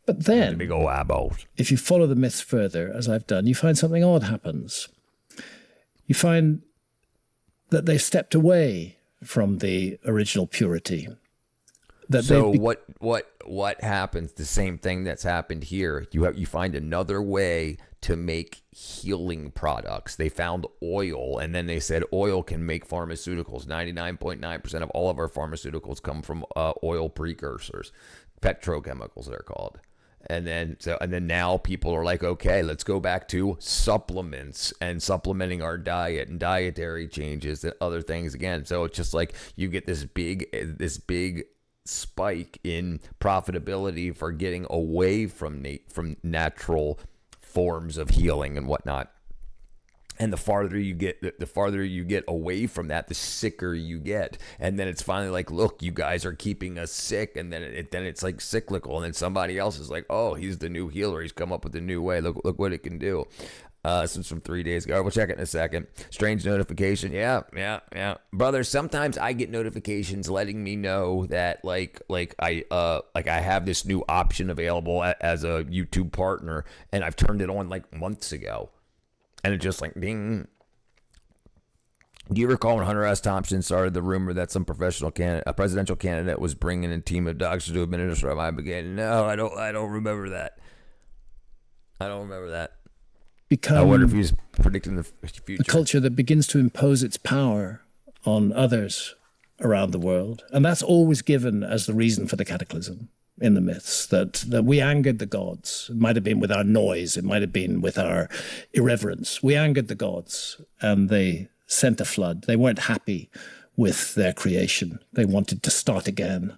But then, big old eyeballs. If you follow the myths further, as I've done, you find something odd happens. You find that they stepped away from the original purity. So what happens? The same thing that's happened here. You find another way to make healing products. They found oil, and then they said oil can make pharmaceuticals. 99.9% of all of our pharmaceuticals come from oil precursors, petrochemicals they're called. And then now people are like, okay, let's go back to supplements and supplementing our diet and dietary changes and other things again. So it's just like you get this big spike in profitability for getting away from natural forms of healing and whatnot. And the farther you get away from that, the sicker you get. And then it's finally like, look, you guys are keeping us sick. And then it's like cyclical. And then somebody else is like, oh, he's the new healer. He's come up with a new way. Look what it can do. This is from 3 days ago. We'll check it in a second. Strange notification. Yeah. Brother, sometimes I get notifications letting me know that like I have this new option available as a YouTube partner, and I've turned it on like months ago. And it just like ding. Do you recall when Hunter S. Thompson started the rumor that some presidential candidate was bringing a team of doctors to administer my brigade? No, I don't remember that. I wonder if he's predicting the future. A culture that begins to impose its power on others around the world. And that's always given as the reason for the cataclysm in the myths, that we angered the gods. It might have been with our noise. It might have been with our irreverence. We angered the gods, and they sent a flood. They weren't happy with their creation. They wanted to start again,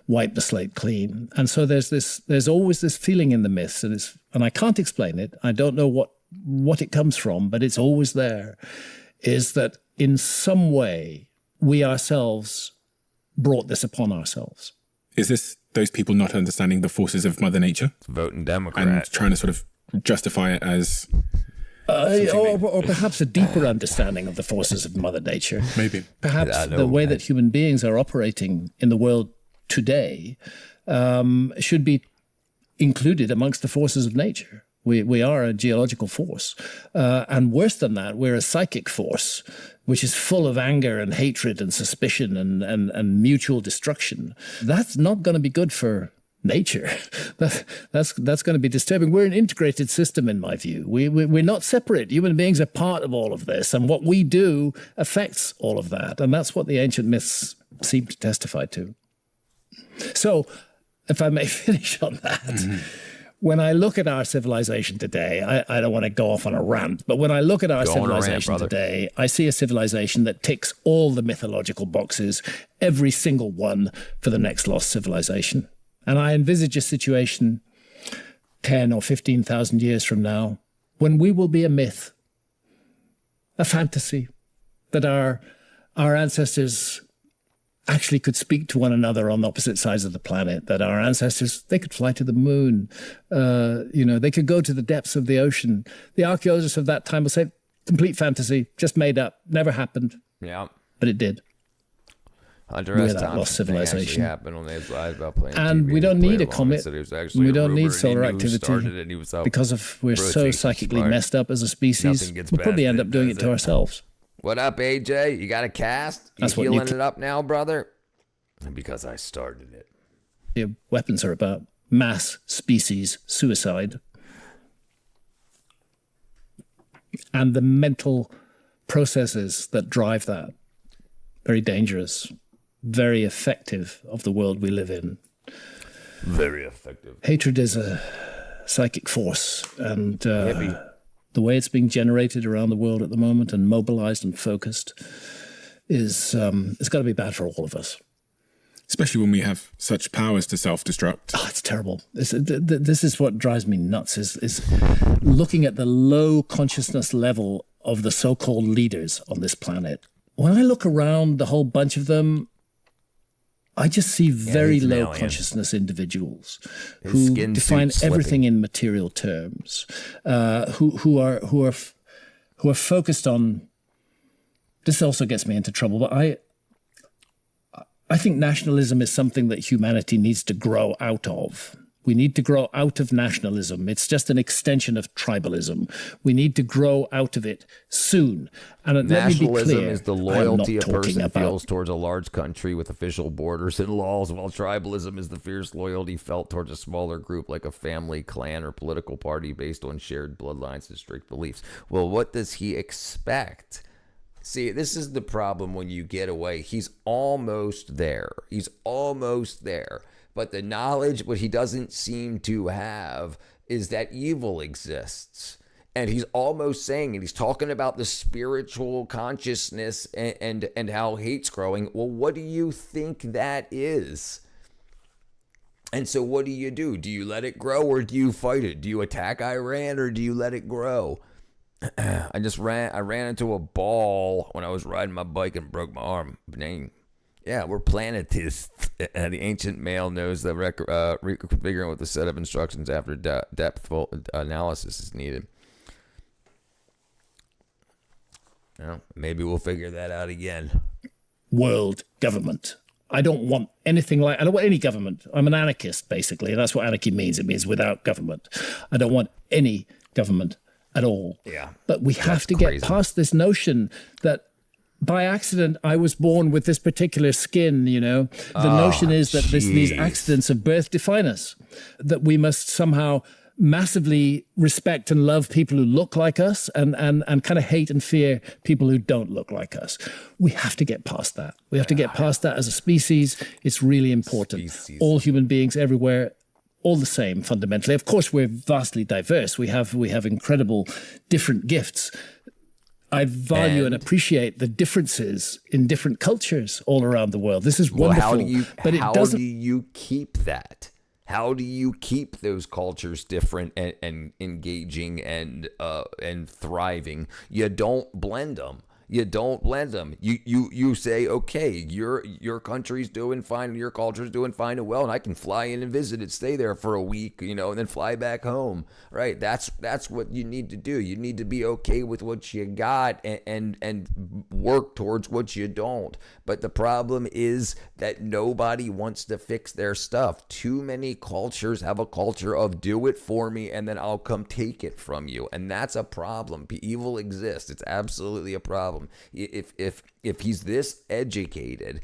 wipe the slate clean. And so there's always this feeling in the myths, and I can't explain it. I don't know what it comes from, but it's always there, is that in some way we ourselves brought this upon ourselves. Is this those people not understanding the forces of Mother Nature? Voting Democrat. And trying to sort of justify it as... or perhaps a deeper understanding of the forces of Mother Nature. Maybe. Perhaps the way that human beings are operating in the world today should be included amongst the forces of nature. We are a geological force. And worse than that, we're a psychic force, which is full of anger and hatred and suspicion and mutual destruction. That's not going to be good for nature. That's going to be disturbing. We're an integrated system, in my view. We're not separate. Human beings are part of all of this, and what we do affects all of that. And that's what the ancient myths seem to testify to. So, if I may finish on that, when I look at our civilization today, I don't want to go off on a rant, but when I look at our civilization today, I see a civilization that ticks all the mythological boxes, every single one, for the next lost civilization. And I envisage a situation 10 or 15,000 years from now when we will be a myth, a fantasy, that our ancestors actually could speak to one another on opposite sides of the planet, that our ancestors, they could fly to the moon, they could go to the depths of the ocean. The archaeologists of that time will say, complete fantasy, just made up, never happened. Yeah. But it did. Hunter S. Thompson lost civilization. Happened when they lied about playing and TV. We don't need a comet. We don't need solar activity because we're so psychically messed up as a species. We'll probably end up doing it to ourselves. What up, AJ? You got a cast? You healing it up now, brother? Because I started it. Your weapons are about mass species suicide. And the mental processes that drive that. Very dangerous. Very effective of the world we live in. Very effective. Hatred is a psychic force, and the way it's being generated around the world at the moment and mobilized and focused is it's got to be bad for all of us. Especially when we have such powers to self-destruct. Oh, it's terrible. This is what drives me nuts, is looking at the low consciousness level of the so-called leaders on this planet. When I look around the whole bunch of them, I just see very low consciousness individuals who define everything in material terms, who are focused on. This also gets me into trouble, but I think nationalism is something that humanity needs to grow out of. We need to grow out of nationalism. It's just an extension of tribalism. We need to grow out of it soon. And nationalism let me be clear, is the loyalty a person feels towards a large country with official borders and laws, while tribalism is the fierce loyalty felt towards a smaller group like a family, clan, or political party based on shared bloodlines and strict beliefs. Well, what does he expect? See, this is the problem when you get away. He's almost there. But the knowledge, what he doesn't seem to have, is that evil exists. And he's almost saying, and he's talking about the spiritual consciousness and how hate's growing. Well, what do you think that is? And so what do? Do you let it grow or do you fight it? Do you attack Iran or do you let it grow? I ran into a ball when I was riding my bike and broke my arm. Dang. Yeah, we're planetists. The ancient male knows that reconfiguring with a set of instructions after depthful analysis is needed. Well, maybe we'll figure that out again. World government. I don't want any government. I'm an anarchist, basically. And that's what anarchy means. It means without government. I don't want any government at all. Yeah. But we have to get past this notion that by accident, I was born with this particular skin, you know. The notion is that these accidents of birth define us, that we must somehow massively respect and love people who look like us and kind of hate and fear people who don't look like us. We have to get past that. We have to get past that as a species. It's really important. All human beings everywhere, all the same fundamentally. Of course, we're vastly diverse. We have incredible different gifts. I value and appreciate the differences in different cultures all around the world. This is wonderful. How do you keep that? How do you keep those cultures different and engaging and thriving? You don't blend them. You don't blend them. You say, okay, your country's doing fine, your culture's doing fine and well, and I can fly in and visit it, stay there for a week, you know, and then fly back home. Right? That's what you need to do. You need to be okay with what you got and work towards what you don't. But the problem is that nobody wants to fix their stuff. Too many cultures have a culture of do it for me and then I'll come take it from you. And that's a problem. Evil exists. It's absolutely a problem. If he's this educated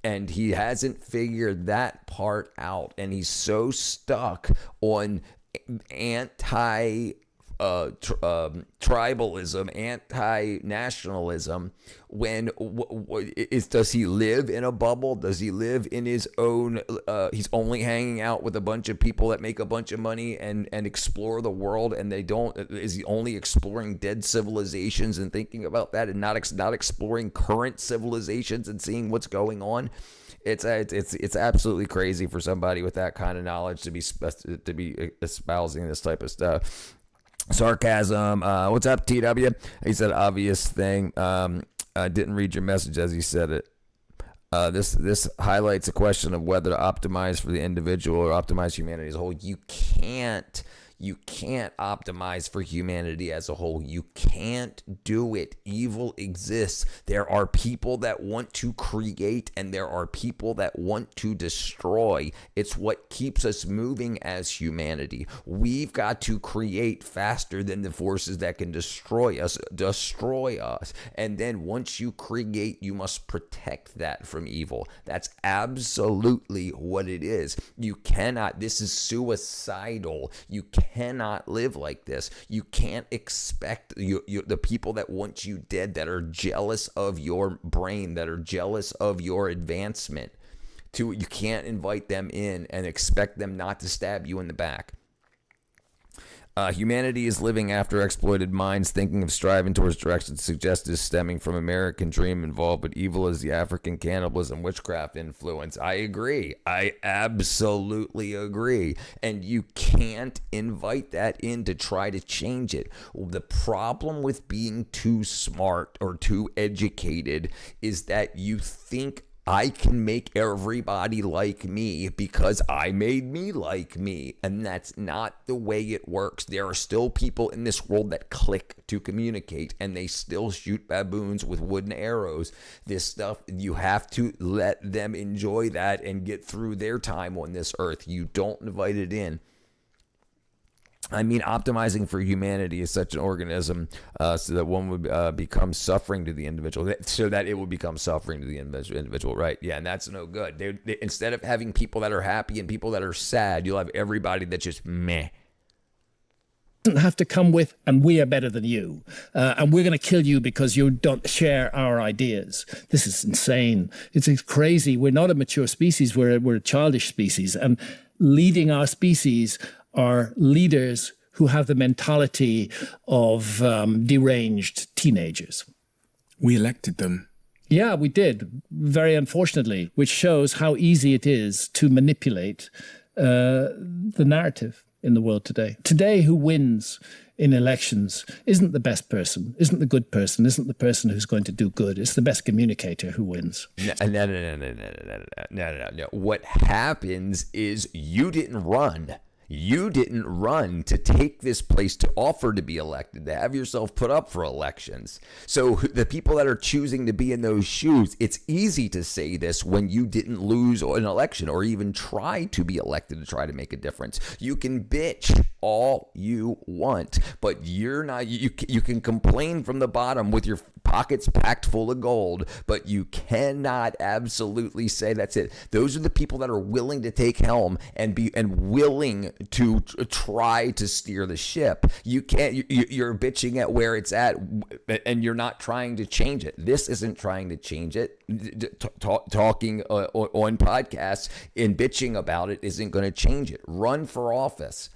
and he hasn't figured that part out and he's so stuck on tribalism, anti-nationalism, does he live in a bubble? Does he live in his own, he's only hanging out with a bunch of people that make a bunch of money and explore the world, and is he only exploring dead civilizations and thinking about that and not exploring current civilizations and seeing what's going on? It's absolutely crazy for somebody with that kind of knowledge to be espousing this type of stuff. Sarcasm. What's up, TW? He said obvious thing. I didn't read your message as he said it. This highlights a question of whether to optimize for the individual or optimize humanity as a whole. You can't optimize for humanity as a whole. You can't do it. Evil exists. There are people that want to create and there are people that want to destroy. It's what keeps us moving as humanity. We've got to create faster than the forces that can destroy us. And then once you create, you must protect that from evil. That's absolutely what it is. You cannot. This is suicidal. You cannot live like this. You can't expect the people that want you dead, that are jealous of your brain, that are jealous of your advancement. You can't invite them in and expect them not to stab you in the back. Humanity is living after exploited minds, thinking of striving towards directions suggested stemming from American dream involved, but evil is the African cannibalism, witchcraft influence. I agree. I absolutely agree. And you can't invite that in to try to change it. The problem with being too smart or too educated is that you think I can make everybody like me because I made me like me. And that's not the way it works. There are still people in this world that click to communicate and they still shoot baboons with wooden arrows. This stuff, you have to let them enjoy that and get through their time on this earth. You don't invite it in. I mean, optimizing for humanity is such an organism so that one would become suffering to the individual, so that it would become suffering to the individual, right? Yeah, and that's no good. Instead of having people that are happy and people that are sad, you'll have everybody that's just meh. Doesn't have to come with, and we are better than you, and we're going to kill you because you don't share our ideas. This is insane. It's crazy. We're not a mature species. We're a childish species, and leading our species are leaders who have the mentality of deranged teenagers. We elected them. Yeah, we did, very unfortunately, which shows how easy it is to manipulate the narrative in the world today. Today, who wins in elections isn't the best person, isn't the good person, isn't the person who's going to do good. It's the best communicator who wins. No. What happens is you didn't run. You didn't run to take this place, to offer to be elected, to have yourself put up for elections. So the people that are choosing to be in those shoes, it's easy to say this when you didn't lose an election or even try to be elected to try to make a difference. You can bitch all you want, but you're not. You can complain from the bottom with your pockets packed full of gold, but you cannot absolutely say that's it. Those are the people that are willing to take helm and willing to try to steer the ship. You can't. You're bitching at where it's at, and you're not trying to change it. This isn't trying to change it. Talking on podcasts and bitching about it isn't going to change it. Run for office.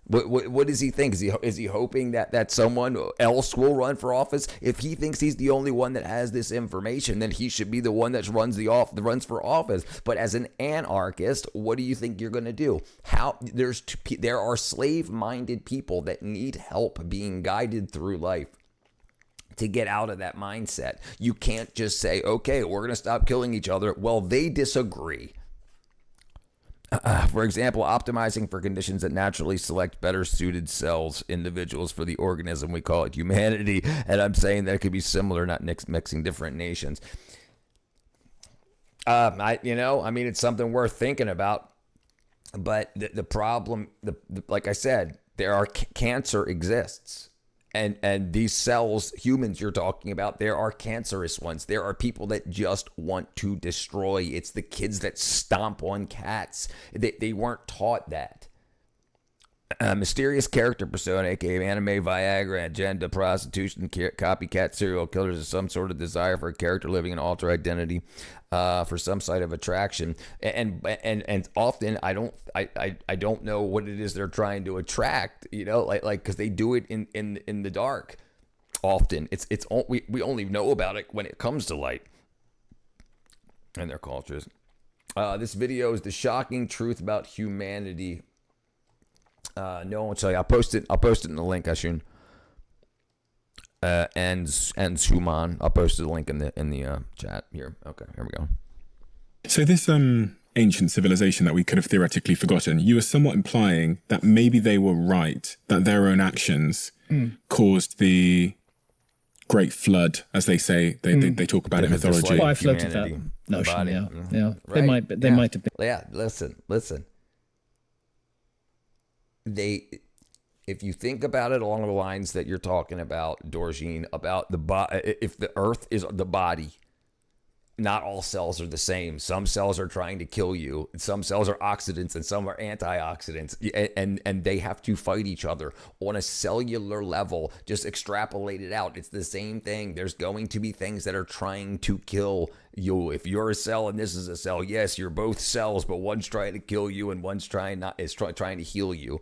What does he think? Is he hoping that someone else will run for office? If he thinks he's the only one that has this information, then he should be the one that runs for office. But as an anarchist, what do you think you're going to do? There are slave-minded people that need help being guided through life to get out of that mindset. You can't just say, okay, we're going to stop killing each other. Well, they disagree. For example, optimizing for conditions that naturally select better suited cells, individuals for the organism. We call it humanity. And I'm saying that it could be similar, not mixing different nations. It's something worth thinking about. But the problem, like I said, cancer exists. And these cells, humans you're talking about, there are cancerous ones. There are people that just want to destroy. It's the kids that stomp on cats. They weren't taught that. Mysterious character persona, aka anime, Viagra, agenda, prostitution, copycat serial killers, is some sort of desire for a character living an alter identity for some site of attraction. And often I don't know what it is they're trying to attract, like because they do it in the dark. Often we only know about it when it comes to light in their cultures. This video is the shocking truth about humanity. No one will tell you. I'll post it in the link, Ashun. And Suman. I'll post the link in the chat here. Okay, here we go. So this ancient civilization that we could have theoretically forgotten, you were somewhat implying that maybe they were right, that their own actions caused the Great Flood, as they say. They talk about it in mythology. Well, I floated that notion. Yeah. Right. They might have been. Yeah. Listen. If you think about it along the lines that you're talking about, Dorjeen, about if the earth is the body, not all cells are the same. Some cells are trying to kill you. Some cells are oxidants and some are antioxidants. And they have to fight each other on a cellular level. Just extrapolate it out. It's the same thing. There's going to be things that are trying to kill you. If you're a cell and this is a cell, yes, you're both cells, but one's trying to kill you and one's trying to heal you.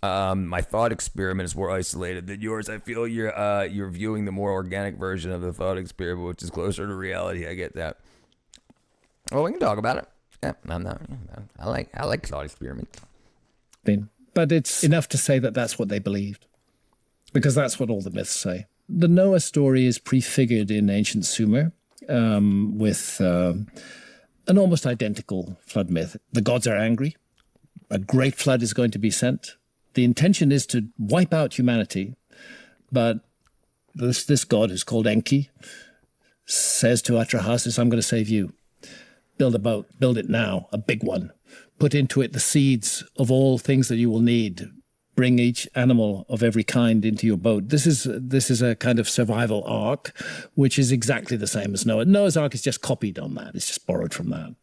My thought experiment is more isolated than yours. I feel you're viewing the more organic version of the thought experiment, which is closer to reality. I get that. Well, we can talk about it. Yeah, I like thought experiment. But it's enough to say that that's what they believed, because that's what all the myths say. The Noah story is prefigured in ancient Sumer with an almost identical flood myth. The gods are angry. A great flood is going to be sent. The intention is to wipe out humanity, but this god, who's called Enki, says to Atrahasis, I'm going to save you. Build a boat. Build it now, a big one. Put into it the seeds of all things that you will need. Bring each animal of every kind into your boat. This is a kind of survival arc, which is exactly the same as Noah. Noah's Ark is just copied on that. It's just borrowed from that.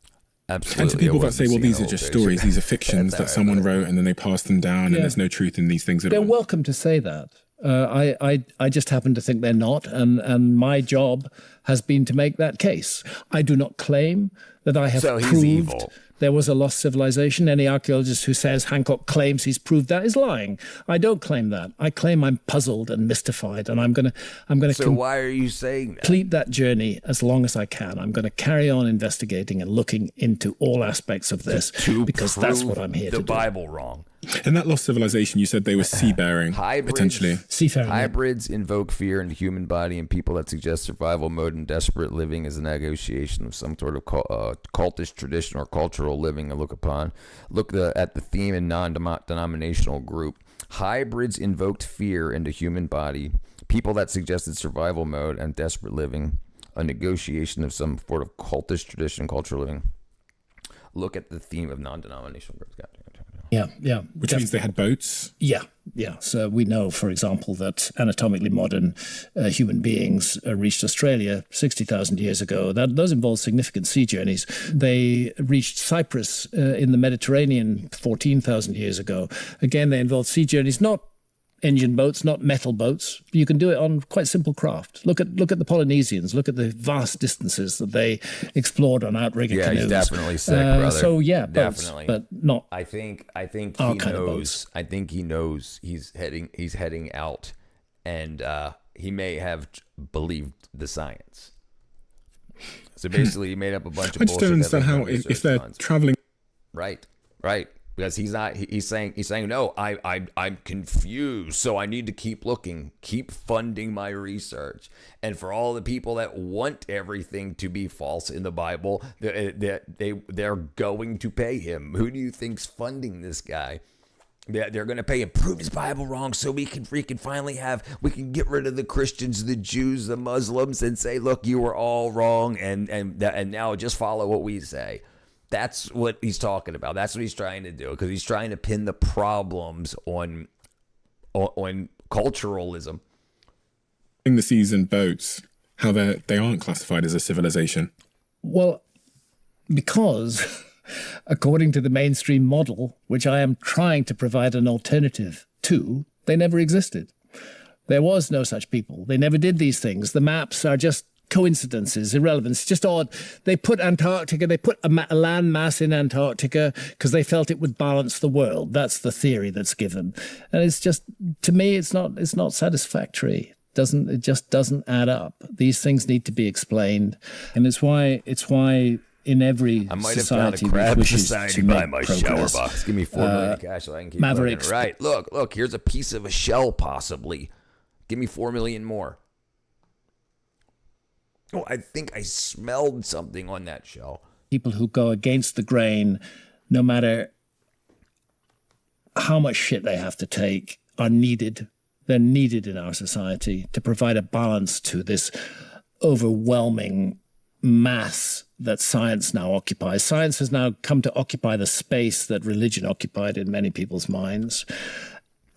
Absolutely. And to people that say, well, these are just stories, these are fictions that someone wrote and then they pass them down and there's no truth in these things at all. They're welcome to say that. I just happen to think they're not, and my job has been to make that case. I do not claim that I have proved there was a lost civilization. Any archaeologist who says Hancock claims he's proved that is lying. I don't claim that. I claim I'm puzzled and mystified, and I'm going to. So why are you saying that? Complete that journey as long as I can. I'm going to carry on investigating and looking into all aspects of this because that's what I'm here to do. The Bible wrong. In that lost civilization, you said they were seafaring, potentially. Seafaring. Hybrids invoke fear in the human body, and people that suggest survival mode and desperate living is a negotiation of some sort of cultish tradition or cultural living. Look at the theme in non-denominational group. Hybrids invoked fear into human body, people that suggested survival mode and desperate living, a negotiation of some sort of cultish tradition, cultural living. Look at the theme of non-denominational groups. Yeah. Which means they had boats? Yeah. So we know, for example, that anatomically modern human beings reached Australia 60,000 years ago. Those involved significant sea journeys. They reached Cyprus in the Mediterranean 14,000 years ago. Again, they involved sea journeys, not engine boats, not metal boats. You can do it on quite simple craft. Look at the Polynesians. Look at the vast distances that they explored on outrigger canoes. He's definitely sick, brother. So yeah, definitely, boats, but not. I think he knows. I think he knows he's heading out, and he may have believed the science. So basically, he made up a bunch of bullshit. I just don't understand how if they're traveling. Right. Because he's saying no, I'm confused, so I need to keep looking, keep funding my research. And for all the people that want everything to be false in the Bible, they're going to pay him. Who do you think's funding this guy? They're going to pay him, prove his Bible wrong, so we can finally get rid of the Christians, the Jews, the Muslims, and say, look, you were all wrong, and now just follow what we say. That's what he's talking about. That's what he's trying to do, because he's trying to pin the problems on culturalism. In the seas and boats, how they aren't classified as a civilization. Well, because according to the mainstream model, which I am trying to provide an alternative to, they never existed. There was no such people. They never did these things. The maps are just coincidences, irrelevance, just odd. They put Antarctica, they put a land mass in Antarctica because they felt it would balance the world. That's the theory that's given. And it's just, to me, it's not satisfactory. It just doesn't add up. These things need to be explained. And it's why in every society which wishes to make my progress, shower box. Give me $4 million cash so I can keep looking. Right. Look, here's a piece of a shell possibly. Give me $4 million more. Oh, I think I smelled something on that shell. People who go against the grain, no matter how much shit they have to take, are needed. They're needed in our society to provide a balance to this overwhelming mass that science now occupies. Science has now come to occupy the space that religion occupied in many people's minds.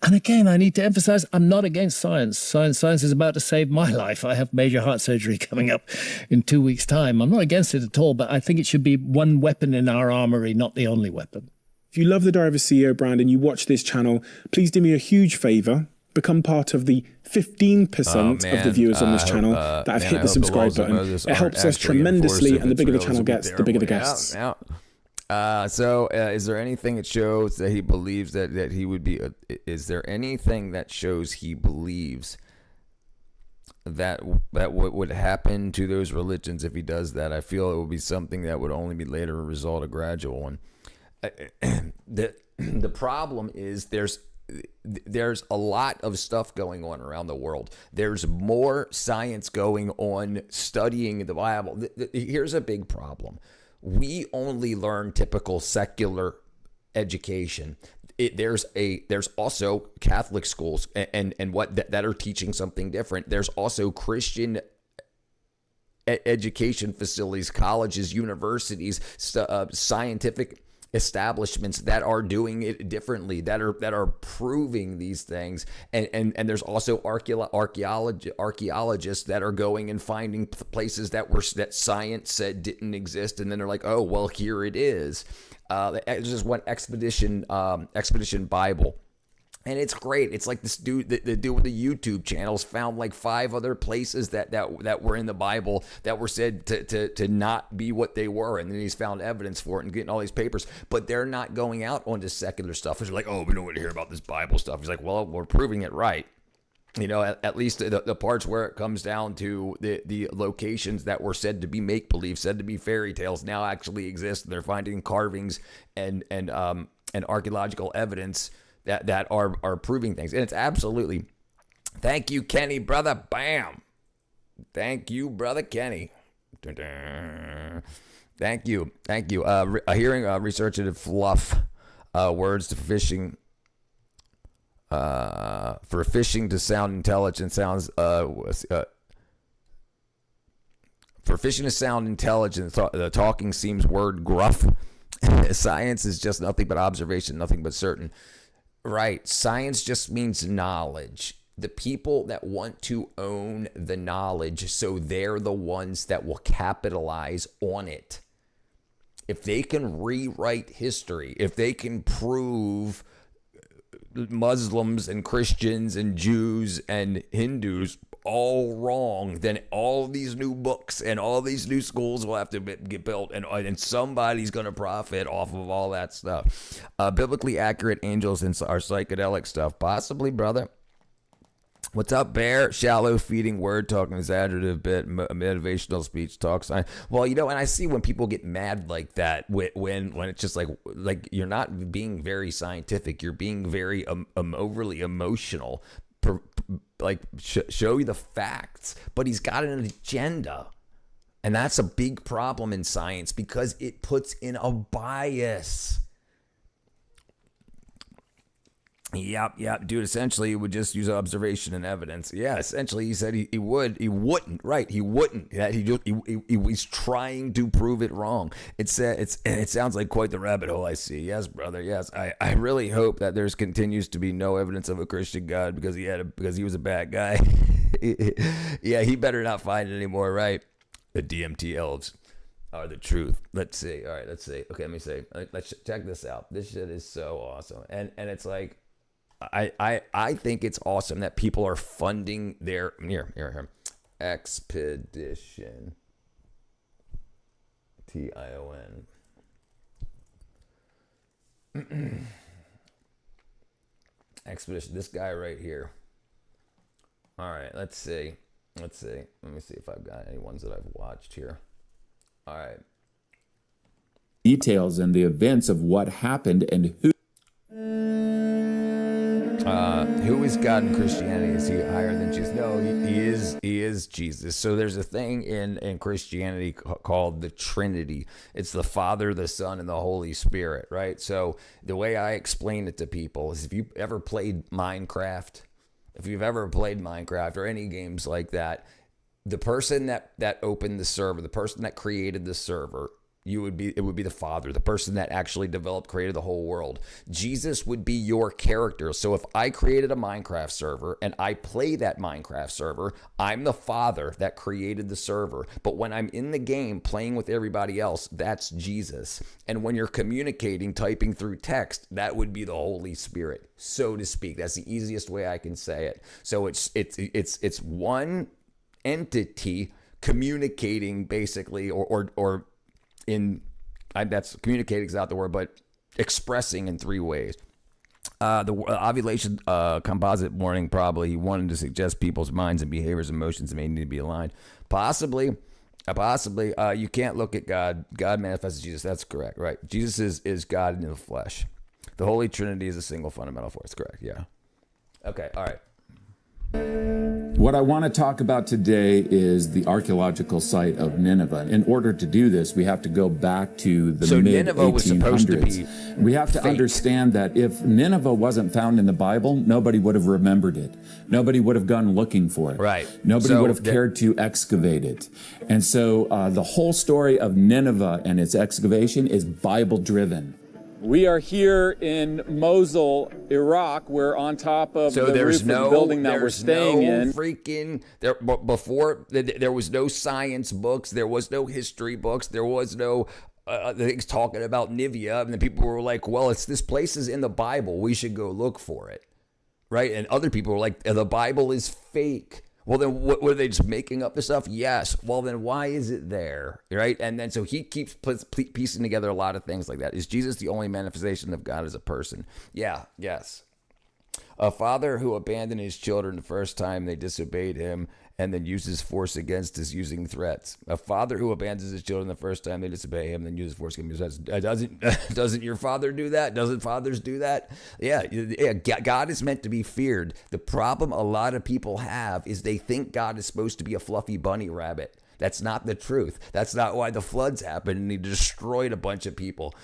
And again, I need to emphasize, I'm not against science. Science is about to save my life. I have major heart surgery coming up in 2 weeks' time. I'm not against it at all, but I think it should be one weapon in our armory, not the only weapon. If you love the Diary of a CEO brand and you watch this channel, please do me a huge favor. Become part of the 15% of the viewers on this channel that have hit the subscribe button. It helps us tremendously, and the bigger the channel gets, the bigger the guests. So is there anything that shows that he believes that he would be is there anything that shows he believes that what would happen to those religions if he does that? I feel it would be something that would only be later a result, a gradual one. The problem is there's a lot of stuff going on around the world. There's more science going on studying the Bible. Here's a big problem. We only learn typical secular education. There's also Catholic schools and what that are teaching something different. There's also Christian education facilities, colleges, universities, scientific establishments that are doing it differently, that are proving these things, and there's also archaeologists that are going and finding places that science said didn't exist, and then they're like, oh well, here it is. There's just one Expedition Bible. And it's great. It's like this dude, the dude with the YouTube channels found like 5 other places that were in the Bible that were said to not be what they were. And then he's found evidence for it and getting all these papers. But they're not going out onto secular stuff. They're like, oh, we don't want to hear about this Bible stuff. He's like, well, we're proving it right. You know, at least the parts where it comes down to the locations that were said to be make-believe, said to be fairy tales, now actually exist. They're finding carvings and and archaeological evidence that are proving things. And it's absolutely, thank you, Kenny, brother. Bam. Thank you, brother Kenny. Thank you. Hearing research into fluff words to fishing. For fishing to sound intelligent sounds for fishing to sound intelligent, the talking seems word gruff. Science is just nothing but observation, nothing but certain. Right. Science just means knowledge. The people that want to own the knowledge, so they're the ones that will capitalize on it. If they can rewrite history, if they can prove Muslims and Christians and Jews and Hindus all wrong, then all these new books and all these new schools will have to get built, and somebody's going to profit off of all that stuff. Biblically accurate angels and our psychedelic stuff, possibly, brother. What's up, Bear? Shallow feeding, word talking, exaggerative bit, motivational speech talks. Well, and I see when people get mad like that, when it's just like you're not being very scientific, you're being very overly emotional. Show you the facts, but he's got an agenda, and that's a big problem in science because it puts in a bias. Yep, dude. Essentially, he would just use observation and evidence. Yeah, essentially, he said he wouldn't. Right, he wouldn't. He was trying to prove it wrong. It sounds like quite the rabbit hole I see. Yes, brother. Yes, I really hope that there's continues to be no evidence of a Christian God because he was a bad guy. Yeah, he better not find it anymore. Right, the DMT elves are the truth. Let's see. All right, let's see. Okay, let me see. Let's check this out. This shit is so awesome, and it's like. I think it's awesome that people are funding their here expedition. TION. Expedition. This guy right here. All right, let's see. Let me see if I've got any ones that I've watched here. All right. Details and the events of what happened and who. Who is God in Christianity? Is he higher than Jesus? No, he is Jesus. So there's a thing in Christianity called the Trinity. It's the Father, the Son, and the Holy Spirit, right? So the way I explain it to people is if you've ever played Minecraft, or any games like that, the person that opened the server, the person that created the server, it would be the Father, the person that actually created the whole world. Jesus would be your character. So if I created a Minecraft server and I play that Minecraft server, I'm the Father that created the server. But when I'm in the game playing with everybody else, that's Jesus. And when you're communicating, typing through text, that would be the Holy Spirit, so to speak. That's the easiest way I can say it. So it's one entity communicating basically, or that's communicating is not the word, but expressing in three ways. The ovulation composite warning, probably he wanted to suggest people's minds and behaviors and emotions may need to be aligned. Possibly, you can't look at God. God manifests Jesus. That's correct, right? Jesus is God in the flesh. The Holy Trinity is a single fundamental force. Correct, yeah. Okay, all right. What I want to talk about today is the archaeological site of Nineveh. In order to do this, we have to go back to the mid-1800s. We have to understand that if Nineveh wasn't found in the Bible, nobody would have remembered it. Nobody would have gone looking for it. Right. Nobody would have cared to excavate it. And so the whole story of Nineveh and its excavation is Bible-driven. We are here in Mosul, Iraq. We're on top of the roof of the building that we're staying in. Before, there was no science books. There was no history books. There was no things talking about Nivea. And then people were like, well, this place is in the Bible. We should go look for it. Right? And other people were like, the Bible is fake. Well, then what were they just making up the stuff? Yes. Well, then why is it there? Right? And then so he keeps piecing together a lot of things like that. Is Jesus the only manifestation of God as a person? Yeah. Yes. A father who abandoned his children the first time they disobeyed him and then uses force against us using threats. A father who abandons his children the first time they disobey him, then uses force against us. Doesn't your father do that? Doesn't fathers do that? Yeah. God is meant to be feared. The problem a lot of people have is they think God is supposed to be a fluffy bunny rabbit. That's not the truth. That's not why the floods happened and he destroyed a bunch of people.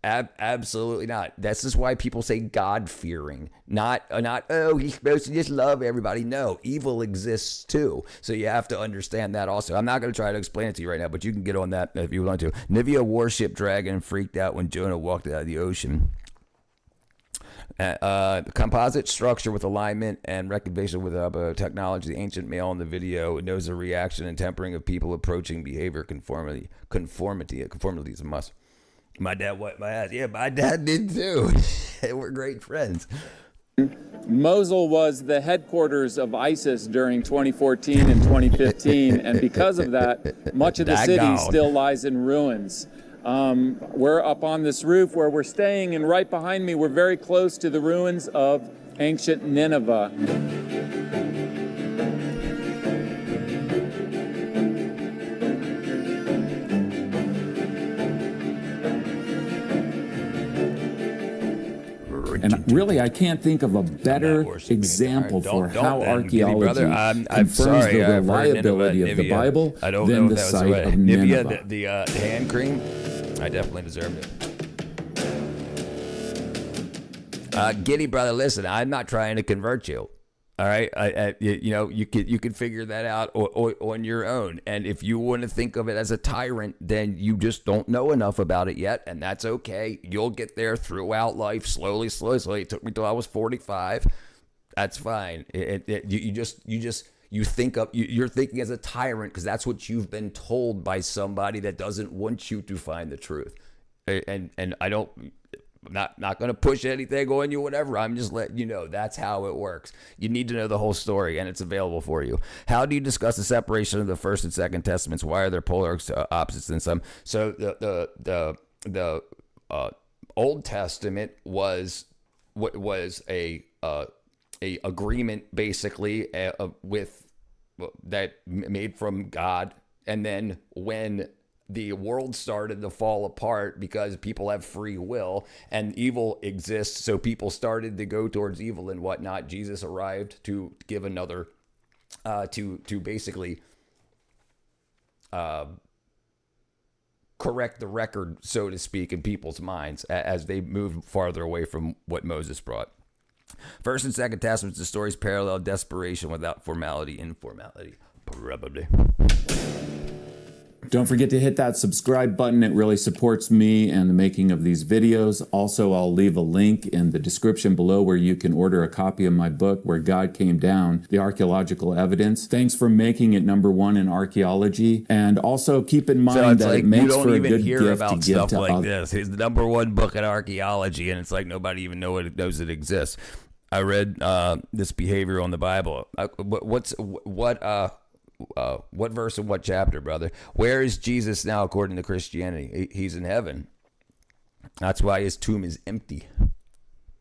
Absolutely not. This is why people say God-fearing, not oh, he's supposed to just love everybody. No, evil exists too. So you have to understand that also. I'm not going to try to explain it to you right now, but you can get on that if you want to. Nivea warship dragon freaked out when Jonah walked out of the ocean. Composite structure with alignment and recognition with technology. The ancient male in the video knows the reaction and tempering of people approaching behavior conformity. Conformity is a must. My dad wiped my ass. Yeah, my dad did too. We're great friends. Mosul was the headquarters of ISIS during 2014 and 2015, and because of that, much of the city still lies in ruins. We're up on this roof where we're staying, and right behind me, we're very close to the ruins of ancient Nineveh. And really, I can't think of a better example for how archaeology confirms the reliability of the Bible than the site of Nineveh. The hand cream, I definitely deserved it. Giddy brother, listen, I'm not trying to convert you. All right, you could figure that out on your own. And if you want to think of it as a tyrant, then you just don't know enough about it yet, and that's okay. You'll get there throughout life, slowly. It took me till I was 45. That's fine. You're thinking as a tyrant because that's what you've been told by somebody that doesn't want you to find the truth. And I'm not going to push anything on you, whatever. I'm just letting you know that's how it works. You need to know the whole story, and it's available for you. How do you discuss the separation of the First and Second Testaments? Why are there polar opposites in some? So the Old Testament was a agreement basically with that made from God, and then when the world started to fall apart because people have free will and evil exists, so people started to go towards evil and whatnot. Jesus arrived to give another, to basically correct the record, so to speak, in people's minds as they moved farther away from what Moses brought. First and Second Testaments, the stories parallel desperation without formality, informality, probably. Don't forget to hit that subscribe button. It really supports me and the making of these videos. Also, I'll leave a link in the description below where you can order a copy of my book, Where God Came Down, The Archaeological Evidence. Thanks for making it #1 in archaeology. And also keep in mind that it makes for a good gift to give to others. It's the #1 book in archaeology, and it's like nobody even knows it exists. I read this behavior on the Bible. What verse and what chapter, brother? Where is Jesus now according to Christianity? He's in heaven. That's why his tomb is empty.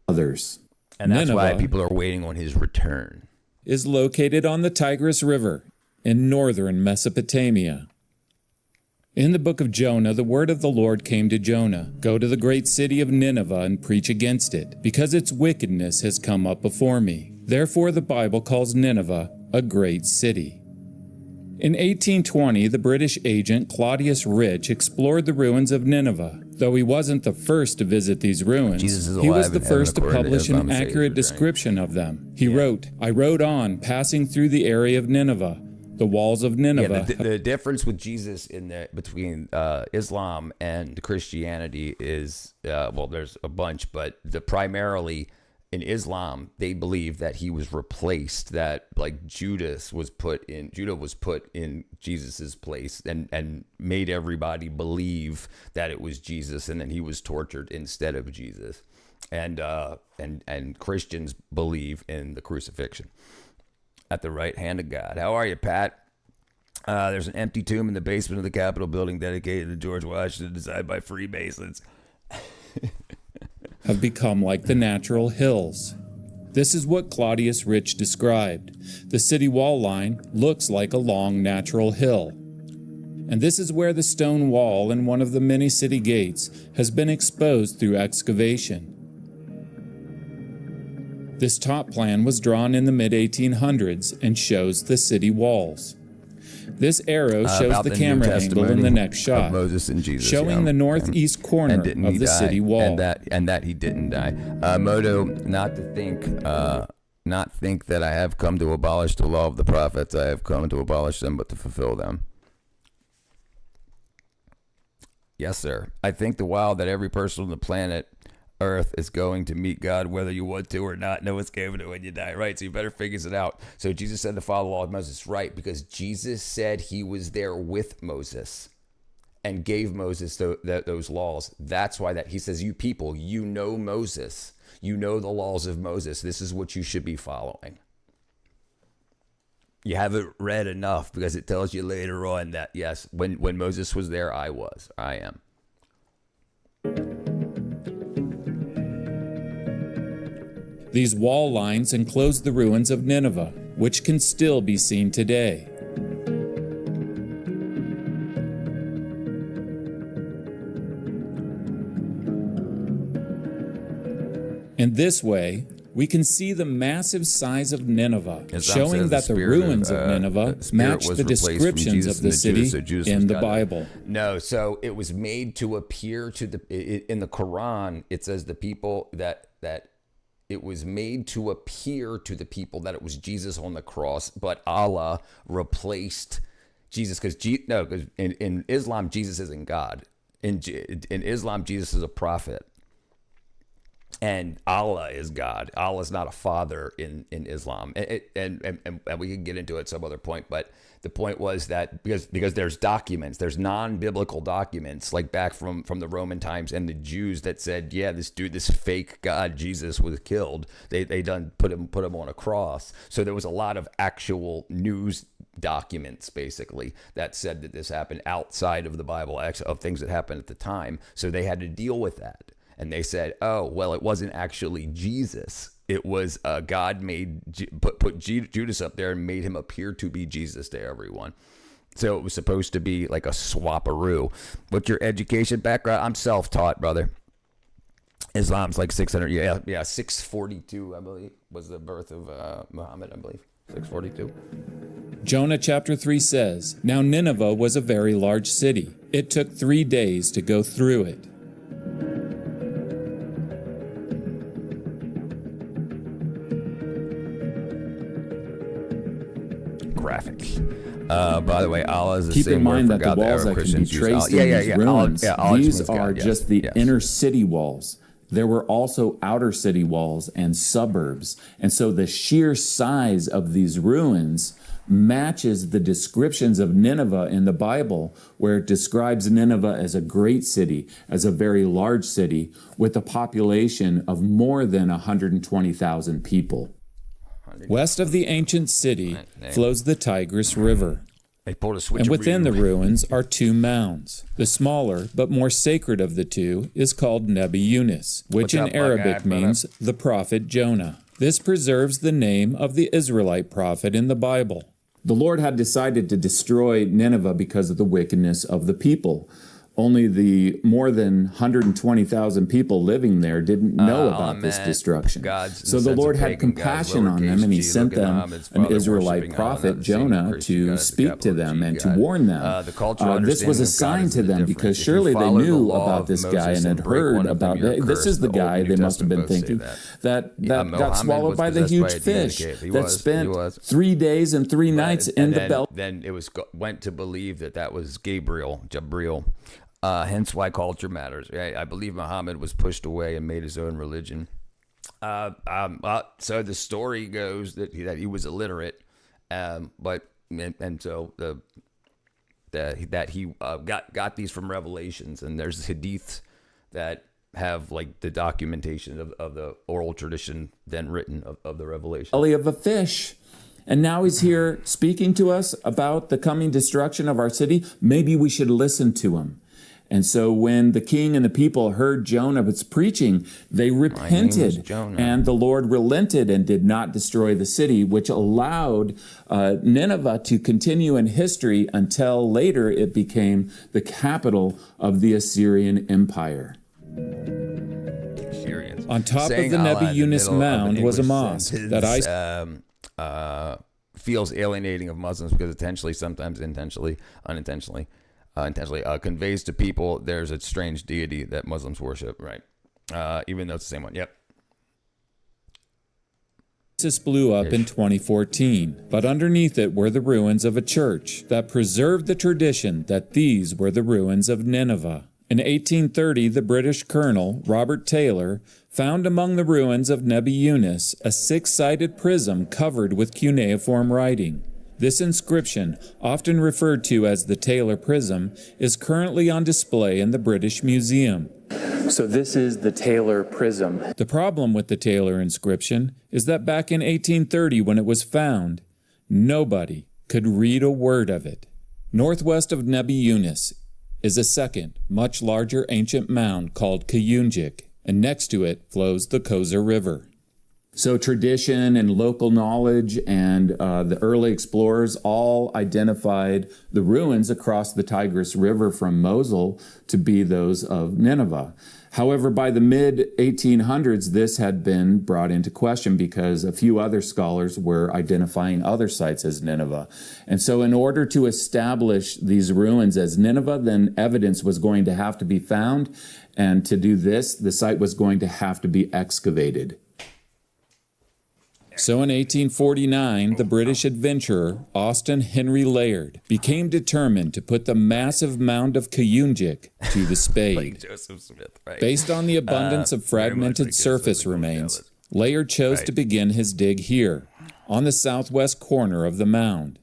Others. And that's why people are waiting on his return. Is located on the Tigris River in northern Mesopotamia. In the book of Jonah, the word of the Lord came to Jonah. Go to the great city of Nineveh and preach against it, because its wickedness has come up before me. Therefore the Bible calls Nineveh a great city. In 1820, the British agent Claudius Rich explored the ruins of Nineveh. Though he wasn't the first to visit these ruins, he was the first to publish an accurate description of them. He wrote, I rode on, passing through the area of Nineveh. The walls of Nineveh. Yeah, the difference with Jesus between Islam and Christianity is, there's a bunch, but primarily in Islam, they believe that he was replaced, that like Judah was put in Jesus's place and made everybody believe that it was Jesus, and then he was tortured instead of Jesus. And Christians believe in the crucifixion at the right hand of God. How are you, Pat? There's an empty tomb in the basement of the Capitol building dedicated to George Washington, designed by Freemasons. Have become like the natural hills. This is what Claudius Rich described. The city wall line looks like a long natural hill. And this is where the stone wall in one of the many city gates has been exposed through excavation. This top plan was drawn in the mid-1800s and shows the city walls. This arrow shows the camera angle in the next shot, Moses and Jesus, showing the northeast corner of the city wall. And that he didn't die. Moto, not think that I have come to abolish the law of the prophets. I have come to abolish them, but to fulfill them. Yes, sir. I think the while that every person on the planet Earth is going to meet God whether you want to or not. No one's giving it when you die, right? So you better figure it out. So Jesus said to follow the law of Moses, right? Because Jesus said he was there with Moses and gave Moses those laws. That's why that he says, you people, you know Moses. You know the laws of Moses. This is what you should be following. You haven't read enough because it tells you later on that, yes, when Moses was there, I am. These wall lines enclose the ruins of Nineveh, which can still be seen today. In this way, we can see the massive size of Nineveh, showing that the ruins of Nineveh match the descriptions of the city in the Bible. No, so it was made to appear to in the Quran, it says the people that it was made to appear to the people that it was Jesus on the cross, but Allah replaced Jesus because in Islam, Jesus isn't God. In Islam, Jesus is a prophet. And Allah is God. Allah is not a father in Islam. And we can get into it at some other point. But the point was that because there's documents, there's non-biblical documents, like back from the Roman times and the Jews that said, yeah, this fake God, Jesus, was killed. They put him on a cross. So there was a lot of actual news documents, basically, that said that this happened outside of the Bible, of things that happened at the time. So they had to deal with that. And they said, oh, well, it wasn't actually Jesus. It was God put Judas up there and made him appear to be Jesus to everyone. So it was supposed to be like a swap-a-roo. What's your education background? I'm self-taught, brother. Islam's like 600, 642, I believe, was the birth of Muhammad, I believe. 642. Jonah chapter 3 says, Now Nineveh was a very large city. It took 3 days to go through it. Graphics. By the way, Allah is the Keep same in mind word that for the God walls that can be traced in these ruins, these are just the inner city walls. There were also outer city walls and suburbs. And so the sheer size of these ruins matches the descriptions of Nineveh in the Bible, where it describes Nineveh as a great city, as a very large city, with a population of more than 120,000 people. West of the ancient city flows the Tigris River. And within the switcheroo. ruins are 2 mounds. The smaller, but more sacred of the 2 is called Nebi Yunus, which in Arabic means the prophet Jonah. This preserves the name of the Israelite prophet in the Bible. The Lord had decided to destroy Nineveh because of the wickedness of the people. Only the more than 120,000 people living there didn't know about this destruction. So the Lord had compassion on them, and he sent them an Israelite prophet, Jonah, to speak to them and to warn them. This was a sign to them because surely they knew about this guy and had heard about it. This is the guy they must have been thinking that got swallowed by the huge fish that spent 3 days and 3 nights in the belly. Then it went to believe that was Jabril. Hence why culture matters. I believe Muhammad was pushed away and made his own religion. So the story goes that he was illiterate, but so that he got these from Revelations, and there's hadiths that have like the documentation of the oral tradition then written of the Revelation. Belly of a fish. And now he's here speaking to us about the coming destruction of our city. Maybe we should listen to him. And so when the king and the people heard Jonah's preaching, they repented, and the Lord relented and did not destroy the city, which allowed Nineveh to continue in history until later it became the capital of the Assyrian Empire. On top of the Nebi Yunus mound was a mosque that feels alienating of Muslims because intentionally, sometimes unintentionally, conveys to people there's a strange deity that Muslims worship, right? Even though it's the same one. Yep. This blew up in 2014, but underneath it were the ruins of a church that preserved the tradition that these were the ruins of Nineveh. In 1830, the British colonel, Robert Taylor, found among the ruins of Nebi Yunus a six-sided prism covered with cuneiform writing. This inscription, often referred to as the Taylor Prism, is currently on display in the British Museum. So this is the Taylor Prism. The problem with the Taylor inscription is that back in 1830, when it was found, nobody could read a word of it. Northwest of Nebi Yunus is a second, much larger ancient mound called Kuyunjik, and next to it flows the Kozer River. So tradition and local knowledge and the early explorers all identified the ruins across the Tigris River from Mosul to be those of Nineveh. However, by the mid-1800s, this had been brought into question because a few other scholars were identifying other sites as Nineveh. And so in order to establish these ruins as Nineveh, then evidence was going to have to be found. And to do this, the site was going to have to be excavated. So in 1849, the British adventurer Austin Henry Layard became determined to put the massive mound of Kuyunjik to the spade. Like Joseph Smith, right? Based on the abundance of fragmented surface remains, Layard chose to begin his dig here, on the southwest corner of the mound.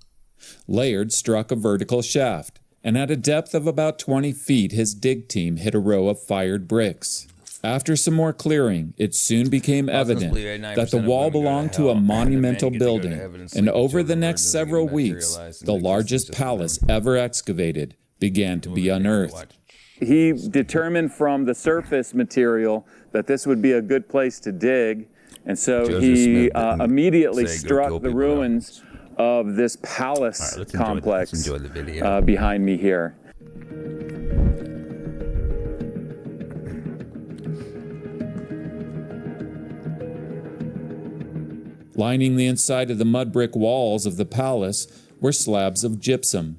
Layard struck a vertical shaft, and at a depth of about 20 feet, his dig team hit a row of fired bricks. After some more clearing, it soon became evident that the wall belonged to a monumental building, and over the next several weeks, the largest palace ever excavated began to be unearthed. He determined from the surface material that this would be a good place to dig, and so he immediately struck the ruins of this palace complex behind me here. Lining the inside of the mud brick walls of the palace were slabs of gypsum,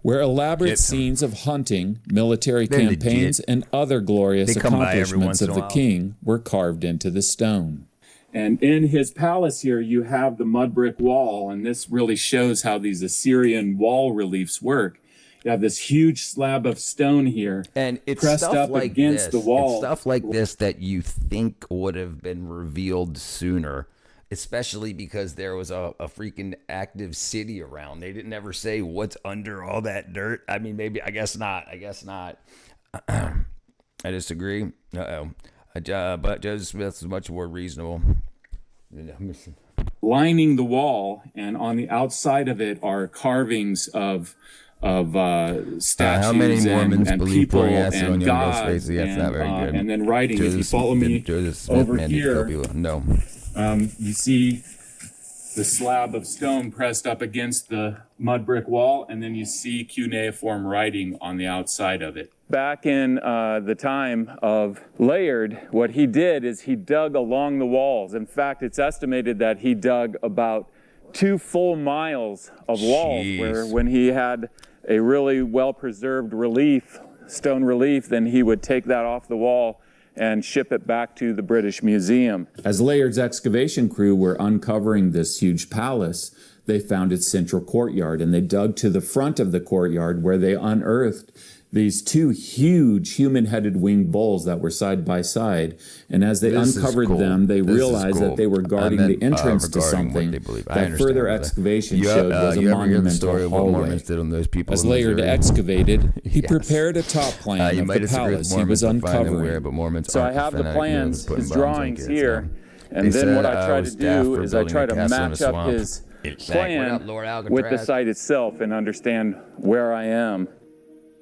where elaborate scenes of hunting, military campaigns, and other glorious accomplishments of the king were carved into the stone. And in his palace here, you have the mud brick wall, and this really shows how these Assyrian wall reliefs work. You have this huge slab of stone here, and it's pressed stuff up like against the wall. It's stuff like this that you think would have been revealed sooner. Especially because there was a freaking active city around. They didn't ever say what's under all that dirt. I mean, maybe, I guess not. I disagree. But Joseph Smith is much more reasonable. Lining the wall, and on the outside of it are carvings of statues and people and gods, and then writing. If you follow me over here, you see the slab of stone pressed up against the mud brick wall, and then you see cuneiform writing on the outside of it. Back in the time of Layard, what he did is he dug along the walls. In fact, it's estimated that he dug about 2 full miles of walls, where when he had a really well-preserved relief, stone relief, then he would take that off the wall and ship it back to the British Museum. As Layard's excavation crew were uncovering this huge palace, they found its central courtyard, and they dug to the front of the courtyard where they unearthed these 2 huge human-headed winged bulls that were side by side. And as they uncovered them, they realized that they were guarding the entrance to something that further excavation showed was a monumental hallway. As Layard excavated, he prepared a top plan of the palace he was uncovering. So I have the plans, his drawings here, and then what I try to do is I try to match up his plan with the site itself and understand where I am.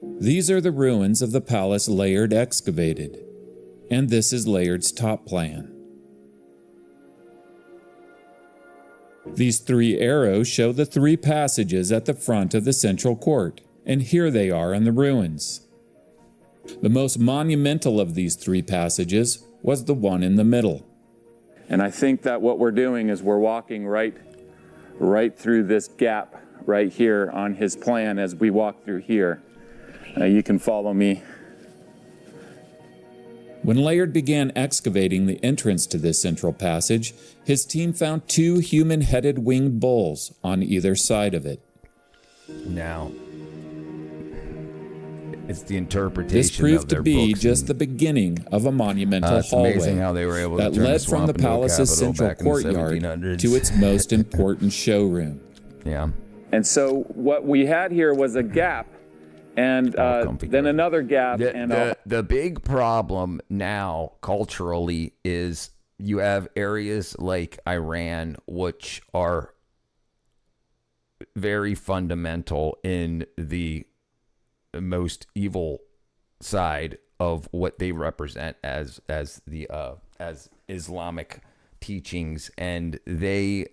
These are the ruins of the palace Layard excavated, and this is Layard's top plan. These 3 arrows show the 3 passages at the front of the central court, and here they are in the ruins. The most monumental of these 3 passages was the one in the middle. And I think that what we're doing is we're walking right through this gap right here on his plan as we walk through here. You can follow me. When Layard began excavating the entrance to this central passage, his team found 2 human-headed winged bulls on either side of it. Now, it's the interpretation this proved of their to be books just the beginning of a monumental it's hallway amazing how they were able to that turn the led from swamp the into a palace's capital central back in the courtyard 1700s. to its most important showroom. Yeah. And so what we had here was a gap, and then another gap. The big problem now culturally is you have areas like Iran, which are very fundamental in the most evil side of what they represent as Islamic teachings, and they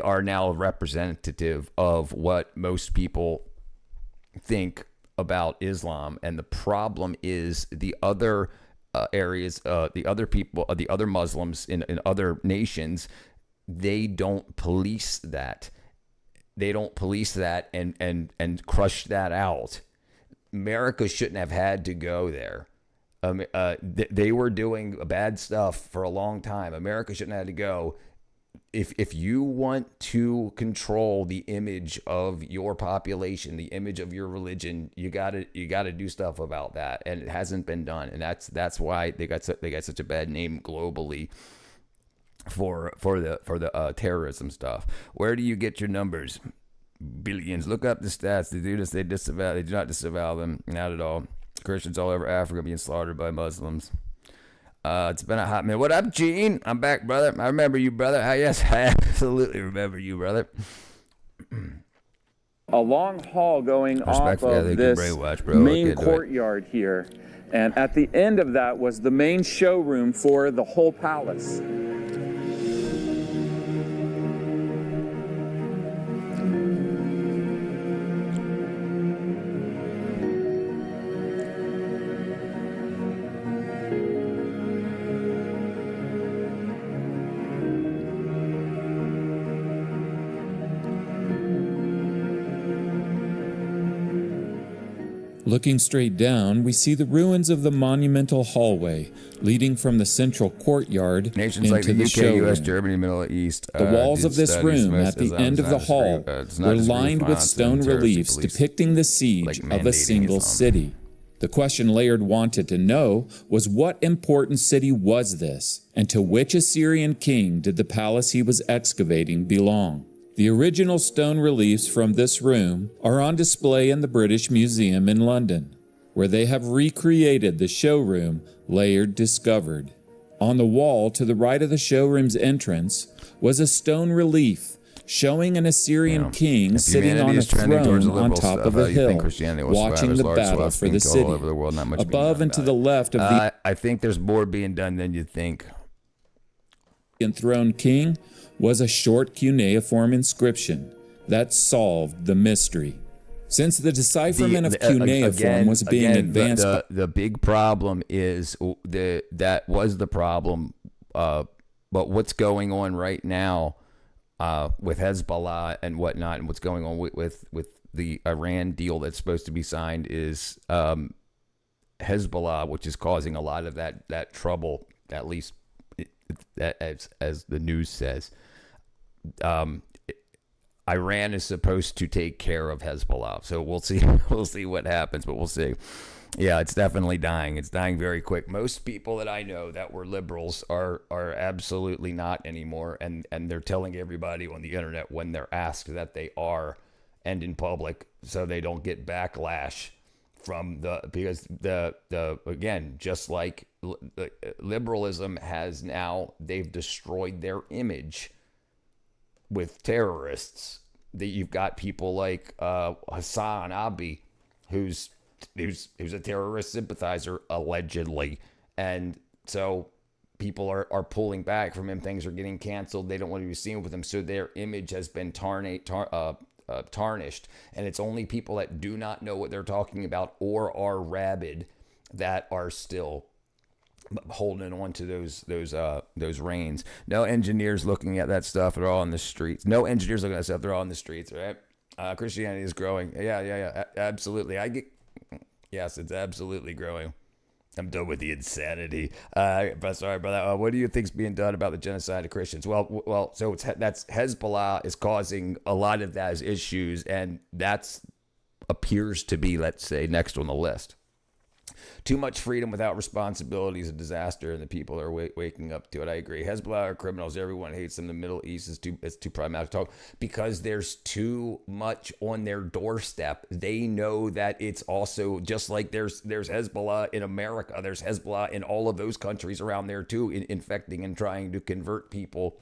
are now representative of what most people think about Islam. And the problem is the other areas, the other people, the other Muslims in other nations, they don't police that. They don't police that and crush that out. America shouldn't have had to go there. They were doing bad stuff for a long time. America shouldn't have had to go. If you want to control the image of your population, the image of your religion, you gotta do stuff about that, and it hasn't been done, and that's why they got such a bad name globally for the terrorism stuff. Where do you get your numbers? Billions. Look up the stats. They do this. They do not disavow them. Not at all. Christians all over Africa being slaughtered by Muslims. It's been a hot minute. What up, Gene? I'm back, brother. I remember you, brother. Yes, I absolutely remember you, brother. A long hall going off of this main courtyard here. And at the end of that was the main showroom for the whole palace. Looking straight down, we see the ruins of the monumental hallway leading from the central courtyard Nations into like the UK, showroom. US, Germany, Middle East. The walls of this room at the end of the hall were lined with stone reliefs depicting the siege of a single city. The question Layard wanted to know was what important city was this, and to which Assyrian king did the palace he was excavating belong? The original stone reliefs from this room are on display in the British Museum in London, where they have recreated the showroom Layard discovered. On the wall to the right of the showroom's entrance was a stone relief showing an Assyrian king sitting on a throne on top of a hill, watching the battle for the city. Above and to the left of the I think there's more being done than you think. Enthroned king was a short cuneiform inscription that solved the mystery. Since the decipherment of cuneiform was being advanced, the big problem is that was the problem. But what's going on right now with Hezbollah and whatnot, and what's going on with the Iran deal that's supposed to be signed is Hezbollah, which is causing a lot of that trouble, at least as the news says. Iran is supposed to take care of Hezbollah, so we'll see what happens, but we'll see. Yeah, it's definitely dying. It's dying very quick. Most people that I know that were liberals are absolutely not anymore, and they're telling everybody on the internet when they're asked that they are, and in public, so they don't get backlash from because again, just like liberalism has now, they've destroyed their image with terrorists you've got people like Hassan Abi, who's a terrorist sympathizer allegedly, and so people are pulling back from him. Things are getting canceled. They don't want to be seen with him, so their image has been tarnished. And it's only people that do not know what they're talking about or are rabid that are still holding on to those reins. No engineers looking at that stuff. They're all on the streets. No engineers looking at that stuff. They're all on the streets, right? Christianity is growing. Yeah. Absolutely. Yes, it's absolutely growing. I'm done with the insanity. But sorry, brother. What do you think's being done about the genocide of Christians? Well. So that's Hezbollah is causing a lot of those issues, and that's appears to be, let's say, next on the list. Too much freedom without responsibility is a disaster, and the people are waking up to it. I agree. Hezbollah are criminals. Everyone hates them. The Middle East is too problematic to talk because there's too much on their doorstep. They know that it's also just like there's Hezbollah in America. There's Hezbollah in all of those countries around there too, infecting and trying to convert people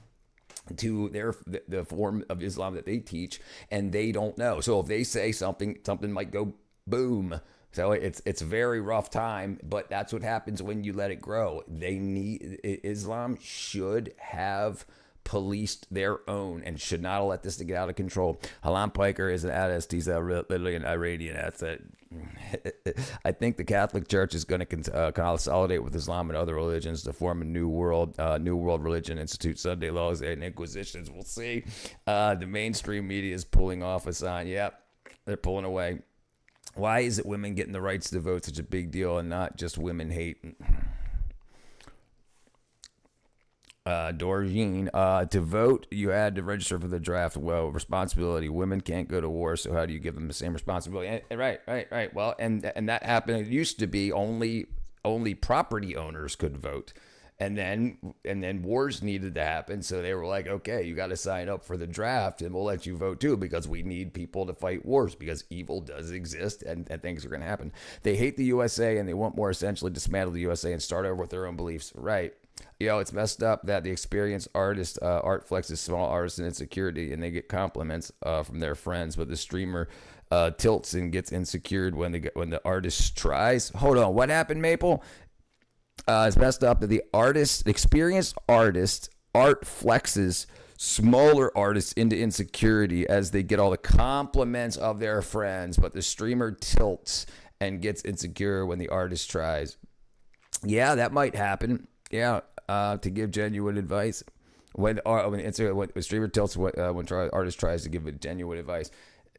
to the form of Islam that they teach, and they don't know. So if they say something might go boom. So it's a very rough time, but that's what happens when you let it grow. Islam should have policed their own and should not have let this to get out of control. Halam Piker is an atheist. He's literally an Iranian atheist. I think the Catholic Church is going to consolidate with Islam and other religions to form a new world religion, institute Sunday laws and inquisitions. We'll see. The mainstream media is pulling off a sign. Yep, they're pulling away. Why is it women getting the rights to vote such a big deal and not just women hate? Doreen, to vote, you had to register for the draft. Well, responsibility. Women can't go to war, so how do you give them the same responsibility? Right. Well, and that happened. It used to be only property owners could vote. And then wars needed to happen, so they were like, okay, you got to sign up for the draft, and we'll let you vote too, because we need people to fight wars, because evil does exist, and things are going to happen. They hate the USA, and they want more essentially dismantle the USA and start over with their own beliefs. Right. It's messed up that the experienced artist art flexes small artists and insecurity, and they get compliments from their friends, but the streamer tilts and gets insecure when the artist tries. Hold on, what happened, Maple? It's messed up that the experienced artist art flexes smaller artists into insecurity as they get all the compliments of their friends, but the streamer tilts and gets insecure when the artist tries. Yeah, that might happen. Yeah, to give genuine advice. When streamer tilts when artist tries to give genuine advice.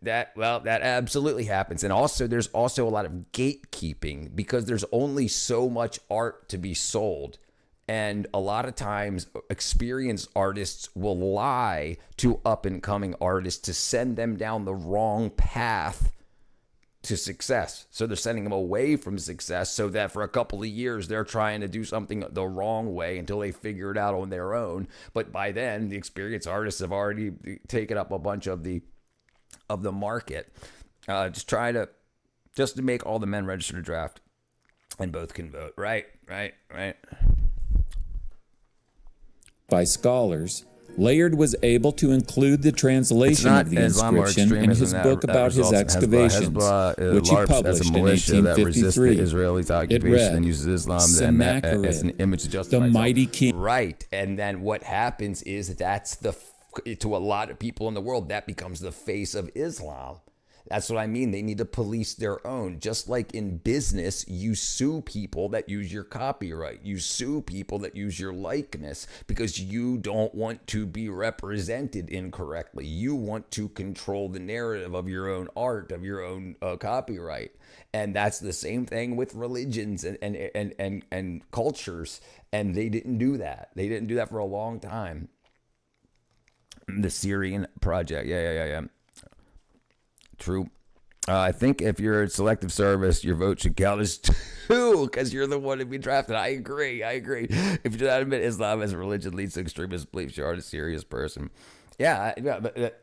That absolutely happens. And also, there's also a lot of gatekeeping because there's only so much art to be sold. And a lot of times, experienced artists will lie to up-and-coming artists to send them down the wrong path to success. So they're sending them away from success so that for a couple of years, they're trying to do something the wrong way until they figure it out on their own. But by then, the experienced artists have already taken up a bunch of the market. Just to make all the men register to draft and both can vote. Right. By scholars, Layard was able to include the translation of the inscription in his book about his excavations, which he published in 1853. Israelis' occupation it read, and uses Islam as an image to justify the mighty king. Right, and then what happens is that's to a lot of people in the world, that becomes the face of Islam. That's what I mean. They need to police their own. Just like in business, you sue people that use your copyright. You sue people that use your likeness because you don't want to be represented incorrectly. You want to control the narrative of your own art, of your own copyright. And that's the same thing with religions and cultures. And they didn't do that. They didn't do that for a long time. The Syrian project. Yeah. True. I think if you're a selective service, your vote should count as 2 because you're the one to be drafted. I agree. If you do not admit Islam as a religion leads to extremist beliefs, you are a serious person. Yeah.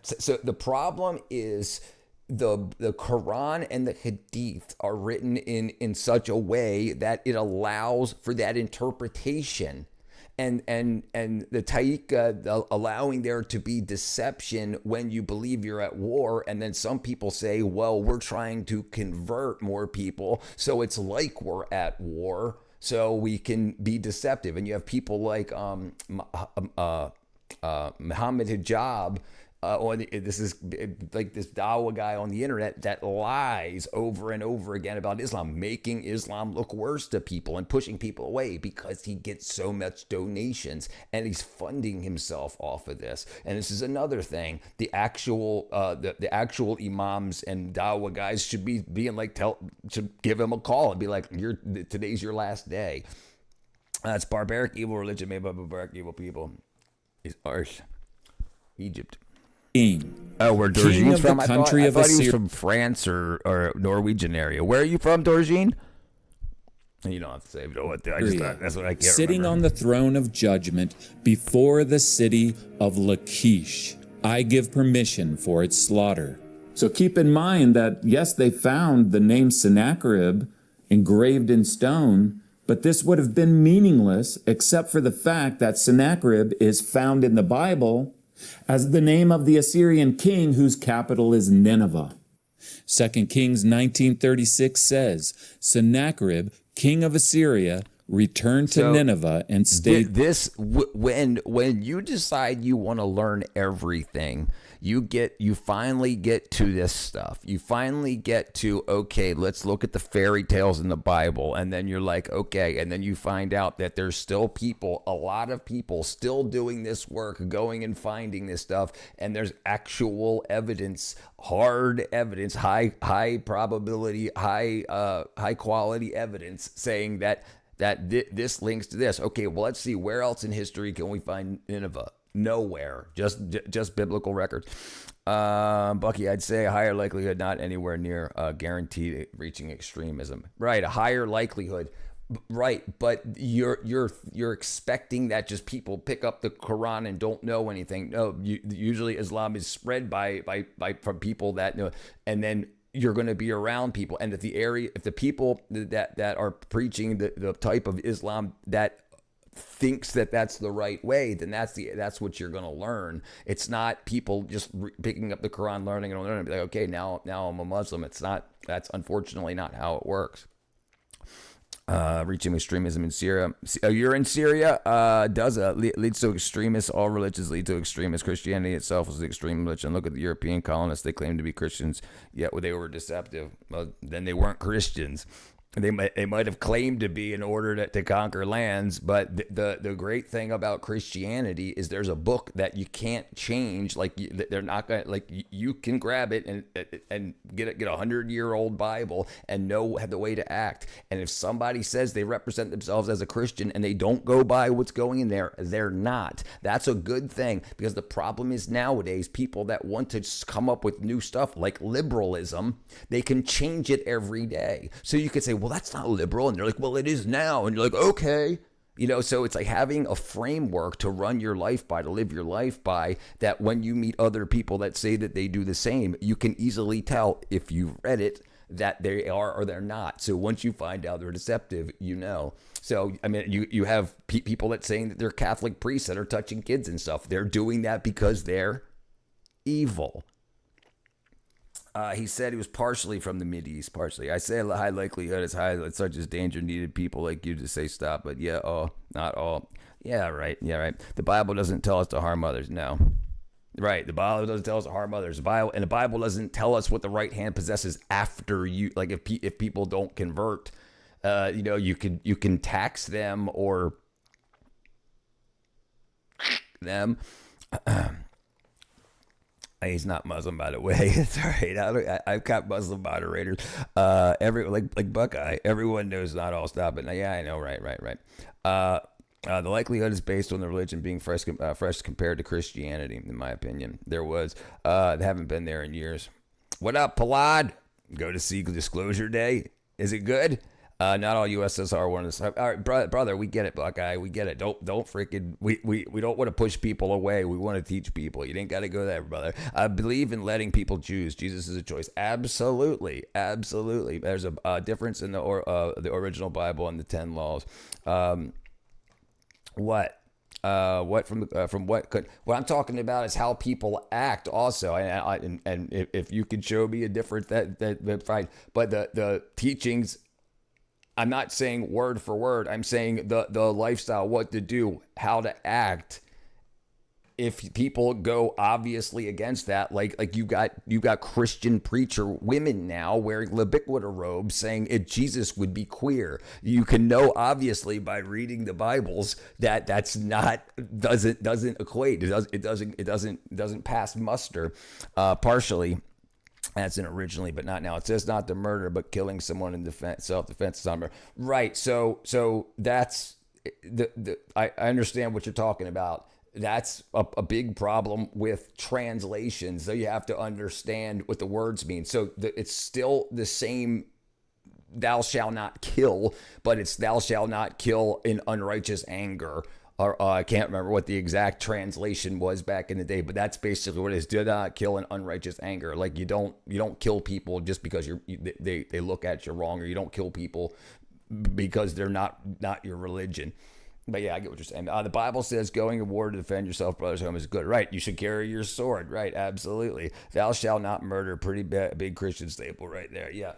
So the problem is the Quran and the Hadith are written in such a way that it allows for that interpretation. and the Taika allowing there to be deception when you believe you're at war, and then some people say, well, we're trying to convert more people, so it's like we're at war, so we can be deceptive. And you have people like Muhammad Hijab. This is like this Dawa guy on the internet that lies over and over again about Islam, making Islam look worse to people and pushing people away because he gets so much donations and he's funding himself off of this. And this is another thing: the actual imams and Dawa guys should be being like, should give him a call and be like, today's your last day. It's barbaric evil religion made by barbaric evil people. Is Arsh, Egypt. King. Oh, where Dorjeen's from? I thought he was Assyria. from France or Norwegian area. Where are you from, Dorjeen? You don't have to say. You know what? I just thought that's what I can't Sitting remember. on the throne of judgment before the city of Lachish, I give permission for its slaughter. So keep in mind that, yes, they found the name Sennacherib engraved in stone, but this would have been meaningless except for the fact that Sennacherib is found in the Bible as the name of the Assyrian king whose capital is Nineveh. 2 Kings 19:36 says, Sennacherib, king of Assyria, returned to Nineveh and stayed. When you decide you want to learn everything, you finally get to this stuff. You finally get to, okay, let's look at the fairy tales in the Bible, and then you're like, okay, and then you find out that there's still people, a lot of people still doing this work, going and finding this stuff, and there's actual evidence, hard evidence, high probability, high quality evidence saying that this links to this. Okay, well, let's see, where else in history can we find Nineveh? Nowhere. Just biblical records. Bucky, I'd say a higher likelihood, not anywhere near guaranteed reaching extremism. Right, a higher likelihood. Right, but you're expecting that just people pick up the Quran and don't know anything. No, usually Islam is spread from people that know, and then you're going to be around people, and if the people that are preaching the type of Islam that thinks that that's the right way, then that's what you're going to learn. It's not people just picking up the Quran, learning and be like, okay, now I'm a Muslim. It's not. That's unfortunately not how it works. Reaching extremism in Syria. You're in Syria. Leads to extremists. All religions lead to extremists. Christianity itself is the extreme religion. Look at the European colonists. They claimed to be Christians, yet they were deceptive. Well, then they weren't Christians. They might have claimed to be in order to conquer lands, but the great thing about Christianity is there's a book that you can't change. Like they're not gonna, like, you can grab it and get a 100-year-old Bible and know the way to act. And if somebody says they represent themselves as a Christian and they don't go by what's going in there, they're not. That's a good thing, because the problem is nowadays people that want to come up with new stuff like liberalism, they can change it every day. So you could say, well, that's not liberal. And they're like, well, it is now. And you're like, okay. So it's like having a framework to run your life by, to live your life by, that when you meet other people that say that they do the same, you can easily tell if you've read it that they are or they're not. So once you find out they're deceptive, So, I mean, you have people that saying that they're Catholic priests that are touching kids and stuff. They're doing that because they're evil. He said he was partially from the Mideast, partially. I say a high likelihood is high. It's such as danger needed people like you to say stop, but not all. Yeah, right. The Bible doesn't tell us to harm others. No. Right. The Bible doesn't tell us to harm others. The Bible doesn't tell us what the right hand possesses after you. Like if people don't convert, you can tax them or them. He's not Muslim, by the way. It's all right. I've got Muslim moderators. Like Buckeye. Everyone knows not all stop it. Yeah, I know. Right. The likelihood is based on the religion being fresh compared to Christianity, in my opinion. They haven't been there in years. What up, Palad? Go to see Disclosure Day. Is it good? Not all USSR wanted to. All right, brother, we get it, Buckeye. We get it. Don't freaking. We don't want to push people away. We want to teach people. You ain't got to go there, brother. I believe in letting people choose. Jesus is a choice. Absolutely. There's a difference in the original Bible and the 10 laws. What? What I'm talking about is how people act also, and if you could show me a different that fine. But the teachings, I'm not saying word for word. I'm saying the lifestyle, what to do, how to act. If people go obviously against that, like you got Christian preacher women now wearing ubiquitous robes saying Jesus would be queer. You can know obviously by reading the Bibles that that's not doesn't equate. It doesn't pass muster. Partially, as in originally, but not now. It says not to murder, but killing someone in self-defense is not murder. Right. So that's I understand what you're talking about. That's a big problem with translations. So you have to understand what the words mean. So it's still the same, thou shalt not kill, but it's thou shalt not kill in unrighteous anger. Or I can't remember what the exact translation was back in the day, but that's basically what it is. Do not kill in unrighteous anger. Like you don't kill people just because they look at you wrong, or you don't kill people because they're not your religion. But yeah, I get what you're saying. The Bible says going to war to defend yourself, brother's home is good. Right. You should carry your sword. Right. Absolutely. Thou shalt not murder. Pretty big Christian staple right there. Yeah.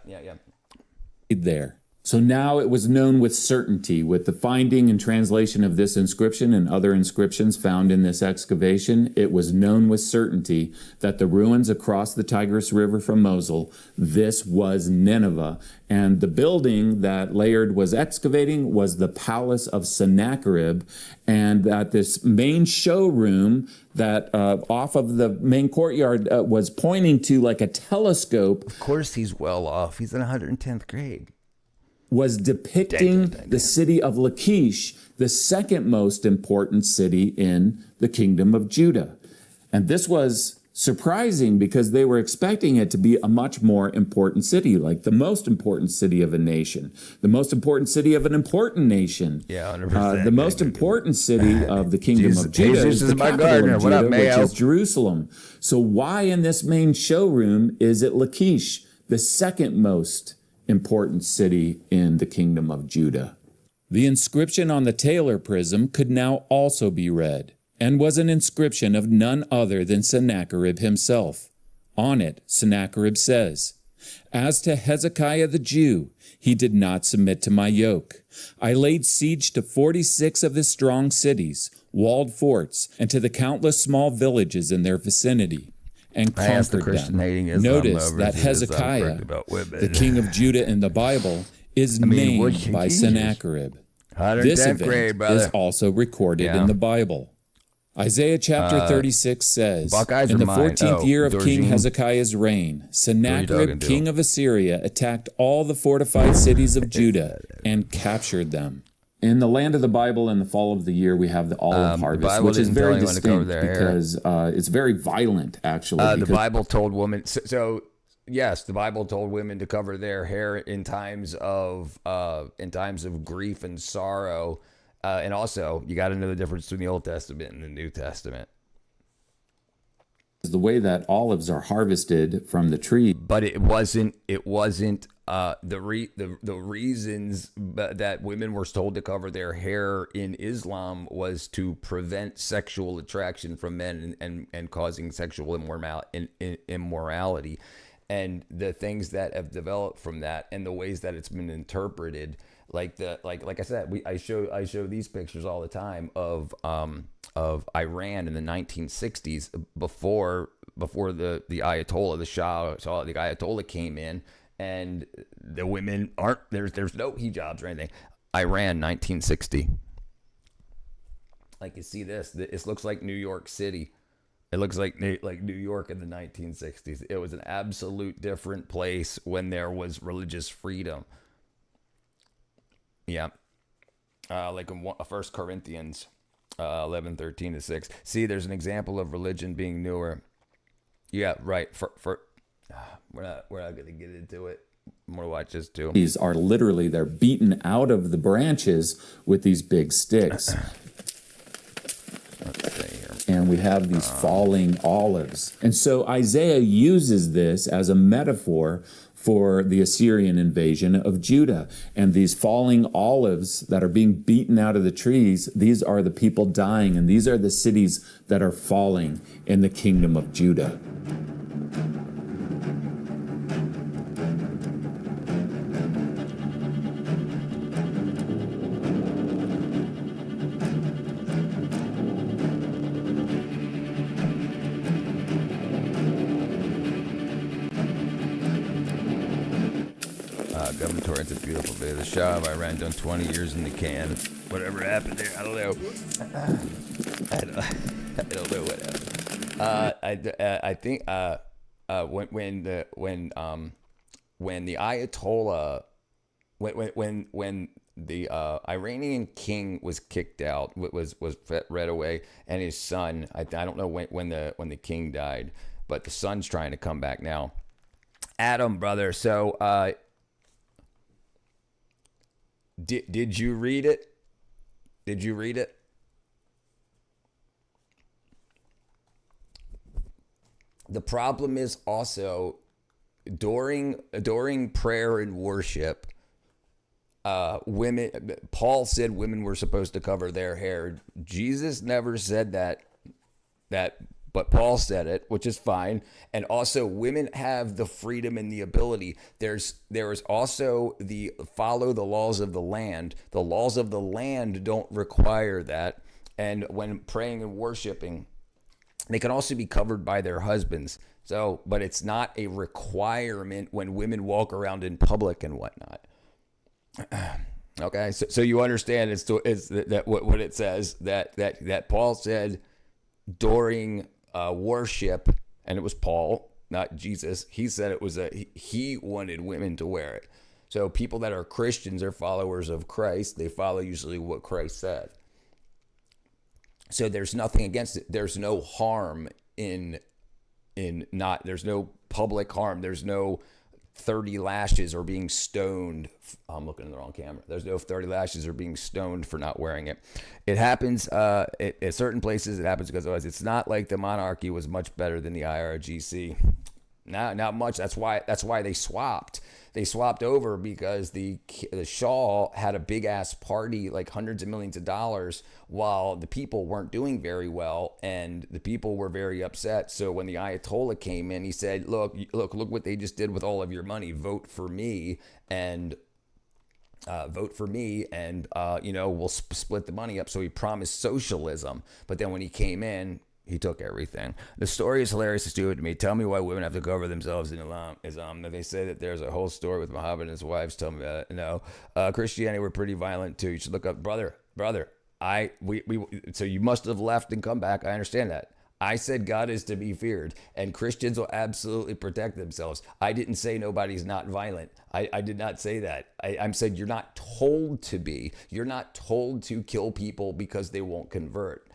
There. So now it was known with certainty, with the finding and translation of this inscription and other inscriptions found in this excavation, it was known with certainty that the ruins across the Tigris River from Mosul, this was Nineveh. And the building that Layard was excavating was the Palace of Sennacherib, and that this main showroom that off of the main courtyard was pointing to like a telescope. Of course he's well off. He's in 110th grade. Was depicting the city of Lachish, the second most important city in the kingdom of Judah. And this was surprising because they were expecting it to be a much more important city, like the most important city of a nation, the most important city of an important nation. Yeah, 100%. The most important city of the kingdom of Judah is the capital of Judah, which is Jerusalem. So why in this main showroom is it Lachish, the second most important city in the kingdom of Judah? The inscription on the Taylor prism could now also be read, and was an inscription of none other than Sennacherib himself. On it, Sennacherib says, "As to Hezekiah the Jew, he did not submit to my yoke. I laid siege to 46 of his strong cities, walled forts, and to the countless small villages in their vicinity, and conquered them." Notice that Hezekiah, the king of Judah in the Bible, is named by Sennacherib. This event is also recorded in the Bible. Isaiah chapter 36 says, "In the 14th year of King Hezekiah's reign, Sennacherib, king of Assyria, attacked all the fortified cities of Judah and captured them." In the land of the Bible, in the fall of the year, we have the olive harvest, which is very distinct because it's very violent, actually. The Bible told women. So yes, the Bible told women to cover their hair in times of grief and sorrow, and also you got to know the difference between the Old Testament and the New Testament. The way that olives are harvested from the tree, but it wasn't the reasons that women were told to cover their hair in Islam was to prevent sexual attraction from men and causing sexual immorality, and the things that have developed from that and the ways that it's been interpreted, like I said, I show these pictures all the time of Iran in the 1960s before the Ayatollah, the Shah, so the Ayatollah came in, and the women aren't there's no hijabs or anything. Iran 1960. Like you see this, it looks like New York City. It looks like New York in the 1960s. It was an absolute different place when there was religious freedom. Yeah. Like in 1 Corinthians 11:13-6. See, there's an example of religion being newer. Yeah, right. We're not going to get into it. I'm going to watch this too. These are literally, they're beaten out of the branches with these big sticks. And we have these falling olives. And so Isaiah uses this as a metaphor for the Assyrian invasion of Judah. And these falling olives that are being beaten out of the trees, these are the people dying, and these are the cities that are falling in the kingdom of Judah. Government Torrance, a beautiful day. The Shah, I ran done 20 years in the can. Whatever happened there, I don't know. I don't know what happened. I think when the Ayatollah, when the Iranian king was kicked out, was read away, and his son, I don't know when the king died, but the son's trying to come back now. Adam, brother, so did you read it? Did you read it? The problem is also during prayer and worship, women. Paul said women were supposed to cover their hair. Jesus never said that, but Paul said it, which is fine. And also, women have the freedom and the ability. There is also the follow the laws of the land. The laws of the land don't require that. And when praying and worshiping, they can also be covered by their husbands. So, but it's not a requirement when women walk around in public and whatnot. Okay, so you understand it's that what it says that Paul said during worship, and it was Paul, not Jesus. He said it was he wanted women to wear it. So people that are Christians are followers of Christ. They follow usually what Christ said. So there's nothing against it. There's no harm in not. There's no public harm. There's no 30 lashes or being stoned. I'm looking in the wrong camera. There's no 30 lashes or being stoned for not wearing it. It happens at certain places. It happens because otherwise it's not like the monarchy was much better than the IRGC. Not much. That's why they swapped. They swapped over because the Shah had a big ass party, like hundreds of millions of dollars, while the people weren't doing very well, and the people were very upset. So when the Ayatollah came in, he said, "Look what they just did with all of your money. Vote for me, and we'll split the money up." So he promised socialism, but then when he came in, he took everything. The story is hilarious and stupid to me. Tell me why women have to cover themselves in Islam. They say that there's a whole story with Muhammad and his wives. Tell me about it. No. Christianity were pretty violent too. You should look up, brother. So you must have left and come back. I understand that. I said God is to be feared, and Christians will absolutely protect themselves. I didn't say nobody's not violent. I did not say that. I'm saying you're not told to be. You're not told to kill people because they won't convert.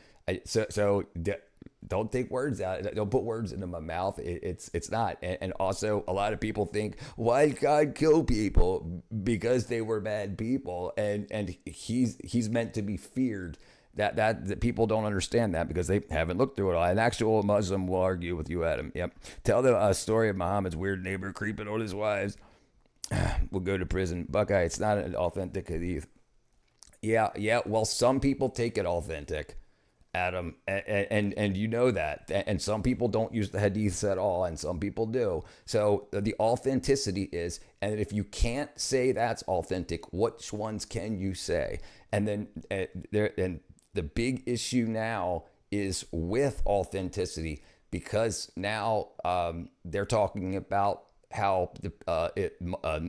Don't take words out. Don't put words into my mouth. It's not. And also, a lot of people think, why did God kill people? Because they were bad people, and he's meant to be feared. That people don't understand that because they haven't looked through it all. An actual Muslim will argue with you, Adam. Yep. Tell the story of Muhammad's weird neighbor creeping on his wives. Will go to prison. Buckeye, it's not an authentic hadith. Yeah. Well, some people take it authentic, Adam, and you know that, and some people don't use the hadiths at all, and some people do. So the authenticity is, and if you can't say that's authentic, which ones can you say? And then the big issue now is with authenticity, because now they're talking about how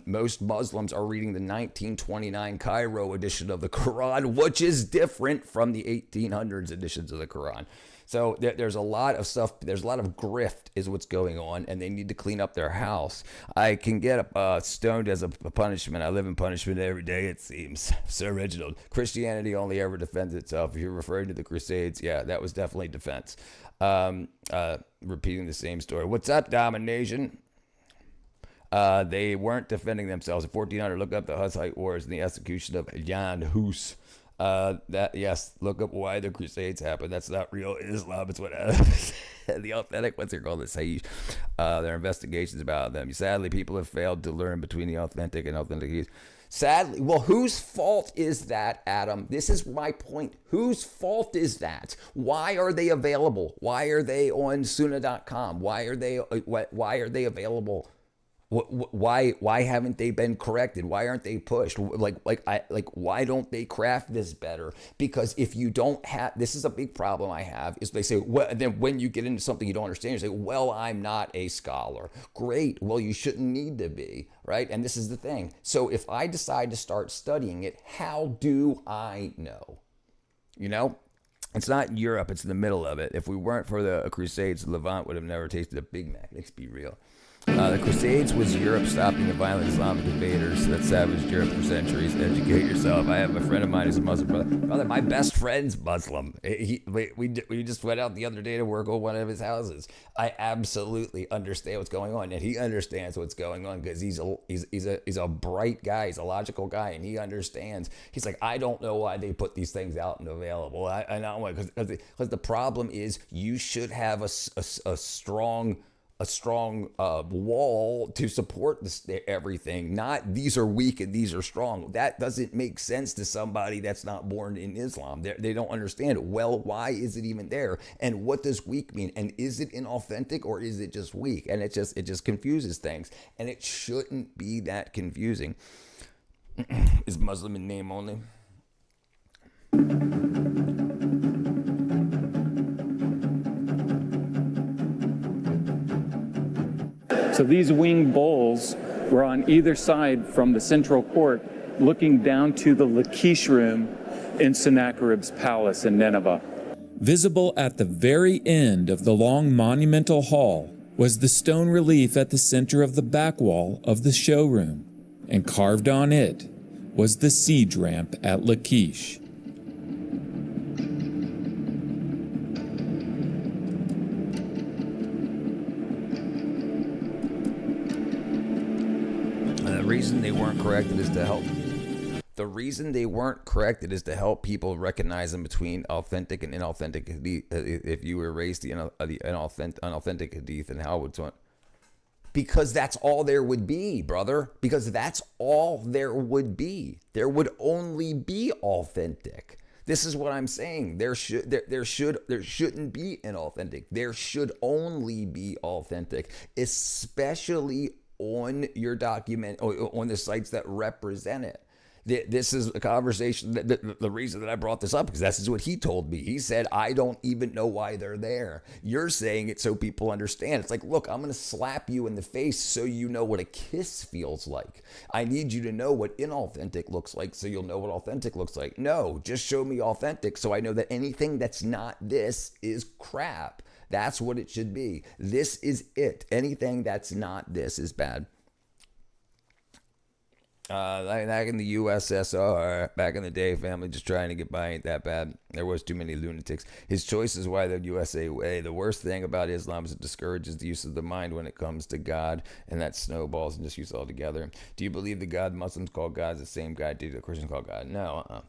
most Muslims are reading the 1929 Cairo edition of the Quran, which is different from the 1800s editions of the Quran. So there's a lot of stuff. There's a lot of grift is what's going on, and they need to clean up their house. I can get stoned as a punishment. I live in punishment every day, it seems. Sir Reginald. Christianity only ever defends itself. If you're referring to the Crusades, yeah, that was definitely defense. Repeating the same story. What's up, Domination? They weren't defending themselves. In 1400, look up the Hussite Wars and the execution of Jan Hus. Yes, look up why the Crusades happened. That's not real Islam. It's what the authentic, what's it called? Their investigations about them. Sadly, people have failed to learn between the authentic and authentic. Sadly, well, whose fault is that, Adam? This is my point. Whose fault is that? Why are they available? Why are they on Sunnah.com? Why are they available? Why haven't they been corrected? Why aren't they pushed? Why don't they craft this better? Because if you don't have, this is a big problem I have, is they say, well, then when you get into something you don't understand, you say, well, I'm not a scholar. Great. Well, you shouldn't need to be, right? And this is the thing. So if I decide to start studying it, how do I know? You know? It's not Europe, it's in the middle of it. If we weren't for the Crusades, Levant would have never tasted a Big Mac. Let's be real. The Crusades was Europe stopping the violent Islamic invaders that savaged Europe for centuries. Educate yourself. I have a friend of mine who's a Muslim brother. My best friend's Muslim. We just went out the other day to work on one of his houses. I absolutely understand what's going on, and he understands what's going on because he's a bright guy. He's a logical guy, and he understands. He's like, I don't know why they put these things out and available. Because the problem is you should have a strong wall to support everything. Not these are weak and these are strong. That doesn't make sense to somebody that's not born in Islam. They don't understand it. Well, why is it even there? And what does weak mean? And is it inauthentic or is it just weak? And it just confuses things. And it shouldn't be that confusing. Is Muslim in name only? So these winged bowls were on either side from the central court, looking down to the Lachish room in Sennacherib's palace in Nineveh. Visible at the very end of the long monumental hall was the stone relief at the center of the back wall of the showroom, and carved on it was the siege ramp at Lachish. The reason they weren't corrected is to help. The reason they weren't corrected is to help people recognize them between authentic and inauthentic hadith. If you erase the unauthentic hadith and how it would, because that's all there would be, brother. Because that's all there would be. There would only be authentic. This is what I'm saying. There shouldn't be inauthentic. There should only be authentic, especially on your document, on the sites that represent it. This is a conversation, the reason that I brought this up, because this is what he told me. He said, I don't even know why they're there. You're saying it so people understand. It's like, look, I'm going to slap you in the face so you know what a kiss feels like. I need you to know what inauthentic looks like so you'll know what authentic looks like. No, just show me authentic so I know that anything that's not this is crap. That's what it should be. This is it. Anything that's not this is bad. Back in the USSR, back in the day, family just trying to get by ain't that bad. There was too many lunatics. His choice is why the USA way. The worst thing about Islam is it discourages the use of the mind when it comes to God, and that snowballs and just use altogether. Do you believe the God Muslims call God is the same God the Christians call God? No,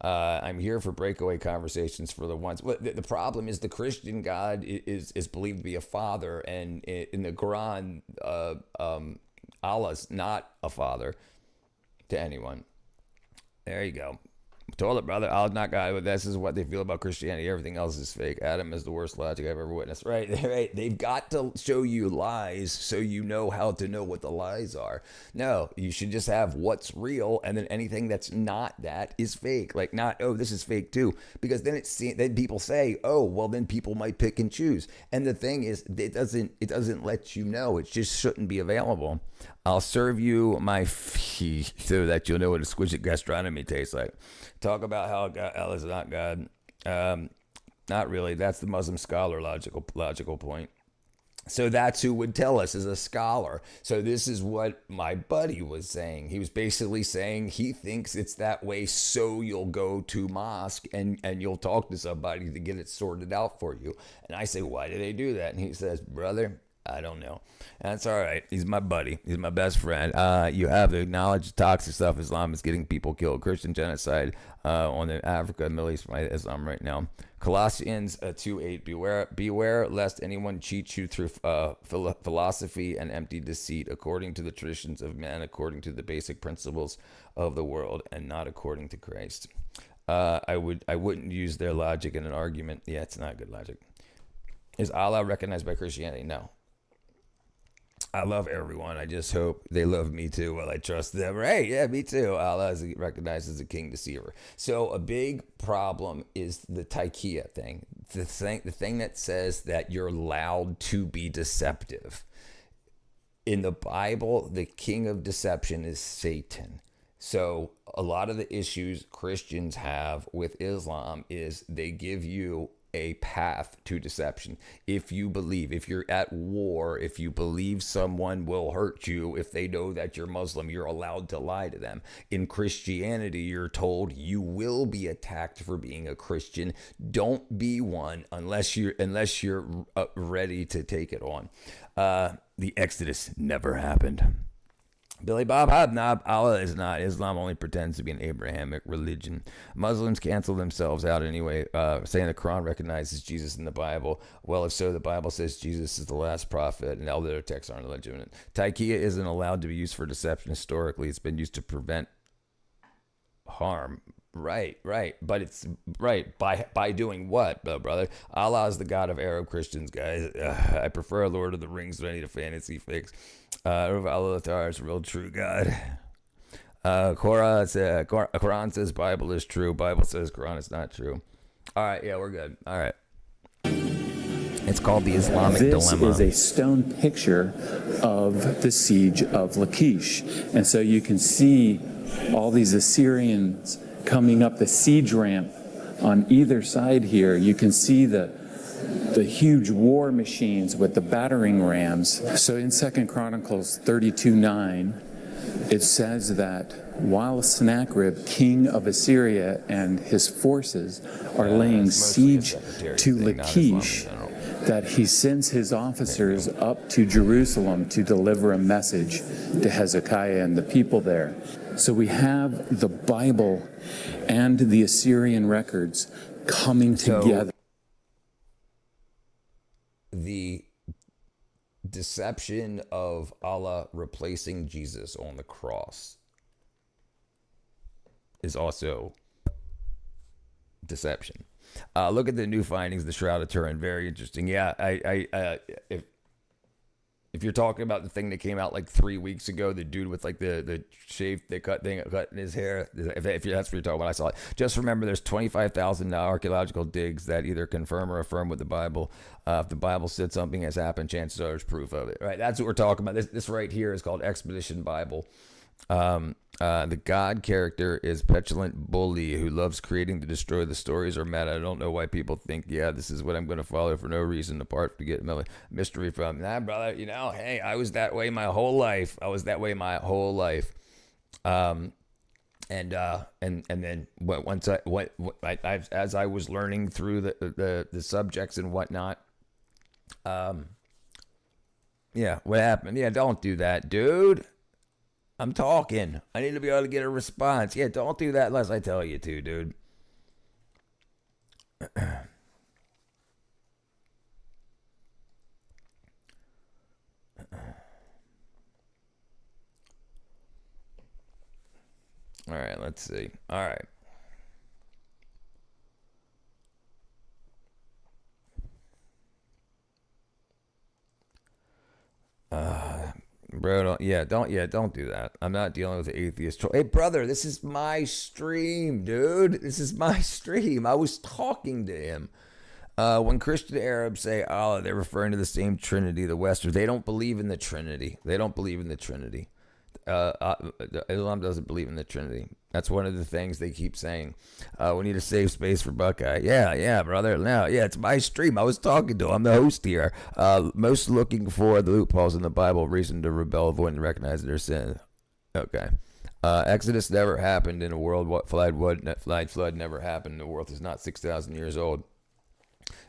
I'm here for breakaway conversations for the ones. Well, the problem is the Christian God is believed to be a father, and in the Quran, Allah's not a father to anyone. There you go. Told it, brother. I'll not God, but this is what they feel about Christianity. Everything else is fake. Adam is the worst logic I've ever witnessed. Right. They've got to show you lies so you know how to know what the lies are. No, you should just have what's real, and then anything that's not that is fake. Like, not, oh, this is fake too, because then then people say, oh, well, then people might pick and choose. And the thing is, it doesn't let you know. It just shouldn't be available. I'll serve you my fee so that you'll know what a squishy gastronomy tastes like. Talk about how Allah is not God. Not really. That's the Muslim scholar logical point. So that's who would tell us as a scholar. So this is what my buddy was saying. He was basically saying he thinks it's that way so you'll go to mosque and you'll talk to somebody to get it sorted out for you. And I say, why do they do that? And he says, brother, I don't know. That's all right. He's my buddy. He's my best friend. You have to acknowledge the toxic stuff. Islam is getting people killed. Christian genocide on the Africa, Middle East by Islam right now. Colossians 2:8. Beware lest anyone cheat you through philosophy and empty deceit, according to the traditions of men, according to the basic principles of the world, and not according to Christ. I wouldn't use their logic in an argument. Yeah, it's not good logic. Is Allah recognized by Christianity? No. I love everyone. I just hope they love me too. Well, I trust them. Right? Yeah, me too. Allah is recognized as a king deceiver. So a big problem is the taikia thing. The thing that says that you're allowed to be deceptive. In the Bible, the king of deception is Satan. So a lot of the issues Christians have with Islam is they give you a path to deception. If you believe, if you're at war, if you believe someone will hurt you, if they know that you're Muslim, you're allowed to lie to them. In Christianity, you're told you will be attacked for being a Christian. Don't be one unless you're ready to take it on. The Exodus never happened. Billy Bob Hobnob, Allah is not. Islam only pretends to be an Abrahamic religion. Muslims cancel themselves out anyway, saying the Quran recognizes Jesus in the Bible. Well, if so, the Bible says Jesus is the last prophet, and all the other texts aren't legitimate. Taikia isn't allowed to be used for deception historically. It's been used to prevent harm. Right. But it's right by doing what, brother? Allah is the God of Arab Christians, guys. I prefer Lord of the Rings when I need a fantasy fix. Allah is a real true God. Quran says Bible is true. Bible says Quran is not true. All right, yeah, we're good. All right. It's called the Islamic Dilemma. This is a stone picture of the siege of Lachish. And so you can see all these Assyrians coming up the siege ramp on either side here. You can see the huge war machines with the battering rams. So in 2 Chronicles 32:9, it says that while Sennacherib, king of Assyria, and his forces are laying siege to Lachish, that he sends his officers up to Jerusalem to deliver a message to Hezekiah and the people there. So we have the Bible and the Assyrian records coming together. The deception of Allah replacing Jesus on the cross is also deception. Look at the new findings, the Shroud of Turin. Very interesting. Yeah, if you're talking about the thing that came out like 3 weeks ago, the dude with like the shaved, the cut thing, cutting his hair. If that's what you're talking about, I saw it. Just remember, there's 25,000 archaeological digs that either confirm or affirm with the Bible. If the Bible said something has happened, chances are there's proof of it. Right? That's what we're talking about. This right here is called Expedition Bible. The God character is petulant bully who loves creating to destroy. The stories are mad. I don't know why people think, yeah, this is what I'm going to follow for no reason apart from getting mystery from. Nah, brother, hey, I was that way my whole life. And then once as I was learning through the subjects and whatnot, yeah, what happened? Yeah, don't do that, dude. I'm talking. I need to be able to get a response. Yeah, don't do that unless I tell you to, dude. All right, let's see. All right. Bro, don't do that. I'm not dealing with the atheist troll. Hey, brother, this is my stream, dude. This is my stream. I was talking to him. When Christian Arabs say Allah, they're referring to the same Trinity, the Western. They don't believe in the Trinity. Islam doesn't believe in the Trinity. That's one of the things they keep saying. We need a safe space for Buckeye. Yeah, brother. No, yeah, it's my stream. I was talking to him. I'm the host here. Most looking for the loopholes in the Bible, reason to rebel, avoid, and recognize their sin. Okay. Exodus never happened in a world. Flood never happened. The world is not 6,000 years old.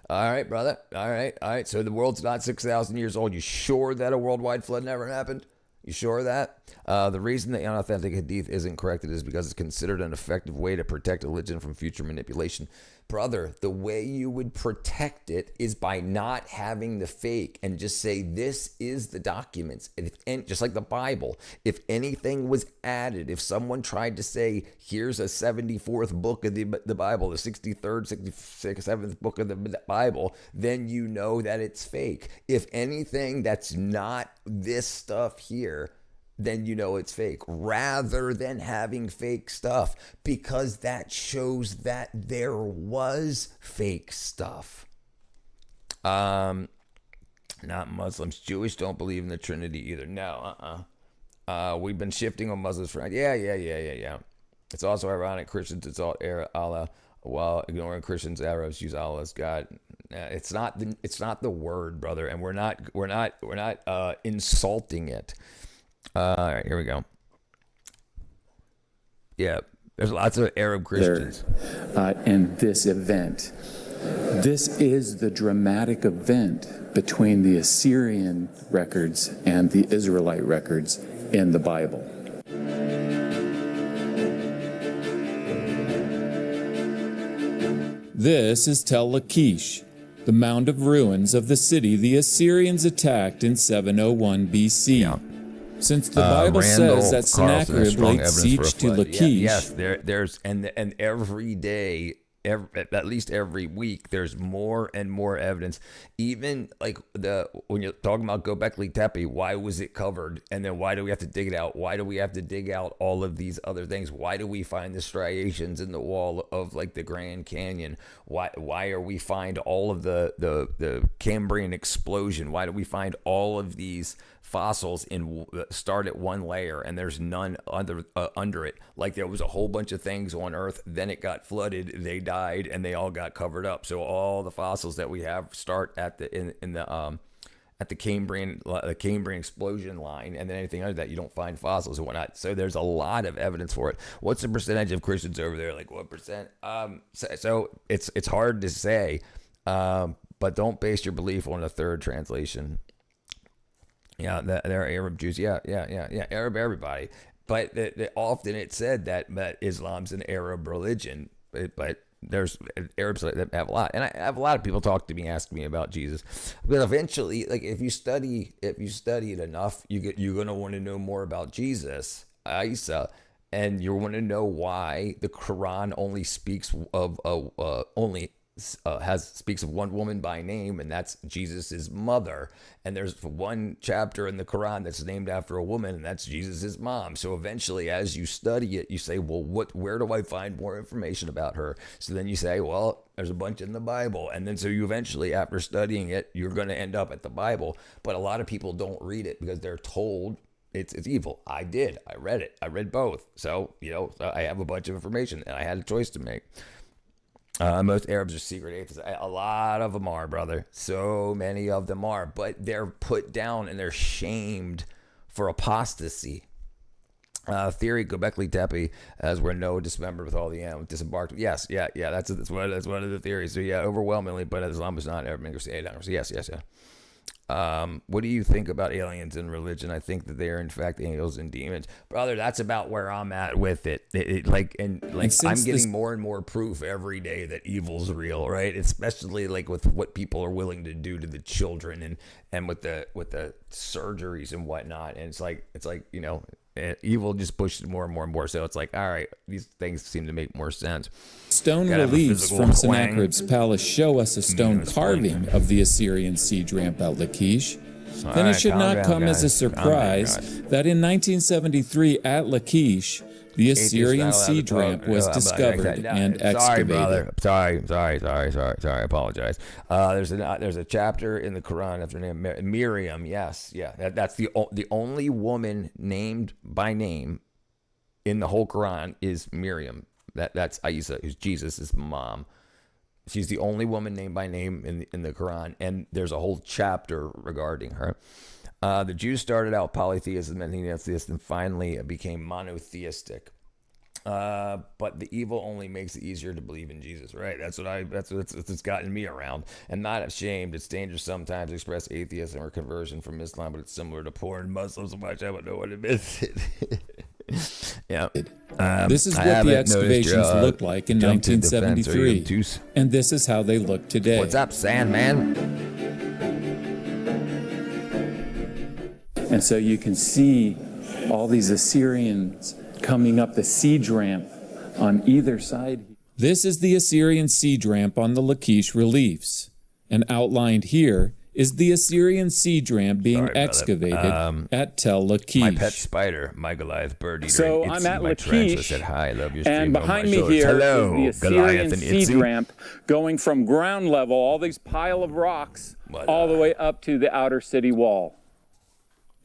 All right, brother. All right. So the world's not 6,000 years old. You sure that a worldwide flood never happened? You sure of that? The reason the unauthentic hadith isn't corrected is because it's considered an effective way to protect religion from future manipulation. Brother, the way you would protect it is by not having the fake and just say, this is the documents. And just like the Bible, if anything was added, if someone tried to say, here's a 74th book of the Bible, the 63rd, 67th book of the Bible, then you know that it's fake. If anything that's not this stuff here, then you know it's fake, rather than having fake stuff, because that shows that there was fake stuff. Not Muslims. Jewish don't believe in the Trinity either. No, we've been shifting on Muslims for yeah. It's also ironic Christians exalt Allah while ignoring Christians. Arabs use Allah as God. It's not the word, brother, and we're not insulting it. All right, here we go. Yeah, there's lots of Arab Christians. In this event, this is the dramatic event between the Assyrian records and the Israelite records in the Bible. This is Tel Lachish, the mound of ruins of the city the Assyrians attacked in 701 BC. Yeah. Since the Bible says that Sennacherib laid siege to Lachish, yes, there's and every day, at least every week, there's more and more evidence. Even like when you're talking about Göbekli Tepe, why was it covered, and then why do we have to dig it out? Why do we have to dig out all of these other things? Why do we find the striations in the wall of like the Grand Canyon? Why are we find all of the Cambrian explosion? Why do we find all of these fossils start at one layer and there's none under it? Like there was a whole bunch of things on Earth, then it got flooded, they died, and they all got covered up. So all the fossils that we have start at the Cambrian explosion line, and then anything under that you don't find fossils and whatnot. So there's a lot of evidence for it. What's the percentage of Christians over there? Like what percent? So it's hard to say, but don't base your belief on a third translation. Yeah, there are Arab Jews. Yeah, Arab everybody. But often it's said that Islam's an Arab religion, but there's Arabs that have a lot. And I have a lot of people talk to me, ask me about Jesus. But eventually, like if you study it enough, you're going to want to know more about Jesus, Isa, and you want to know why the Quran only speaks of speaks of one woman by name, and that's Jesus's mother. And there's one chapter in the Quran that's named after a woman, and that's Jesus's mom. So eventually, as you study it, you say, well, where do I find more information about her? So then you say, well, there's a bunch in the Bible. And then so you eventually, after studying it, you're going to end up at the Bible. But a lot of people don't read it because they're told it's evil. I did. I read it. I read both. So, I have a bunch of information, and I had a choice to make. Most Arabs are secret atheists. A lot of them are, brother. So many of them are. But they're put down and they're shamed for apostasy. Theory, Göbekli Tepe, as we're no dismembered with all the disembarked. Yes, yeah. That's one of the theories. So yeah, overwhelmingly, but Islam is not Arab. Yes. What do you think about aliens and religion? I think that they are in fact angels and demons, brother. That's about where I'm at with it. I'm getting more and more proof every day that evil's real, right? Especially like with what people are willing to do to the children and with the surgeries and whatnot. And it's like evil just pushes more and more and more. So it's like, all right, these things seem to make more sense. Stone reliefs from Sennacherib's palace show us a stone carving of the Assyrian siege ramp at Lachish. Then it should not come as a surprise that in 1973 at Lachish, the Assyrian siege ramp was discovered and excavated. Sorry, I apologize. There's a chapter in the Quran after her name Miriam. Yes, yeah. That's the only woman named by name in the whole Quran is Miriam. That's Isa, who's Jesus' mom. She's the only woman named by name in the Quran, and there's a whole chapter regarding her. The Jews started out polytheism and henotheism, and finally it became monotheistic. But the evil only makes it easier to believe in Jesus, right? That's what's gotten me around. And not ashamed. It's dangerous sometimes to express atheism or conversion from Islam, but it's similar to porn. Muslims watch. I don't know what it is. Yeah. This is what the excavations looked like in 1973, and this is how they look today. What's up, Sandman? And so you can see all these Assyrians coming up the siege ramp on either side. This is the Assyrian siege ramp on the Lachish reliefs. And outlined here is the Assyrian siege ramp being excavated at Tel Lachish. My pet spider, my Goliath bird eater. So I'm at Lachish, and behind me here is the Assyrian siege ramp going from ground level, all these pile of rocks, all the way up to the outer city wall.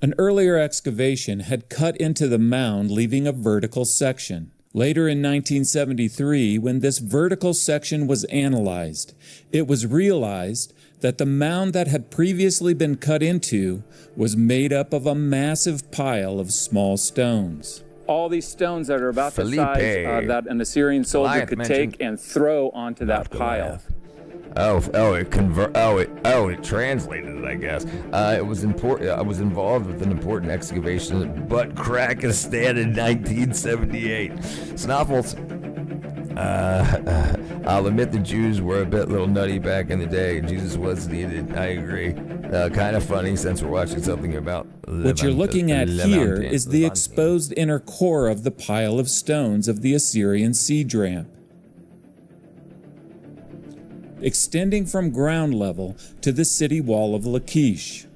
An earlier excavation had cut into the mound, leaving a vertical section. Later in 1973, when this vertical section was analyzed, it was realized that the mound that had previously been cut into was made up of a massive pile of small stones. All these stones that are about the size that an Assyrian soldier could take and throw onto that pile. It translated it, I guess. It was important. I was involved with an important excavation at Butt Crackistan in 1978. Snuffles. I'll admit the Jews were a bit little nutty back in the day. Jesus was needed. I agree. Kind of funny since we're watching something about what you're looking at here is the exposed inner core of the pile of stones of the Assyrian siege ramp. Extending from ground level to the city wall of Lachish.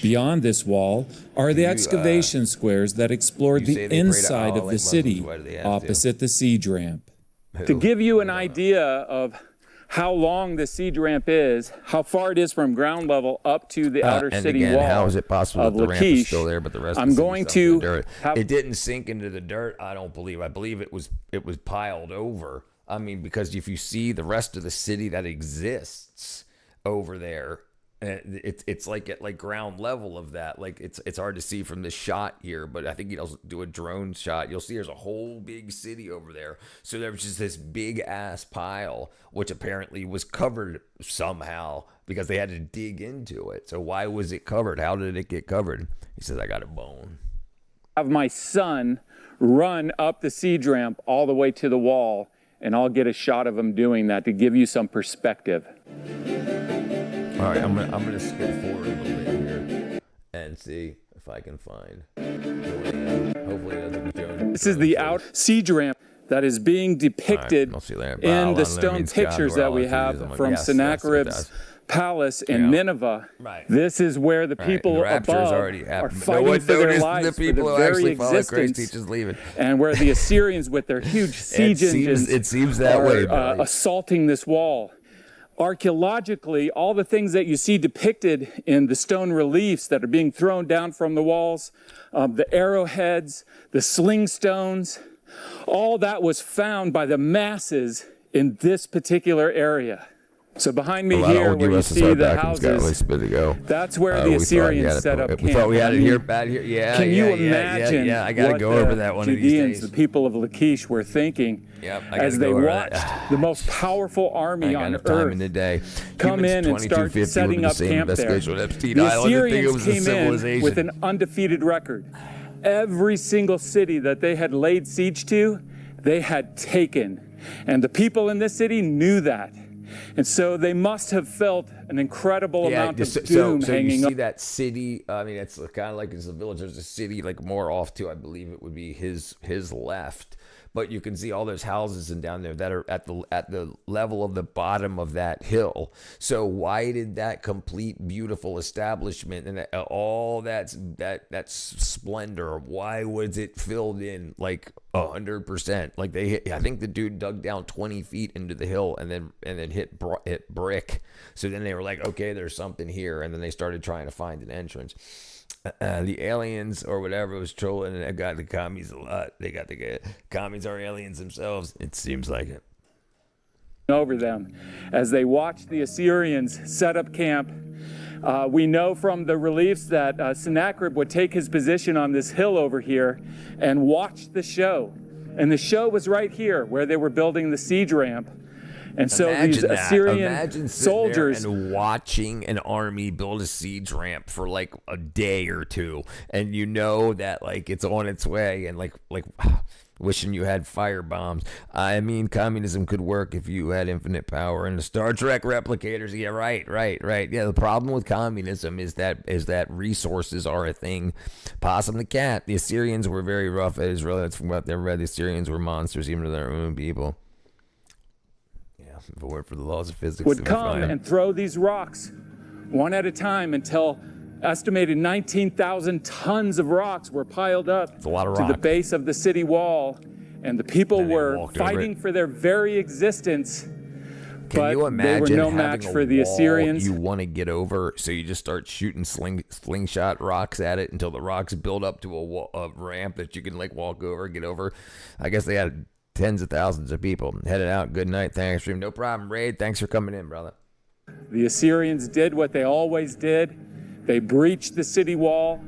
Beyond this wall are the excavation squares that explored the inside of the city opposite the siege ramp. To give you an idea of how long the siege ramp is, how far it is from ground level up to the outer city wall how is it possible that the ramp is still there, but the rest I'm of the going to dirt? It didn't sink into the dirt, I don't believe. I believe it was piled over. I mean, because if you see the rest of the city that exists over there, it's like at like ground level of that. Like it's hard to see from this shot here, but I think you'll do a drone shot. You'll see there's a whole big city over there. So there was just this big ass pile, which apparently was covered somehow because they had to dig into it. So why was it covered? How did it get covered? He says, I got a bone. Have my son run up the siege ramp all the way to the wall, and I'll get a shot of him doing that to give you some perspective. All right, I'm gonna skip forward a little bit here and see if I can find. Hopefully it doesn't go. This is the out siege ramp that is being depicted in the stone pictures that we have from Sennacherib's palace in Nineveh. Right. This is where the people above are fighting for their lives, for their very existence, and where the Assyrians with their huge siege engines are assaulting this wall. Archaeologically, all the things that you see depicted in the stone reliefs that are being thrown down from the walls, the arrowheads, the sling stones, all that was found by the masses in this particular area. So behind me here, where you see the houses, that's where the Assyrians set up camp. We thought we had it here, bad here. Yeah, can you imagine I got to go over that one of these days. The people of Lachish were thinking as they watched the most powerful army on earth come in and start setting up camp there. The Assyrians came in with an undefeated record. Every single city that they had laid siege to, they had taken. And the people in this city knew that. And so they must have felt an incredible amount of doom hanging up. You see that city, I mean, it's kind of like it's a village. There's a city like more off to, I believe it would be his left. But you can see all those houses and down there that are at the level of the bottom of that hill. So why did that complete beautiful establishment and all that splendor, why was it filled in like 100%? Like I think the dude dug down 20 feet into the hill and then hit brick. So then they were like, okay, there's something here, and then they started trying to find an entrance. The aliens or whatever was trolling, and they got the commies a lot. They got the commies are aliens themselves. It seems like it. Over them as they watched the Assyrians set up camp. We know from the reliefs that Sennacherib would take his position on this hill over here and watch the show And the show was right here where they were building the siege ramp. And so these Assyrian soldiers and watching an army build a siege ramp for like a day or two, and you know that like it's on its way, and like wishing you had fire bombs. I mean, communism could work if you had infinite power. And the Star Trek replicators, yeah, right. Yeah, the problem with communism is that resources are a thing. Possum the cat. The Assyrians were very rough at Israelites from what they read. The Assyrians were monsters even to their own people. If it weren't for the laws of physics, would come and throw these rocks one at a time until estimated 19,000 tons of rocks were piled up to the base of the city wall, and the people were fighting for their very existence. Can you imagine they were no match for the Assyrians? You want to get over, so you just start shooting slingshot rocks at it until the rocks build up to a ramp that you can like walk over, get over. I guess they had tens of thousands of people headed out. Good night. Thanks, stream. No problem, Raid. Thanks for coming in, brother. The Assyrians did what they always did. They breached the city wall,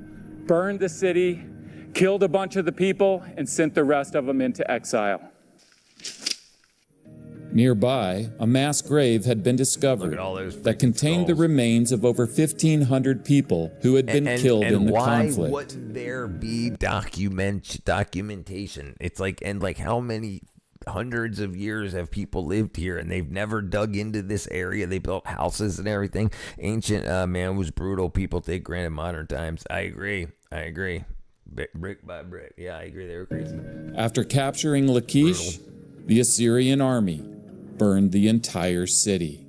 burned the city, killed a bunch of the people, and sent the rest of them into exile. Nearby, a mass grave had been discovered that contained the remains of over 1,500 people who had been killed in the conflict. Why wouldn't there be documentation? It's like, and like how many hundreds of years have people lived here and they've never dug into this area? They built houses and everything. Ancient man was brutal. People take granted modern times. I agree. Brick by brick. Yeah, I agree. They were crazy. After capturing Lachish, the Assyrian army burned the entire city.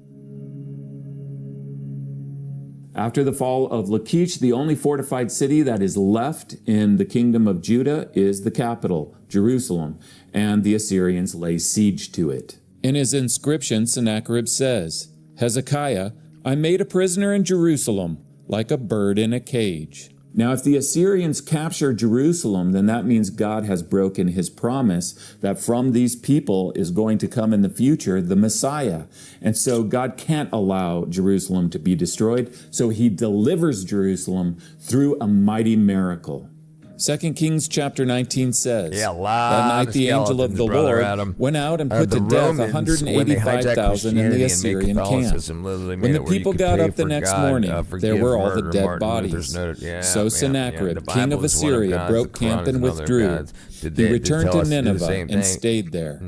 After the fall of Lachish, the only fortified city that is left in the kingdom of Judah is the capital, Jerusalem, and the Assyrians lay siege to it. In his inscription, Sennacherib says, "Hezekiah, I made a prisoner in Jerusalem, like a bird in a cage." Now, if the Assyrians capture Jerusalem, then that means God has broken his promise that from these people is going to come in the future the Messiah. And so God can't allow Jerusalem to be destroyed, so he delivers Jerusalem through a mighty miracle. 2 Kings chapter 19 says, that night the angel of the Lord went out and put to death 185,000 in the Assyrian camp. When the people got up the next morning, there were all the dead bodies. So Sennacherib, king of Assyria, broke camp and withdrew. He returned to Nineveh and stayed there.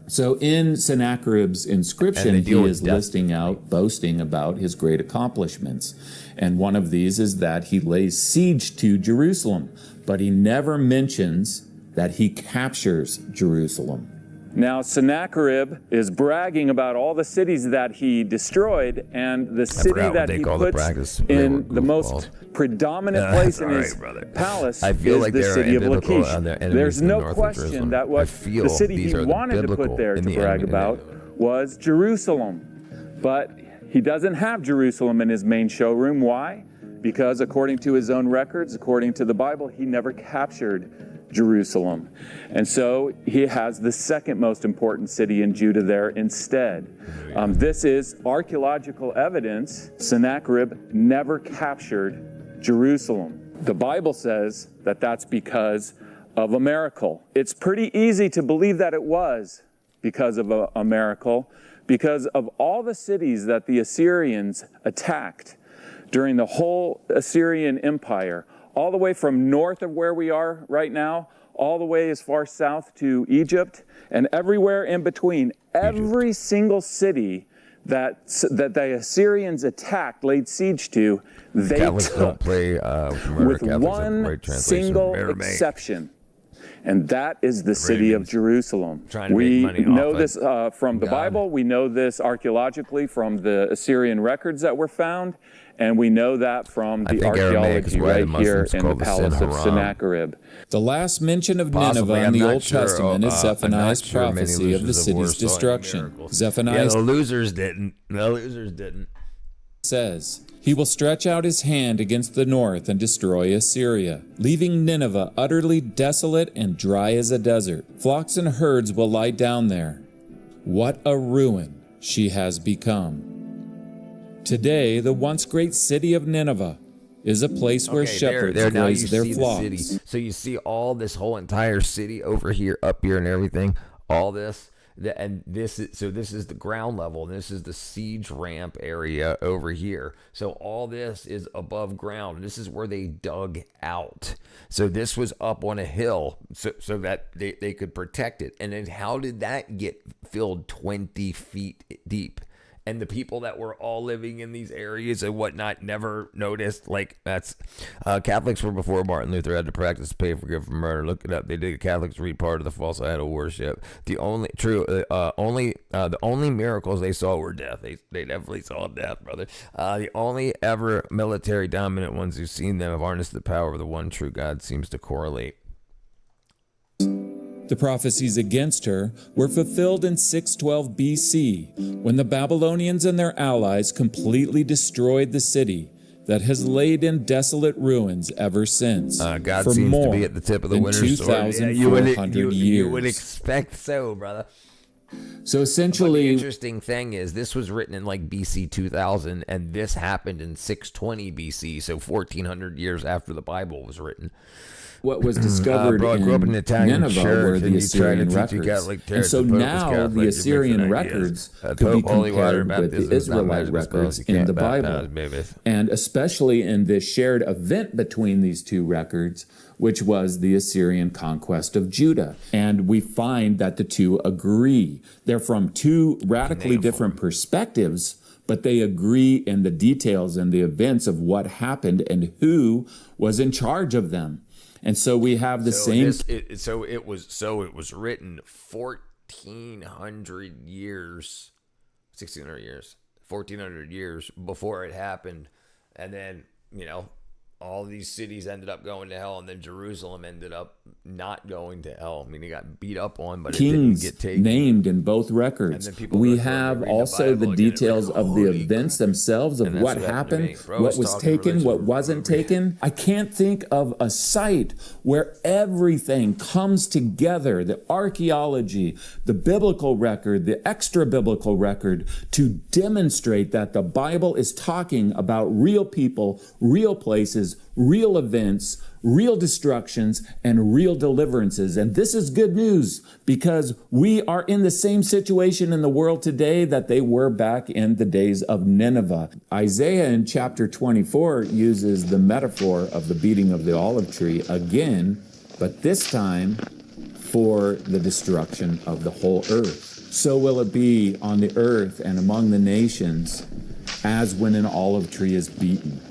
So in Sennacherib's inscription, he is listing out, boasting about his great accomplishments. And one of these is that he lays siege to Jerusalem, but he never mentions that he captures Jerusalem. Now, Sennacherib is bragging about all the cities that he destroyed, and the city that he puts in the most predominant place in his palace is the city of Lachish. There's no question that what the city he wanted to put there to brag about was Jerusalem. But he doesn't have Jerusalem in his main showroom. Why? Because according to his own records, according to the Bible, he never captured Jerusalem. And so he has the second most important city in Judah there instead. This is archaeological evidence. Sennacherib never captured Jerusalem. The Bible says that that's because of a miracle. It's pretty easy to believe that it was because of a miracle, because of all the cities that the Assyrians attacked during the whole Assyrian Empire, all the way from north of where we are right now, all the way as far south to Egypt, and everywhere in between. Every single city that the Assyrians attacked, laid siege to, they took, with one single exception. And that is the city of Jerusalem. We know this from the Bible. We know this archaeologically from the Assyrian records that were found. And we know that from the archaeology right here in the palace of Sennacherib. The last mention of Nineveh in the Old Testament is Zephaniah's prophecy of the city's destruction. Zephaniah the losers didn't. Says, "He will stretch out his hand against the north and destroy Assyria, leaving Nineveh utterly desolate and dry as a desert. Flocks and herds will lie down there. What a ruin she has become." Today, the once great city of Nineveh is a place where shepherds graze their flocks. The city. So you see all this whole entire city over here, up here, and everything. All this. And this is the ground level, and this is the siege ramp area over here. So all this is above ground. This is where they dug out. So this was up on a hill so that they could protect it. And then how did that get filled 20 feet deep? And the people that were all living in these areas and whatnot never noticed. Like, that's Catholics were before Martin Luther had to practice pay for good for murder. Look it up. They did. Catholics read part of the false idol worship. The only miracles they saw were death. They definitely saw death, brother. The only ever military dominant ones who've seen them have harnessed the power of the one true God seems to correlate. The prophecies against her were fulfilled in 612 BC, when the Babylonians and their allies completely destroyed the city that has laid in desolate ruins ever since. God for seems more to be at the tip of the than winter sword. 2,400 years. You would expect so, brother. So essentially, the interesting thing is this was written in like BC 2000, and this happened in 620 BC, so 1,400 years after the Bible was written. What was discovered in Nineveh were the Assyrian records. And so now the Assyrian records could be compared with the Israelite records in the Bible. And especially in this shared event between these two records, which was the Assyrian conquest of Judah. And we find that the two agree. They're from two radically different perspectives, but they agree in the details and the events of what happened and who was in charge of them. And so we have the same. It was written 1,400 years, 1,600 years, 1,400 years before it happened, and then all these cities ended up going to hell, and then Jerusalem ended up not going to hell. I mean, it got beat up on, but Kings it didn't get taken. Named in both records. We have also the details of the events themselves, of what happened, what was taken, what wasn't taken. I can't think of a site where everything comes together, the archaeology, the biblical record, the extra-biblical record, to demonstrate that the Bible is talking about real people, real places, real events, real destructions, and real deliverances. And this is good news because we are in the same situation in the world today that they were back in the days of Nineveh. Isaiah in chapter 24 uses the metaphor of the beating of the olive tree again, but this time for the destruction of the whole earth. So will it be on the earth and among the nations as when an olive tree is beaten.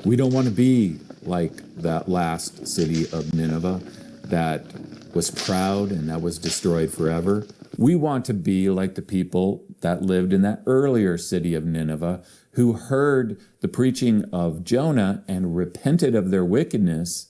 We don't want to be like that last city of Nineveh that was proud and that was destroyed forever. We want to be like the people that lived in that earlier city of Nineveh who heard the preaching of Jonah and repented of their wickedness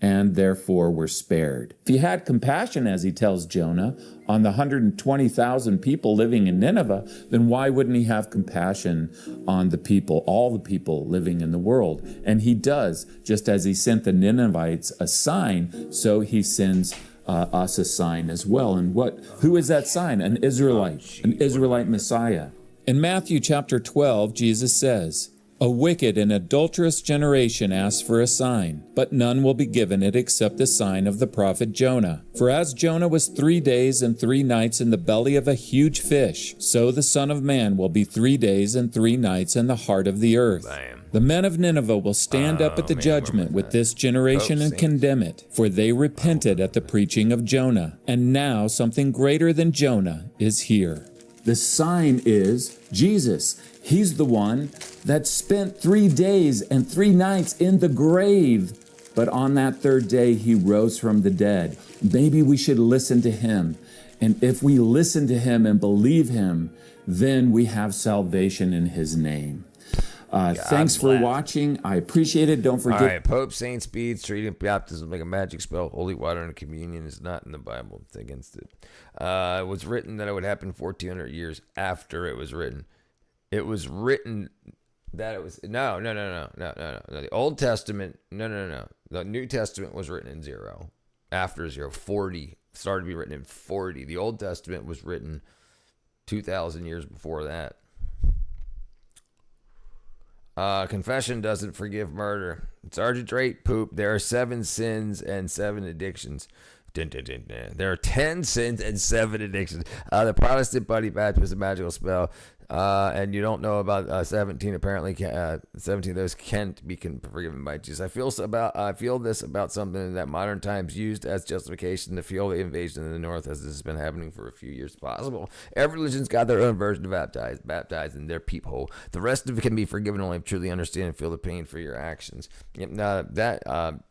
and therefore were spared. If he had compassion, as he tells Jonah, on the 120,000 people living in Nineveh, then why wouldn't he have compassion on the people, all the people living in the world? And he does, just as he sent the Ninevites a sign, so he sends us a sign as well. And who is that sign? An Israelite Messiah. In Matthew chapter 12, Jesus says, "A wicked and adulterous generation asks for a sign, but none will be given it except the sign of the prophet Jonah. For as Jonah was 3 days and 3 nights in the belly of a huge fish, so the Son of Man will be 3 days and 3 nights in the heart of the earth." The men of Nineveh will stand up at the judgment with this generation and condemn it, for they repented at the preaching of Jonah, and now something greater than Jonah is here. The sign is Jesus. He's the one that spent 3 days and 3 nights in the grave. But on that third day, he rose from the dead. Maybe we should listen to him. And if we listen to him and believe him, then we have salvation in his name. Thanks for watching. I appreciate it. Don't forget. All right, Pope, saints, beads, treating baptism like a magic spell. Holy water and communion is not in the Bible. It's against it. It was written that it would happen 1,400 years after it was written. It was written that it was no. The Old Testament, no. The New Testament was written in 0, after 0. 40 started to be written in 40. The Old Testament was written 2,000 years before that. Confession doesn't forgive murder. Sergeant Drake, poop. There are 7 sins and 7 addictions. Dun, dun, dun, dun. There are 10 sins and 7 addictions. The Protestant buddy badge was a magical spell. And you don't know about 17. Apparently, 17 of those can't be forgiven by Jesus. I feel this about something that modern times used as justification to fuel the invasion in the North, as this has been happening for a few years possible. Every religion's got their own version of baptized in their peephole. The rest of it can be forgiven only if you truly understand and feel the pain for your actions.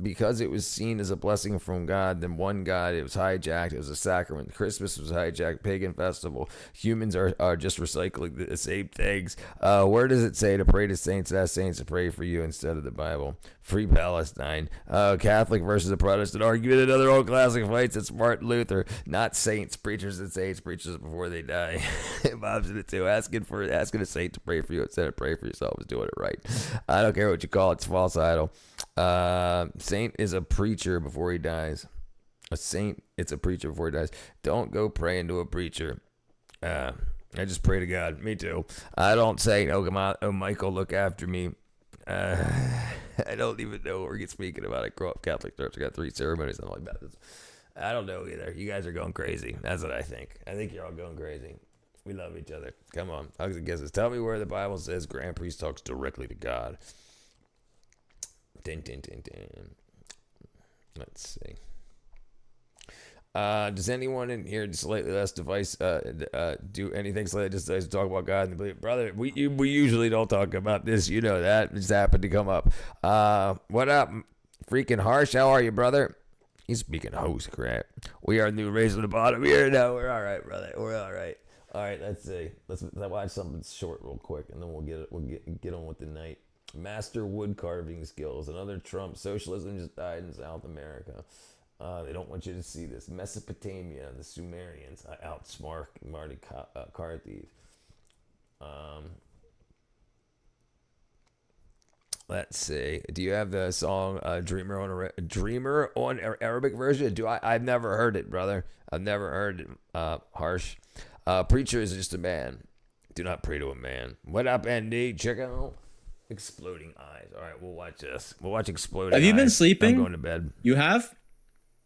Because it was seen as a blessing from God, then one God, it was hijacked. It was a sacrament. Christmas was hijacked. Pagan festival. Humans are just recycling the same things. Where does it say to pray to saints, ask saints to pray for you instead of the Bible? Free Palestine. Catholic versus a Protestant argument. Another old classic fights. It's Martin Luther. Not saints. Preachers and saints. Preachers before they die. Bob's in it too. Asking a saint to pray for you instead of pray for yourself is doing it right. I don't care what you call it. It's false idol. Saint is a preacher before he dies. A saint, it's a preacher before he dies. Don't go praying to a preacher. I just pray to God. Me too. I don't say, oh, Michael, look after me. I don't even know what we're speaking about. I grew up Catholic church. I got 3 ceremonies. I'm like, I don't know either. You guys are going crazy. That's what I think. I think you're all going crazy. We love each other. Come on. Hugs and kisses. Tell me where the Bible says Grand Priest talks directly to God. Ding, ding, ding, ding. Let's see. Does anyone in here slightly less do anything slightly just to talk about God and believe? Brother, we usually don't talk about this. You know that. It just happened to come up. What up, freaking Harsh? How are you, brother? He's speaking host crap. We are new race on the bottom here. No, we're all right, brother. We're all right. All right, let's see. Let's watch something short real quick, and then we'll get on with the night. Master wood carving skills. Another Trump. Socialism just died in South America. They don't want you to see this. Mesopotamia, the Sumerians outsmarted Carthage. Let's see. Do you have the song "Dreamer" on Arabic version? I've never heard it, brother. I've never heard it. Harsh. Preacher is just a man. Do not pray to a man. What up, Andy? Check out Exploding Eyes. All right, we'll watch this. We'll watch Exploding Eyes. Have you been sleeping? I'm going to bed. You have?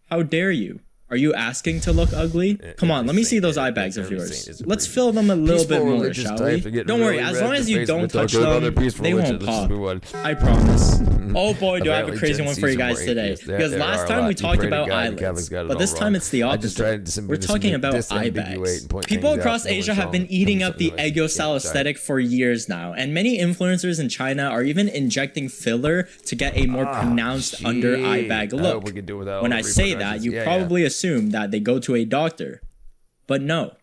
How dare you? Are you asking to look ugly? Come on, let me see those eye bags of yours. Let's fill them a little bit more, shall we? Don't worry, as long as you don't touch them, they won't pop. I promise. Oh boy, do I have a crazy one for you guys today. Because last time we talked about eyelids, but this time it's the opposite. We're talking about eye bags. People across Asia have been eating up the eggo-style aesthetic for years now, and many influencers in China are even injecting filler to get a more pronounced under-eye bag look. When I say that, you probably assume that they go to a doctor, but no,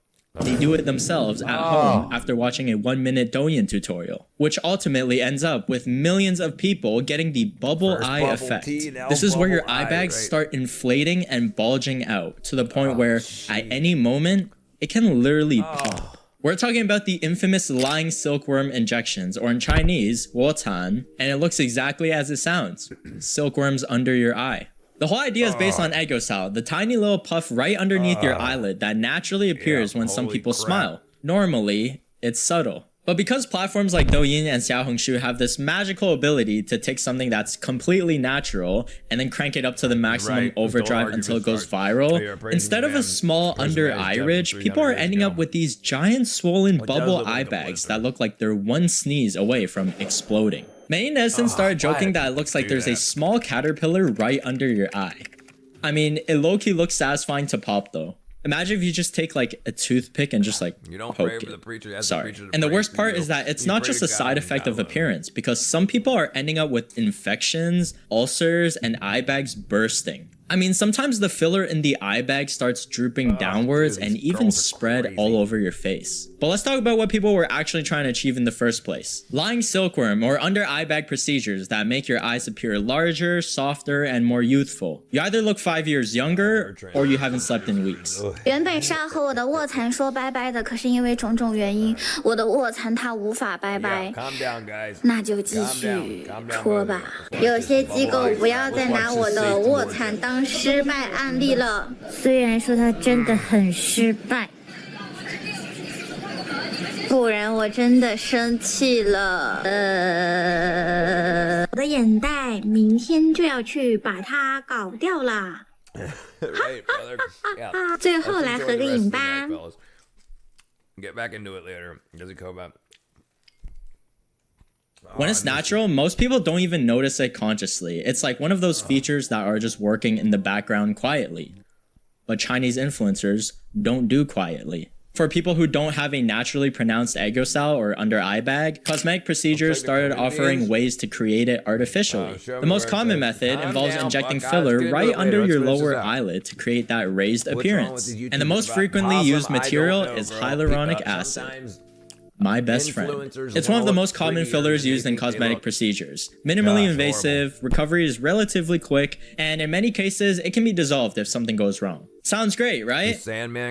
they do it themselves at home after watching a 1-minute Douyin tutorial, which ultimately ends up with millions of people getting the bubble eye effect. This is where your eye bags start inflating and bulging out to the point where at any moment it can literally pop. We're talking about the infamous lying silkworm injections, or in Chinese, 卧蚕, and it looks exactly as it sounds. Silkworms under your eye. The whole idea is based on eggo style, the tiny little puff right underneath your eyelid that naturally appears when some people smile. Normally, it's subtle. But because platforms like Douyin and Xiaohongshu have this magical ability to take something that's completely natural and then crank it up to the maximum overdrive until it goes viral, instead of a small under eye ridge, people are ending up with these giant swollen bubble eye bags that look like they're one sneeze away from exploding. Many netizens started joking that it looks like there's a small caterpillar right under your eye. I mean, it low-key looks satisfying to pop though. Imagine if you just take like a toothpick and just like poke it. Sorry. And the worst part is that it's not just a side effect of appearance, because some people are ending up with infections, ulcers, and eye bags bursting. I mean, sometimes the filler in the eye bag starts drooping downwards and even spread all over your face. But let's talk about what people were actually trying to achieve in the first place. Lying silkworm or under eye bag procedures that make your eyes appear larger, softer, and more youthful. You either look 5 years younger or you haven't slept in weeks. 原本是要和我的卧蚕说拜拜的，可是因为种种原因，我的卧蚕它无法拜拜。那就继续戳吧。有些机构不要再拿我的卧蚕当失败案例了，虽然说它真的很失败。不然我真的生气了。我的眼袋明天就要去把它搞掉啦。Right, brother. Yeah. 最后来合个影吧。Get back into it later. Does it come up? When it's natural, most people don't even notice it consciously. It's like one of those features that are just working in the background quietly. But Chinese influencers don't do quietly. For people who don't have a naturally pronounced egg cell or under eye bag, cosmetic procedures started offering ways to create it artificially. The most common method involves injecting filler right under your lower eyelid to create that raised appearance. And the most frequently used material is hyaluronic acid. My best friend. It's one of the most common fillers used in cosmetic procedures. Minimally invasive, recovery is relatively quick, and in many cases, it can be dissolved if something goes wrong. Sounds great, right?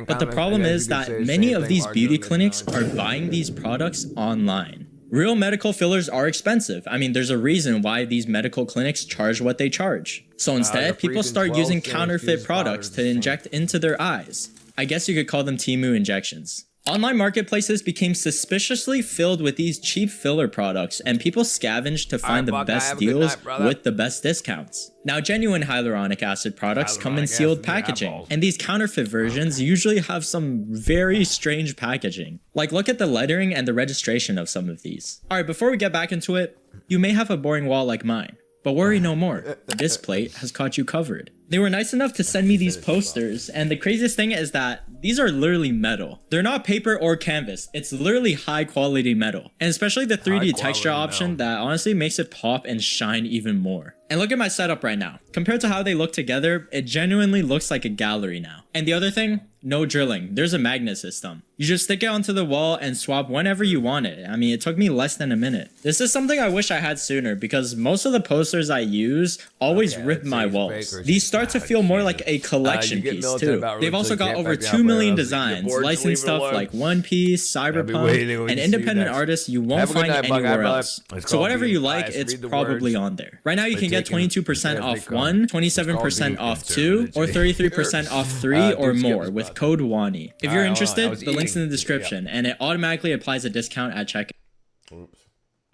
But the problem is that many of these beauty clinics are buying these products online. Real medical fillers are expensive. I mean, there's a reason why these medical clinics charge what they charge. So instead, people start using counterfeit products to inject into their eyes. I guess you could call them Temu injections. Online marketplaces became suspiciously filled with these cheap filler products, and people scavenged to find the best deals with the best discounts. Now, genuine hyaluronic acid products come in sealed packaging, and these counterfeit versions usually have some very strange packaging. Like, look at the lettering and the registration of some of these. Alright, before we get back into it, you may have a boring wall like mine, but worry no more. This plate has caught you covered. They were nice enough to send me these posters, and the craziest thing is that these are literally metal. They're not paper or canvas. It's literally high quality metal. And especially the 3D texture option that honestly makes it pop and shine even more. And look at my setup right now. Compared to how they look together, it genuinely looks like a gallery now. And the other thing, no drilling. There's a magnet system. You just stick it onto the wall and swap whenever you want it. I mean, it took me less than a minute. This is something I wish I had sooner because most of the posters I use always rip my walls. These start to feel more like a collection piece too. They've also got over 2 million designs, licensed stuff like One Piece, Cyberpunk, and independent artists you won't find anywhere else. So whatever you like, it's probably on there. Right now you can get 22% off 1, 27% off 2, or 33% off 3 or more with code WANI. If you're interested, the link's in the description, and it automatically applies a discount at checkout.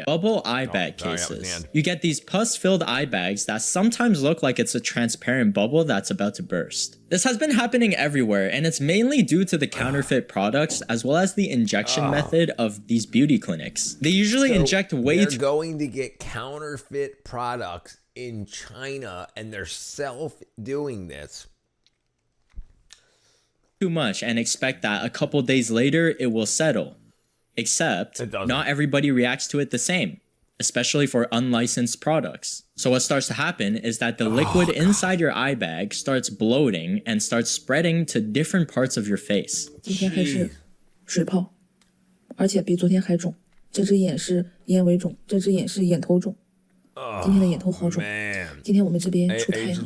Bubble eye bag cases. You get these pus-filled eye bags that sometimes look like it's a transparent bubble that's about to burst. This has been happening everywhere, and it's mainly due to the counterfeit products as well as the injection method of these beauty clinics. They usually inject way too— They're going to get counterfeit products in China, and they're self-doing this too much and expect that a couple days later it will settle. Except not everybody reacts to it the same, especially for unlicensed products. So what starts to happen is that the liquid inside your eye bag starts bloating and starts spreading to different parts of your face. 今天还是水泡，而且比昨天还肿。这只眼是眼尾肿，这只眼是眼头肿。今天的眼头好肿。今天我们这边出太阳，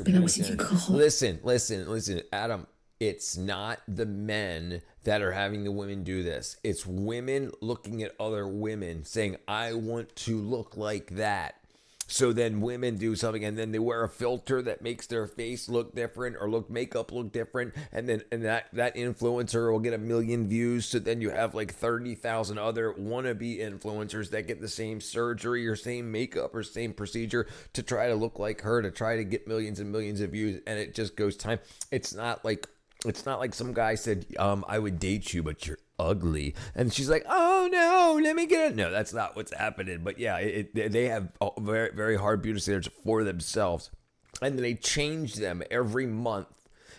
本来我心情可好。Listen, Adam. It's not the men that are having the women do this. It's women looking at other women saying, I want to look like that. So then women do something and then they wear a filter that makes their face look different or makeup look different. And that influencer will get 1 million views. So then you have like 30,000 other wannabe influencers that get the same surgery or same makeup or same procedure to try to look like her, to try to get millions and millions of views. And it just goes time. It's not like some guy said, I would date you, but you're ugly. And she's like, oh no, let me get it. No, that's not what's happening. But yeah, they have very, very hard beauty standards for themselves. And they change them every month.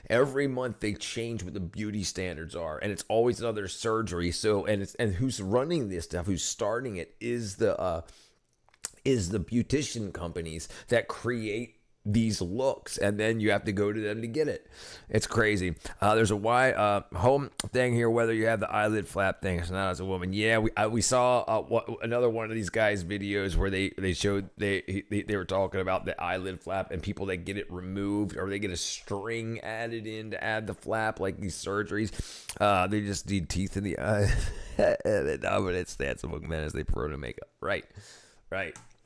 Every month they change what the beauty standards are. And it's always another surgery. So, and who's running this stuff, who's starting it is the beautician companies that create these looks, and then you have to go to them to get it. It's crazy. There's a home thing here, whether you have the eyelid flap thing. It's not as a woman. Yeah, we saw another one of these guys' videos where they showed they were talking about the eyelid flap and people that get it removed or they get a string added in to add the flap, like these surgeries. They just need teeth in the eye. The dominant stance among men as they prefer to makeup. Right.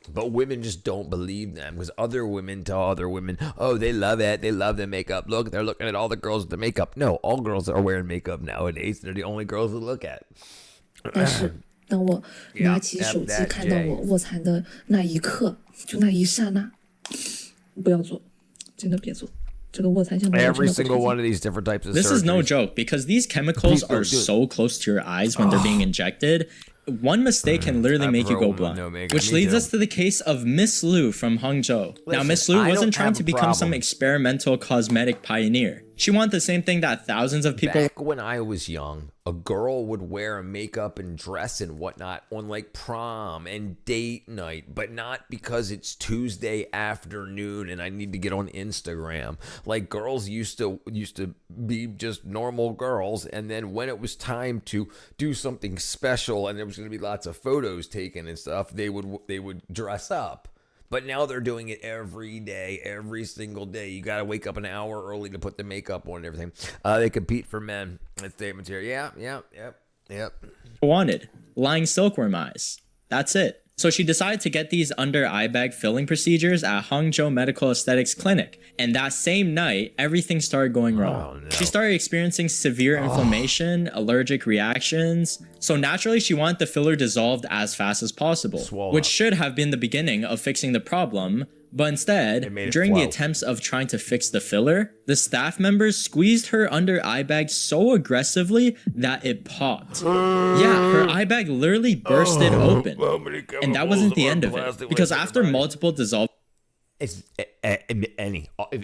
But women just don't believe them because other women tell other women, oh, they love it. They love the makeup. Look, they're looking at all the girls with the makeup. No, all girls are wearing makeup nowadays. They're the only girls to look at. 但是当我拿起手机看到我卧蚕的那一刻，就那一刹那，不要做，真的别做。Every single one of these different types of This surgeries. is no joke because these chemicals are so close to your eyes when they're being injected. One mistake can literally make you go blind. Which leads us to the case of Miss Liu from Hangzhou. Now, Miss Liu wasn't trying to become some experimental cosmetic pioneer. She wanted the same thing that thousands of people... Back when I was young, a girl would wear makeup and dress and whatnot on like prom and date night, but not because it's Tuesday afternoon and I need to get on Instagram. Like girls used to be just normal girls, and then when it was time to do something special and there was going to be lots of photos taken and stuff, they would dress up. But now they're doing it every day, every single day. You got to wake up an hour early to put the makeup on and everything. They compete for men. That's statements here. Yep. Wanted. Lying silkworm eyes. That's it. So she decided to get these under eye bag filling procedures at Hangzhou Medical Aesthetics Clinic. And that same night, everything started going wrong. She started experiencing severe inflammation, allergic reactions. So naturally, she wanted the filler dissolved as fast as possible, which should have been the beginning of fixing the problem. But instead, during the attempts of trying to fix the filler, the staff members squeezed her under eye bag so aggressively that it popped. Yeah, her eye bag literally bursted open. And that wasn't the end of it, because after multiple dissolved... It's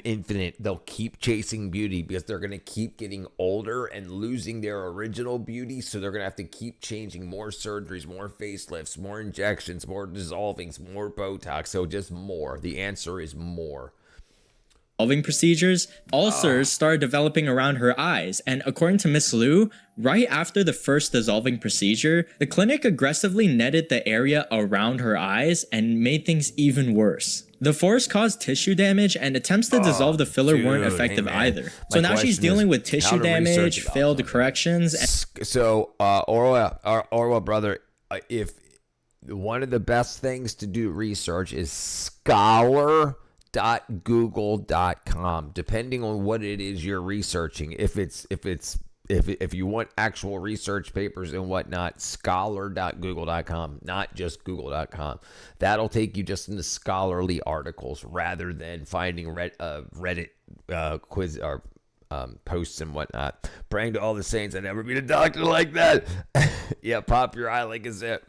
infinite. They'll keep chasing beauty because they're going to keep getting older and losing their original beauty. So they're going to have to keep changing more surgeries, more facelifts, more injections, more dissolvings, more Botox. So just more. The answer is more. Procedures, ulcers started developing around her eyes, and according to Miss Liu, right after the first dissolving procedure, the clinic aggressively netted the area around her eyes and made things even worse. The force caused tissue damage, and attempts to dissolve the filler weren't effective either. So now she's dealing with tissue damage, failed corrections. So, Orwa brother, if one of the best things to do research is scholar.google.com, depending on what it is you're researching. If you want actual research papers and whatnot, scholar.google.com, not just google.com. That'll take you just into scholarly articles rather than finding Reddit quiz or posts and whatnot. Praying to all the saints I never meet a doctor like that. Yeah, pop your eye like a zip.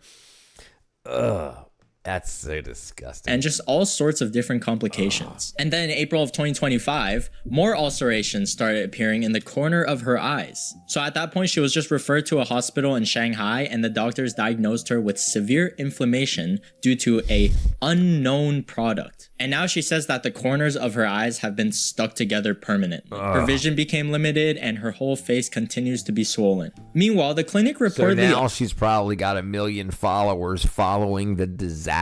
Ugh. That's so disgusting. And just all sorts of different complications. And then in April of 2025, more ulcerations started appearing in the corner of her eyes. So at that point, she was just referred to a hospital in Shanghai, and the doctors diagnosed her with severe inflammation due to a unknown product. And now she says that the corners of her eyes have been stuck together permanently. Her vision became limited, and her whole face continues to be swollen. Meanwhile, the clinic reportedly... So now she's probably got 1 million followers following the disaster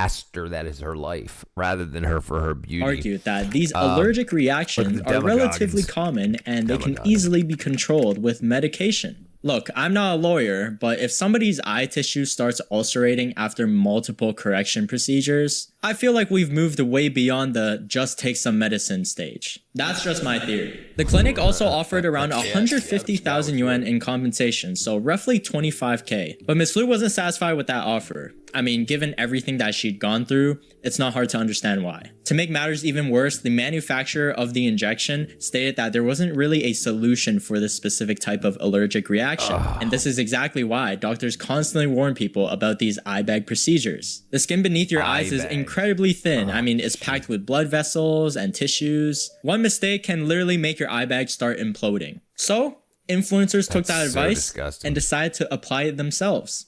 that is her life, rather than her for her beauty. Argued that these allergic reactions are relatively common, and they can easily be controlled with medication. Look, I'm not a lawyer, but if somebody's eye tissue starts ulcerating after multiple correction procedures, I feel like we've moved way beyond the just take some medicine stage. That's just my theory. The clinic also offered around 150,000 yuan in compensation, so roughly 25k. But Miss Liu wasn't satisfied with that offer. I mean, given everything that she'd gone through, it's not hard to understand why. To make matters even worse, the manufacturer of the injection stated that there wasn't really a solution for this specific type of allergic reaction. And this is exactly why doctors constantly warn people about these eye bag procedures. The skin beneath your eyes is incredibly thin. I mean, it's packed with blood vessels and tissues. One mistake can literally make your eye bag start imploding. So, influencers took that advice and decided to apply it themselves.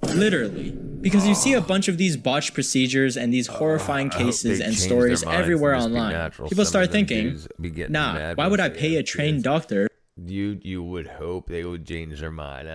Literally. Because you see a bunch of these botched procedures and these horrifying cases and stories everywhere online. People start thinking, nah, why would I pay a trained doctor? You would hope they would change their mind.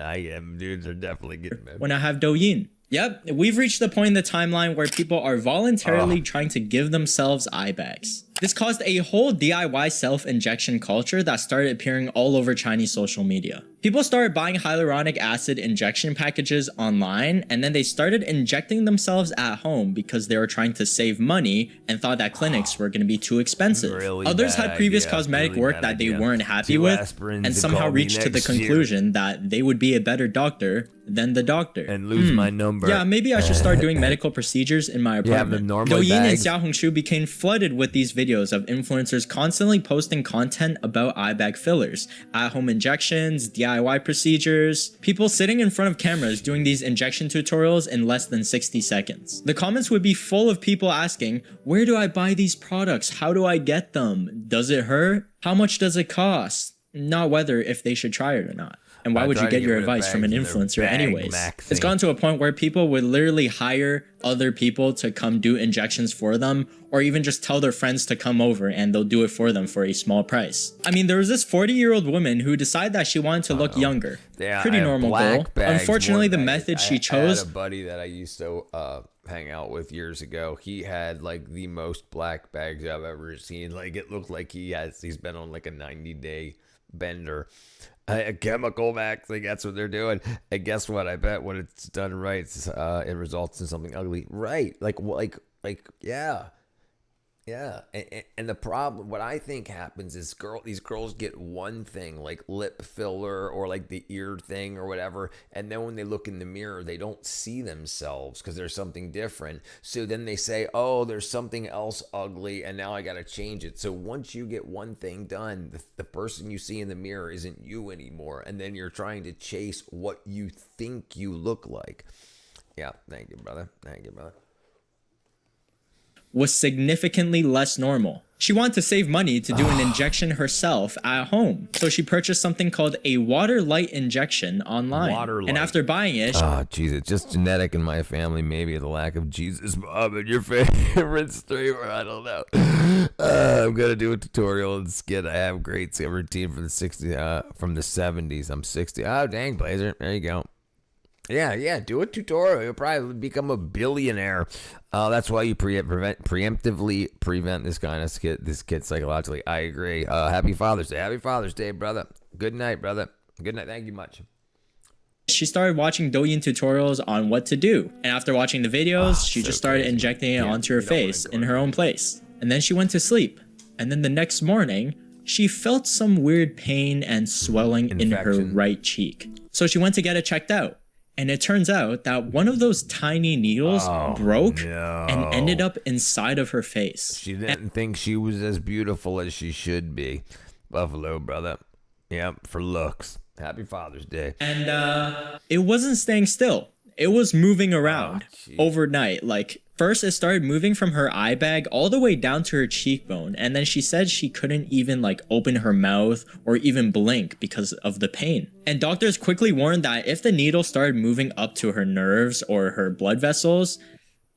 Dudes are definitely getting mad. When I have Douyin. Yep, we've reached the point in the timeline where people are voluntarily trying to give themselves eye bags. This caused a whole DIY self-injection culture that started appearing all over Chinese social media. People started buying hyaluronic acid injection packages online, and then they started injecting themselves at home because they were trying to save money and thought that clinics were going to be too expensive. Others had previous cosmetic work that they weren't happy with and somehow reached to the conclusion that they would be a better doctor than the doctor. And lose my number. Yeah, maybe I should start doing medical procedures in my apartment. Douyin and Xiaohongshu became flooded with these videos of influencers constantly posting content about eye bag fillers, at-home injections, DIY procedures, people sitting in front of cameras doing these injection tutorials in less than 60 seconds. The comments would be full of people asking, where do I buy these products? How do I get them? Does it hurt? How much does it cost? Not whether if they should try it or not. And why would you get your advice from an influencer anyways? It's gone to a point where people would literally hire other people to come do injections for them, or even just tell their friends to come over and they'll do it for them for a small price. I mean, there was this 40-year-old woman who decided that she wanted to look younger. Pretty normal goal. Unfortunately, the method she chose... I had a buddy that I used to hang out with years ago. He had like the most black bags I've ever seen. Like it looked like he's been on like a 90-day bender. A chemical vaccine, that's what they're doing. And guess what? I bet when it's done right, it results in something ugly. Right. Like, yeah. Yeah. And the problem, what I think happens is these girls get one thing, like lip filler or like the ear thing or whatever. And then when they look in the mirror, they don't see themselves because there's something different. So then they say, oh, there's something else ugly and now I got to change it. So once you get one thing done, the person you see in the mirror isn't you anymore. And then you're trying to chase what you think you look like. Yeah. Thank you, brother. Thank you, brother. Was significantly less normal. She wanted to save money to do an injection herself at home. So she purchased something called a water light injection online. And after buying it... Oh, jeez, it's just genetic in my family. Maybe the lack of Jesus, Bob, and your favorite streamer. I don't know. I'm going to do a tutorial and skit. I have great routine from the 70s. I'm 60. Oh, dang, Blazer. There you go. Yeah, do a tutorial. You'll probably become a billionaire. That's why you preemptively prevent this kind of skit psychologically. I agree. Happy Father's Day. Happy Father's Day, brother. Good night, brother. Good night. Thank you much. She started watching Douyin tutorials on what to do. And after watching the videos, she just started injecting it onto her face in her own place. And then she went to sleep. And then the next morning, she felt some weird pain and swelling in her right cheek. So she went to get it checked out. And it turns out that one of those tiny needles broke and ended up inside of her face. She didn't think she was as beautiful as she should be. Buffalo, brother. Yep, for looks. Happy Father's Day. And it wasn't staying still. It was moving around overnight. Like, first it started moving from her eye bag all the way down to her cheekbone. And then she said she couldn't even like open her mouth or even blink because of the pain. And doctors quickly warned that if the needle started moving up to her nerves or her blood vessels,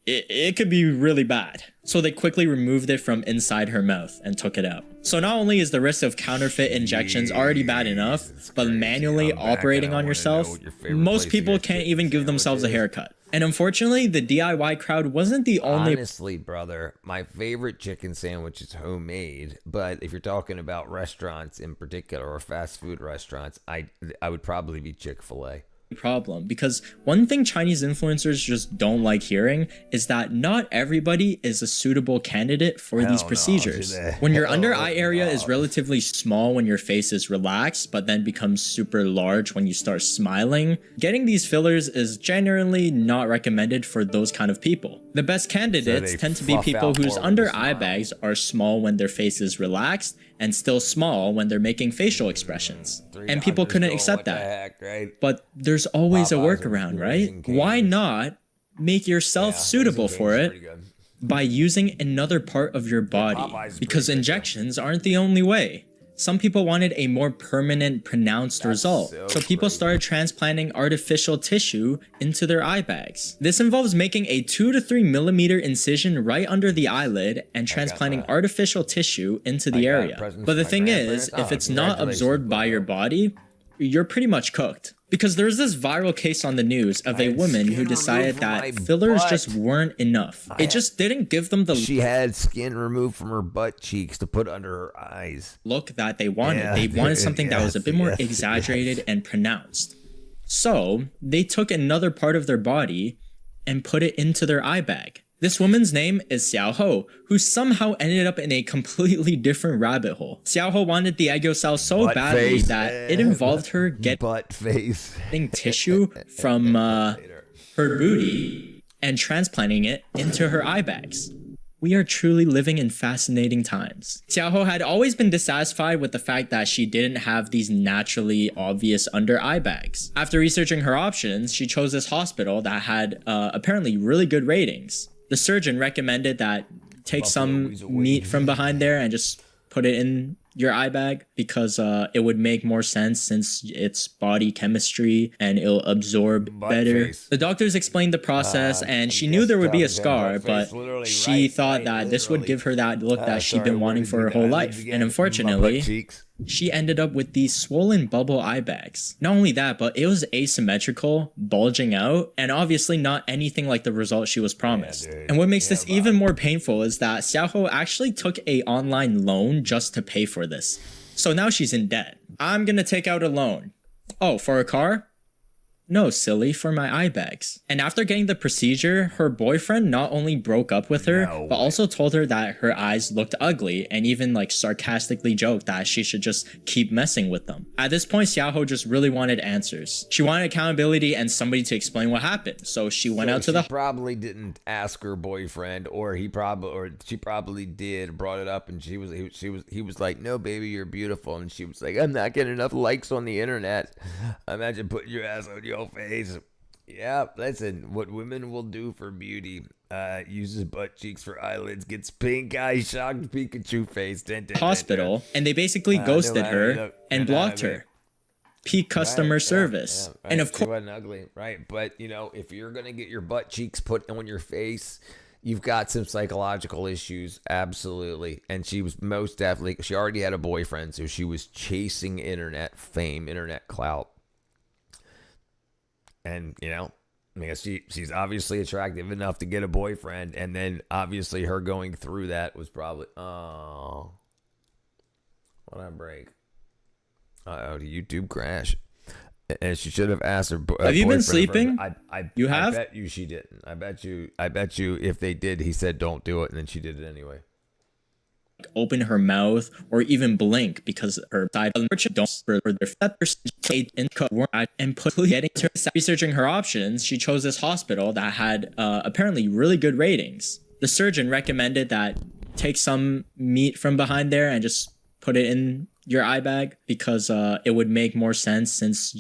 it could be really bad. So they quickly removed it from inside her mouth and took it out. So not only is the risk of counterfeit injections already bad enough, but manually operating on yourself, most people can't even give themselves a haircut. And unfortunately, the DIY crowd wasn't the only... Honestly, brother, my favorite chicken sandwich is homemade. But if you're talking about restaurants in particular or fast food restaurants, I would probably be Chick-fil-A. Problem, because one thing Chinese influencers just don't like hearing is that not everybody is a suitable candidate for these procedures. When your under eye area is relatively small when your face is relaxed, but then becomes super large when you start smiling, getting these fillers is generally not recommended for those kind of people. The best candidates tend to be people whose under eye bags are small when their face is relaxed and still small when they're making facial expressions. And people couldn't accept that. But there's always a workaround, right? Why not make yourself suitable for it by using another part of your body? Because injections aren't the only way. Some people wanted a more permanent, pronounced result, so people started transplanting artificial tissue into their eye bags. This involves making a 2 to 3 millimeter incision right under the eyelid and transplanting artificial tissue into the area. But the thing is, if it's not absorbed by your body, you're pretty much cooked. Because there's this viral case on the news of a woman who decided that fillers just weren't enough. It just didn't give them the She had skin removed from her butt cheeks to put under her eyes. look that they wanted. They wanted something that was a bit more exaggerated and pronounced. So they took another part of their body and put it into their eye bag. This woman's name is Xiao Ho, who somehow ended up in a completely different rabbit hole. Xiao Ho wanted the egg cell so badly that it involved her getting tissue from her booty and transplanting it into her eye bags. We are truly living in fascinating times. Xiao Ho had always been dissatisfied with the fact that she didn't have these naturally obvious under eye bags. After researching her options, she chose this hospital that had apparently really good ratings. The surgeon recommended that take some meat from behind there and just put it in your eye bag because it would make more sense since it's body chemistry and it'll absorb better. The doctors explained the process and she knew there would be a scar, but she thought that this would give her that look that she'd been wanting for her whole life. And unfortunately, she ended up with these swollen bubble eye bags. Not only that, but it was asymmetrical, bulging out, and obviously not anything like the result she was promised. And what makes this even more painful is that Xiaoho actually took a online loan just to pay for this. So now she's in debt. I'm gonna take out a loan. Oh, for a car? No, silly, for my eye bags. And after getting the procedure, her boyfriend not only broke up with her, but also told her that her eyes looked ugly and even like sarcastically joked that she should just keep messing with them. At this point, Xiaoho just really wanted answers. She wanted accountability and somebody to explain what happened. So she went out to the probably didn't ask her boyfriend, or she probably did, brought it up, and he was like, "No, baby, you're beautiful," and she was like, "I'm not getting enough likes on the internet." Imagine putting your ass on your face. Yeah, listen, what women will do for beauty, uses butt cheeks for eyelids, gets pink eye, shocked Pikachu face. Hospital, and they basically ghosted her and blocked her. Peak customer service. Right. And of course, she wasn't ugly, right? But you know, if you're gonna get your butt cheeks put on your face, you've got some psychological issues, absolutely. And she was most definitely, she already had a boyfriend, so she was chasing internet fame, internet clout. And, you know, I mean, she's obviously attractive enough to get a boyfriend. And then, obviously, her going through that was probably... Oh. What a break. Uh-oh, the YouTube crash. And she should have asked her have you been sleeping? You have? I bet you she didn't. I bet you if they did, he said don't do it, and then she did it anyway. Open her mouth or even blink because her side don't and put getting to researching her options. She chose this hospital that had apparently really good ratings. The surgeon recommended that take some meat from behind there and just put it in your eye bag because it would make more sense since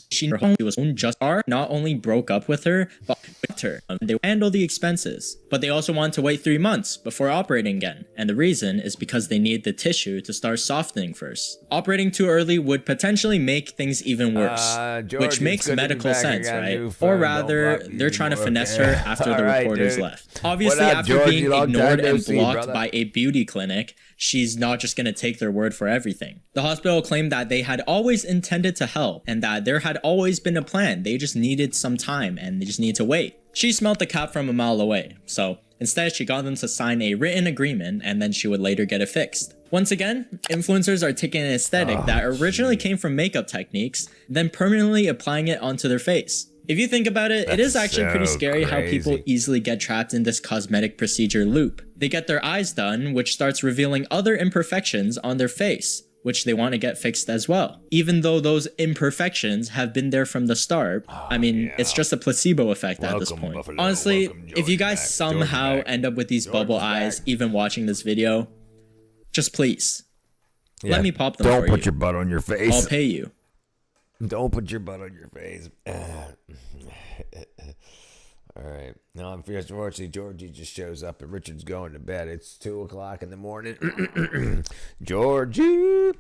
she was just not only broke up with her but with her. They would handle the expenses, but they also wanted to wait 3 months before operating again, and the reason is because they need the tissue to start softening first. Operating too early would potentially make things even worse, which makes medical sense, right? Or rather, they're trying to finesse her after the reporters left. Obviously, after being ignored and blocked by a beauty clinic, she's not just going to take their word for everything. The hospital claimed that they had always intended to help and that there had always been a plan. They just needed some time and they just needed to wait. She smelled the cat from a mile away. So instead, she got them to sign a written agreement and then she would later get it fixed. Once again, influencers are taking an aesthetic that originally came from makeup techniques, then permanently applying it onto their face. If you think about it, it is actually pretty scary how people easily get trapped in this cosmetic procedure loop. They get their eyes done, which starts revealing other imperfections on their face, which they want to get fixed as well. Even though those imperfections have been there from the start, I mean, it's just a placebo effect at this point. Honestly, if you guys somehow end up with these bubble eyes, even watching this video, just please, let me pop them for you. Don't put your butt on your face. I'll pay you. Don't put your butt on your face. All right. Now, unfortunately, Georgie just shows up and Richard's going to bed. It's 2 o'clock in the morning. Georgie.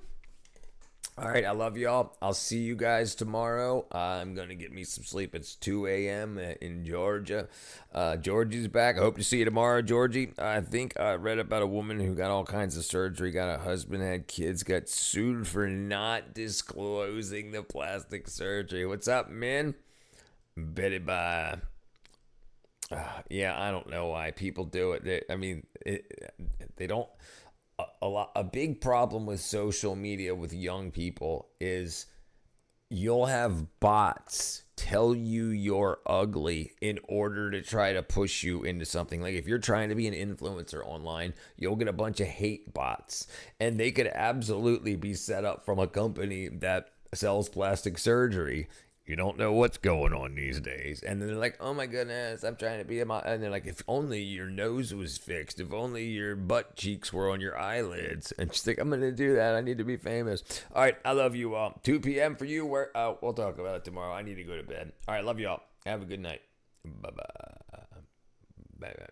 All right, I love y'all. I'll see you guys tomorrow. I'm going to get me some sleep. It's 2 a.m. in Georgia. Georgie's back. I hope to see you tomorrow, Georgie. I think I read about a woman who got all kinds of surgery, got a husband, had kids, got sued for not disclosing the plastic surgery. What's up, man? Betty bye. Yeah, I don't know why people do it. They don't. A big problem with social media with young people is you'll have bots tell you you're ugly in order to try to push you into something. Like if you're trying to be an influencer online, you'll get a bunch of hate bots, and they could absolutely be set up from a company that sells plastic surgery. You don't know what's going on these days. And then they're like, oh my goodness, I'm trying to be and they're like, if only your nose was fixed, if only your butt cheeks were on your eyelids. And she's like, I'm going to do that. I need to be famous. All right, I love you all. 2 p.m. for you. We'll talk about it tomorrow. I need to go to bed. All right, love you all. Have a good night. Bye-bye. Bye-bye.